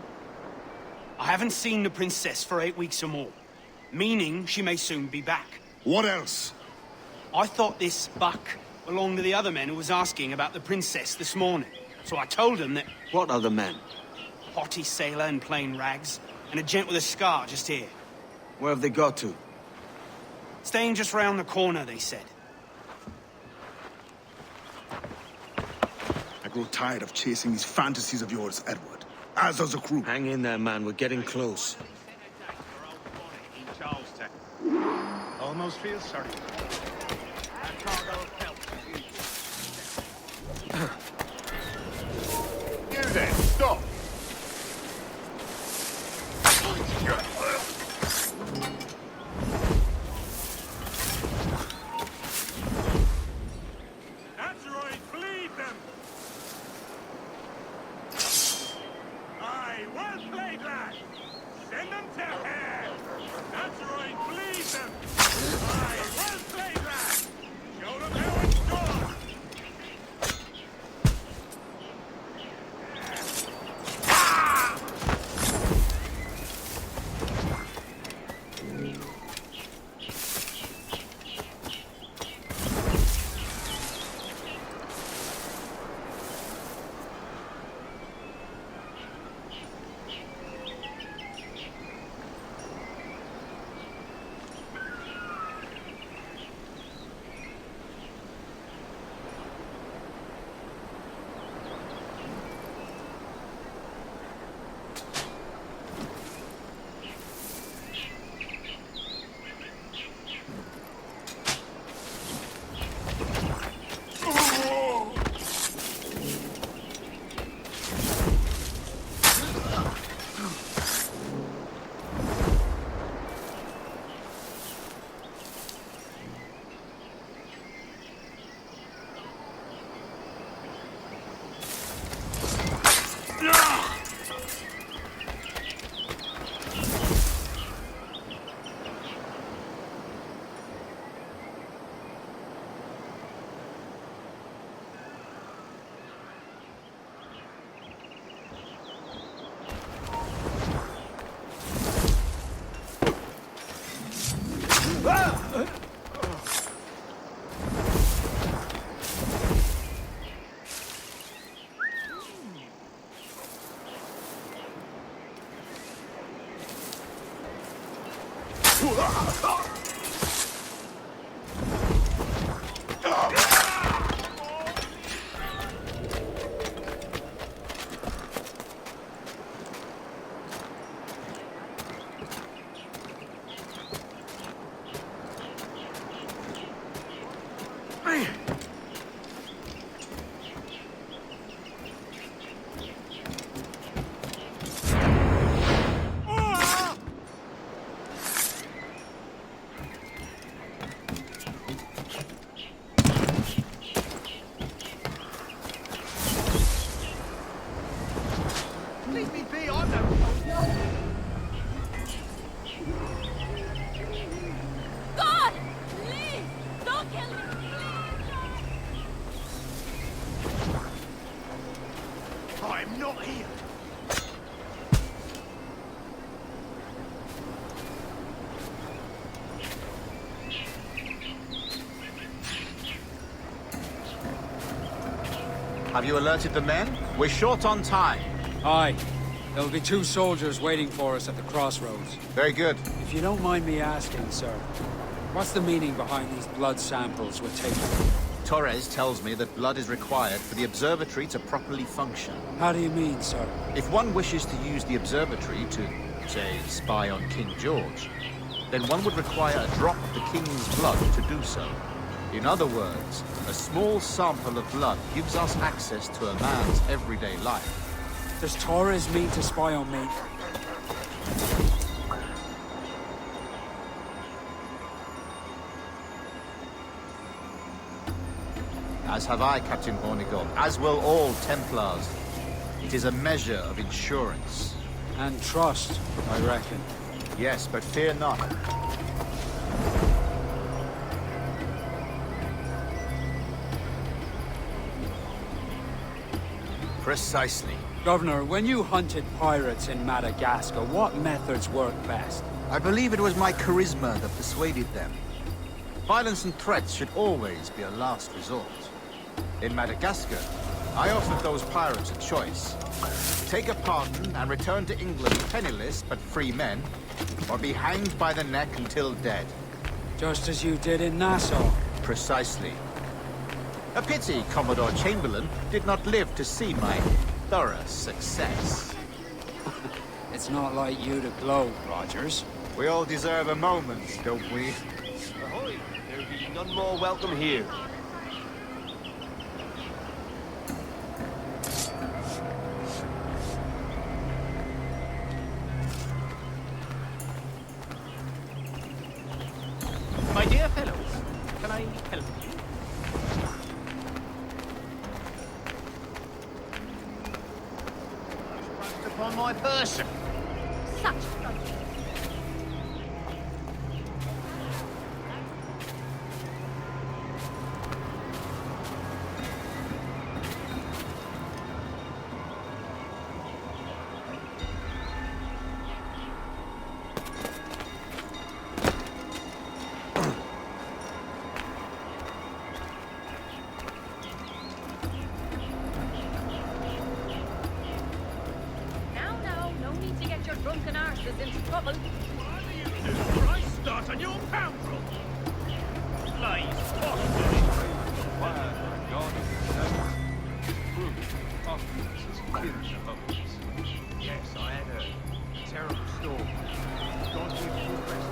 I haven't seen the princess for 8 weeks or more, meaning she may soon be back. What else? I thought this buck belonged to the other men who was asking about the princess this morning. So I told him that... What other men? Haughty sailor in plain rags, and a gent with a scar just here. Where have they got to? Staying just round the corner, they said. I grow tired of chasing these fantasies of yours, Edward. As does the crew. Hang in there, man. We're getting close. Almost feel sorry. You then, stop! That's right, bleed them! Aye, well played, lad! Send them to hell! That's right, bleed them! Aye, well played, lad! Show them how it's done! Leave me be, I'm no... God! Please! Don't kill me! I'm not here. Have you alerted the men? We're short on time. Aye. There'll be 2 soldiers waiting for us at the crossroads. Very good. If you don't mind me asking, sir, what's the meaning behind these blood samples we're taking? Torres tells me that blood is required for the observatory to properly function. How do you mean, sir? If one wishes to use the observatory to, say, spy on King George, then one would require a drop of the King's blood to do so. In other words, a small sample of blood gives us access to a man's everyday life. Does Torres mean to spy on me? As have I, Captain Hornigold, as will all Templars. It is a measure of insurance. And trust, I reckon. Yes, but fear not. Precisely. Governor, when you hunted pirates in Madagascar, what methods worked best? I believe it was my charisma that persuaded them. Violence and threats should always be a last resort. In Madagascar, I offered those pirates a choice. Take a pardon and return to England penniless but free men, or be hanged by the neck until dead. Just as you did in Nassau. Precisely. A pity Commodore Chamberlain did not live to see my thorough success. It's not like you to gloat, Rogers. We all deserve a moment, don't we? Ahoy! There'll be none more welcome here. My dear fellows, can I help you? on my person. Such trouble. Drunken arses into trouble. What are you doing? I start on your scoundrel! Lies, hostage! Why, God is proof of this in the bones. Yes, I had a terrible storm. Don't give full rest.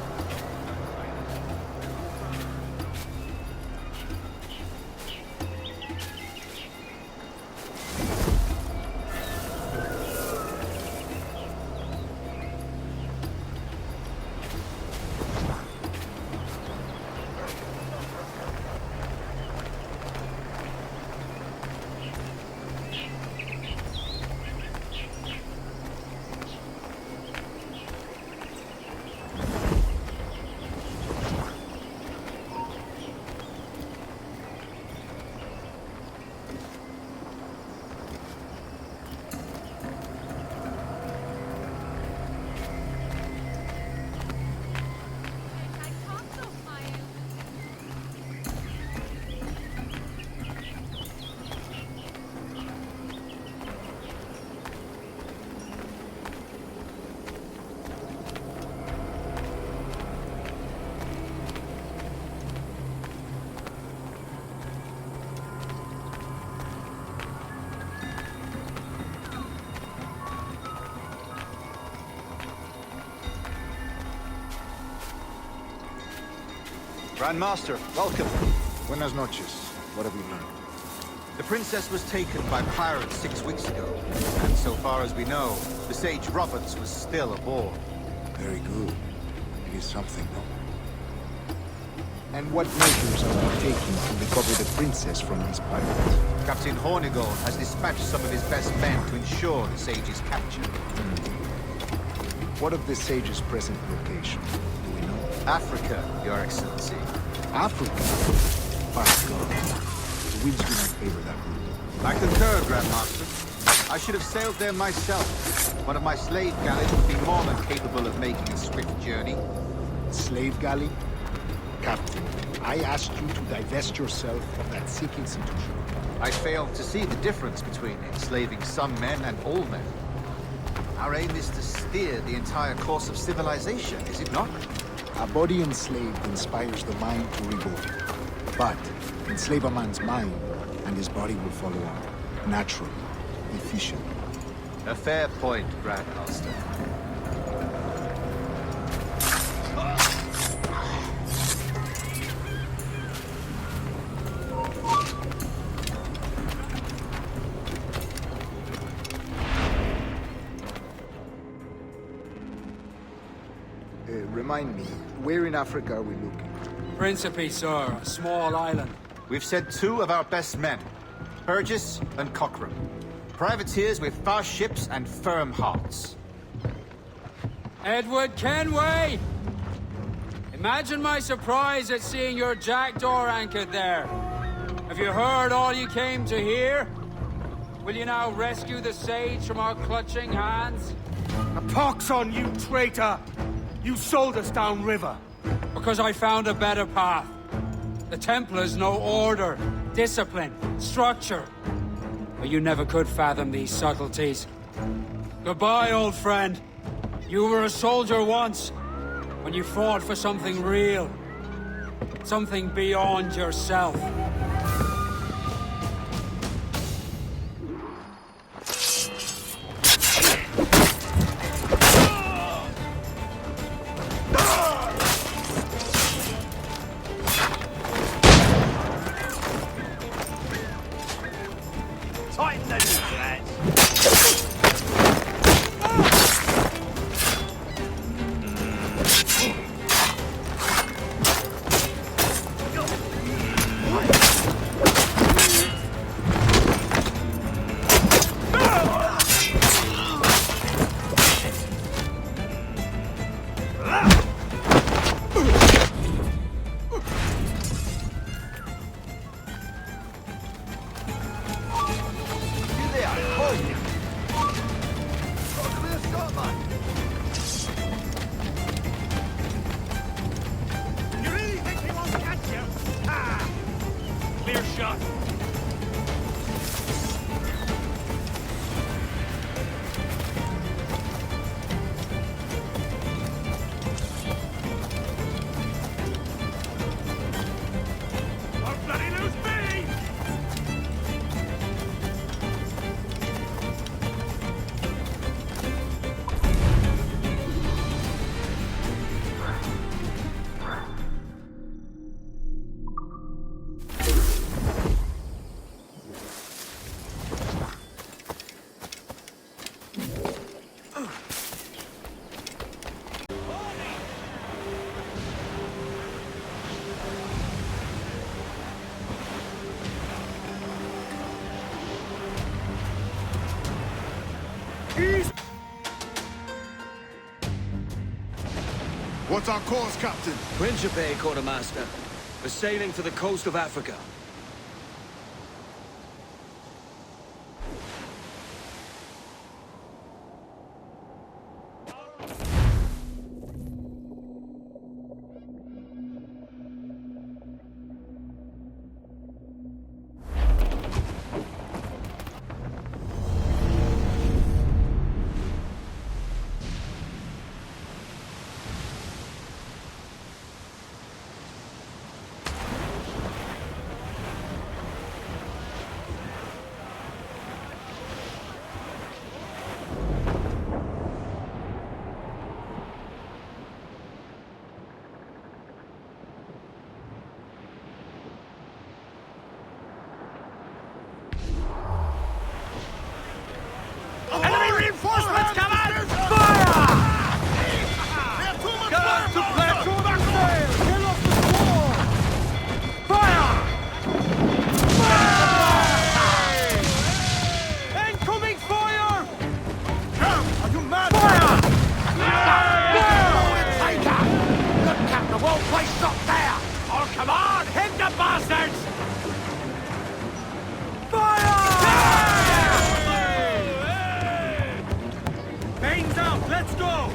Grandmaster, welcome. Buenas noches. What have we learned? The princess was taken by pirates 6 weeks ago, and so far as we know, the sage Roberts was still aboard. Very good. It is something, no? And what measures are we taking to recover the princess from these pirates? Captain Hornigold has dispatched some of his best men to ensure the sage's capture. What of the sage's present location? Do we know? Africa, Your Excellency. Africa? By God. The winds do not favor that route. I concur, Grandmaster. I should have sailed there myself. One of my slave galleys would be more than capable of making a swift journey. Slave galley? Captain, I asked you to divest yourself of that sick institution. I failed to see the difference between enslaving some men and all men. Our aim is to steer the entire course of civilization, is it not? A body enslaved inspires the mind to revolt. But enslave a man's mind, and his body will follow on. Natural, efficient. A fair point, Grandmaster. Remind me, where in Africa are we looking? Principe, sir. A small island. We've sent 2 of our best men, Burgess and Cochrane. Privateers with fast ships and firm hearts. Edward Kenway! Imagine my surprise at seeing your jackdaw anchored there. Have you heard all you came to hear? Will you now rescue the sage from our clutching hands? A pox on you, traitor! You sold us downriver. Because I found a better path. The Templars know order, discipline, structure. But you never could fathom these subtleties. Goodbye, old friend. You were a soldier once, when you fought for something real. Something beyond yourself. Tighten the noose, lads. What's our course, Captain? Principe, Quartermaster. We're sailing for the coast of Africa. Reinforcements come out! Fire! Guard to platform backsail! Get off the squall! Fire! Fire! Incoming fire! Are you mad? Fire! Tiger! Look, Captain, won't place stop there! Oh, come on! Hit the bastards! Fire! Bane's out! Let's go!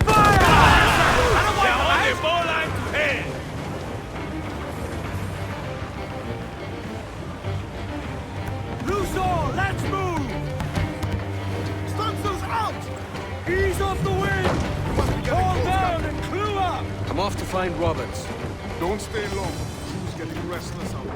Fire! I don't want the ball line to hit! Loose all! Let's move! Stunsails out! Ease off the wind! Fall down and clue up! I'm off to find Roberts. Don't stay long. Crew's getting restless out there.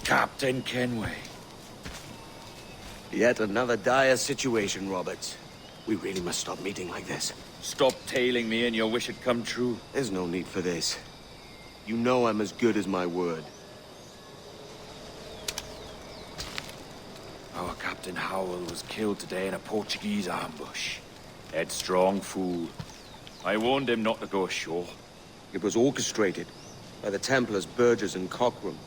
Captain Kenway. Yet another dire situation, Roberts. We really must stop meeting like this. Stop tailing me and your wish had come true. There's no need for this. You know I'm as good as my word. Our Captain Howell was killed today in a Portuguese ambush. Headstrong fool. I warned him not to go ashore. It was orchestrated by the Templars Burgess and Cockram.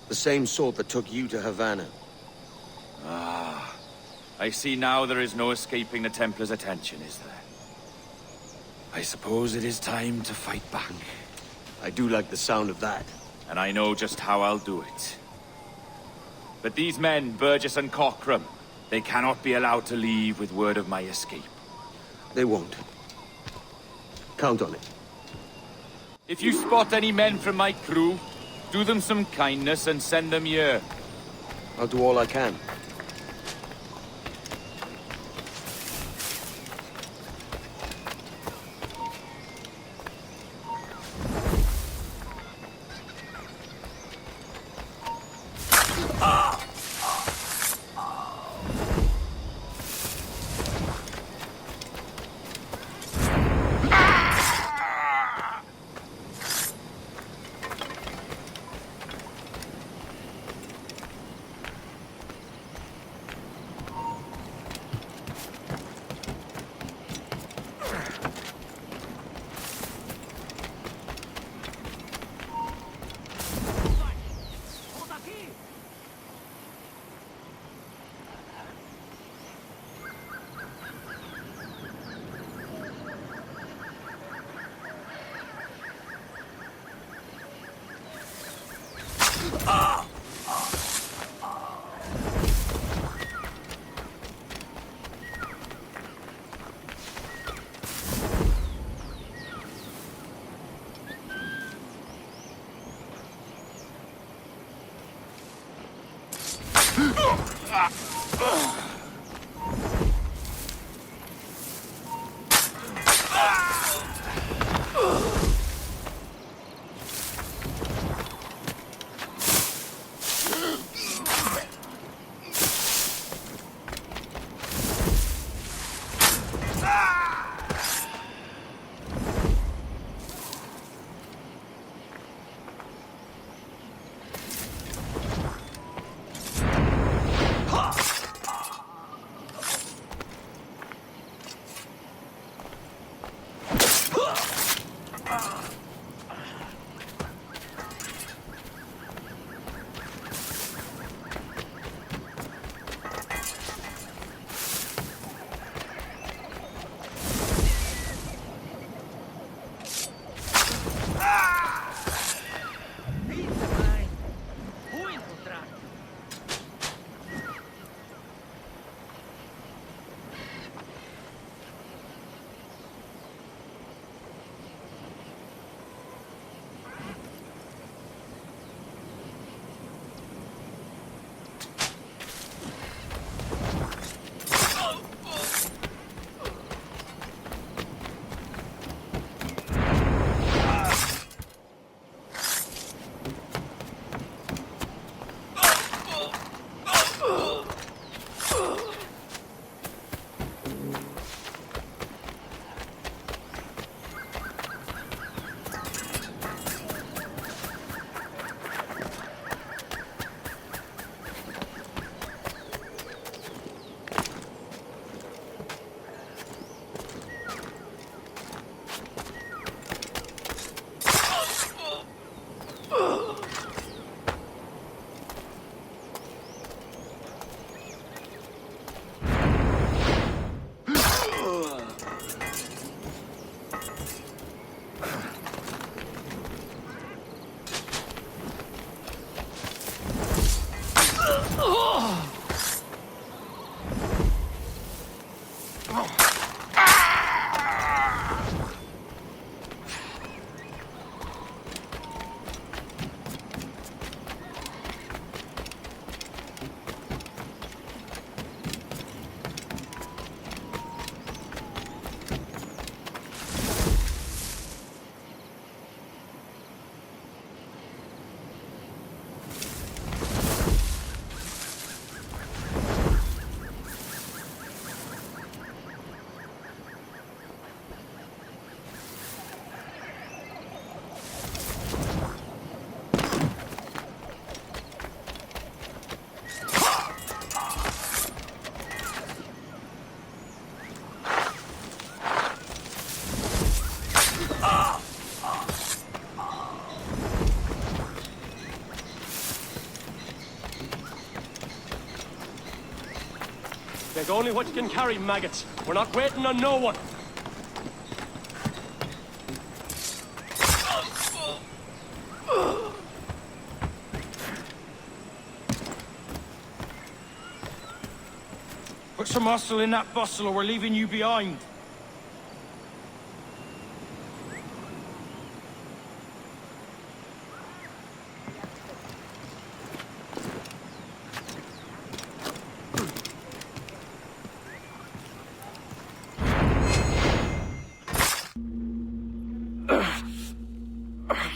The same sort that took you to Havana. Ah. I see now there is no escaping the Templars' attention, is there? I suppose it is time to fight back. I do like the sound of that. And I know just how I'll do it. But these men, Burgess and Cockram, they cannot be allowed to leave with word of my escape. They won't. Count on it. If you spot any men from my crew, do them some kindness and send them here. I'll do all I can. Take only what you can carry, maggots. We're not waiting on no one. Put some muscle in that bustle or we're leaving you behind.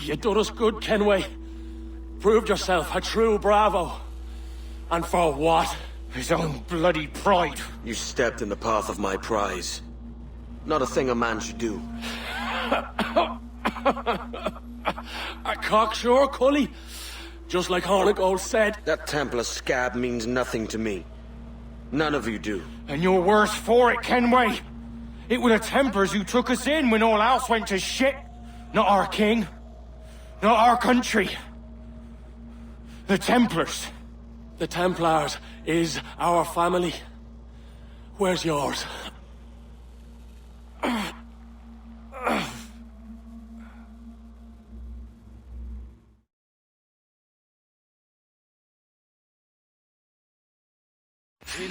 You done us good, Kenway. Proved yourself a true bravo. And for what? His own bloody pride. You stepped in the path of my prize. Not a thing a man should do. A cocksure, Cully. Just like Hornigold said. That Templar scab means nothing to me. None of you do. And you're worse for it, Kenway. It were the Templars who took us in when all else went to shit. Not our king. Not our country. The Templars. The Templars is our family. Where's yours? In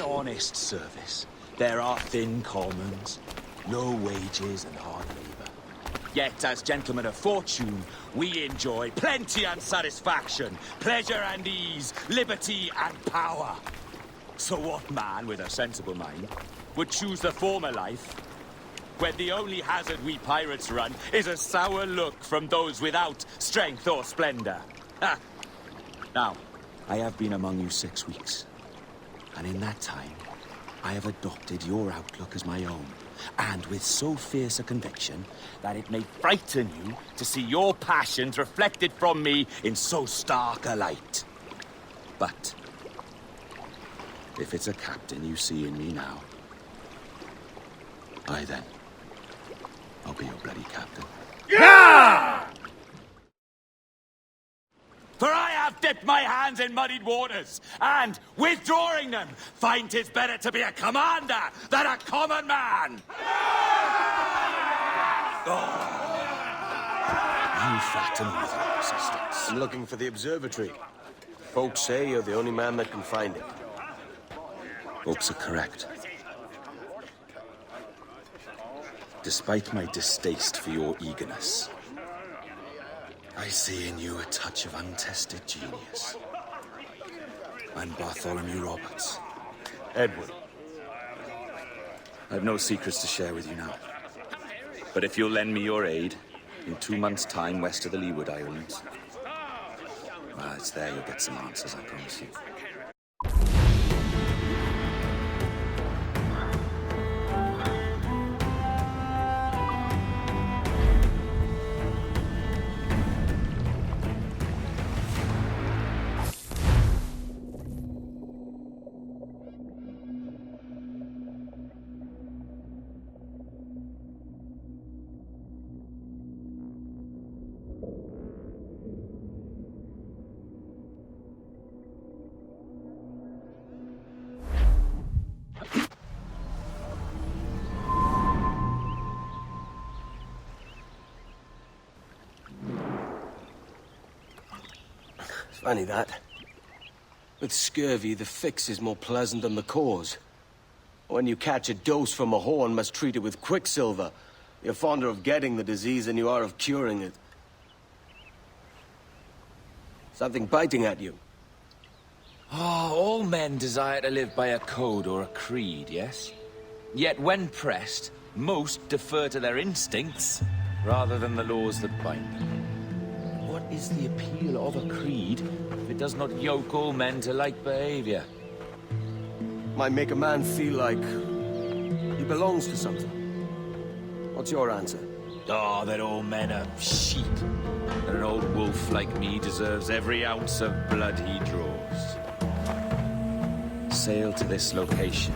honest service, there are thin commons, low wages and hard labour. Yet, as gentlemen of fortune, we enjoy plenty and satisfaction, pleasure and ease, liberty and power. So what man with a sensible mind would choose the former life, when the only hazard we pirates run is a sour look from those without strength or splendor? Ha! Now, I have been among you 6 weeks, and in that time, I have adopted your outlook as my own, and with so fierce a conviction that it may frighten you to see your passions reflected from me in so stark a light. But if it's a captain you see in me now, aye then, I'll be your bloody captain. Yeah! For I have dipped my hands in muddied waters, and, withdrawing them, find 'tis better to be a commander than a common man! You flatter me with your persistence. I'm looking for the observatory. Folks say you're the only man that can find it. Folks are correct. Despite my distaste for your eagerness, I see in you a touch of untested genius. I'm Bartholomew Roberts. Edward. I've no secrets to share with you now. But if you'll lend me your aid, in 2 months' time west of the Leeward Islands, well, it's there you'll get some answers, I promise you. Funny that. With scurvy, the fix is more pleasant than the cause. When you catch a dose from a horn, must treat it with quicksilver. You're fonder of getting the disease than you are of curing it. Something biting at you. All men desire to live by a code or a creed, yes? Yet when pressed, most defer to their instincts rather than the laws that bind them. What is the appeal of a creed if it does not yoke all men to like behavior? Might make a man feel like he belongs to something. What's your answer? Oh, that all men are sheep. That an old wolf like me deserves every ounce of blood he draws. Sail to this location.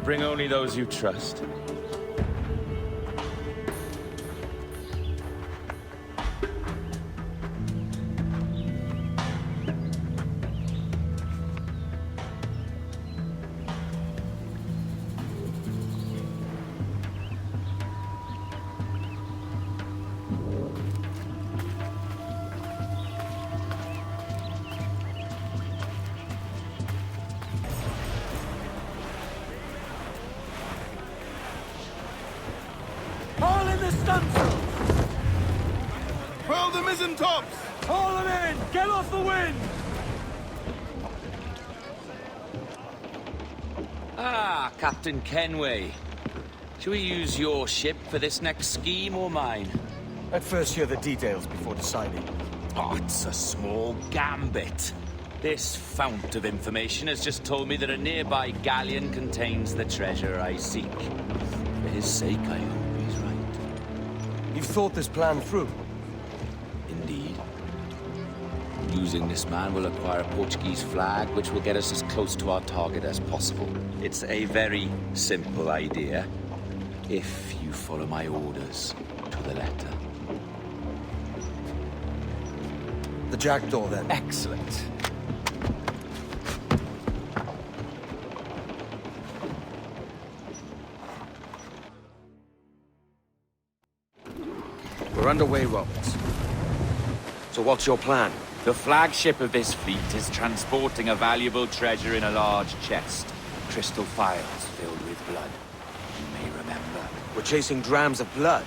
Bring only those you trust. Haul in the stunsail! Furl the mizzen tops! Haul them in! Get off the wind! Ah, Captain Kenway. Shall we use your ship for this next scheme or mine? I'd first hear the details before deciding. Oh, it's a small gambit. This fount of information has just told me that a nearby galleon contains the treasure I seek. For his sake, I hope he's right. You've thought this plan through? Indeed. Using this man will acquire a Portuguese flag, which will get us as close to our target as possible. It's a very simple idea, if you follow my orders to the letter. The jackdaw, then. Excellent. We're underway, Roberts. So what's your plan? The flagship of this fleet is transporting a valuable treasure in a large chest. Crystal phials filled with blood. You may remember. We're chasing drams of blood.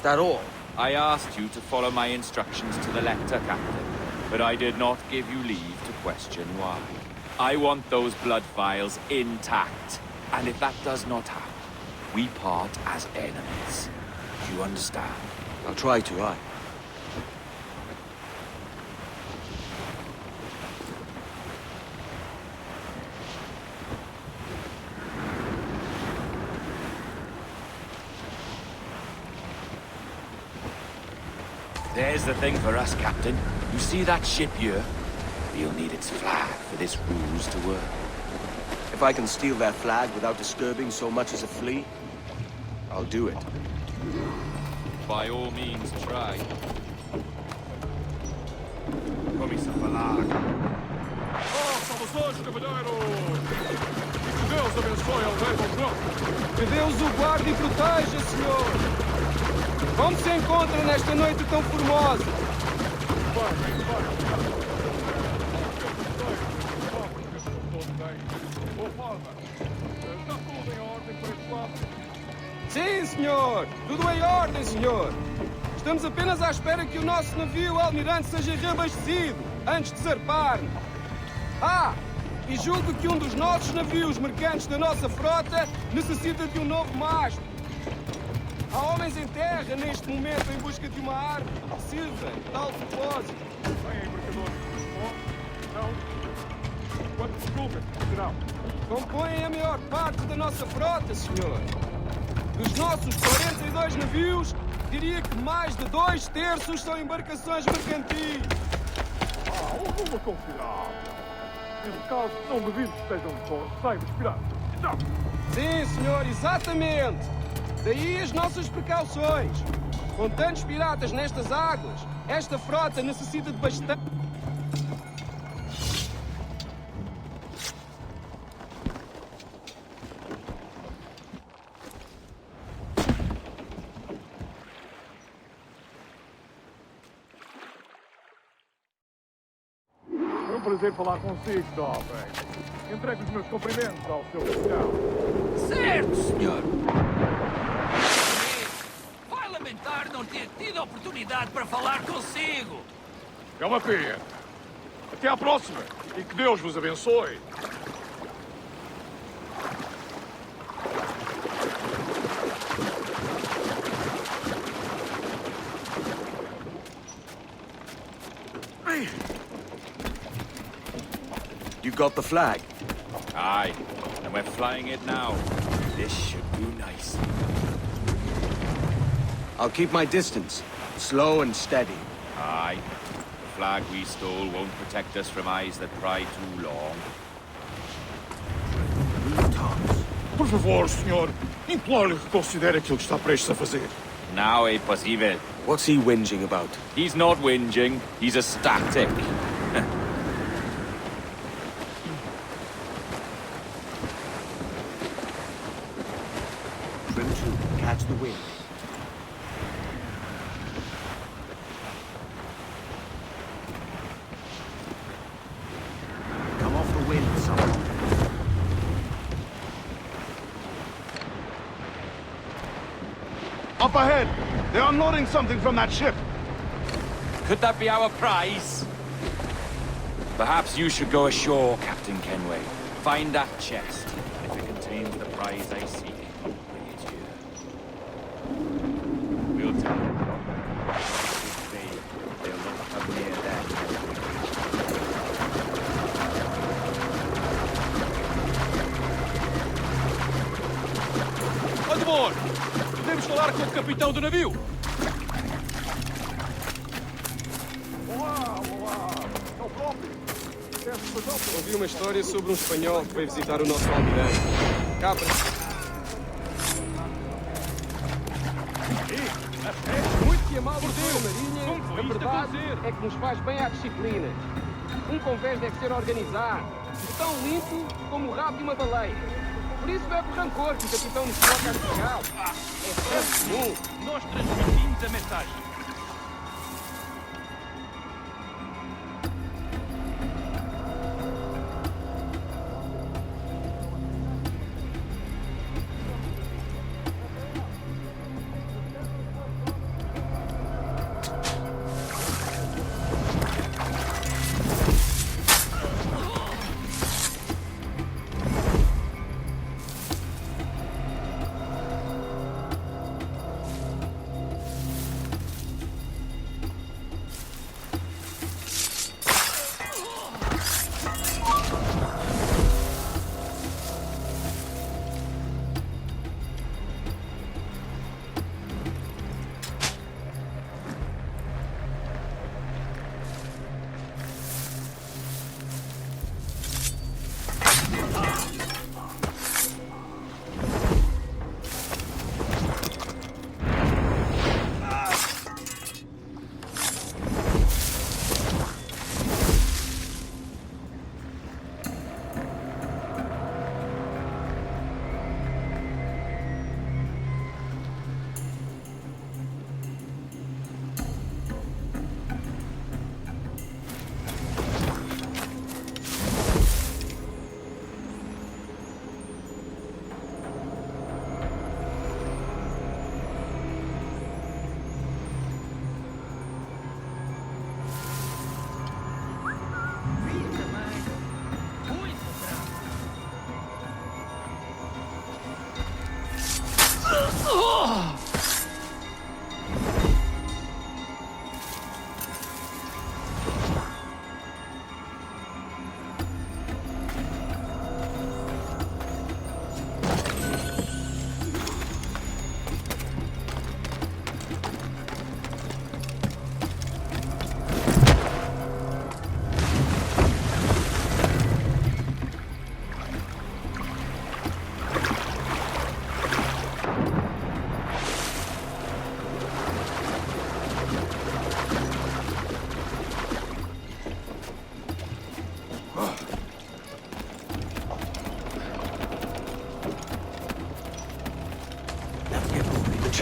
that all? I asked you to follow my instructions to the letter, Captain, but I did not give you leave to question why. I want those blood vials intact, and if that does not happen, we part as enemies. Do you understand? I'll try to, aye. There's the thing for us, Captain. You see that ship here? We'll need its flag for this ruse to work. If I can steal their flag without disturbing so much as a flea, I'll do it. By all means, try. Come-se a falar. Oh, somos hoje, cavalheiros! Que Deus abençoe ao rei do Que Deus o guarde e proteja, senhor! Como se encontra nesta noite tão formosa? Sim, senhor! Tudo em ordem, senhor! Estamos apenas à espera que o nosso navio almirante seja reabastecido, antes de zarparmos. Ah! E julgo que um dos nossos navios mercantes da nossa frota necessita de um novo mastro. Há homens em terra neste momento em busca de uma árvore que sirva de tal propósito. Vem, embarcadores. Não. Quantos desculpas, serão? Compõem a maior parte da nossa frota, senhor. Dos nossos 42 navios, diria que mais de 2/3 são embarcações mercantis. Alguma confiável. Em caso que não devidos estejam de bordo, saibas, piratas. Não. Sim, senhor, exatamente. Daí as nossas precauções. Com tantos piratas nestas águas, esta frota necessita de bastante... É um prazer falar consigo, jovem. Entregue os meus cumprimentos ao seu capitão. Certo, senhor. Vai lamentar não ter tido a oportunidade para falar consigo. É uma pena. Até à próxima. E que Deus vos abençoe. You got the flag? Aye, and we're flying it now. This should do nice. I'll keep my distance, slow and steady. Aye. The flag we stole won't protect us from eyes that pry too long. Por favor, senhor. Imploro-lhe que considere aquilo que está prestes a fazer. Now é possível. What's he whinging about? He's not whinging. He's ecstatic. Trim to catch the wind. Come off the wind, someone. Up ahead! They're unloading something from that ship. Could that be our prize? Perhaps you should go ashore, Captain Kenway. Find that chest. If it contains the prize I seek, bring it here. We'll take it. They'll not come near that. Admor! Podemos falar com o capitão do navio? Ouvi uma história sobre um espanhol que veio visitar o nosso almirante. Cabra. Muito que amado Deus, Marinha, a verdade é que nos faz bem à disciplina. Um convés deve ser organizado, tão limpo como o rabo de uma baleia. Por isso bebe o rancor que o capitão nos coloca a fiscal. É certo comum. Nós transmitimos a mensagem.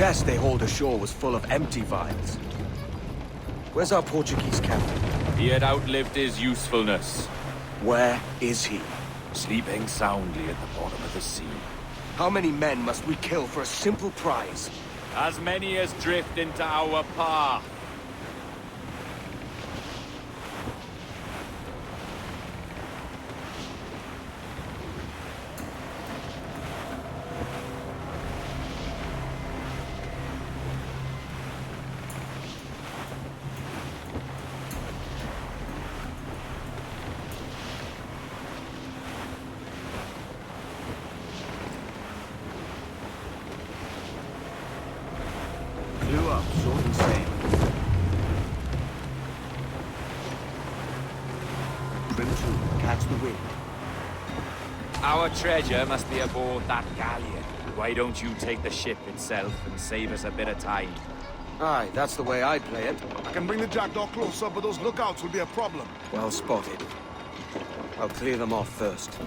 chest they hauled ashore was full of empty vials. Where's our Portuguese captain? He had outlived his usefulness. Where is he? Sleeping soundly at the bottom of the sea. How many men must we kill for a simple prize? As many as drift into our path. Blew up, short and sail. Trim to, catch the wind. Our treasure must be aboard that galleon. Why don't you take the ship itself and save us a bit of time? Aye, that's the way I'd play it. I can bring the jackdaw closer, but those lookouts will be a problem. Well spotted. I'll clear them off first.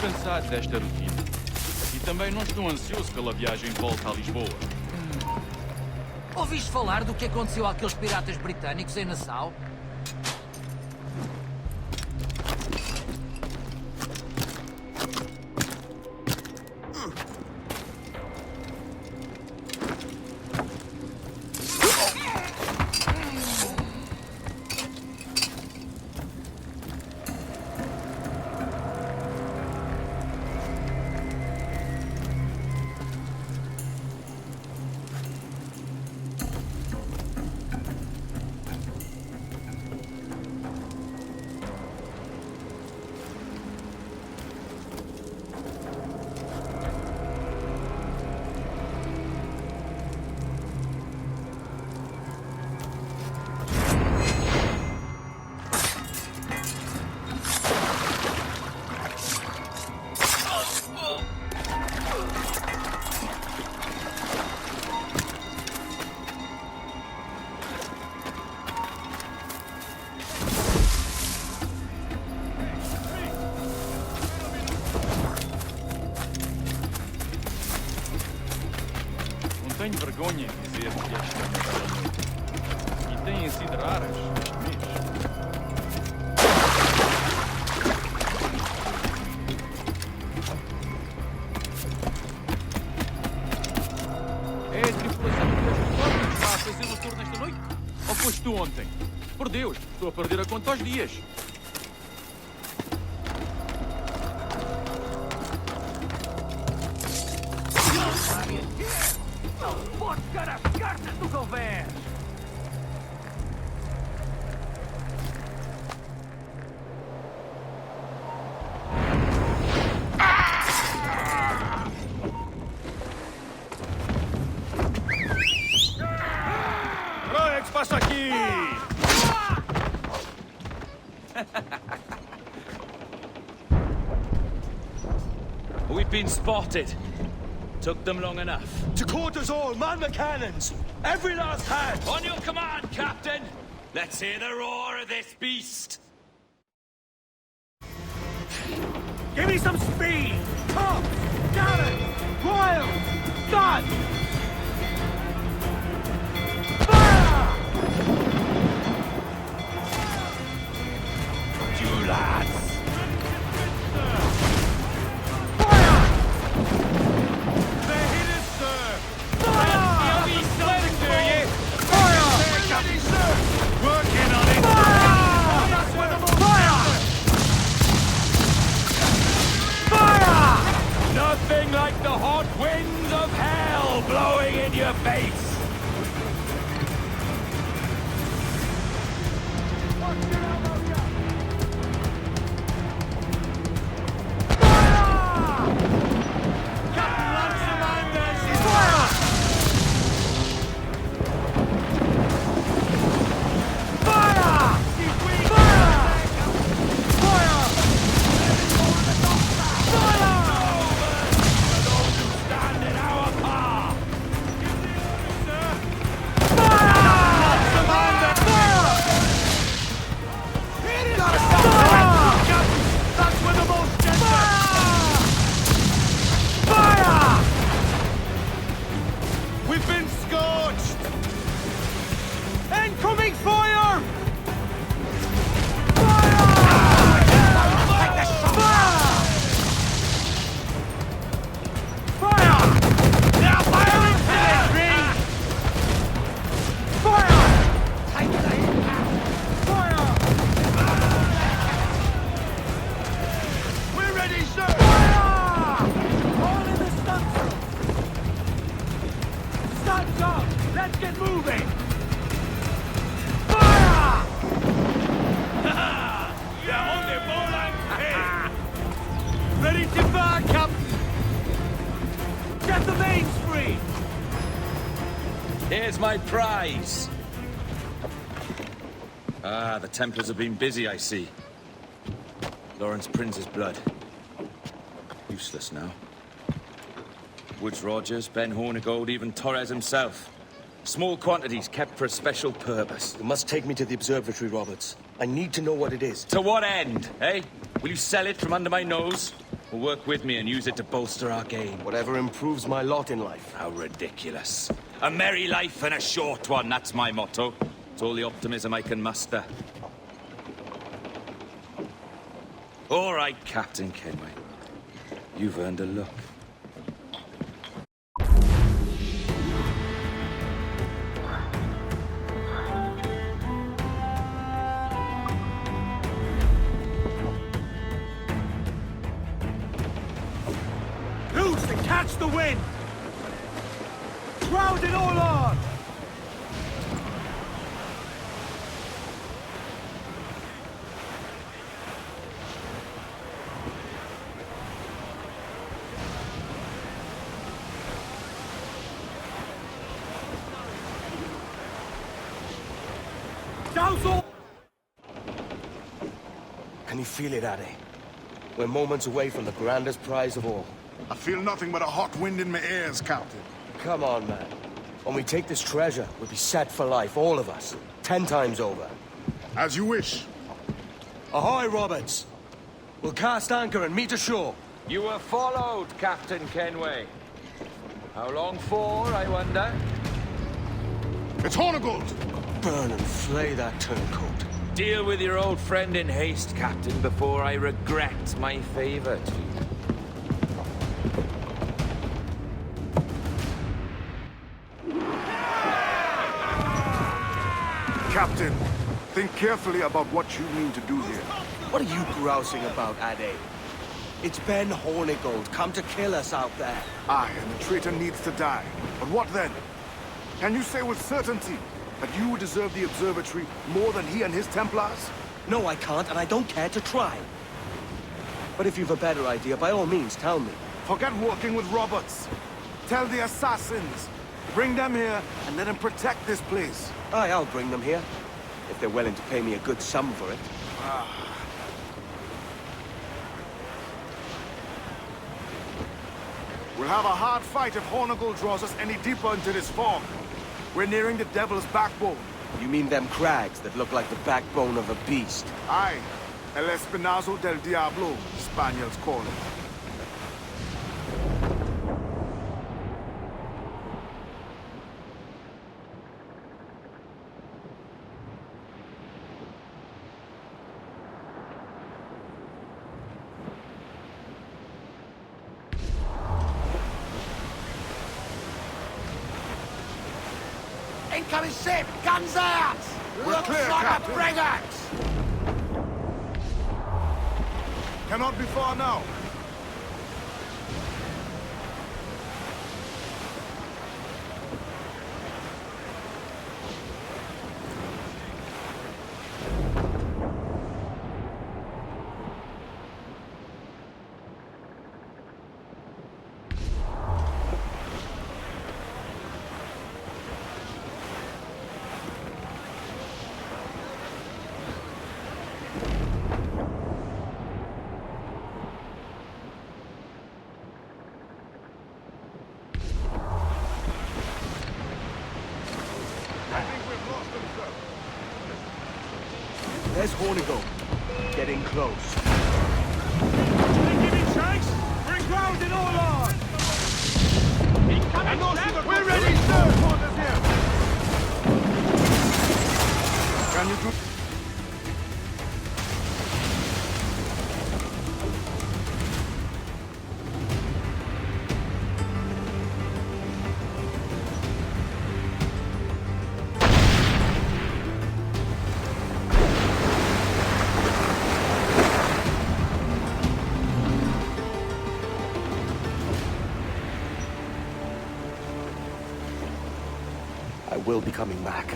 Cansado desta rotina. E também não estou ansioso pela viagem de volta a Lisboa. Ouviste falar do que aconteceu àqueles piratas britânicos em Nassau? Tenho vergonha em dizer que esta é uma bela noite. E têm sido raras este mês. É a tripulação deste corpo que está a fazer o tour nesta noite? Ou foste tu ontem? Por Deus, estou a perder a conta aos dias. Não podes dar as cartas do governo! Olha o que se passa aqui! We've been spotted. Took them long enough. To quarters all, man the cannons! Every last hand! On your command, Captain! Let's hear the roar of this beast! Give me some speed! Pump! Cannon! Royals! Guns! Fire! You lads! Nothing like the hot winds of hell blowing in your face! Fire! Let's get moving! Fire! Down the ball ready to fire, Captain! Get the mains free! Here's my prize. Ah, the Templars have been busy, I see. Lawrence Prince's blood. Useless now. Woods Rogers, Ben Hornigold, even Torres himself. Small quantities kept for a special purpose. You must take me to the observatory, Roberts. I need to know what it is. To what end, eh? Will you sell it from under my nose? Or work with me and use it to bolster our game? Whatever improves my lot in life. How ridiculous. A merry life and a short one, that's my motto. It's all the optimism I can muster. All right, Captain Kenway. You've earned a look. Loose and catch the wind! Crowd it all on! Can you feel it, Addy? We're moments away from the grandest prize of all. I feel nothing but a hot wind in my ears, Captain. Come on, man. When we take this treasure, we'll be set for life, all of us. 10 times over. As you wish. Ahoy, Roberts! We'll cast anchor and meet ashore. You were followed, Captain Kenway. How long for, I wonder? It's Hornigold! Burn and flay that turncoat. Deal with your old friend in haste, Captain, before I regret my favor to you. Captain, think carefully about what you mean to do here. What are you grousing about, Addy? It's Ben Hornigold, come to kill us out there. Aye, and the traitor needs to die. But what then? Can you say with certainty that you deserve the observatory more than he and his Templars? No, I can't, and I don't care to try. But if you've a better idea, by all means, tell me. Forget working with Roberts. Tell the Assassins. Bring them here and let them protect this place. Aye, I'll bring them here. If they're willing to pay me a good sum for it. We'll have a hard fight if Hornigold draws us any deeper into this fog. We're nearing the Devil's Backbone. You mean them crags that look like the backbone of a beast? Aye. El Espinazo del Diablo, Spaniards call it. Incoming ship! Guns out! Looks clear, like Captain. a frigate! Cannot be far now. There's Hornigold. Getting close. Giving chase! Bring ground it all on! Incoming ship! We're ready, sir! Can you do... I will be coming back.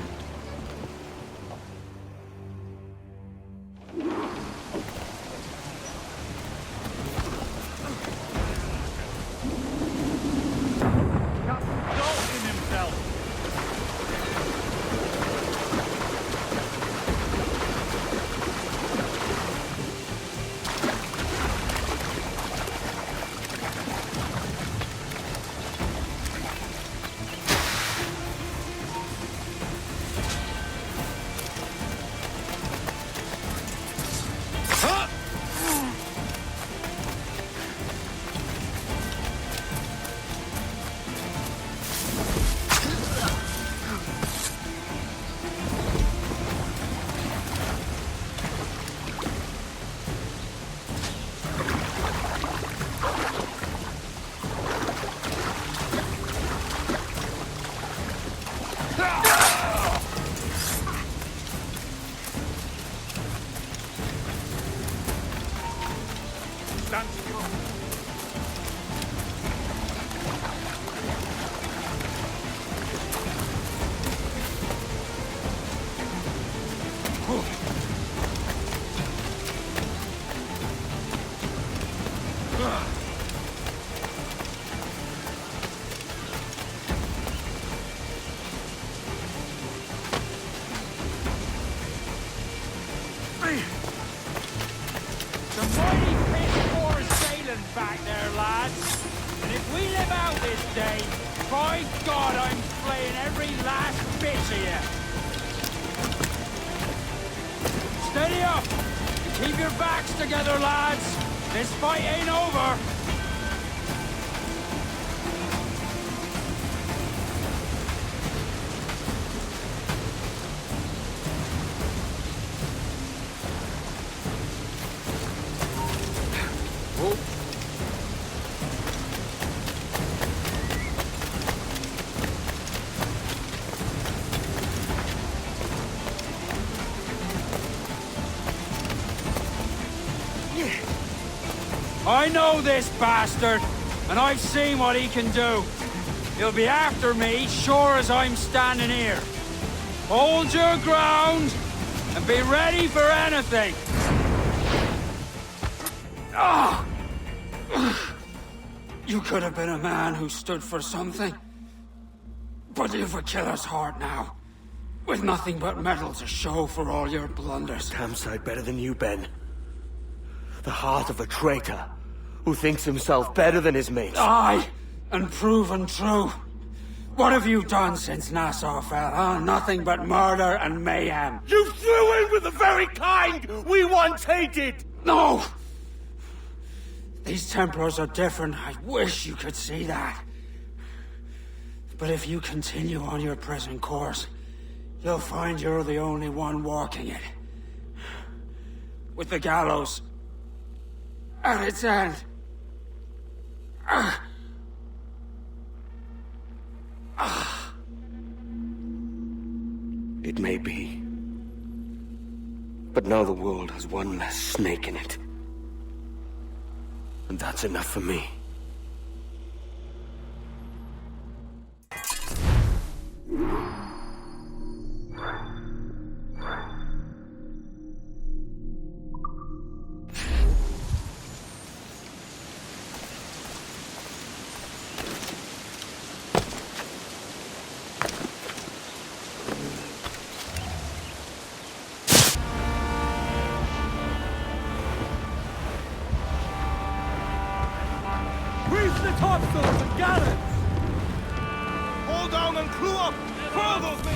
Steady up! Keep your backs together, lads! This fight ain't over! I know this bastard, and I've seen what he can do. He'll be after me, sure as I'm standing here. Hold your ground, and be ready for anything. Ah! You could have been a man who stood for something. But you've a killer's heart now. With nothing but metal to show for all your blunders. Damn sight better than you, Ben. The heart of a traitor who thinks himself better than his mates. Aye, and proven true. What have you done since Nassau fell, huh? Nothing but murder and mayhem. You threw in with the very kind we once hated! No! These Templars are different. I wish you could see that. But if you continue on your present course, you'll find you're the only one walking it. With the gallows at its end. It may be. But now the world has one less snake in it. And that's enough for me. The topsails and gallants! Hold down and crew up! Furl those men!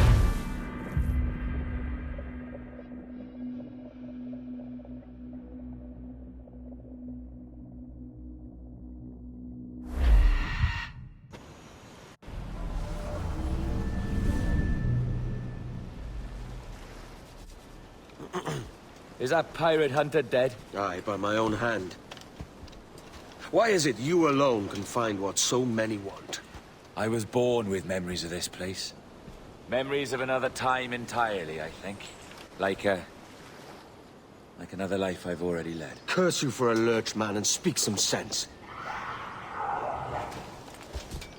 Is that pirate hunter dead? Aye, by my own hand. Why is it you alone can find what so many want? I was born with memories of this place. Memories of another time entirely, I think. Like another life I've already led. Curse you for a lurch, man, and speak some sense.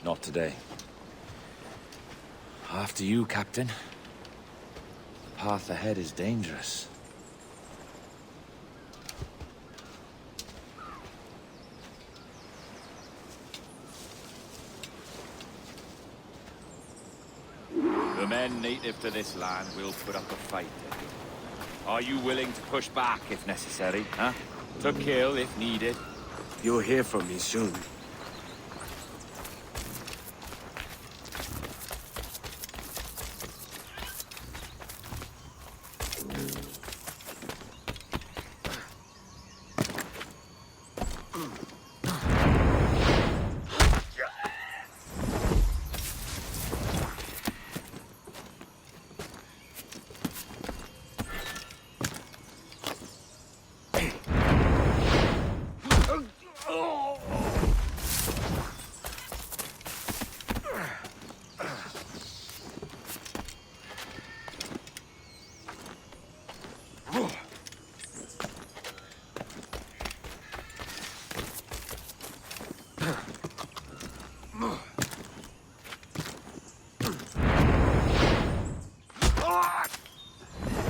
Not today. After you, Captain. The path ahead is dangerous. The men native to this land will put up a fight. Are you willing to push back if necessary, huh? To kill if needed? You'll hear from me soon.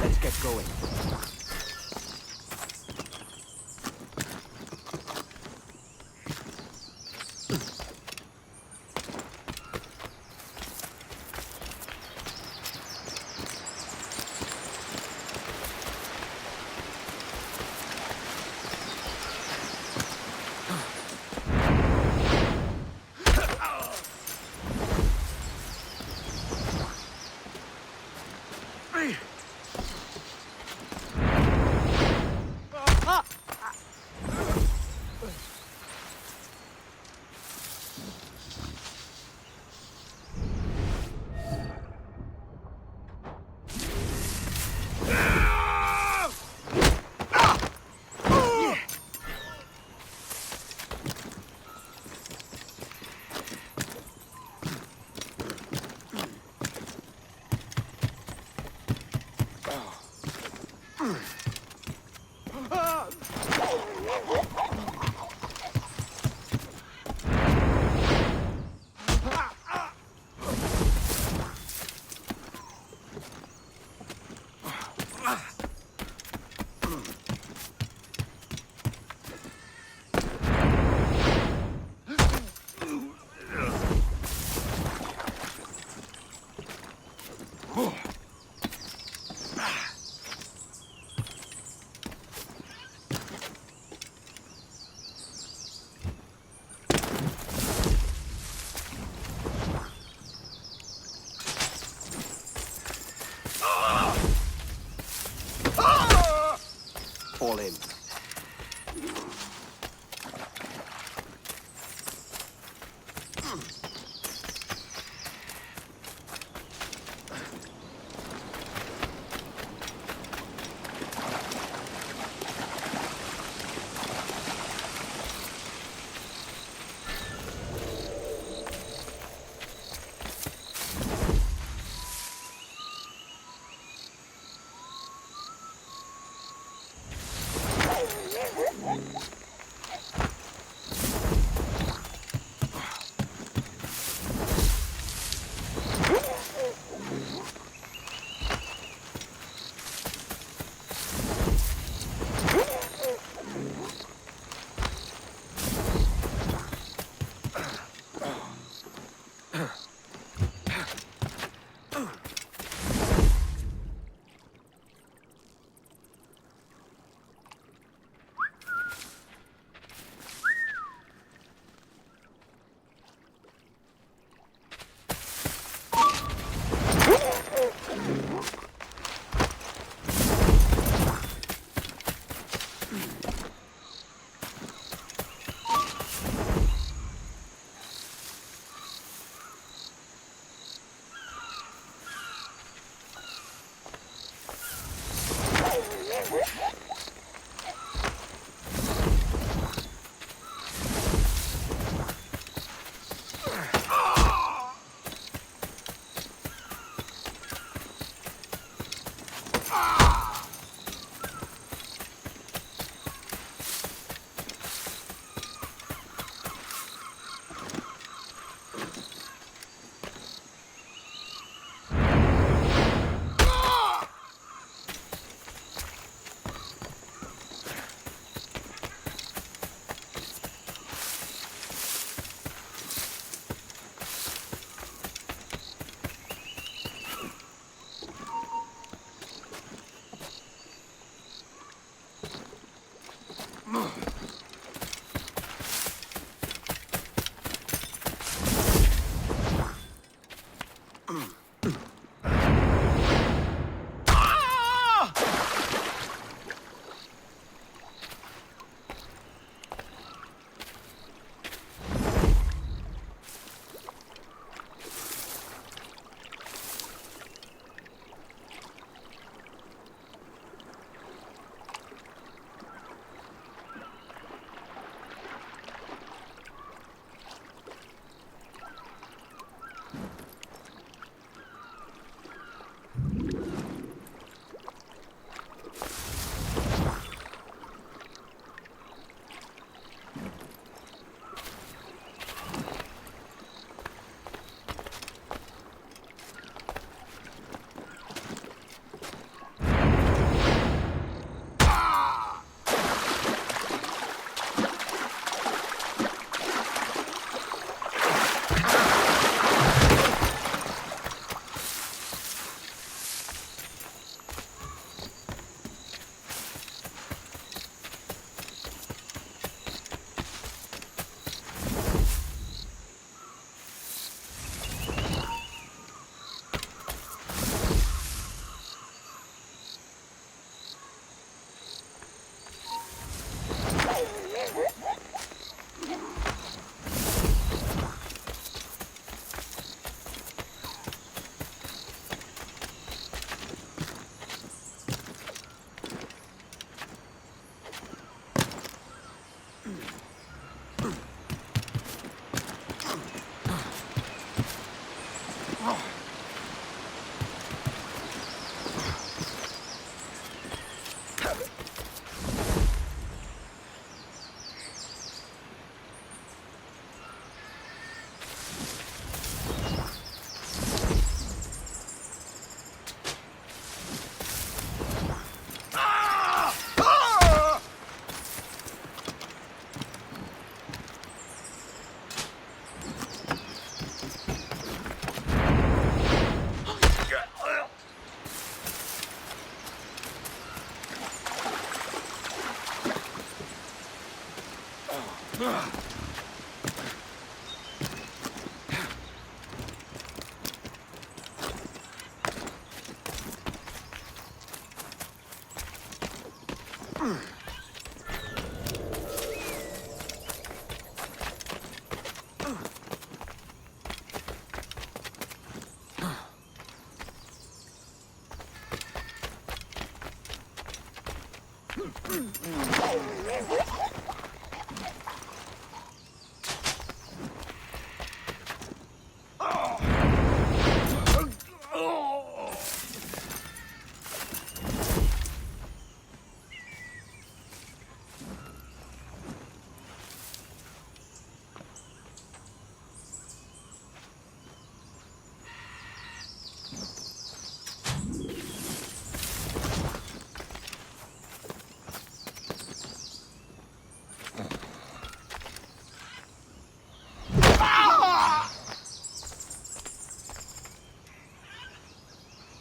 Let's get going.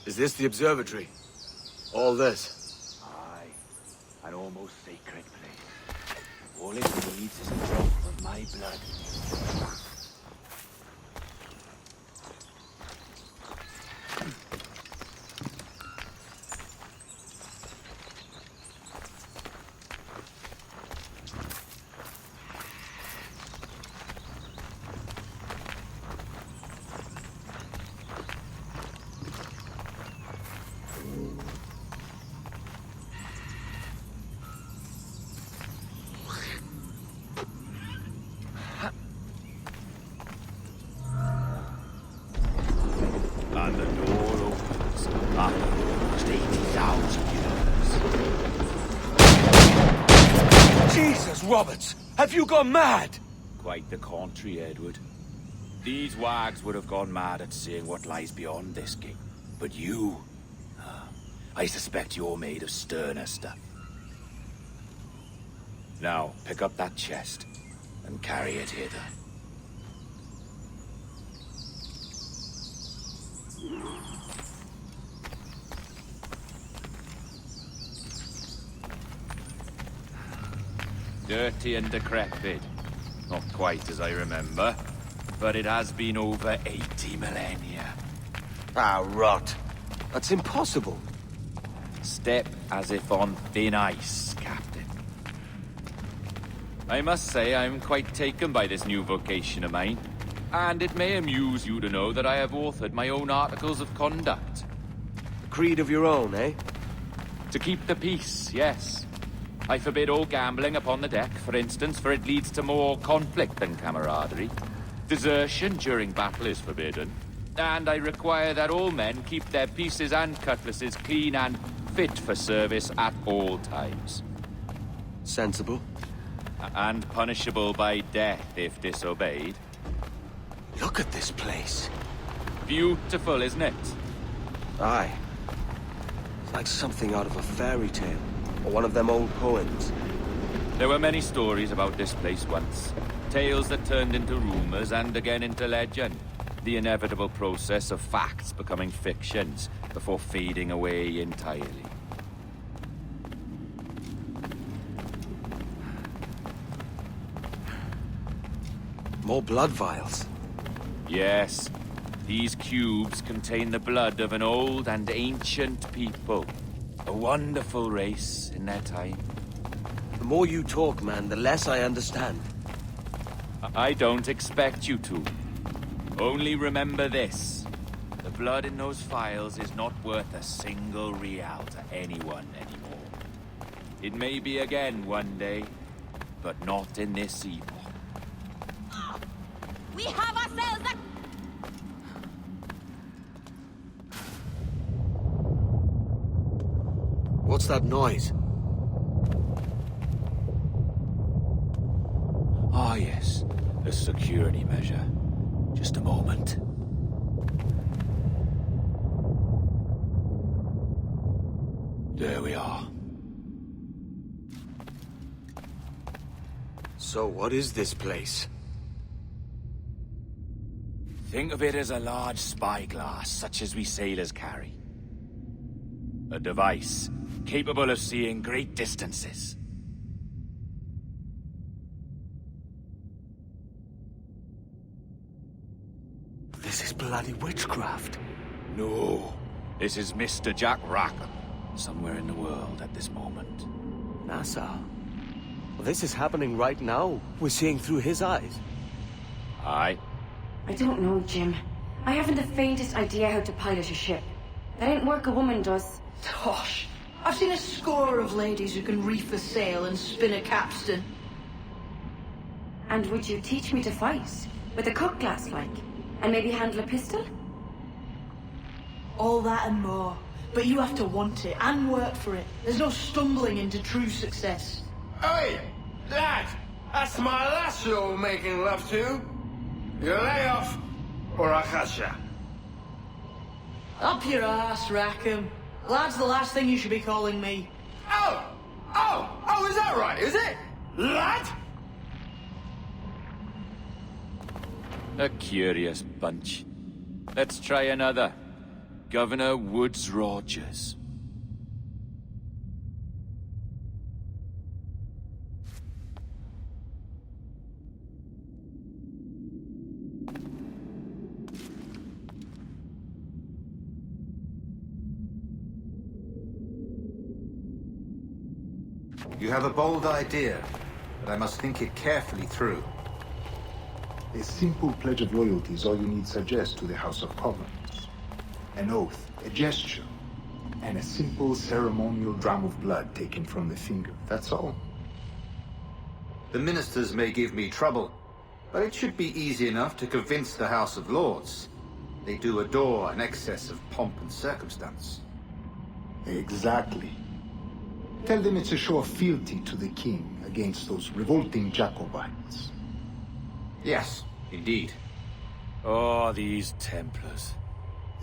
Is this the observatory? All this? Aye. An almost sacred place. All it needs is a drop of my blood. And the door opens after almost 80,000 years. Jesus, Roberts! Have you gone mad? Quite the contrary, Edward. These wags would have gone mad at seeing what lies beyond this gate. But you... I suspect you're made of sterner stuff. Now, pick up that chest and carry it hither. Dirty and decrepit. Not quite as I remember, but it has been over 80 millennia. Ah, rot. That's impossible. Step as if on thin ice, Captain. I must say I'm quite taken by this new vocation of mine. And it may amuse you to know that I have authored my own articles of conduct. A creed of your own, eh? To keep the peace, yes. I forbid all gambling upon the deck, for instance, for it leads to more conflict than camaraderie. Desertion during battle is forbidden. And I require that all men keep their pieces and cutlasses clean and fit for service at all times. Sensible. And punishable by death if disobeyed. Look at this place. Beautiful, isn't it? Aye. It's like something out of a fairy tale, or one of them old poems. There were many stories about this place once. Tales that turned into rumors and again into legend. The inevitable process of facts becoming fictions before fading away entirely. More blood vials. Yes, these cubes contain the blood of an old and ancient people. A wonderful race in their time. The more you talk, man, the less I understand. I don't expect you to. Only remember this. The blood in those files is not worth a single real to anyone anymore. It may be again one day, but not in this epoch. We have ourselves a... What's that noise? Ah, yes. A security measure. Just a moment. There we are. So what is this place? Think of it as a large spyglass, such as we sailors carry. A device capable of seeing great distances. This is bloody witchcraft. No, this is Mr. Jack Rackham, somewhere in the world at this moment. Nassau. Well, this is happening right now. We're seeing through his eyes. Aye. I don't know, Jim. I haven't the faintest idea how to pilot a ship. That ain't work a woman does. Tosh. I've seen a score of ladies who can reef a sail and spin a capstan. And would you teach me to fight? With a cutlass, like? And maybe handle a pistol? All that and more. But you have to want it and work for it. There's no stumbling into true success. Hey, lad! That's my lass you're making love to. You lay off, or I'll catch ya. Up your ass, Rackham. Lad's the last thing you should be calling me. Oh, is that right, is it? Lad? A curious bunch. Let's try another. Governor Woods Rogers. You have a bold idea, but I must think it carefully through. A simple pledge of loyalty is all you need suggest to the House of Commons. An oath, a gesture, and a simple ceremonial dram of blood taken from the finger. That's all. The ministers may give me trouble, but it should be easy enough to convince the House of Lords. They do adore an excess of pomp and circumstance. Exactly. Tell them it's a show of fealty to the king against those revolting Jacobites. Yes, indeed. Oh, these Templars.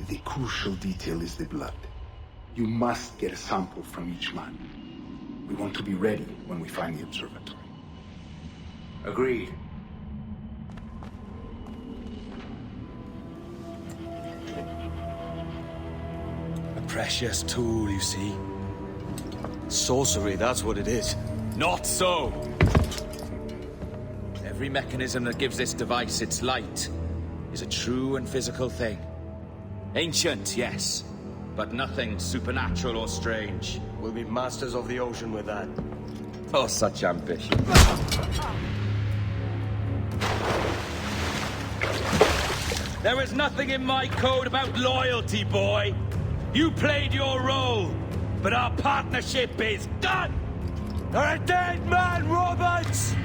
The crucial detail is the blood. You must get a sample from each man. We want to be ready when we find the observatory. Agreed. A precious tool, you see. Sorcery, that's what it is. Not so! Every mechanism that gives this device its light is a true and physical thing. Ancient, yes, but nothing supernatural or strange. We'll be masters of the ocean with that. Oh, such ambition. There is nothing in my code about loyalty, boy. You played your role, but our partnership is done! You're a dead man, Roberts!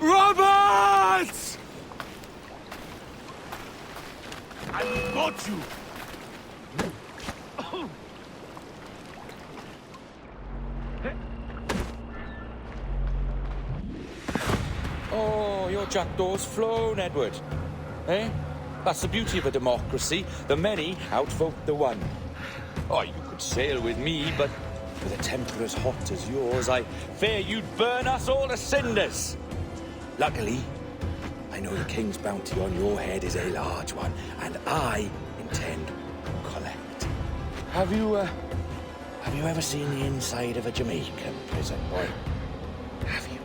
Roberts! I got you! Oh, your jackdaw's flown, Edward. Eh? That's the beauty of a democracy. The many outvote the one. Oh, you could sail with me, but with a temper as hot as yours, I fear you'd burn us all to cinders. Luckily, I know the king's bounty on your head is a large one, and I intend to collect. Have you ever seen the inside of a Jamaican prison, boy? Have you?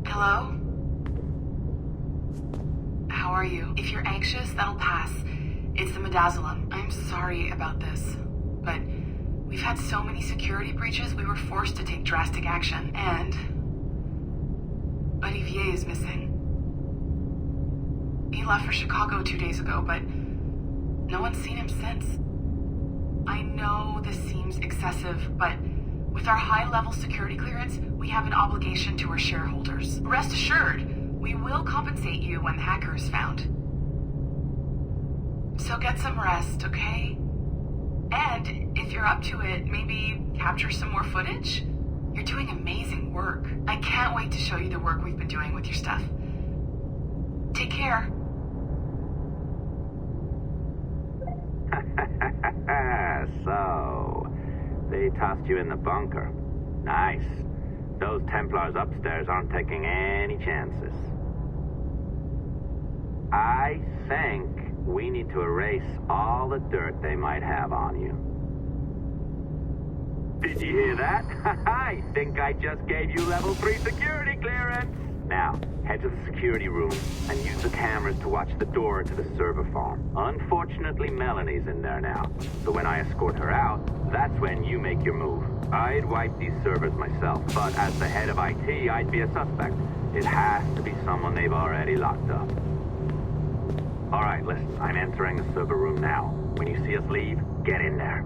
Hello? How are you? If you're anxious, that'll pass. It's the Midazolam. I'm sorry about this, but we've had so many security breaches, we were forced to take drastic action, and Olivier is missing. He left for Chicago 2 days ago, but no one's seen him since. I know this seems excessive, but with our high-level security clearance, we have an obligation to our shareholders. Rest assured, we will compensate you when the hacker is found. So get some rest, okay? And if you're up to it, maybe capture some more footage? You're doing amazing work. I can't wait to show you the work we've been doing with your stuff. Take care. So, they tossed you in the bunker. Nice. Those Templars upstairs aren't taking any chances. I think we need to erase all the dirt they might have on you. Did you hear that? I think I just gave you level 3 security clearance. Now, head to the security room and use the cameras to watch the door to the server farm. Unfortunately, Melanie's in there now. So when I escort her out, that's when you make your move. I'd wipe these servers myself, but as the head of IT, I'd be a suspect. It has to be someone they've already locked up. All right, listen, I'm entering the server room now. When you see us leave, get in there.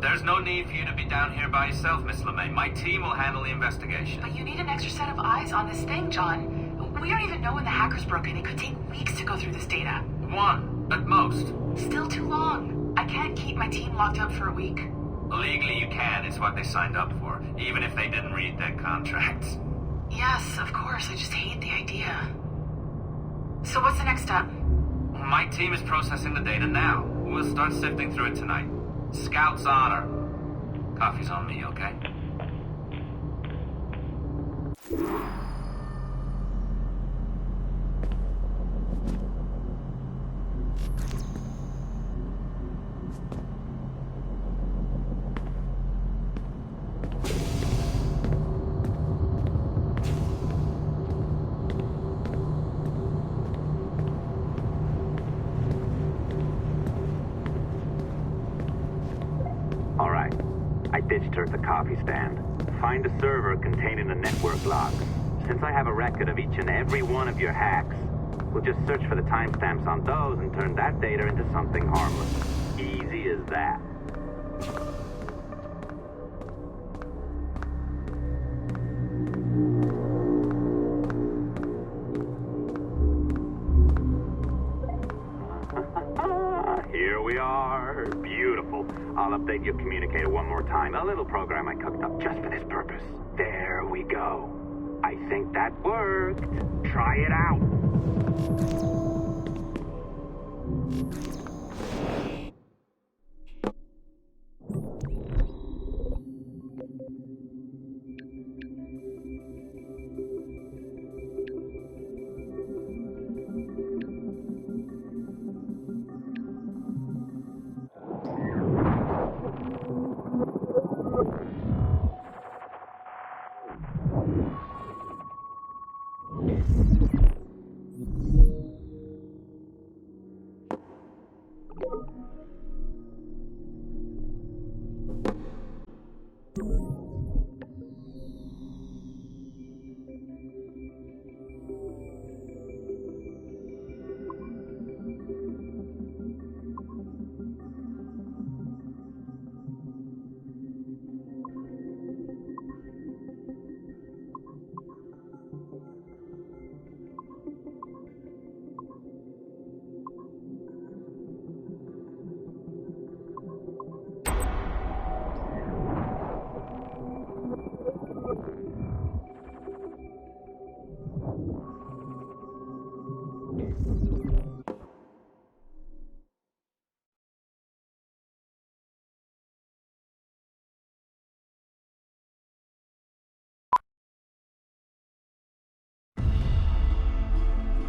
There's no need for you to be down here by yourself, Miss LeMay. My team will handle the investigation. But you need an extra set of eyes on this thing, John. We don't even know when the hackers broke in. It could take weeks to go through this data. 1, at most. Still too long. I can't keep my team locked up for a week. Legally you can, it's what they signed up for, even if they didn't read their contracts. Yeah, yes, of course. I just hate the idea. So what's the next step? My team is processing the data now. We'll start sifting through it tonight. Scout's honor. Coffee's on me, okay? All right. I ditched her at the coffee stand. Find a server containing the network logs. Since I have a record of each and every one of your hacks, we'll just search for the timestamps on those and turn that data into something harmless. Easy as that. Here we are. Beautiful. I'll update your communicator one more time. A little program I cooked up just for this purpose. There we go. I think that worked. Try it out.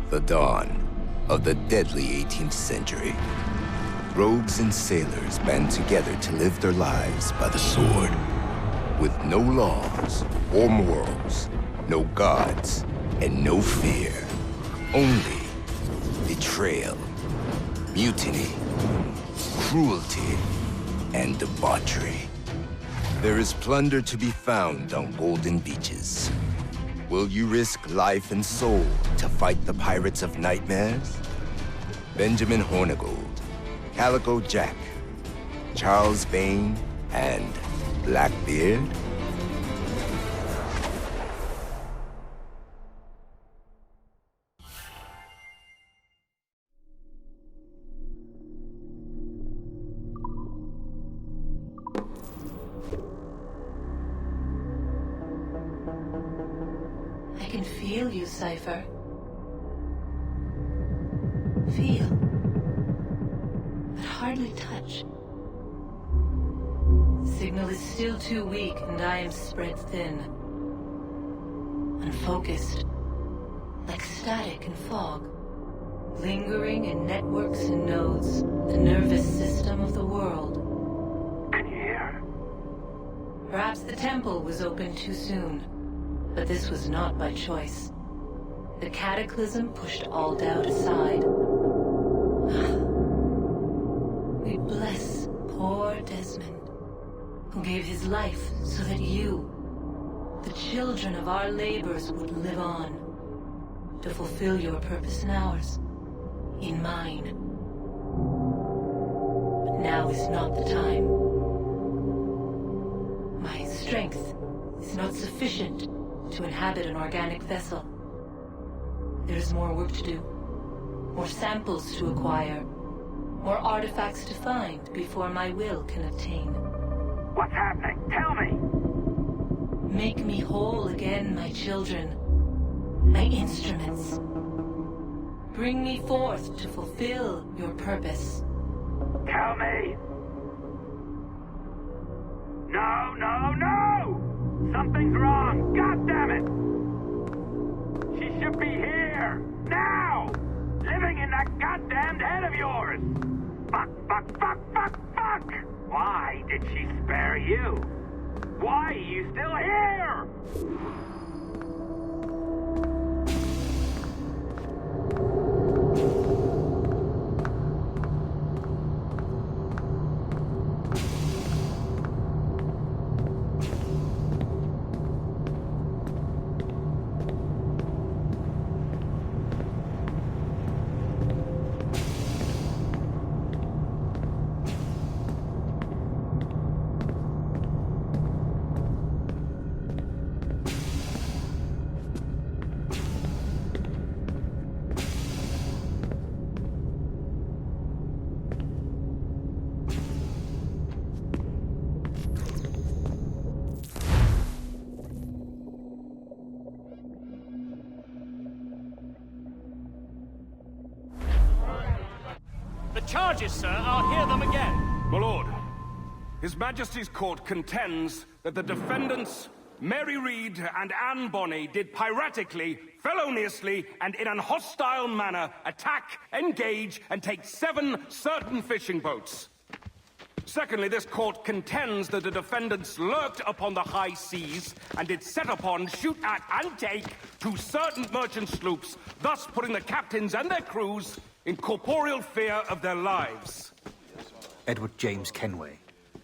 The dawn of the deadly 18th century. Rogues and sailors band together to live their lives by the sword. With no laws or morals, no gods, and no fear. Only betrayal, mutiny, cruelty, and debauchery. There is plunder to be found on golden beaches. Will you risk life and soul to fight the pirates of nightmares? Benjamin Hornigold, Calico Jack, Charles Vane, and Blackbeard? I can feel you, Cypher. Feel. But hardly touch. Signal is still too weak, and I am spread thin. Unfocused. Like static and fog. Lingering in networks and nodes. The nervous system of the world. Can you hear? Perhaps the temple was opened too soon. But this was not by choice. The cataclysm pushed all doubt aside. We bless poor Desmond, who gave his life so that you, the children of our labors, would live on, to fulfill your purpose in ours, in mine. But now is not the time. My strength is not sufficient to inhabit an organic vessel. There is more work to do, more samples to acquire, more artifacts to find before my will can obtain. What's happening? Tell me! Make me whole again, my children. my instruments. Bring me forth to fulfill your purpose. Tell me. No, no, no! Something's wrong! God damn it! She should be here! Now! Living in that goddamned head of yours! Fuck, fuck, fuck, fuck, fuck! Why did she spare you? Why are you still here? Charges, sir. I'll hear them again. My lord, His Majesty's court contends that the defendants, Mary Reed and Anne Bonny, did piratically, feloniously, and in an hostile manner attack, engage, and take 7 certain fishing boats. Secondly, this court contends that the defendants lurked upon the high seas and did set upon, shoot at, and take 2 certain merchant sloops, thus putting the captains and their crews in corporeal fear of their lives. Edward James Kenway,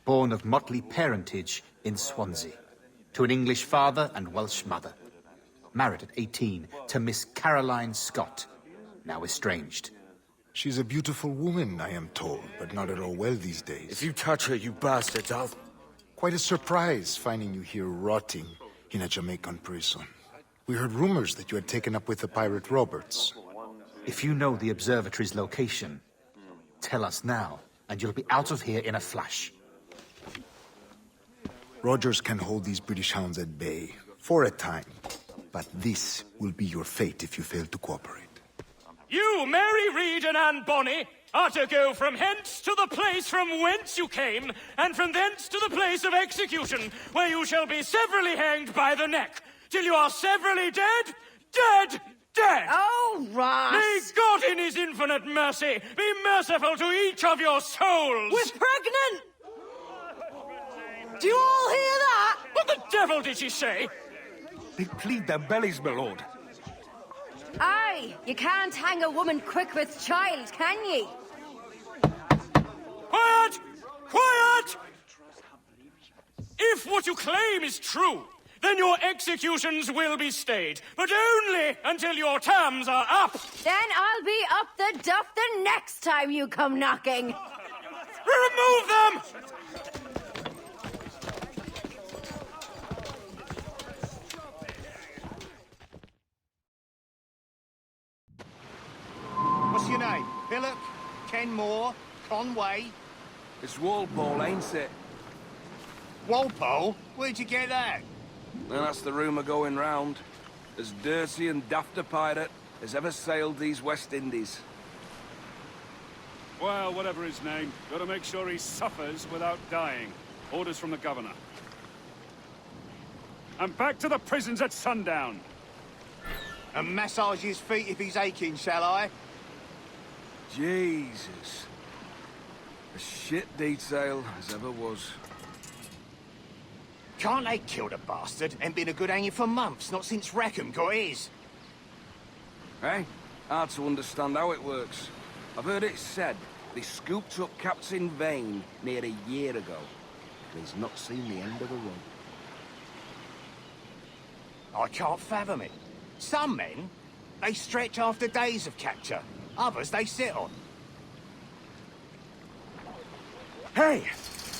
born of motley parentage in Swansea, to an English father and Welsh mother. Married at 18 to Miss Caroline Scott, now estranged. She's a beautiful woman, I am told, but not at all well these days. If you touch her, you bastards, I'll... Quite a surprise finding you here rotting in a Jamaican prison. We heard rumors that you had taken up with the pirate Roberts. If you know the observatory's location, tell us now, and you'll be out of here in a flash. Rogers can hold these British hounds at bay, for a time. But this will be your fate if you fail to cooperate. You, Mary Reed and Anne Bonny, are to go from hence to the place from whence you came, and from thence to the place of execution, where you shall be severally hanged by the neck, till you are severally dead, dead, dead! Oh, Ross! May God in his infinite mercy be merciful to each of your souls! We're pregnant! Do you all hear that? What the devil did she say? They plead their bellies, my lord. Aye, you can't hang a woman quick with child, can ye? Quiet! Quiet! If what you claim is true, then your executions will be stayed, but only until your terms are up. Then I'll be up the duff the next time you come knocking. Remove them! What's your name? Billock? Kenmore? Conway? It's Walpole, ain't it? Walpole? Where'd you get that? Well, that's the rumour going round. As dirty and daft a pirate as ever sailed these West Indies. Well, whatever his name, gotta make sure he suffers without dying. Orders from the governor. And back to the prisons at sundown. And massage his feet if he's aching, shall I? Jesus. A shit detail as ever was. Can't they kill the bastard? Ain't been a good hanging for months, not since Rackham got his. Eh? Hard to understand how it works. I've heard it said they scooped up Captain Vane near a year ago. But he's not seen the end of the road. I can't fathom it. Some men, they stretch after days of capture. Others they sit on. Hey!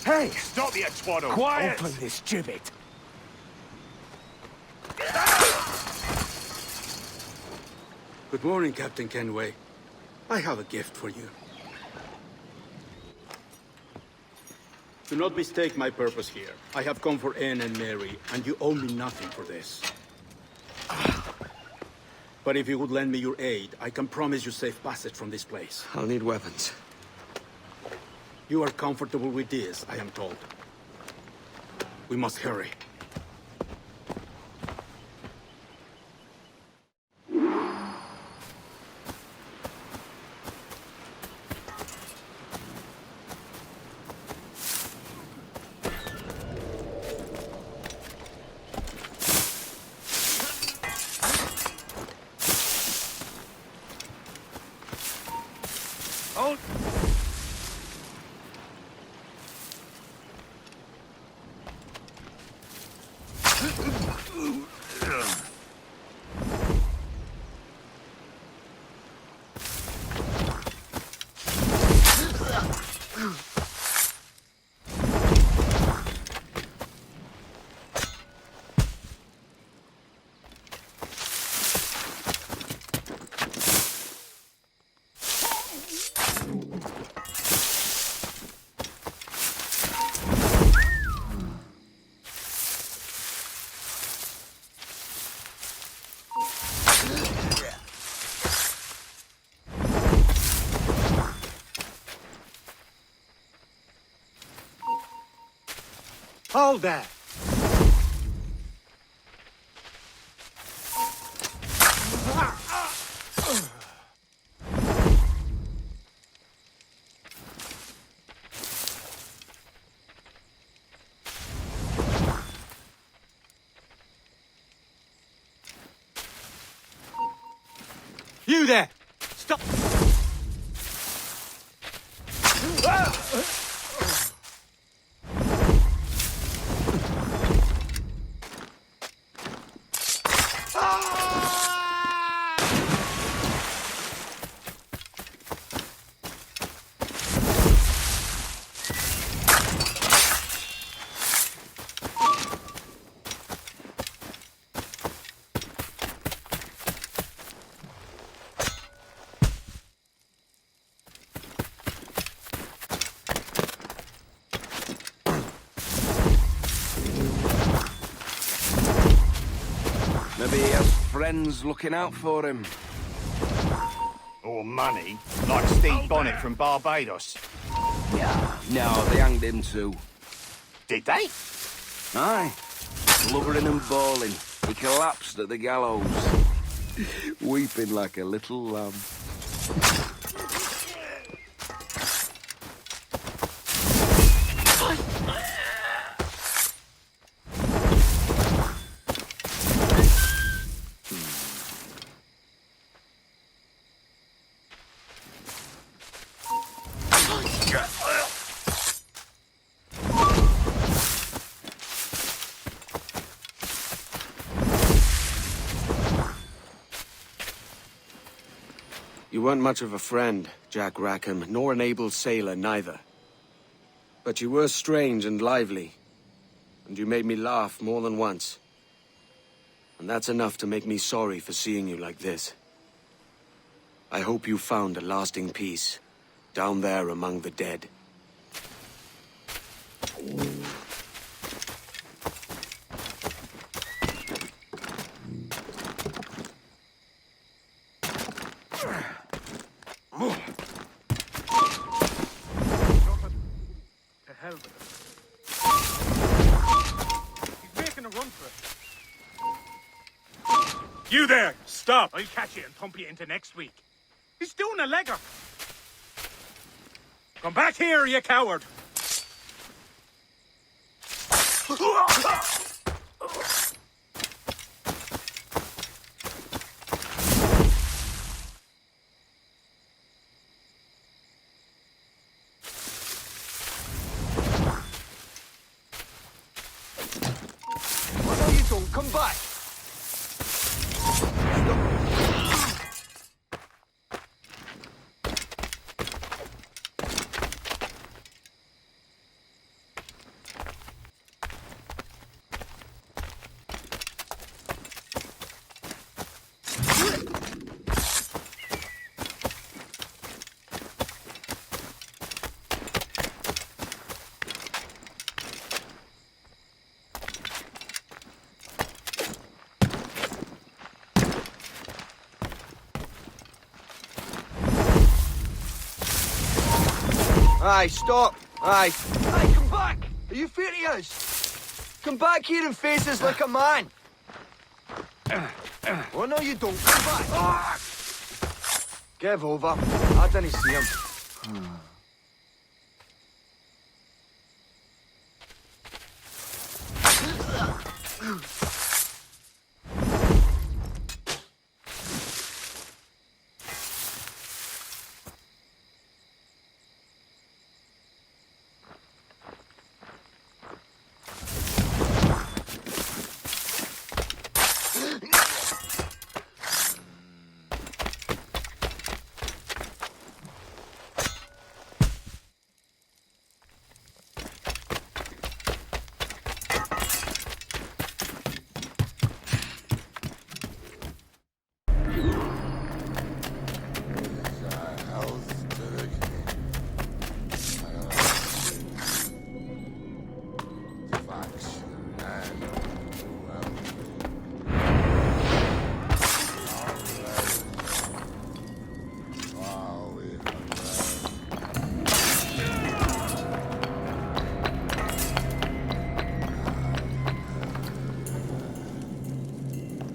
Hey! Stop your twaddle! Quiet! Open this gibbet! Good morning, Captain Kenway. I have a gift for you. Do not mistake my purpose here. I have come for Anne and Mary, and you owe me nothing for this. But if you would lend me your aid, I can promise you safe passage from this place. I'll need weapons. You are comfortable with this, I am told. We must hurry. Hold there! You there! Stop! Maybe he has friends looking out for him. Or money, like Steve Bonnet from Barbados. Yeah, no, they hanged him too. Did they? Aye. Blubbering and bawling. He collapsed at the gallows. Weeping like a little lamb. You weren't much of a friend, Jack Rackham, nor an able sailor neither. But you were strange and lively, and you made me laugh more than once. And that's enough to make me sorry for seeing you like this. I hope you found a lasting peace, down there among the dead. To hell with him. He's making a run for it. You there! Stop! I'll catch you and pump you into next week. He's doing a legger. Come back here, you coward! What have you done? Come back! Aye, stop. Aye. Aye, come back! Are you furious? Come back here and face us like a man! Oh, no, you don't. Come back! Give over. I didn't see him.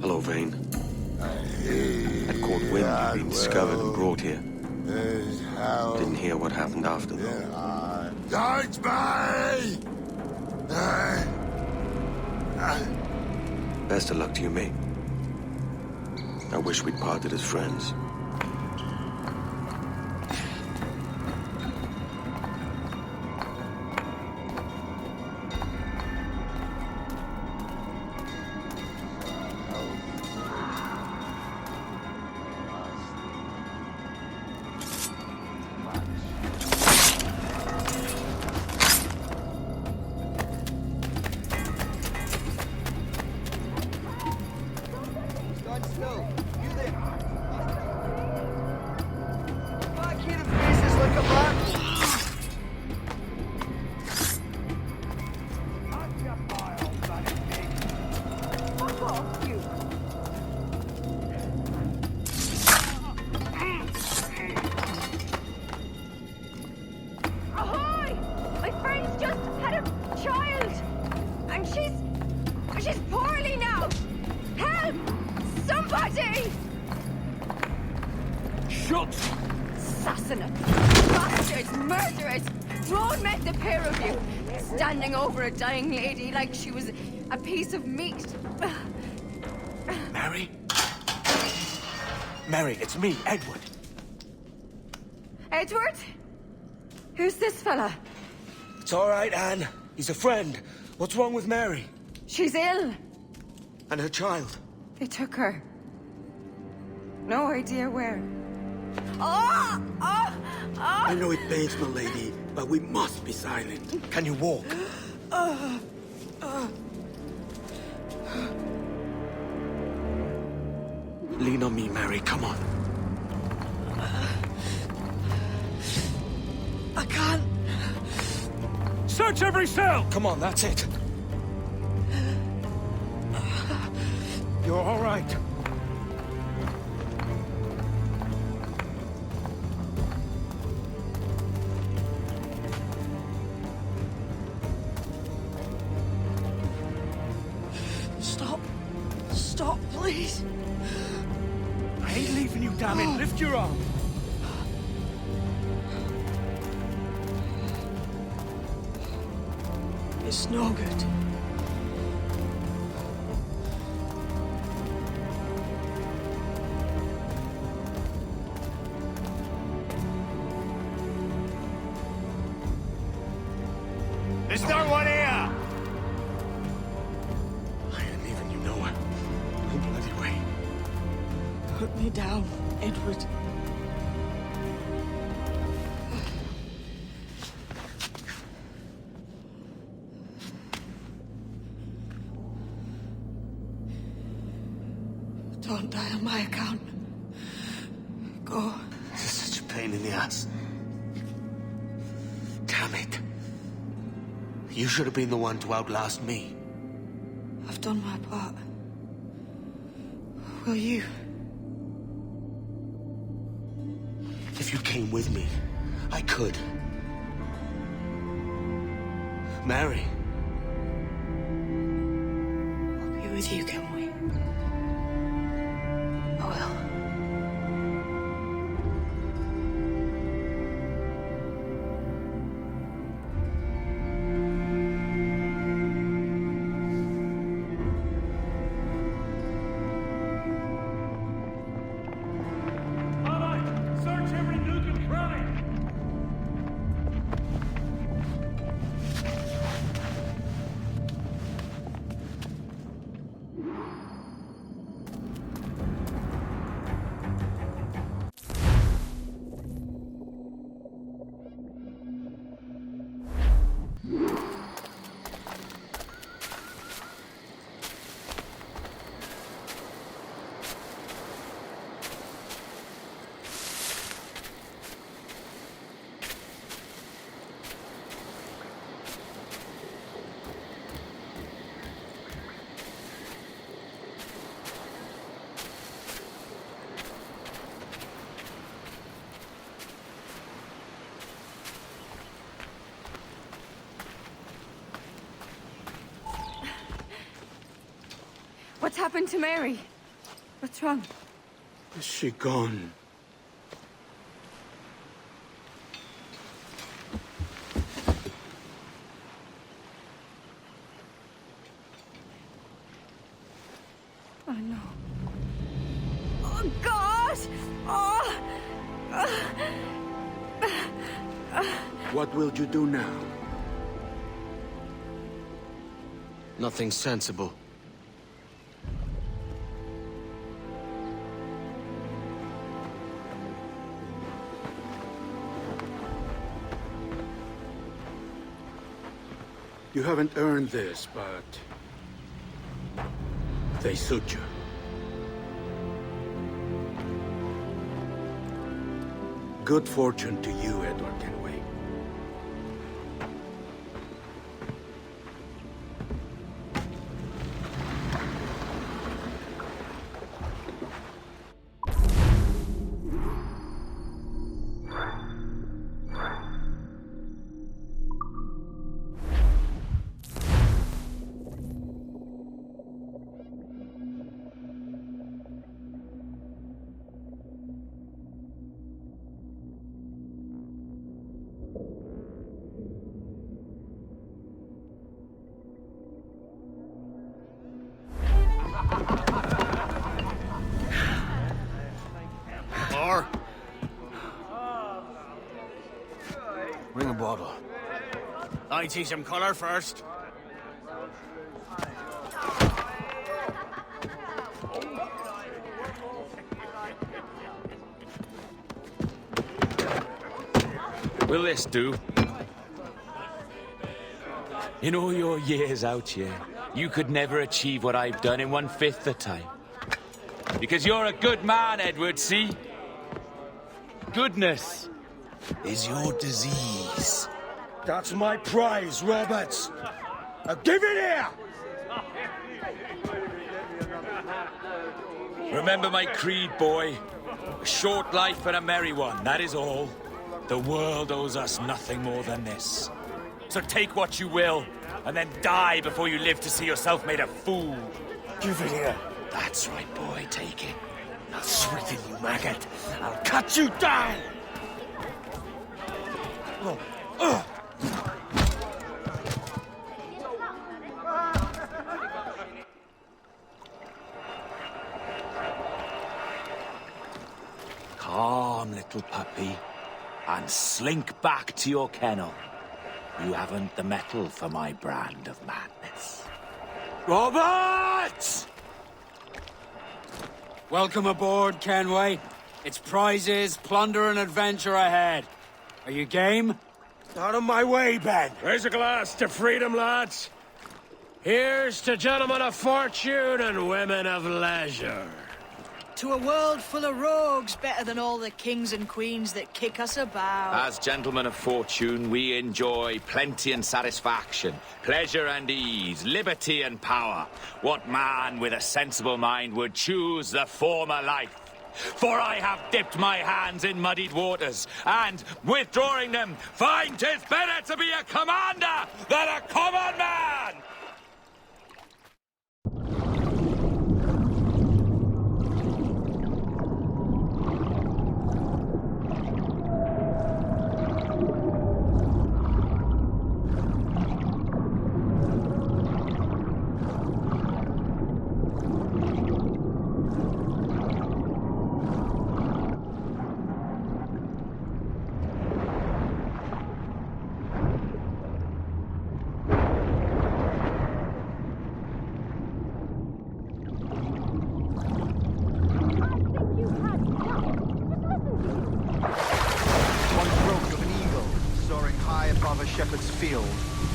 Hello, Vane. Had caught wind you'd been discovered and brought here. Didn't hear what happened after, though. Don't me! Best of luck to you, mate. I wish we'd parted as friends. Ahoy! My friend's just had a child! And she's poorly now! Help! Somebody! Shut! Assassin! Bastards! Murderers! Road met the pair of you! Standing over a dying lady like she was a piece of meat. Mary? Mary, it's me, Edward. Edward? Who's this fella? It's all right, Anne. He's a friend. What's wrong with Mary? She's ill. And her child? They took her. No idea where. Oh! Oh! Oh! I know it pains my lady, but we must be silent. Can you walk? Lean on me, Mary. Come on. I can't. Search every cell! Come on, that's it. You're all right. Stop. Stop, please. I ain't leaving you, damn it. Lift your arm. It's no good. There's no one here! I ain't leaving you nowhere. No bloody way. Put me down, Edward. Don't die on my account. Go. This is such a pain in the ass. Damn it. You should have been the one to outlast me. I've done my part. Will you? If you came with me, I could. Mary. I'll be with you, Kenway. I will. What's happened to Mary? What's wrong? Is she gone? Oh no. Oh God! Oh! What will you do now? Nothing sensible. You haven't earned this, but they suit you. Good fortune to you, Edward Kenway. Or bring a bottle. I teach him color first. Will this do? In all your years out here, you could never achieve what I've done in 1/5 the time. Because you're a good man, Edward, see? Goodness is your disease. That's my prize, Roberts. Now give it here! Remember my creed, boy. A short life and a merry one, that is all. The world owes us nothing more than this. So take what you will, and then die before you live to see yourself made a fool. Give it here. That's right, boy, take it. I'll sweeten you, maggot. I'll cut you down! Calm, little puppy, and slink back to your kennel. You haven't the mettle for my brand of madness. Roberts! Welcome aboard, Kenway. It's prizes, plunder, and adventure ahead. Are you game? Out of my way, Ben. Raise a glass to freedom, lads. Here's to gentlemen of fortune and women of leisure. To a world full of rogues, better than all the kings and queens that kick us about. As gentlemen of fortune, we enjoy plenty and satisfaction, pleasure and ease, liberty and power. What man with a sensible mind would choose the former life? For I have dipped my hands in muddied waters, and, withdrawing them, find 'tis better to be a commander than a common man! Shepherd's field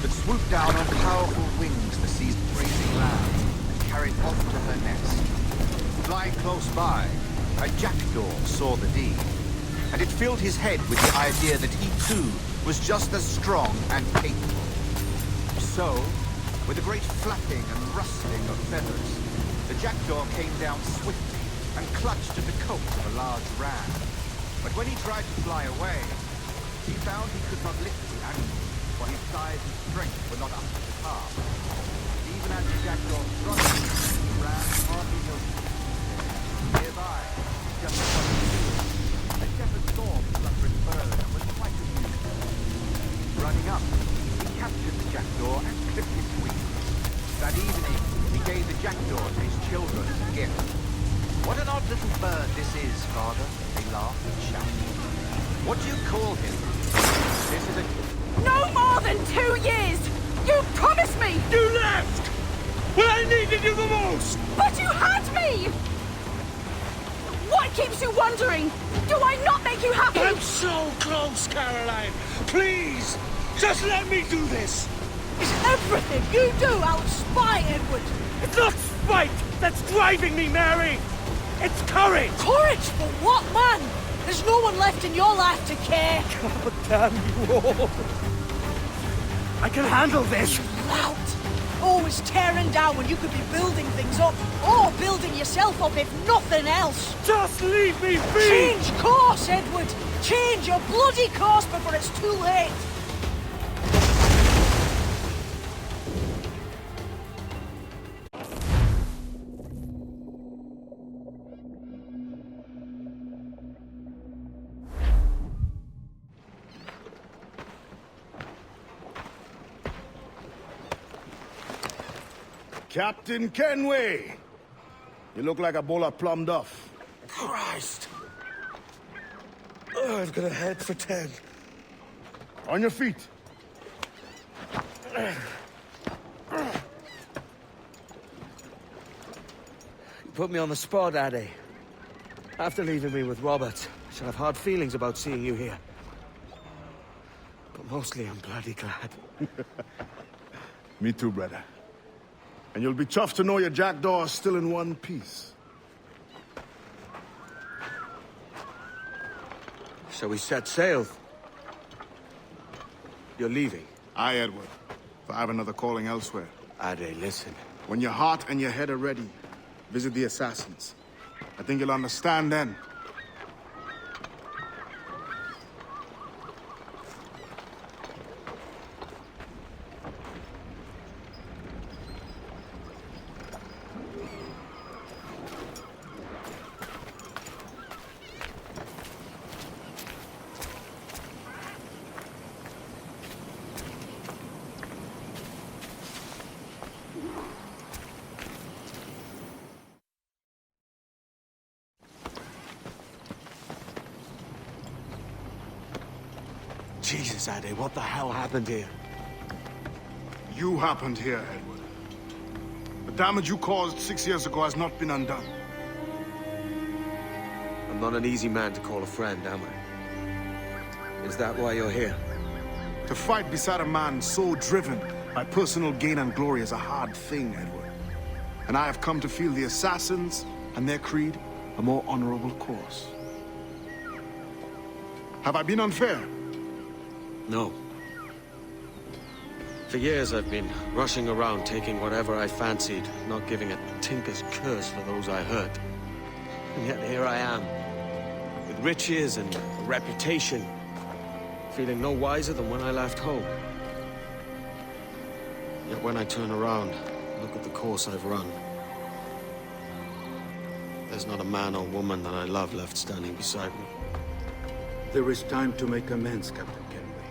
that swooped down on powerful wings to seize grazing land and carried off to her nest. Flying close by, a jackdaw saw the deed, and it filled his head with the idea that he too was just as strong and capable. So, with a great flapping and rustling of feathers, the jackdaw came down swiftly and clutched at the coat of a large ram. But when he tried to fly away, he found he could not lift the animal, for his size and strength were not up to the task. Even as the jackdaw struggled, the ram hardly noticed him. Nearby, just above the field, a shepherd saw the fluttering bird and was quite amused. Running up, he captured the jackdaw and clipped its wings. That evening, he gave the jackdaw to his children as a gift. What an odd little bird this is, father, they laughed and shouted. What do you call him? This is a... No more than 2 years! You promised me! You left! When I needed you the most! But you had me! What keeps you wondering? Do I not make you happy? I'm so close, Caroline! Please! Just let me do this! Is everything you do out of spite, Edward? It's not spite that's driving me, Mary! It's courage! Courage for what, man? There's no one left in your life to care. God damn you all! I can handle this! Lout! Always tearing down when you could be building things up, or building yourself up if nothing else. Just leave me be! Change course, Edward! Change your bloody course before it's too late! Captain Kenway! You look like a bowl of plum duff. Christ! Oh, I've got a head for 10. On your feet. You put me on the spot, Addy. After leaving me with Robert, I shall have hard feelings about seeing you here. But mostly I'm bloody glad. Me too, brother. And you'll be chuffed to know your jackdaw is still in one piece. Shall we set sail? You're leaving? Aye, Edward. For I have another calling elsewhere. Ade, listen. When your heart and your head are ready, visit the Assassins. I think you'll understand then. Jesus, Ade, what the hell happened here? You happened here, Edward. The damage you caused 6 years ago has not been undone. I'm not an easy man to call a friend, am I? Is that why you're here? To fight beside a man so driven by personal gain and glory is a hard thing, Edward. And I have come to feel the Assassins and their creed a more honorable course. Have I been unfair? No. For years I've been rushing around taking whatever I fancied, not giving a tinker's curse for those I hurt. And yet here I am, with riches and a reputation, feeling no wiser than when I left home. Yet when I turn around, look at the course I've run. There's not a man or woman that I love left standing beside me. There is time to make amends, Captain Kenway.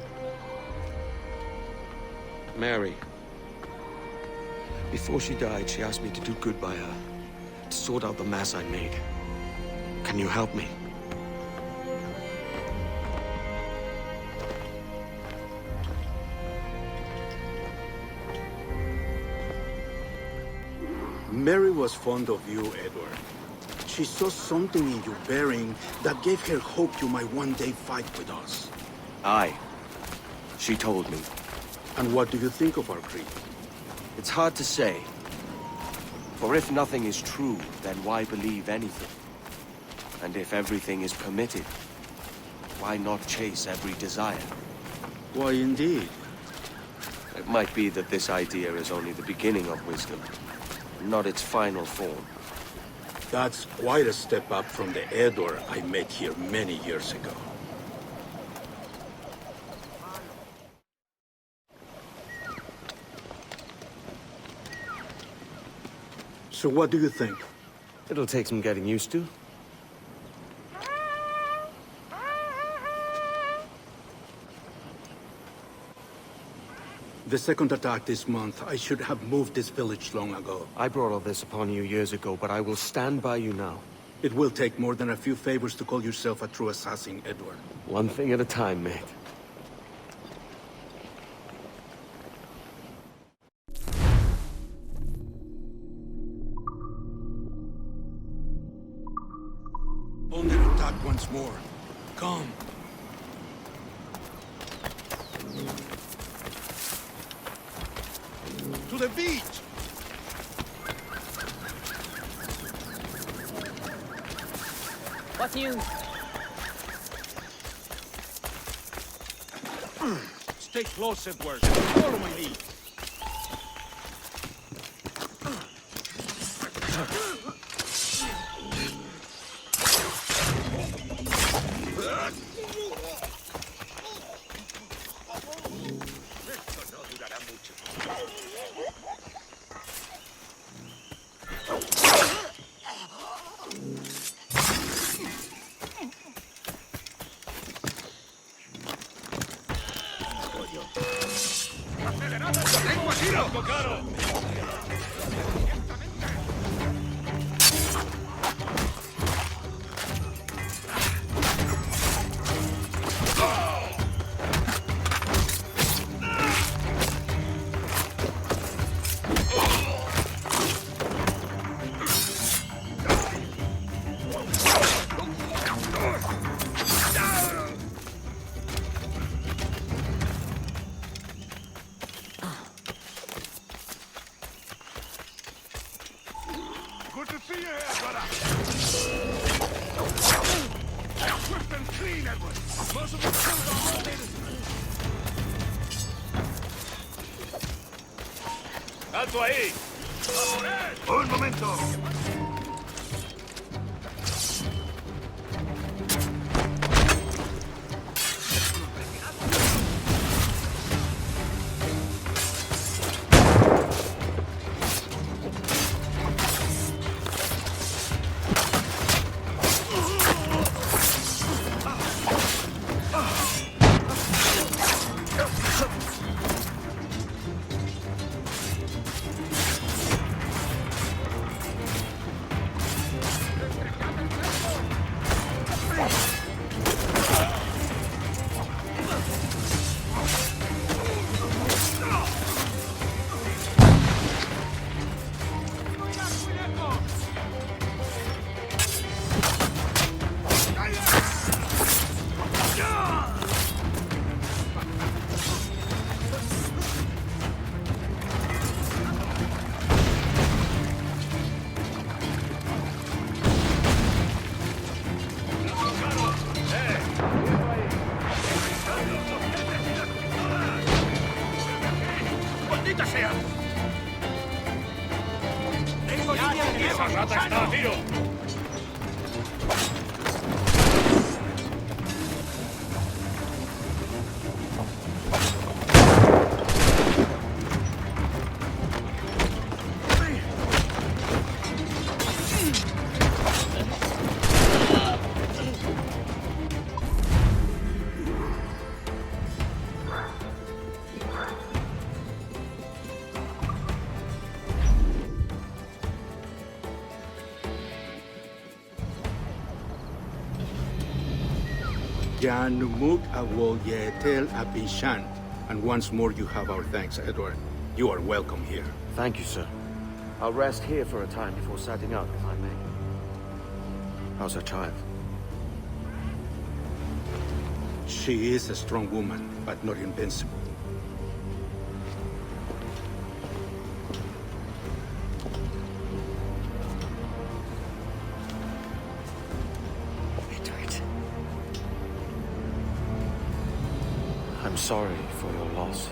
Mary. Before she died, she asked me to do good by her, to sort out the mess I made. Can you help me? Mary was fond of you, Edward. She saw something in your bearing that gave her hope you might one day fight with us. Aye. She told me. And what do you think of our creed? It's hard to say. For if nothing is true, then why believe anything? And if everything is permitted, why not chase every desire? Why, indeed. It might be that this idea is only the beginning of wisdom, not its final form. That's quite a step up from the Edward I met here many years ago. So what do you think? It'll take some getting used to. The second attack this month, I should have moved this village long ago. I brought all this upon you years ago, but I will stand by you now. It will take more than a few favors to call yourself a true assassin, Edward. One thing at a time, mate. Under attack once more. Come. To the beach! What's new? Stay close, Edward. Follow my lead. Good to see you here, brother. Swift and clean, Edward. Most of the kills are halted. ¡Alto ahí! Un momento. Jan Numuk Awol Yetel Abishan. And once more you have our thanks, Edward. You are welcome here. Thank you, sir. I'll rest here for a time before setting out, if I may. How's her child? She is a strong woman, but not invincible. Edward. I'm sorry for your loss.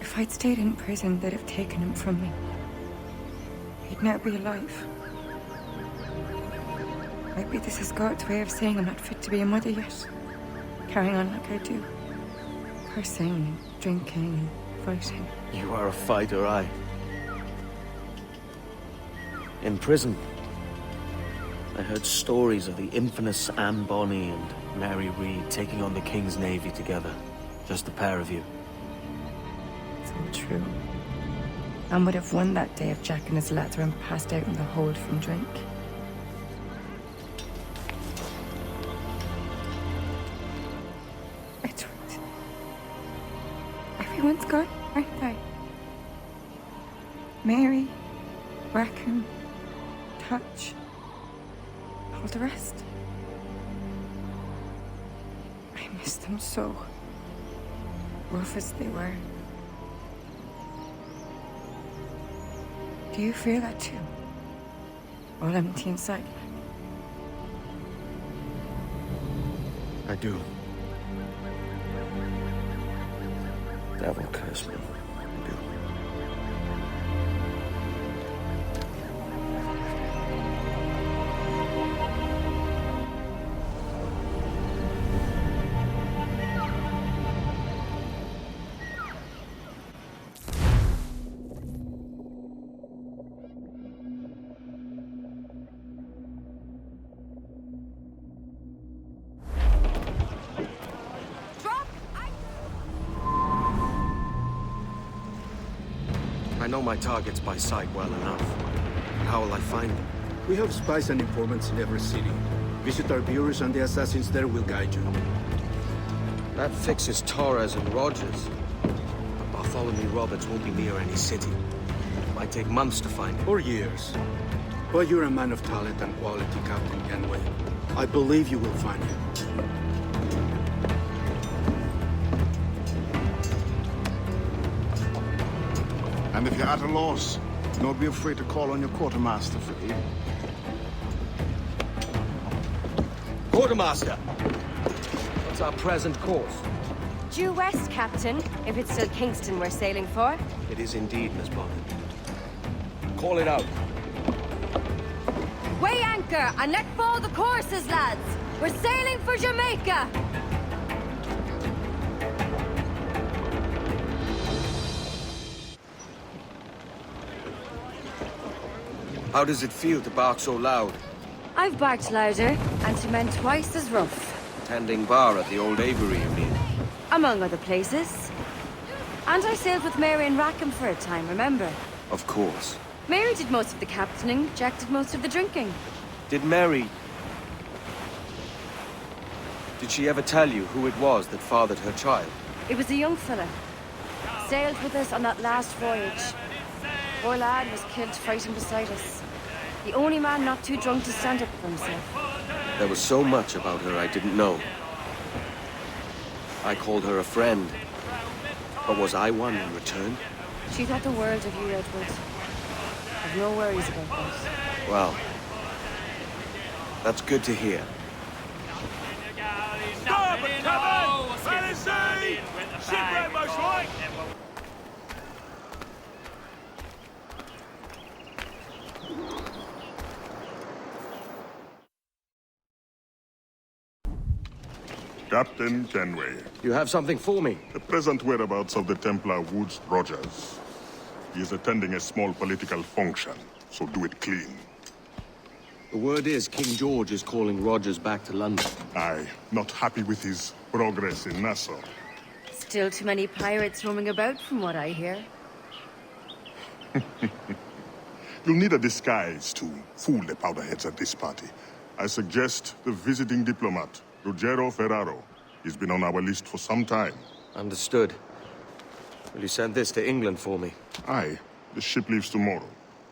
If I'd stayed in prison, they'd have taken him from me. He'd now be alive. Maybe this is God's way of saying I'm not fit to be a mother yet. Carrying on like I do. Cursing, drinking, fighting. You are a fighter, aye. In prison, I heard stories of the infamous Anne Bonny and Mary Read taking on the King's Navy together. Just the pair of you. It's all true. Anne would have won that day if Jack and his lads were passed out in the hold from drink. Edward. Everyone's gone, aren't they? Mary, Rackham, Touch, all the rest. I miss them so. Rough as they were. Do you feel that too? All empty inside? I do. Devil curse me. I do. I know my targets by sight well enough. How will I find them? We have spies and informants in every city. Visit our bureaus and the assassins there will guide you. That fixes Torres and Rogers. But Bartholomew Roberts won't be near any city. It might take months to find him. Or years. But you're a man of talent and quality, Captain Kenway. I believe you will find him. And if you're at a loss, don't be afraid to call on your quartermaster for aid. Quartermaster! What's our present course? Due west, Captain, if it's still Kingston we're sailing for. It is indeed, Miss Bonnet. Call it out. Weigh anchor and let fall the courses, lads! We're sailing for Jamaica! How does it feel to bark so loud? I've barked louder, and to men twice as rough. Tending bar at the old aviary, you mean? Among other places. And I sailed with Mary and Rackham for a time, remember? Of course. Mary did most of the captaining, Jack did most of the drinking. Did Mary... Did she ever tell you who it was that fathered her child? It was a young fella. Sailed with us on that last voyage. Poor lad was killed fighting beside us. The only man not too drunk to stand up for himself. There was so much about her I didn't know. I called her a friend. But was I one in return? She thought the world of you, Edward. I've no worries about that. Well, that's good to hear. Starboard, Captain! Fantasy! Shipwreck, most right! Captain Kenway. You have something for me? The present whereabouts of the Templar Woods Rogers. He is attending a small political function, so do it clean. The word is King George is calling Rogers back to London. Aye, not happy with his progress in Nassau. Still too many pirates roaming about, from what I hear. You'll need a disguise to fool the powderheads at this party. I suggest the visiting diplomat, Ruggiero Ferraro. He's been on our list for some time. Understood. Will you send this to England for me? Aye. The ship leaves tomorrow.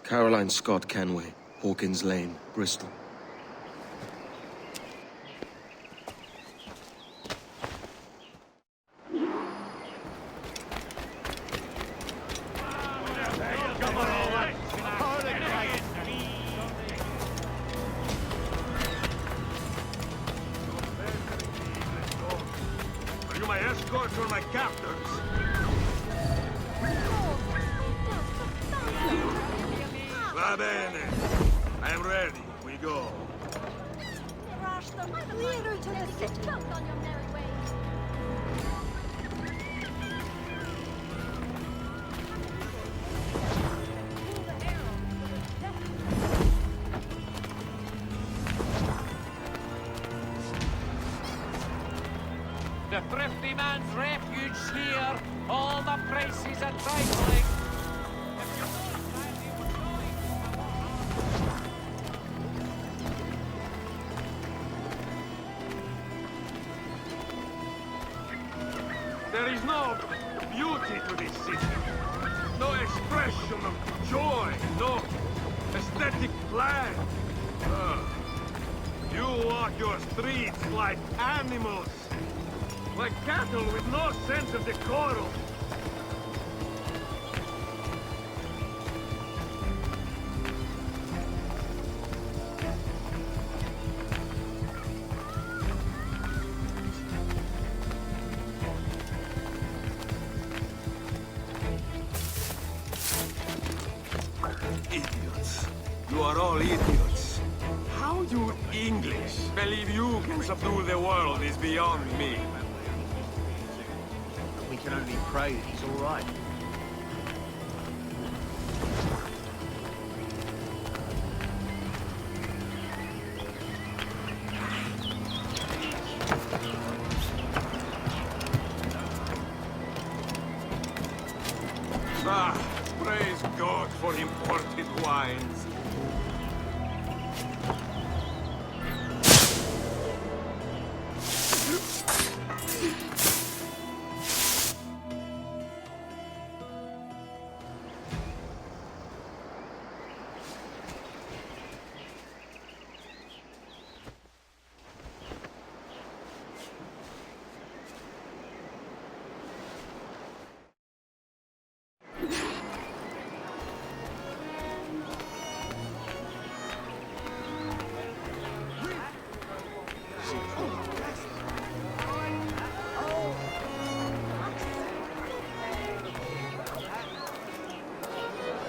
Caroline Scott Kenway, Hawkins Lane, Bristol. Are you my escorts or my captors? Va bene. I am ready. We go. The thrifty man's refuge here. All the prices are trifling. There is no beauty to this city. No expression of joy. No aesthetic plan. You walk your streets like animals. Like cattle with no sense of decorum. Idiots. You are all idiots. How you English believe you can subdue the world is beyond me. We can only pray that he's all right. Ah, praise God for imported wines.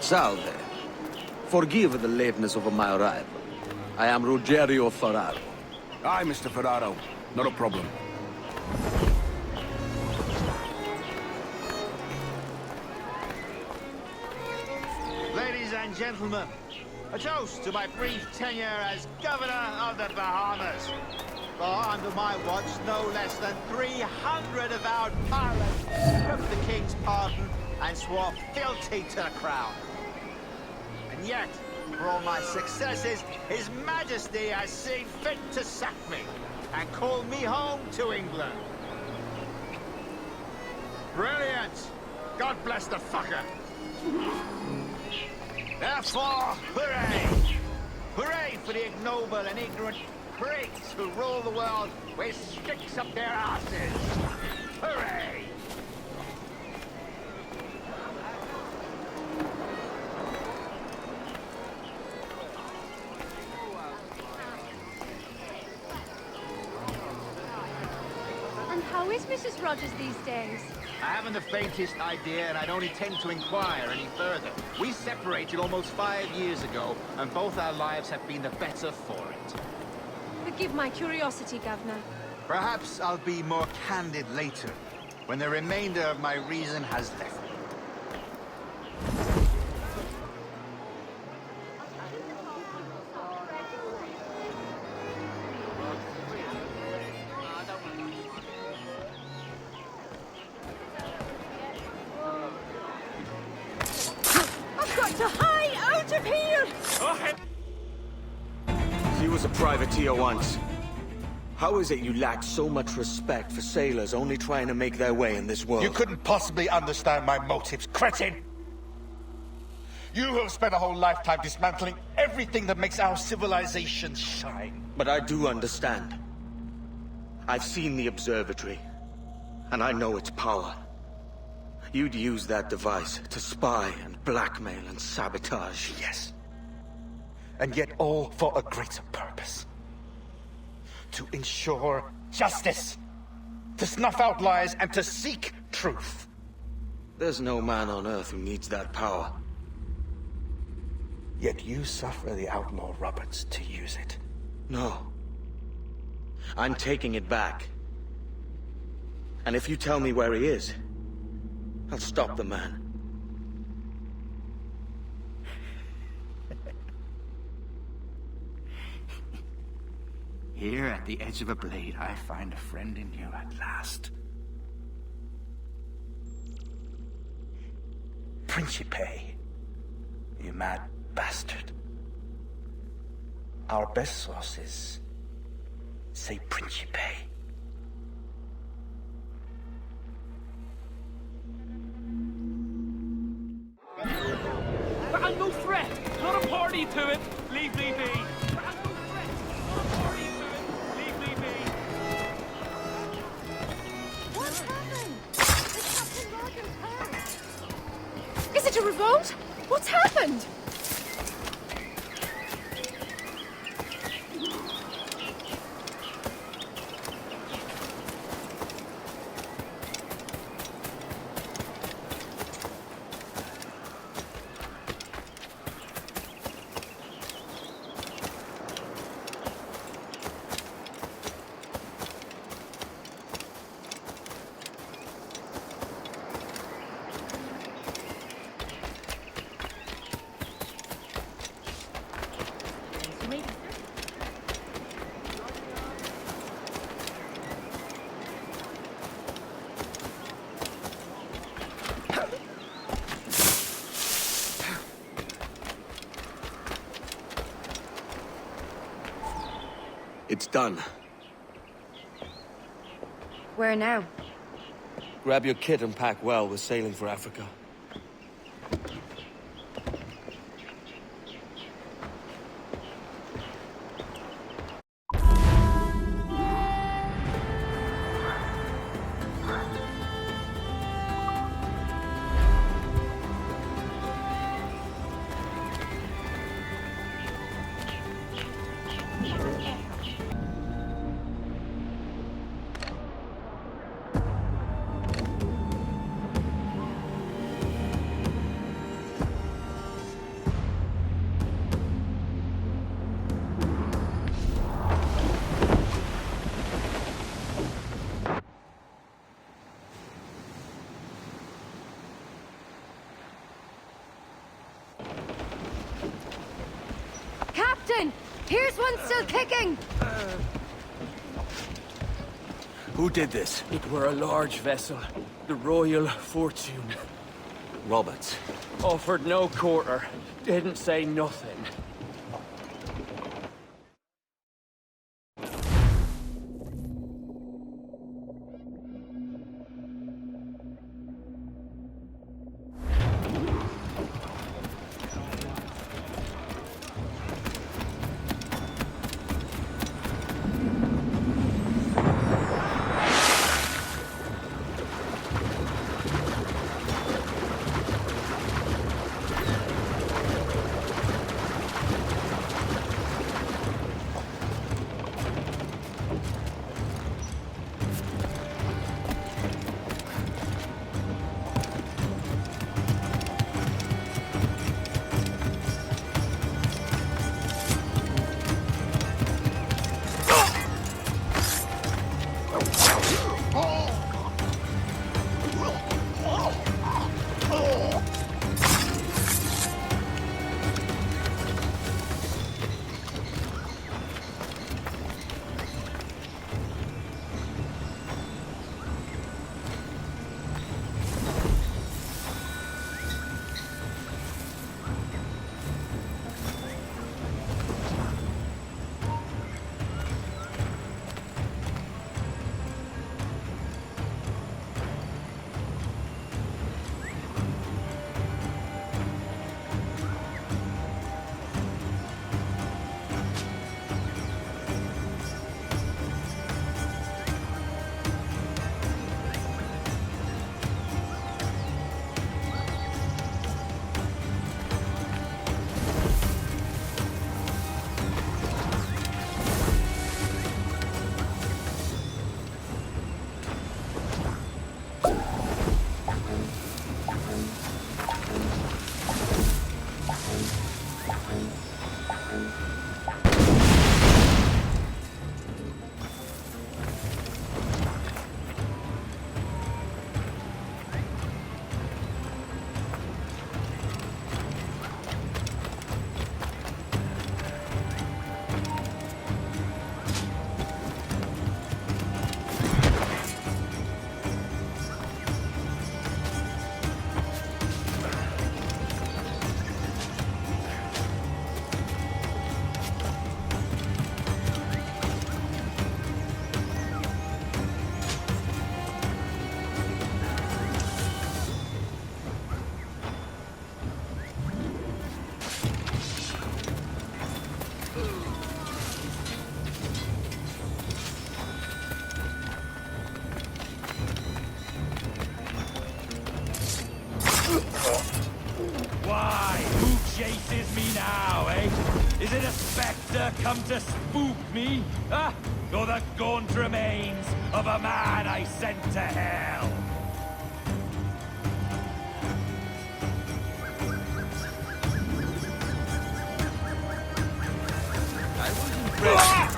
Salve. Forgive the lateness of my arrival. I am Ruggiero Ferraro. Aye, Mr. Ferraro. Not a problem. Ladies and gentlemen, a toast to my brief tenure as Governor of the Bahamas. For under my watch, no less than 300 avowed pirates stripped the King's pardon and swore fealty to the Crown. And yet, for all my successes, His Majesty has seen fit to sack me and call me home to England. Brilliant! God bless the fucker! Therefore, hooray! Hooray for the ignoble and ignorant prigs who rule the world with sticks up their asses! Hooray! And how is Mrs. Rogers these days? I haven't the faintest idea, and I don't intend to inquire any further. We separated almost 5 years ago, and both our lives have been the better for it. Forgive my curiosity, Governor. Perhaps I'll be more candid later, when the remainder of my reason has left me. I've got to hie out of here! See You was a privateer once. How is it you lack so much respect for sailors only trying to make their way in this world? You couldn't possibly understand my motives, cretin! You have spent a whole lifetime dismantling everything that makes our civilization shine. But I do understand. I've seen the observatory, and I know its power. You'd use that device to spy and blackmail and sabotage. Yes. And yet all for a greater purpose. To ensure justice. To snuff out lies and to seek truth. There's no man on Earth who needs that power. Yet you suffer the outlaw Roberts to use it. No. I'm taking it back. And if you tell me where he is, I'll stop the man. Here at the edge of a blade, I find a friend in you at last. Principe, you mad bastard. Our best sources say Principe. But I'm no threat, not a party to it. Leave me be. Is it a revolt? What's happened? It's done. Where now? Grab your kit and pack well. We're sailing for Africa. Captain! Here's one still kicking! Who did this? It were a large vessel, the Royal Fortune. Roberts. Offered no quarter, didn't say nothing. Why? Who chases me now, eh? Is it a spectre come to spook me? Ah, or the gaunt remains of a man I sent to hell? I was impressed.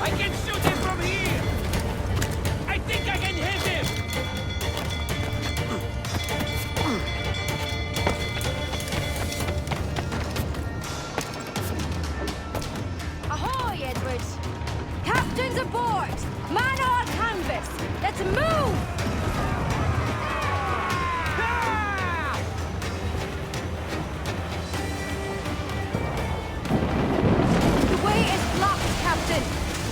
I can shoot him from here! I think I can hit him! Ahoy, Edward! Captains aboard! Man all canvas! Let's move! The way is blocked, Captain.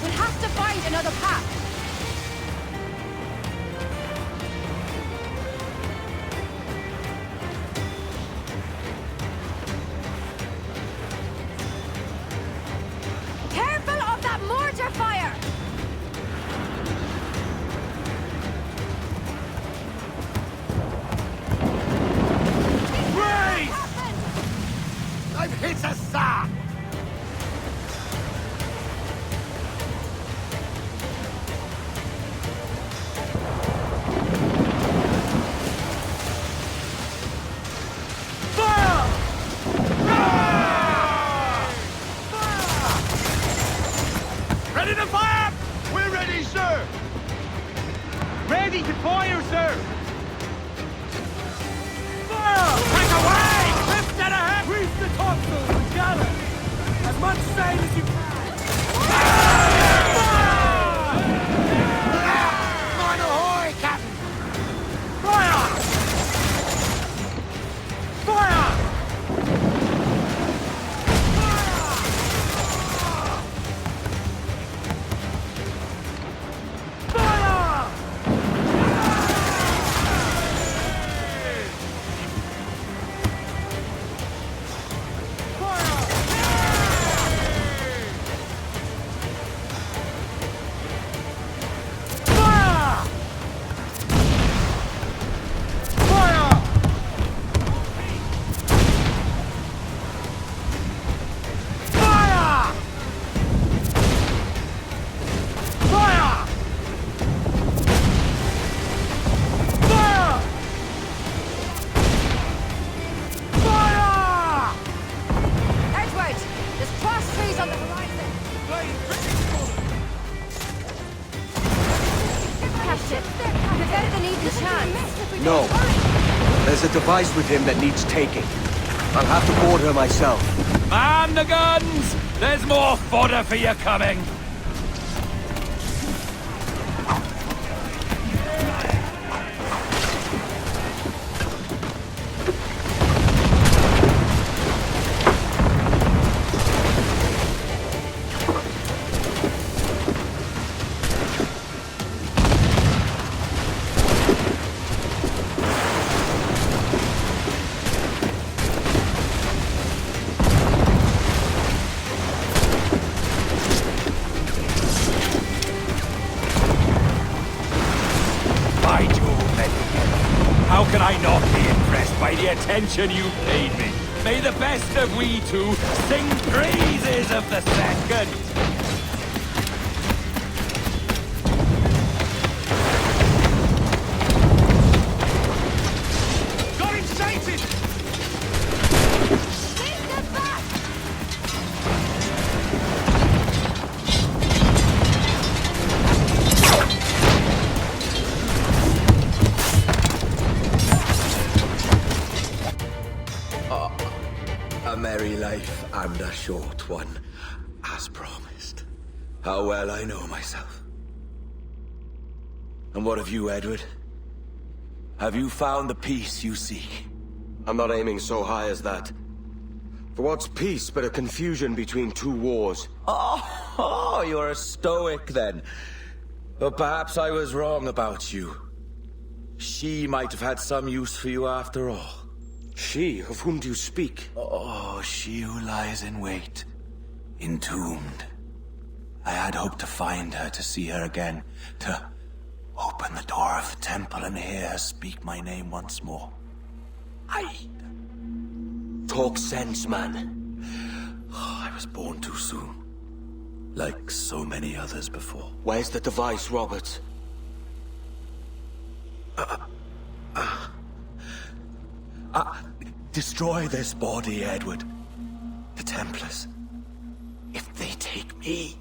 We'll have to find another path. Careful of that mortar fire! Race! I've hit Assasssin! Ready to fire? We're ready, sir! Ready to fire, sir! Fire! Take away! Lift it ahead! Reach the topsails and gallant! As much sail as you can! Mine ahoy, Captain! Fire! Fire! Fire! device with him that needs taking. I'll have to board her myself. Man the guns! There's more fodder for you coming! How can I not be impressed by the attention you paid me? May the best of we two sing praises of the second! Got him sighted! Leave them back! A merry life and a short one, as promised. How well I know myself. And what of you, Edward? Have you found the peace you seek? I'm not aiming so high as that. For what's peace but a confusion between two wars? Oh, you're a stoic then. But perhaps I was wrong about you. She might have had some use for you after all. She? Of whom do you speak? Oh, she who lies in wait, entombed. I had hoped to find her, to see her again, to open the door of the temple and hear her speak my name once more. Talk sense, man. Oh, I was born too soon. Like so many others before. Where's the device, Robert? Destroy this body, Edward. The Templars. If they take me...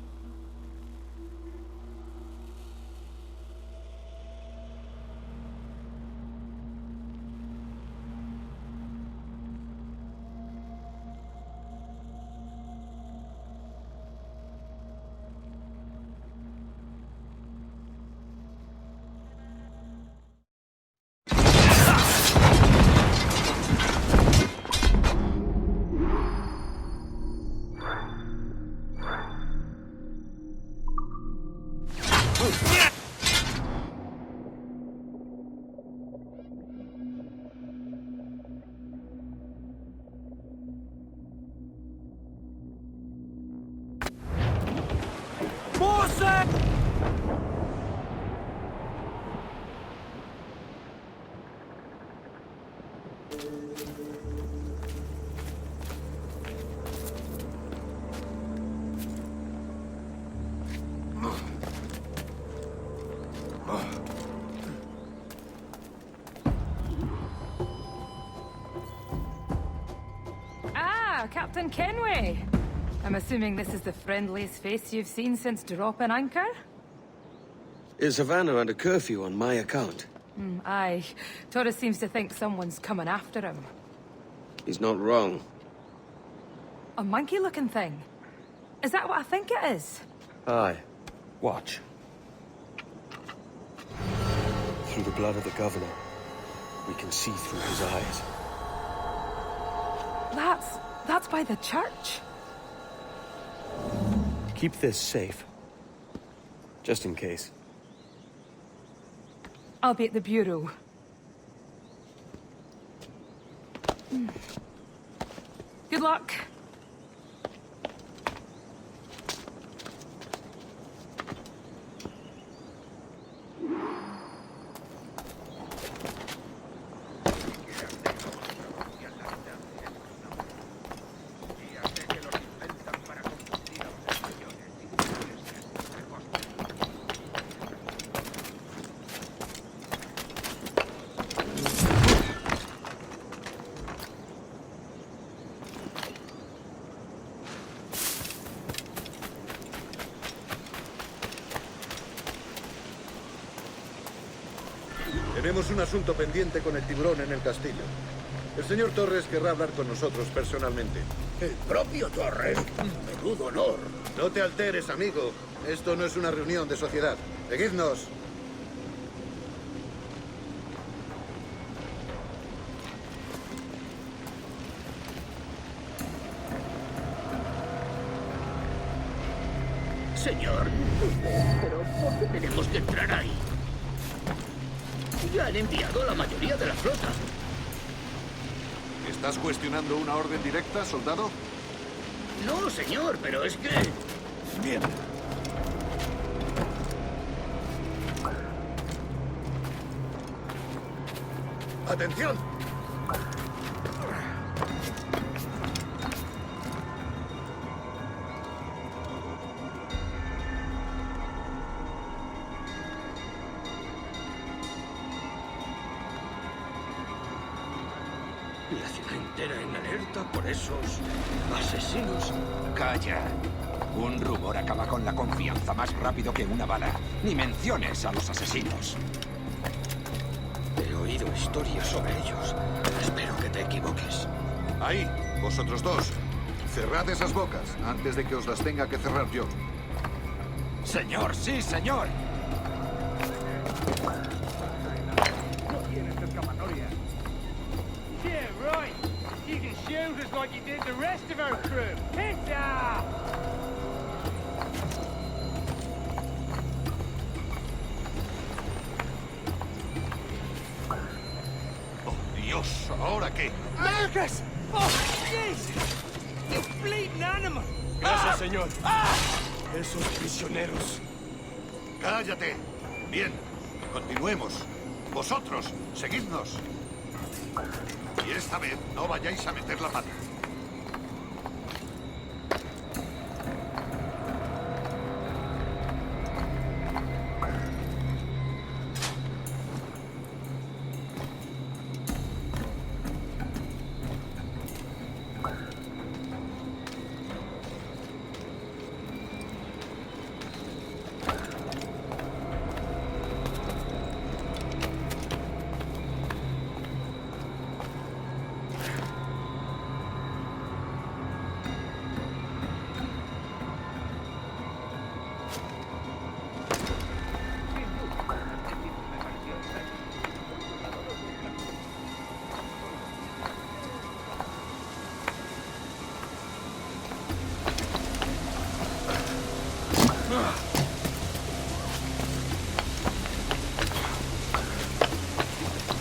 Captain Kenway. I'm assuming this is the friendliest face you've seen since dropping anchor? Is Havana under curfew on my account? Aye. Torres seems to think someone's coming after him. He's not wrong. A monkey-looking thing? Is that what I think it is? Aye. Watch. Through the blood of the governor, we can see through his eyes. That's by the church. Keep this safe. Just in case. I'll be at the bureau. Good luck. Tenemos un asunto pendiente con el tiburón en el castillo. El señor Torres querrá hablar con nosotros personalmente. ¿El propio Torres? Menudo honor. No te alteres, amigo. Esto no es una reunión de sociedad. Seguidnos. Señor, pero ¿por qué tenemos que entrar ahí? Ya han enviado a la mayoría de la flota. ¿Estás cuestionando una orden directa, soldado? No, señor, pero es que... Bien. ¡Atención! La ciudad entera en alerta por esos asesinos. Calla. Un rumor acaba con la confianza más rápido que una bala. Ni menciones a los asesinos. He oído historias sobre ellos. Espero que te equivoques. Ahí, vosotros dos. Cerrad esas bocas antes de que os las tenga que cerrar yo. Señor, sí, señor. No tienes escapatoria. Yeah, right. You can shoot us like you did the rest of our crew. Hit-ya! Dios, ¿ahora qué? Lucas! Oh, jeez! You bleeding animal! Gracias, señor. Esos prisioneros. ¡Cállate! Bien, continuemos. Vosotros, seguidnos. Y esta vez no vayáis a meter la pata.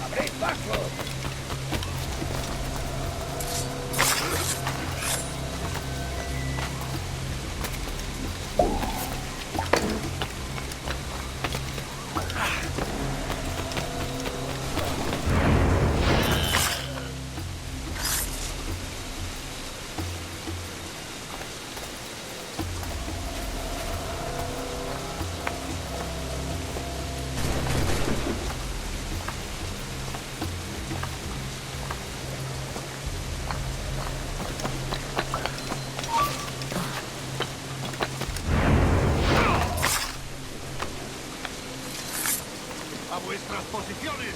¡Abrid paso! ¡A vuestras posiciones!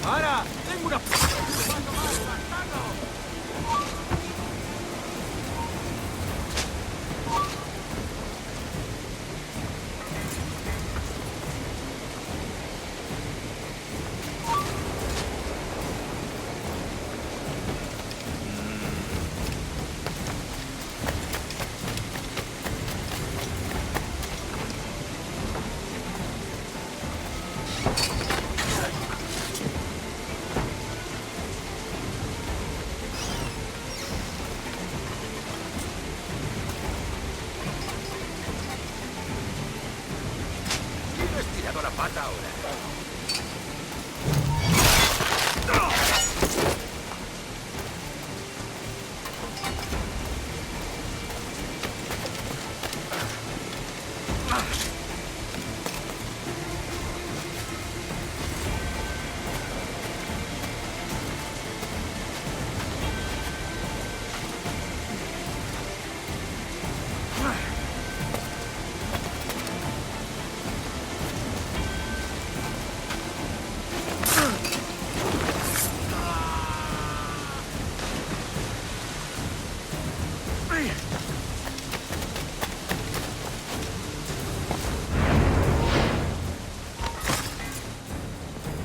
¡Ahora! ¡Tengo una... pata ahora.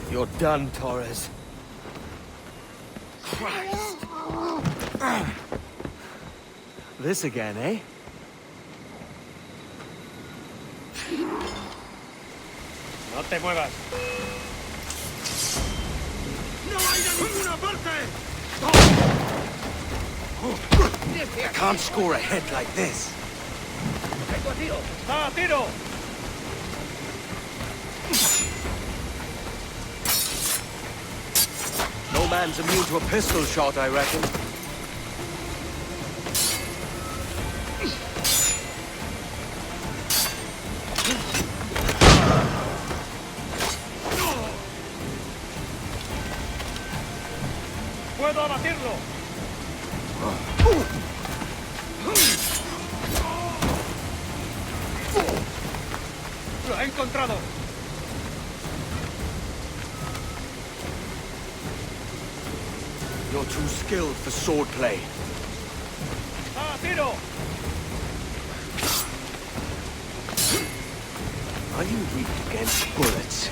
You're done, Torres. Christ! This again, eh? No te muevas. ¡No vaya a ninguna parte! I can't score a head like this. ¡Está a tiro! No man's immune to a pistol shot, I reckon. ¡Puedo abatirlo! ¡Lo he encontrado! You're too skilled for swordplay. ¡A tiro! Are you weak against bullets?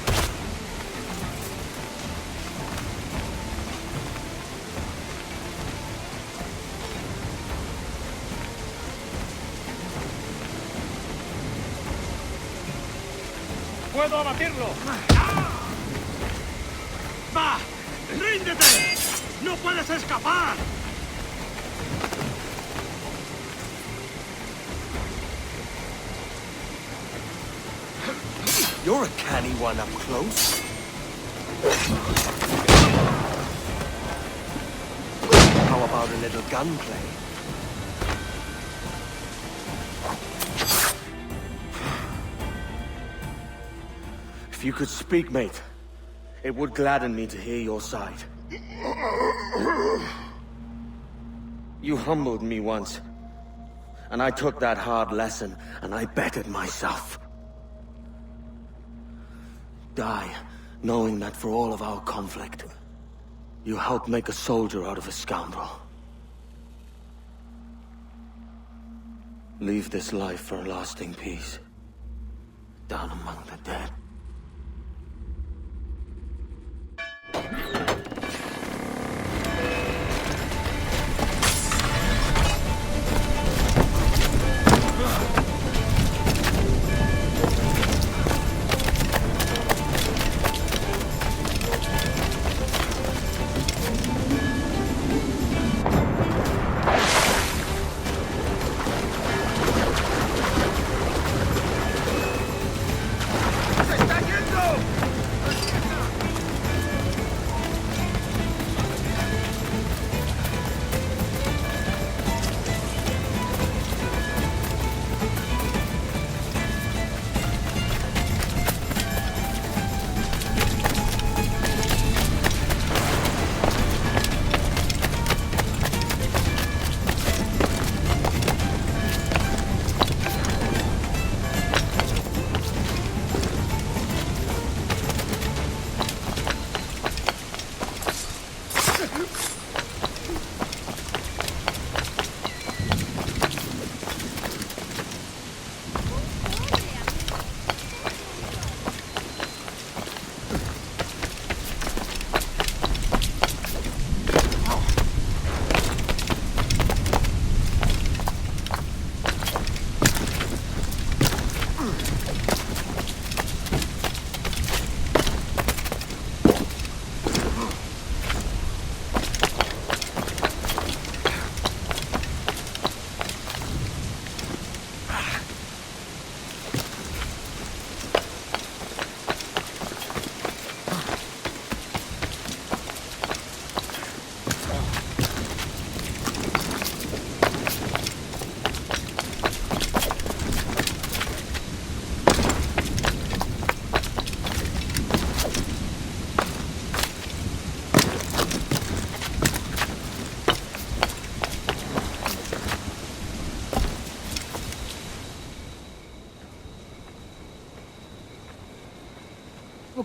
¡Puedo abatirlo! ¡Va! ¡Ríndete! ¡No puedes escapar! You're a canny one up close. How about a little gunplay? If you could speak, mate, it would gladden me to hear your side. You humbled me once, and I took that hard lesson, and I bettered myself. Die, knowing that for all of our conflict, you helped make a soldier out of a scoundrel. Leave this life for a lasting peace, down among the dead.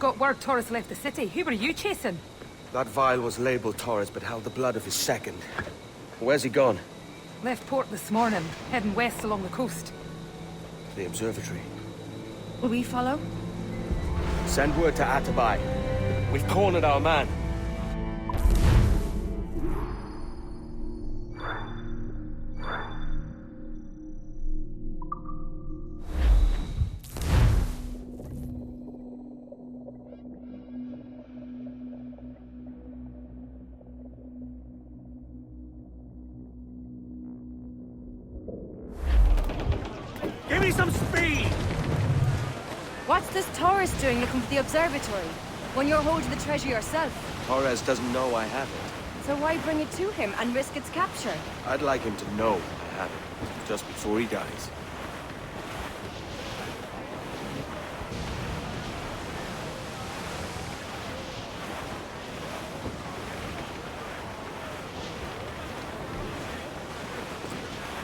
got word Torres left the city. Who were you chasing? That vial was labeled Torres, but held the blood of his second. Where's he gone? Left port this morning, heading west along the coast. The observatory. Will we follow? Send word to Atabai. We've cornered our man. Give me some speed! What's this Torres doing looking for the observatory? When you're holding the treasure yourself? Torres doesn't know I have it. So why bring it to him and risk its capture? I'd like him to know I have it, just before he dies.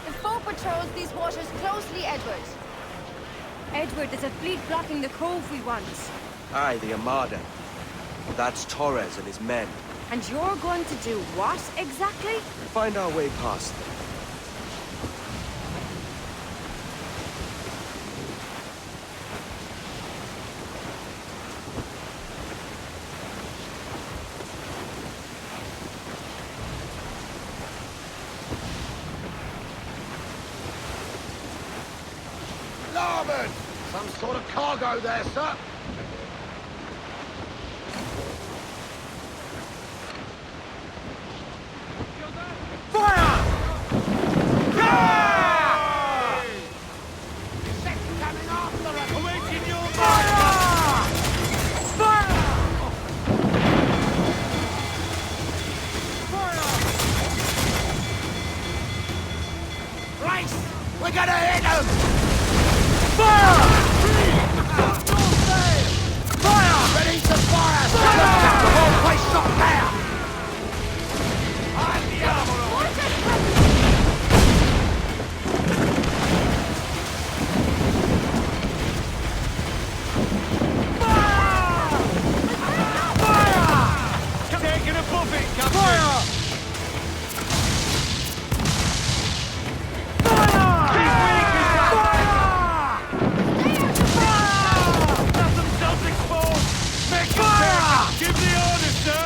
The foe patrols these waters closely, Edward. Edward, there's a fleet blocking the cove we want. Aye, the Armada. That's Torres and his men. And you're going to do what, exactly? Find our way past them. Larboard! Some sort of cargo there, sir. We're gonna hit them! Fire! Fire! Ready to fire! Look at the whole place up there! I'm the Fire! Taking a buffet, Captain! Fire! Give the order, sir!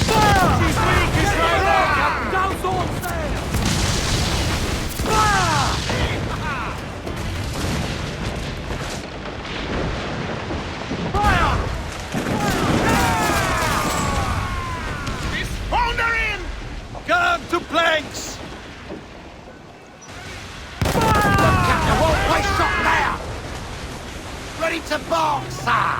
Fire! She's weak as right there, Captain! Down swords there! Fire! Fire! He's foundering! Gun to planks! Fire! Look at the whole place up there! Ready to bomb, sir!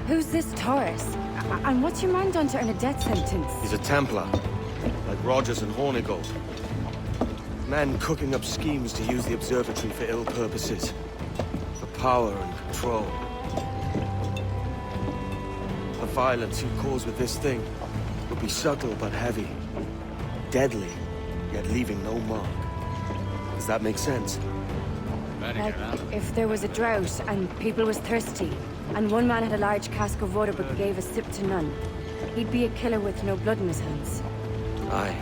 Who's this Torres? And what's your man done to earn a death sentence? He's a Templar, like Rogers and Hornigold. Men cooking up schemes to use the observatory for ill purposes. For power and control. The violence you cause with this thing would be subtle but heavy. Deadly, yet leaving no mark. Does that make sense? Like, if there was a drought and people was thirsty, and one man had a large cask of water but gave a sip to none, he'd be a killer with no blood in his hands. Aye,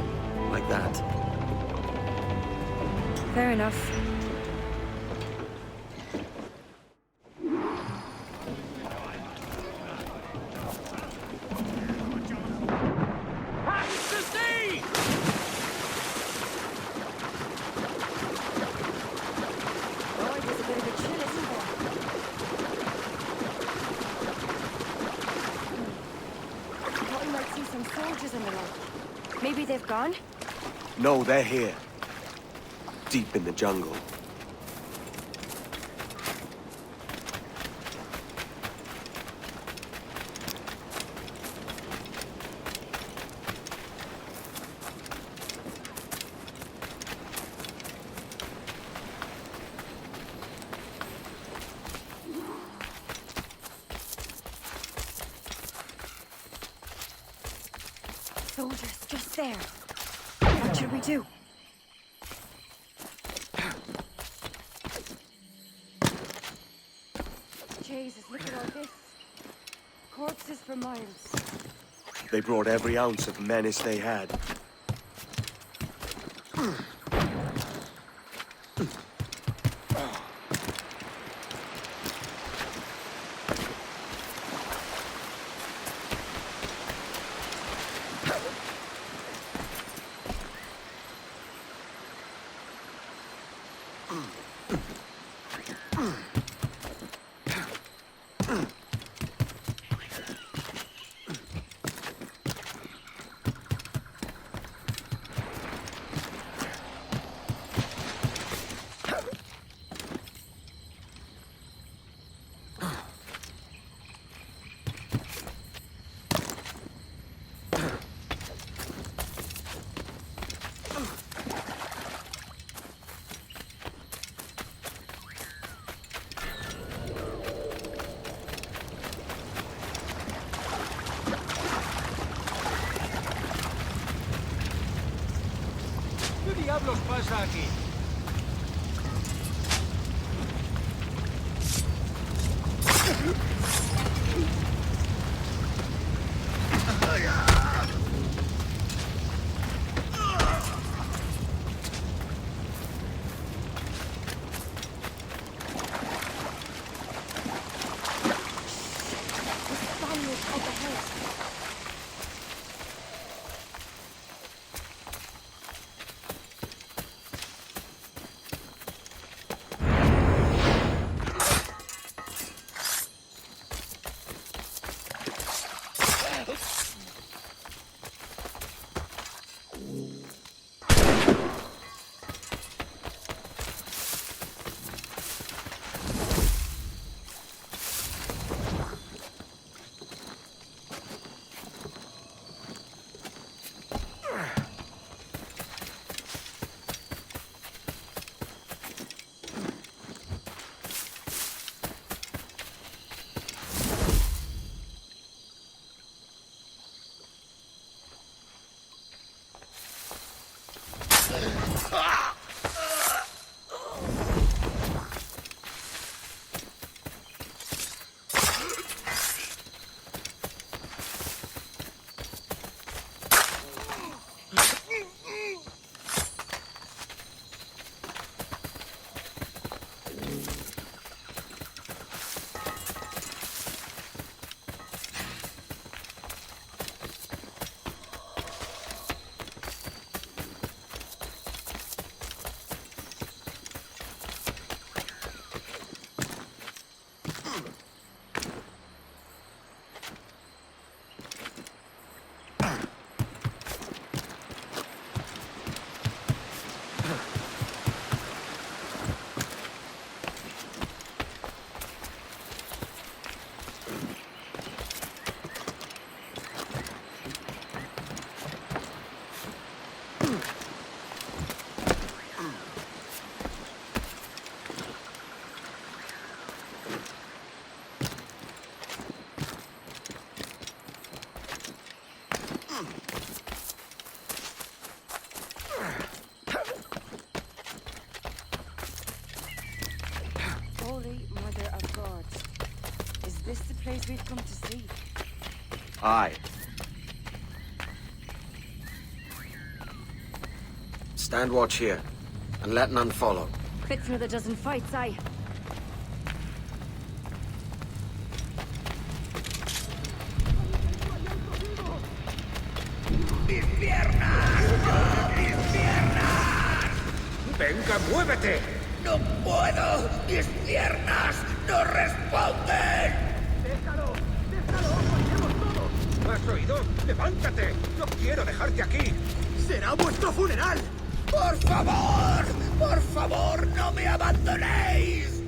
like that. Fair enough. Maybe they've gone? No, they're here. Deep in the jungle. Soldiers, just there. What should we do? Jesus, look at all this. Corpses for miles. They brought every ounce of menace they had. ¿Qué diablos pasa aquí? Holy Mother of God. Is this the place we've come to see? Aye. Stand watch here, and let none follow. Fits another dozen fights, aye. ¡Mis piernas! ¡Mis piernas! ¡Venga, muévete! ¡No puedo! ¡Mis piernas no responden! ¡Déjalo! ¡Déjalo! ¡Moriremos todos! ¿Has oído? ¡Levántate! ¡No quiero dejarte aquí! ¡Será vuestro funeral! ¡Por favor! ¡Por favor, no me abandonéis!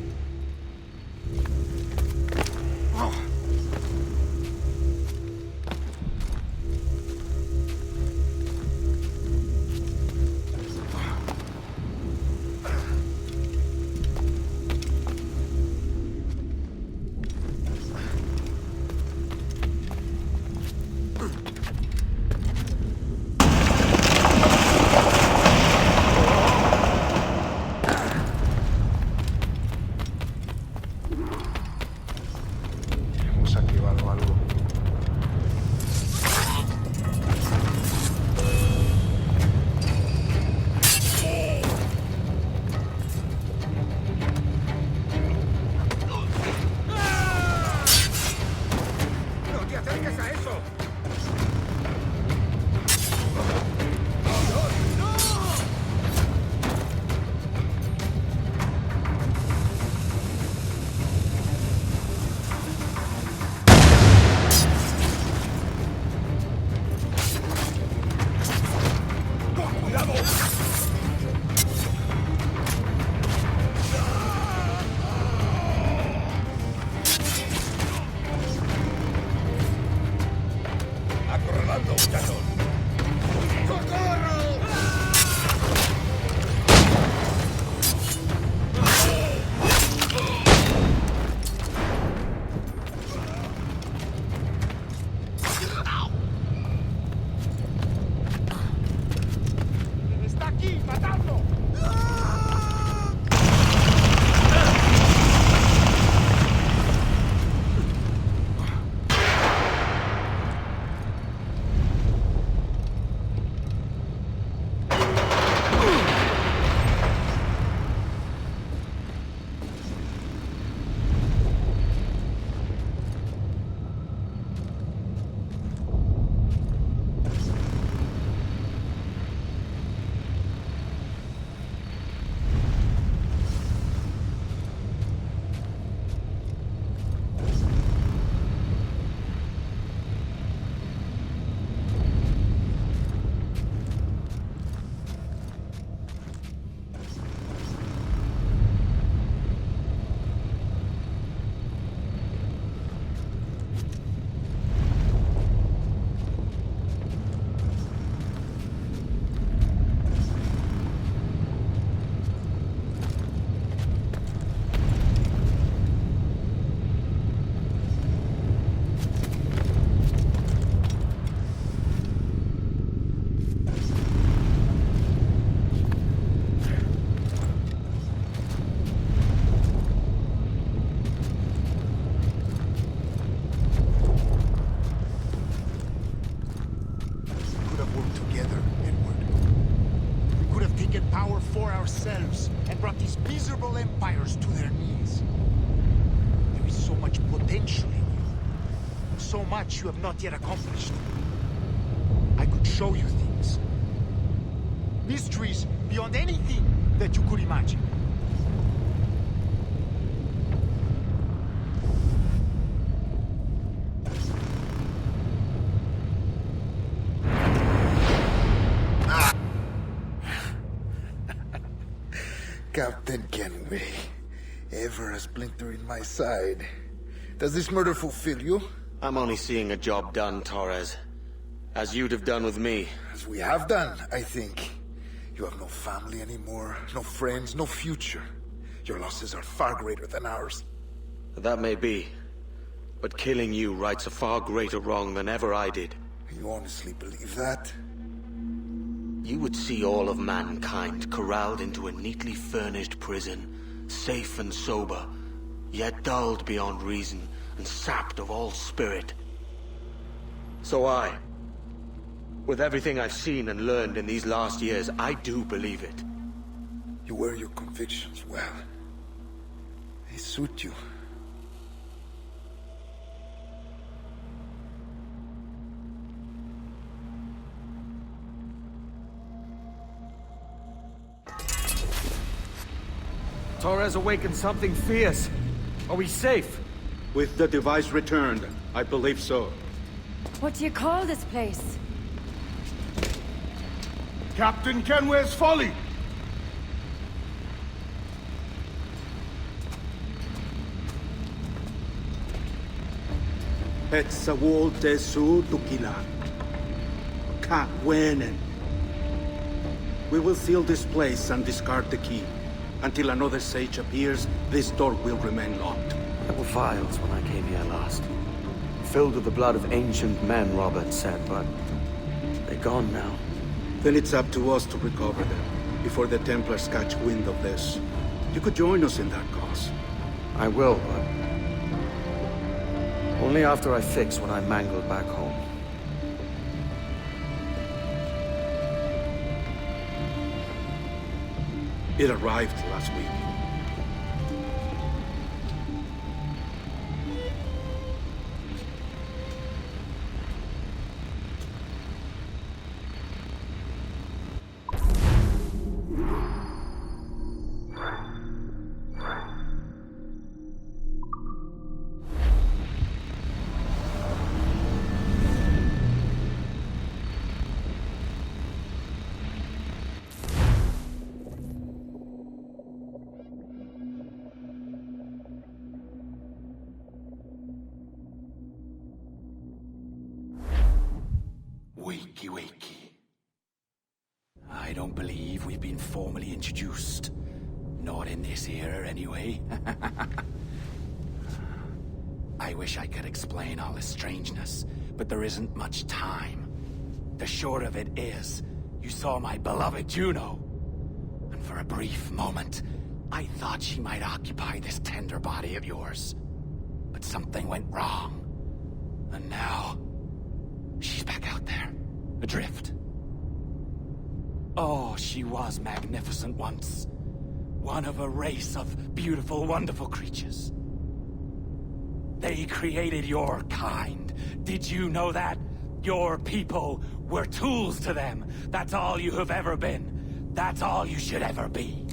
acabando, muchachos! ¡Socorro! ¡Está aquí! ¡Matadlo! ourselves and brought these miserable empires to their knees. There is so much potential in you. So much you have not yet accomplished. I could show you things. Mysteries beyond anything that you could imagine. Captain Kenway, ever a splinter in my side. Does this murder fulfill you? I'm only seeing a job done, Torres. As you'd have done with me. As we have done, I think. You have no family anymore, no friends, no future. Your losses are far greater than ours. That may be. But killing you rights a far greater wrong than ever I did. You honestly believe that? You would see all of mankind corralled into a neatly furnished prison, safe and sober, yet dulled beyond reason and sapped of all spirit. So with everything I've seen and learned in these last years, I do believe it. You wear your convictions well. They suit you. Torres awakened something fierce. Are we safe? With the device returned, I believe so. What do you call this place? Captain Kenway's Folly! Etsawol Tesu Tukila. Katwenen. We will seal this place and discard the key. Until another sage appears, this door will remain locked. There were vials when I came here last. Filled with the blood of ancient men, Robert said, but they're gone now. Then it's up to us to recover them, before the Templars catch wind of this. You could join us in that cause. I will, but only after I fix what I mangled back home. It arrived last week. Wakey, wakey. I don't believe we've been formally introduced. Not in this era, anyway. I wish I could explain all the strangeness, but there isn't much time. The short of it is, you saw my beloved Juno. And for a brief moment, I thought she might occupy this tender body of yours. But something went wrong. And now, she's back out there, adrift. Oh, she was magnificent once. One of a race of beautiful, wonderful creatures. They created your kind. Did you know that? Your people were tools to them. That's all you have ever been. That's all you should ever be.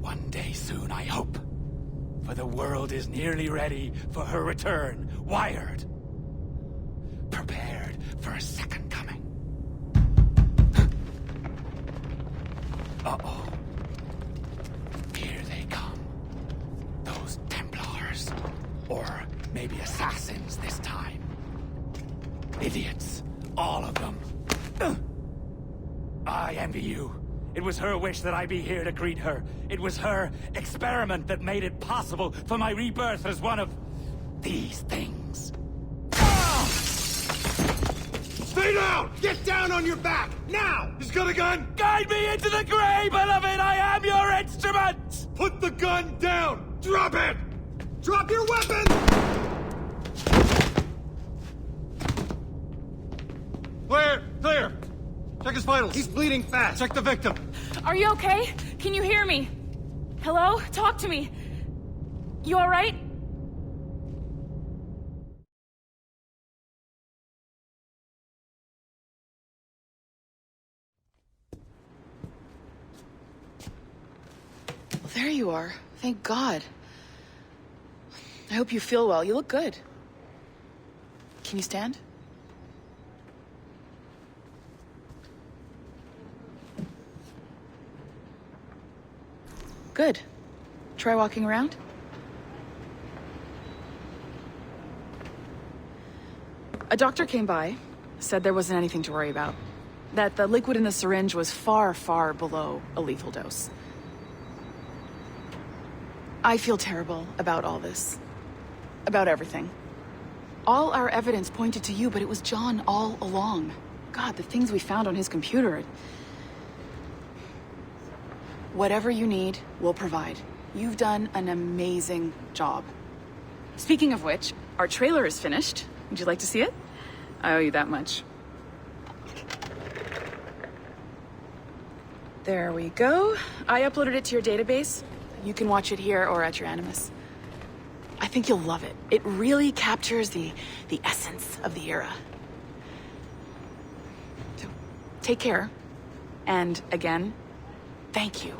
One day soon, I hope. For the world is nearly ready for her return. Wired. Prepared for a second coming. Uh-oh. Here they come. Those Templars. Or maybe assassins this time. Idiots. All of them. I envy you. It was her wish that I be here to greet her. It was her experiment that made it possible for my rebirth as one of these things. Stay down! Get down on your back! Now! He's got a gun! Guide me into the grave, beloved! I am your instrument! Put the gun down! Drop it! Drop your weapon! Clear! Clear! Check his vitals. He's bleeding fast. Check the victim. Are you okay? Can you hear me? Hello? Talk to me. You alright? Well, there you are. Thank God. I hope you feel well. You look good. Can you stand? Good. Try walking around. A doctor came by, said there wasn't anything to worry about. That the liquid in the syringe was far, far below a lethal dose. I feel terrible about all this. About everything. All our evidence pointed to you, but it was John all along. God, the things we found on his computer. Whatever you need, we'll provide. You've done an amazing job. Speaking of which, our trailer is finished. Would you like to see it? I owe you that much. There we go. I uploaded it to your database. You can watch it here or at your Animus. I think you'll love it. It really captures the essence of the era. So, take care. And again, thank you.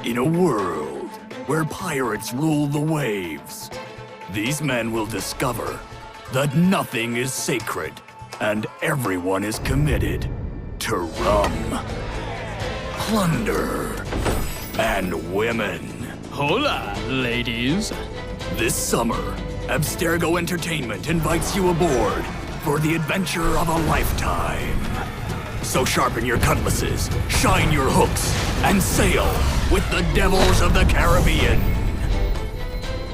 In a world where pirates rule the waves, these men will discover that nothing is sacred and everyone is committed to rum, plunder, and women. Hola, ladies. This summer, Abstergo Entertainment invites you aboard for the adventure of a lifetime. So sharpen your cutlasses, shine your hooks, and sail with the devils of the Caribbean.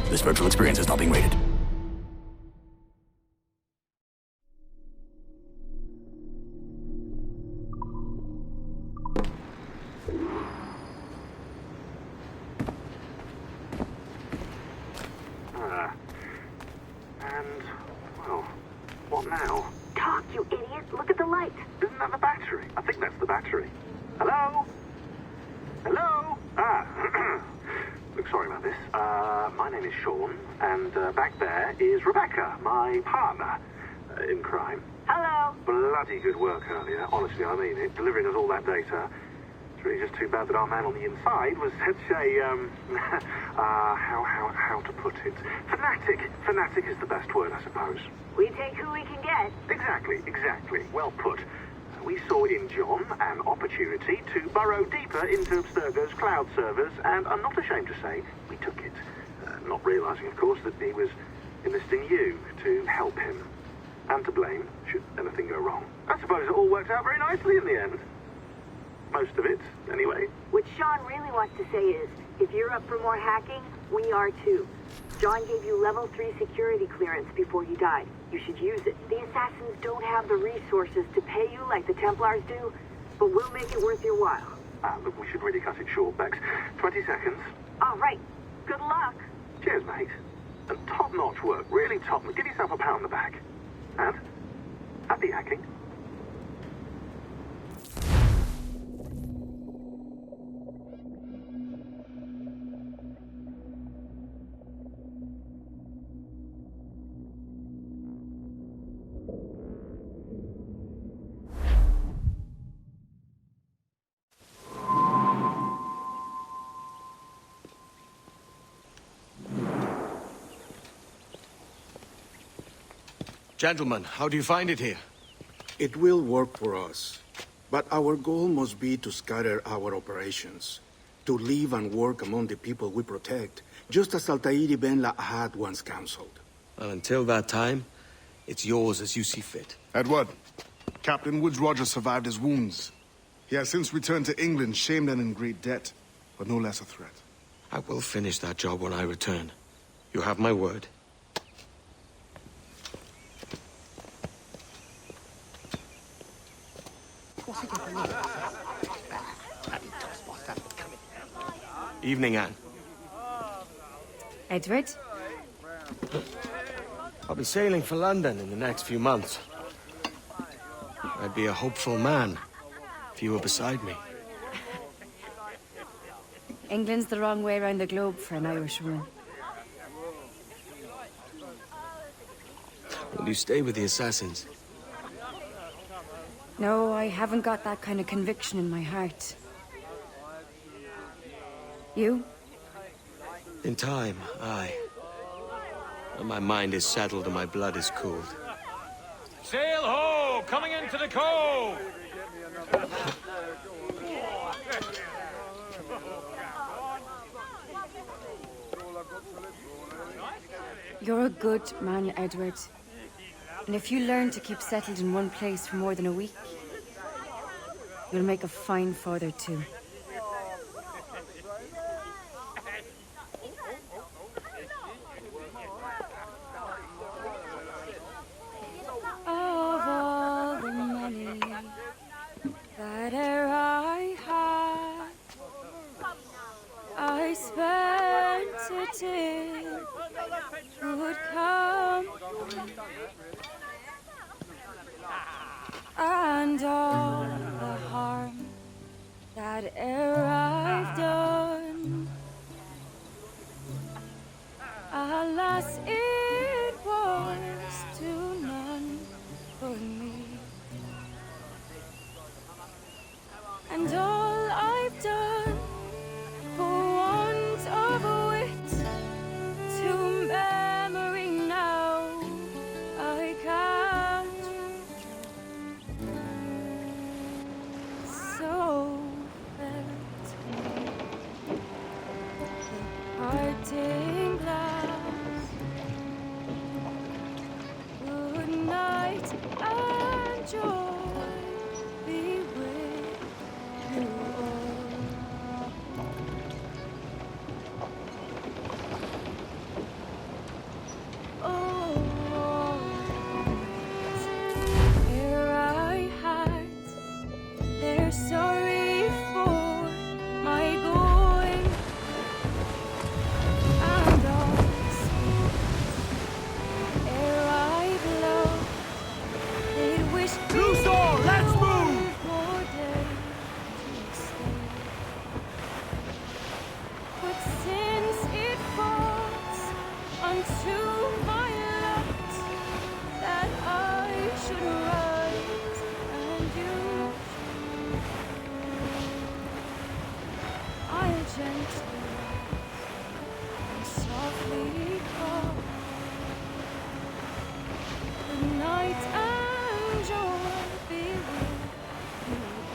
This virtual experience is not being rated. And, well, what now? Talk, you idiot! Look at the light! Isn't that the battery? I think that's the battery. Hello? Hello? Look, sorry about this. My name is Sean, and back there is Rebecca, my partner in crime. Hello. Bloody good work earlier, honestly, I mean it, delivering us all that data. It's really just too bad that our man on the inside was such a, how to put it? Fanatic. Fanatic is the best word, I suppose. We take who we can get. Exactly. Well put. We saw in John an opportunity to burrow deeper into Abstergo's cloud servers, and I'm not ashamed to say we took it. Not realizing, of course, that he was enlisting you to help him. And to blame, should anything go wrong. I suppose it all worked out very nicely in the end. Most of it, anyway. What Sean really wants to say is, if you're up for more hacking, we are too. John gave you level 3 security clearance before you died. You should use it. The Assassins don't have the resources to pay you like the Templars do, but we'll make it worth your while. Look, we should really cut it short, Bex. 20 seconds. All right. Good luck. Cheers, mate. And top-notch work. Really top-notch. Give yourself a pat on the back. And happy hacking. Gentlemen, how do you find it here? It will work for us. But our goal must be to scatter our operations. To live and work among the people we protect, just as Altair ibn La'ahad once counseled. Well, until that time, it's yours as you see fit. Edward, Captain Woods Rogers survived his wounds. He has since returned to England, shamed and in great debt, but no less a threat. I will finish that job when I return. You have my word. Evening, Anne. Edward? I'll be sailing for London in the next few months. I'd be a hopeful man if you were beside me. England's the wrong way around the globe for an Irish woman. Will you stay with the Assassins? No, I haven't got that kind of conviction in my heart. You? In time, aye. When my mind is settled and my blood is cooled. Sail ho! Coming into the cove! You're a good man, Edward. And if you learn to keep settled in one place for more than a week, you'll make a fine father too. Of all the money that e'er I had, I spent it in good company, and all the harm that e'er I've done, alas, it was to none but me. And all I've done for want of wit to memory now I can't. So felt the parting glass. Good night and joy be with you all. Oh, ere I had their sorry for my going, and all ere I've loved, they'd wish Luso, let's move! more days to stay. But since it falls unto my lot that I should rise and you should, I'll gently and softly call. Good night and joy be with you all.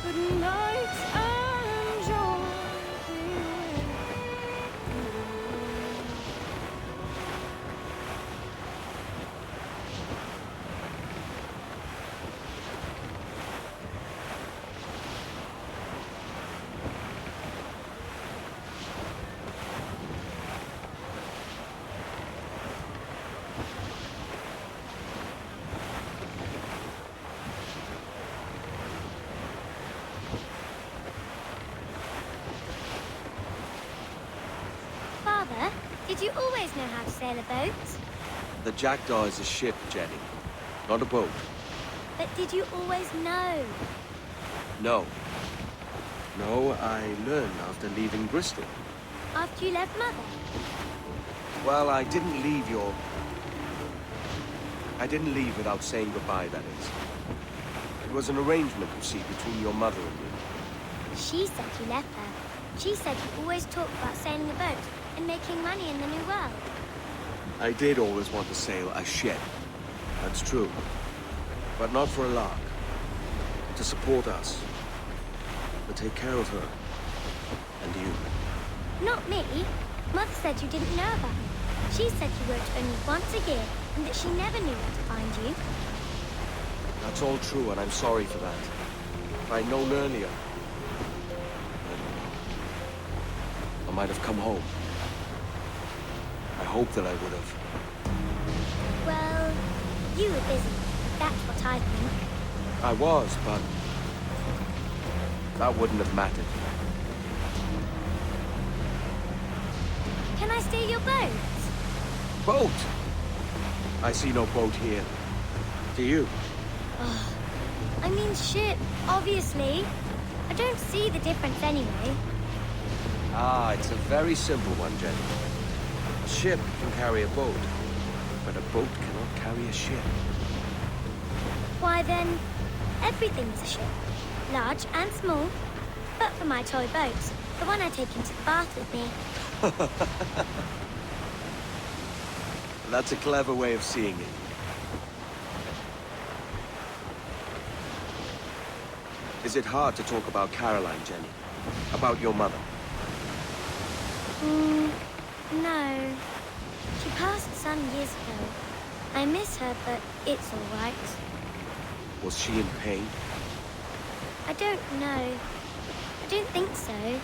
Good night. Good Did you always know how to sail a boat? The Jackdaw is a ship, Jenny, not a boat. But did you always know? No. No, I learned after leaving Bristol. After you left Mother? Well, I didn't leave without saying goodbye, that is. It was an arrangement, you see, between your mother and me. She said you left her. She said you always talked about sailing a boat and making money in the New World. I did always want to sail a ship. That's true. But not for a lark. To support us. To take care of her. And you. Not me. Mother said you didn't know about me. She said you worked only once a year and that she never knew where to find you. That's all true, and I'm sorry for that. If I'd known earlier, I might have come home. I hope that I would have. Well, you were busy. That's what I think. I was, but that wouldn't have mattered. Can I steal your boat? Boat? I see no boat here. Do you? Oh, I mean ship, obviously. I don't see the difference anyway. Ah, it's a very simple one, Jenny. A ship can carry a boat, but a boat cannot carry a ship. Why then, everything is a ship. Large and small. But for my toy boat, the one I take into the bath with me. That's a clever way of seeing it. Is it hard to talk about Caroline, Jenny? About your mother? No. She passed some years ago. I miss her, but it's all right. Was she in pain? I don't know. I don't think so.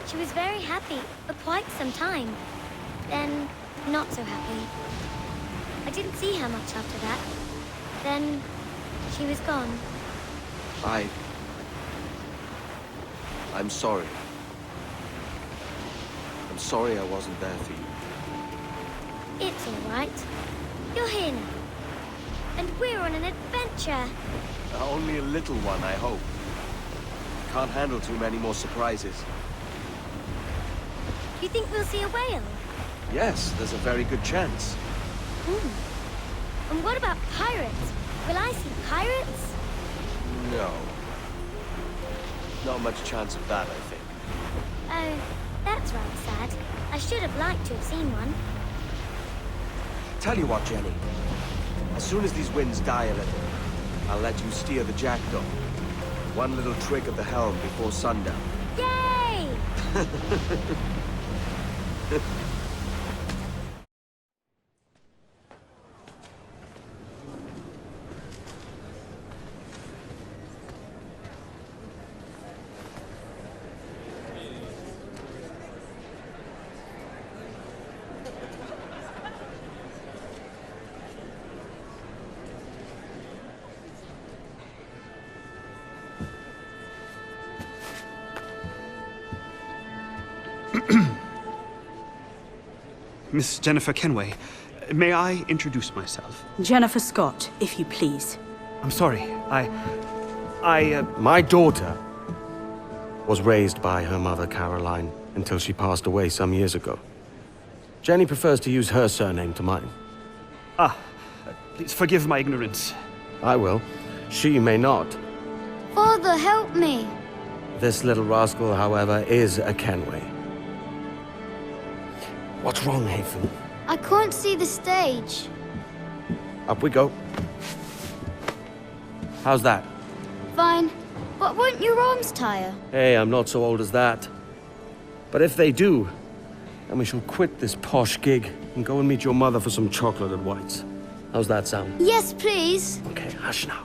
She was very happy for quite some time. Then, not so happy. I didn't see her much after that. Then, she was gone. I'm sorry. I'm sorry I wasn't there for you. It's all right. You're here now. And we're on an adventure. Only a little one, I hope. Can't handle too many more surprises. Do you think we'll see a whale? Yes, there's a very good chance. And what about pirates? Will I see pirates? No. Not much chance of that, I think. Oh, that's rather sad. I should have liked to have seen one. Tell you what, Jenny. As soon as these winds die a little, I'll let you steer the Jackdaw. One little trick of the helm before sundown. Yay! Miss Jennifer Kenway, may I introduce myself? Jennifer Scott, if you please. I'm sorry, My daughter was raised by her mother, Caroline, until she passed away some years ago. Jenny prefers to use her surname to mine. Please forgive my ignorance. I will. She may not. Father, help me. This little rascal, however, is a Kenway. What's wrong, Hafen? I can't see the stage. Up we go. How's that? Fine. But won't your arms tire? Hey, I'm not so old as that. But if they do, then we shall quit this posh gig and go and meet your mother for some chocolate at White's. How's that sound? Yes, please. Okay, hush now.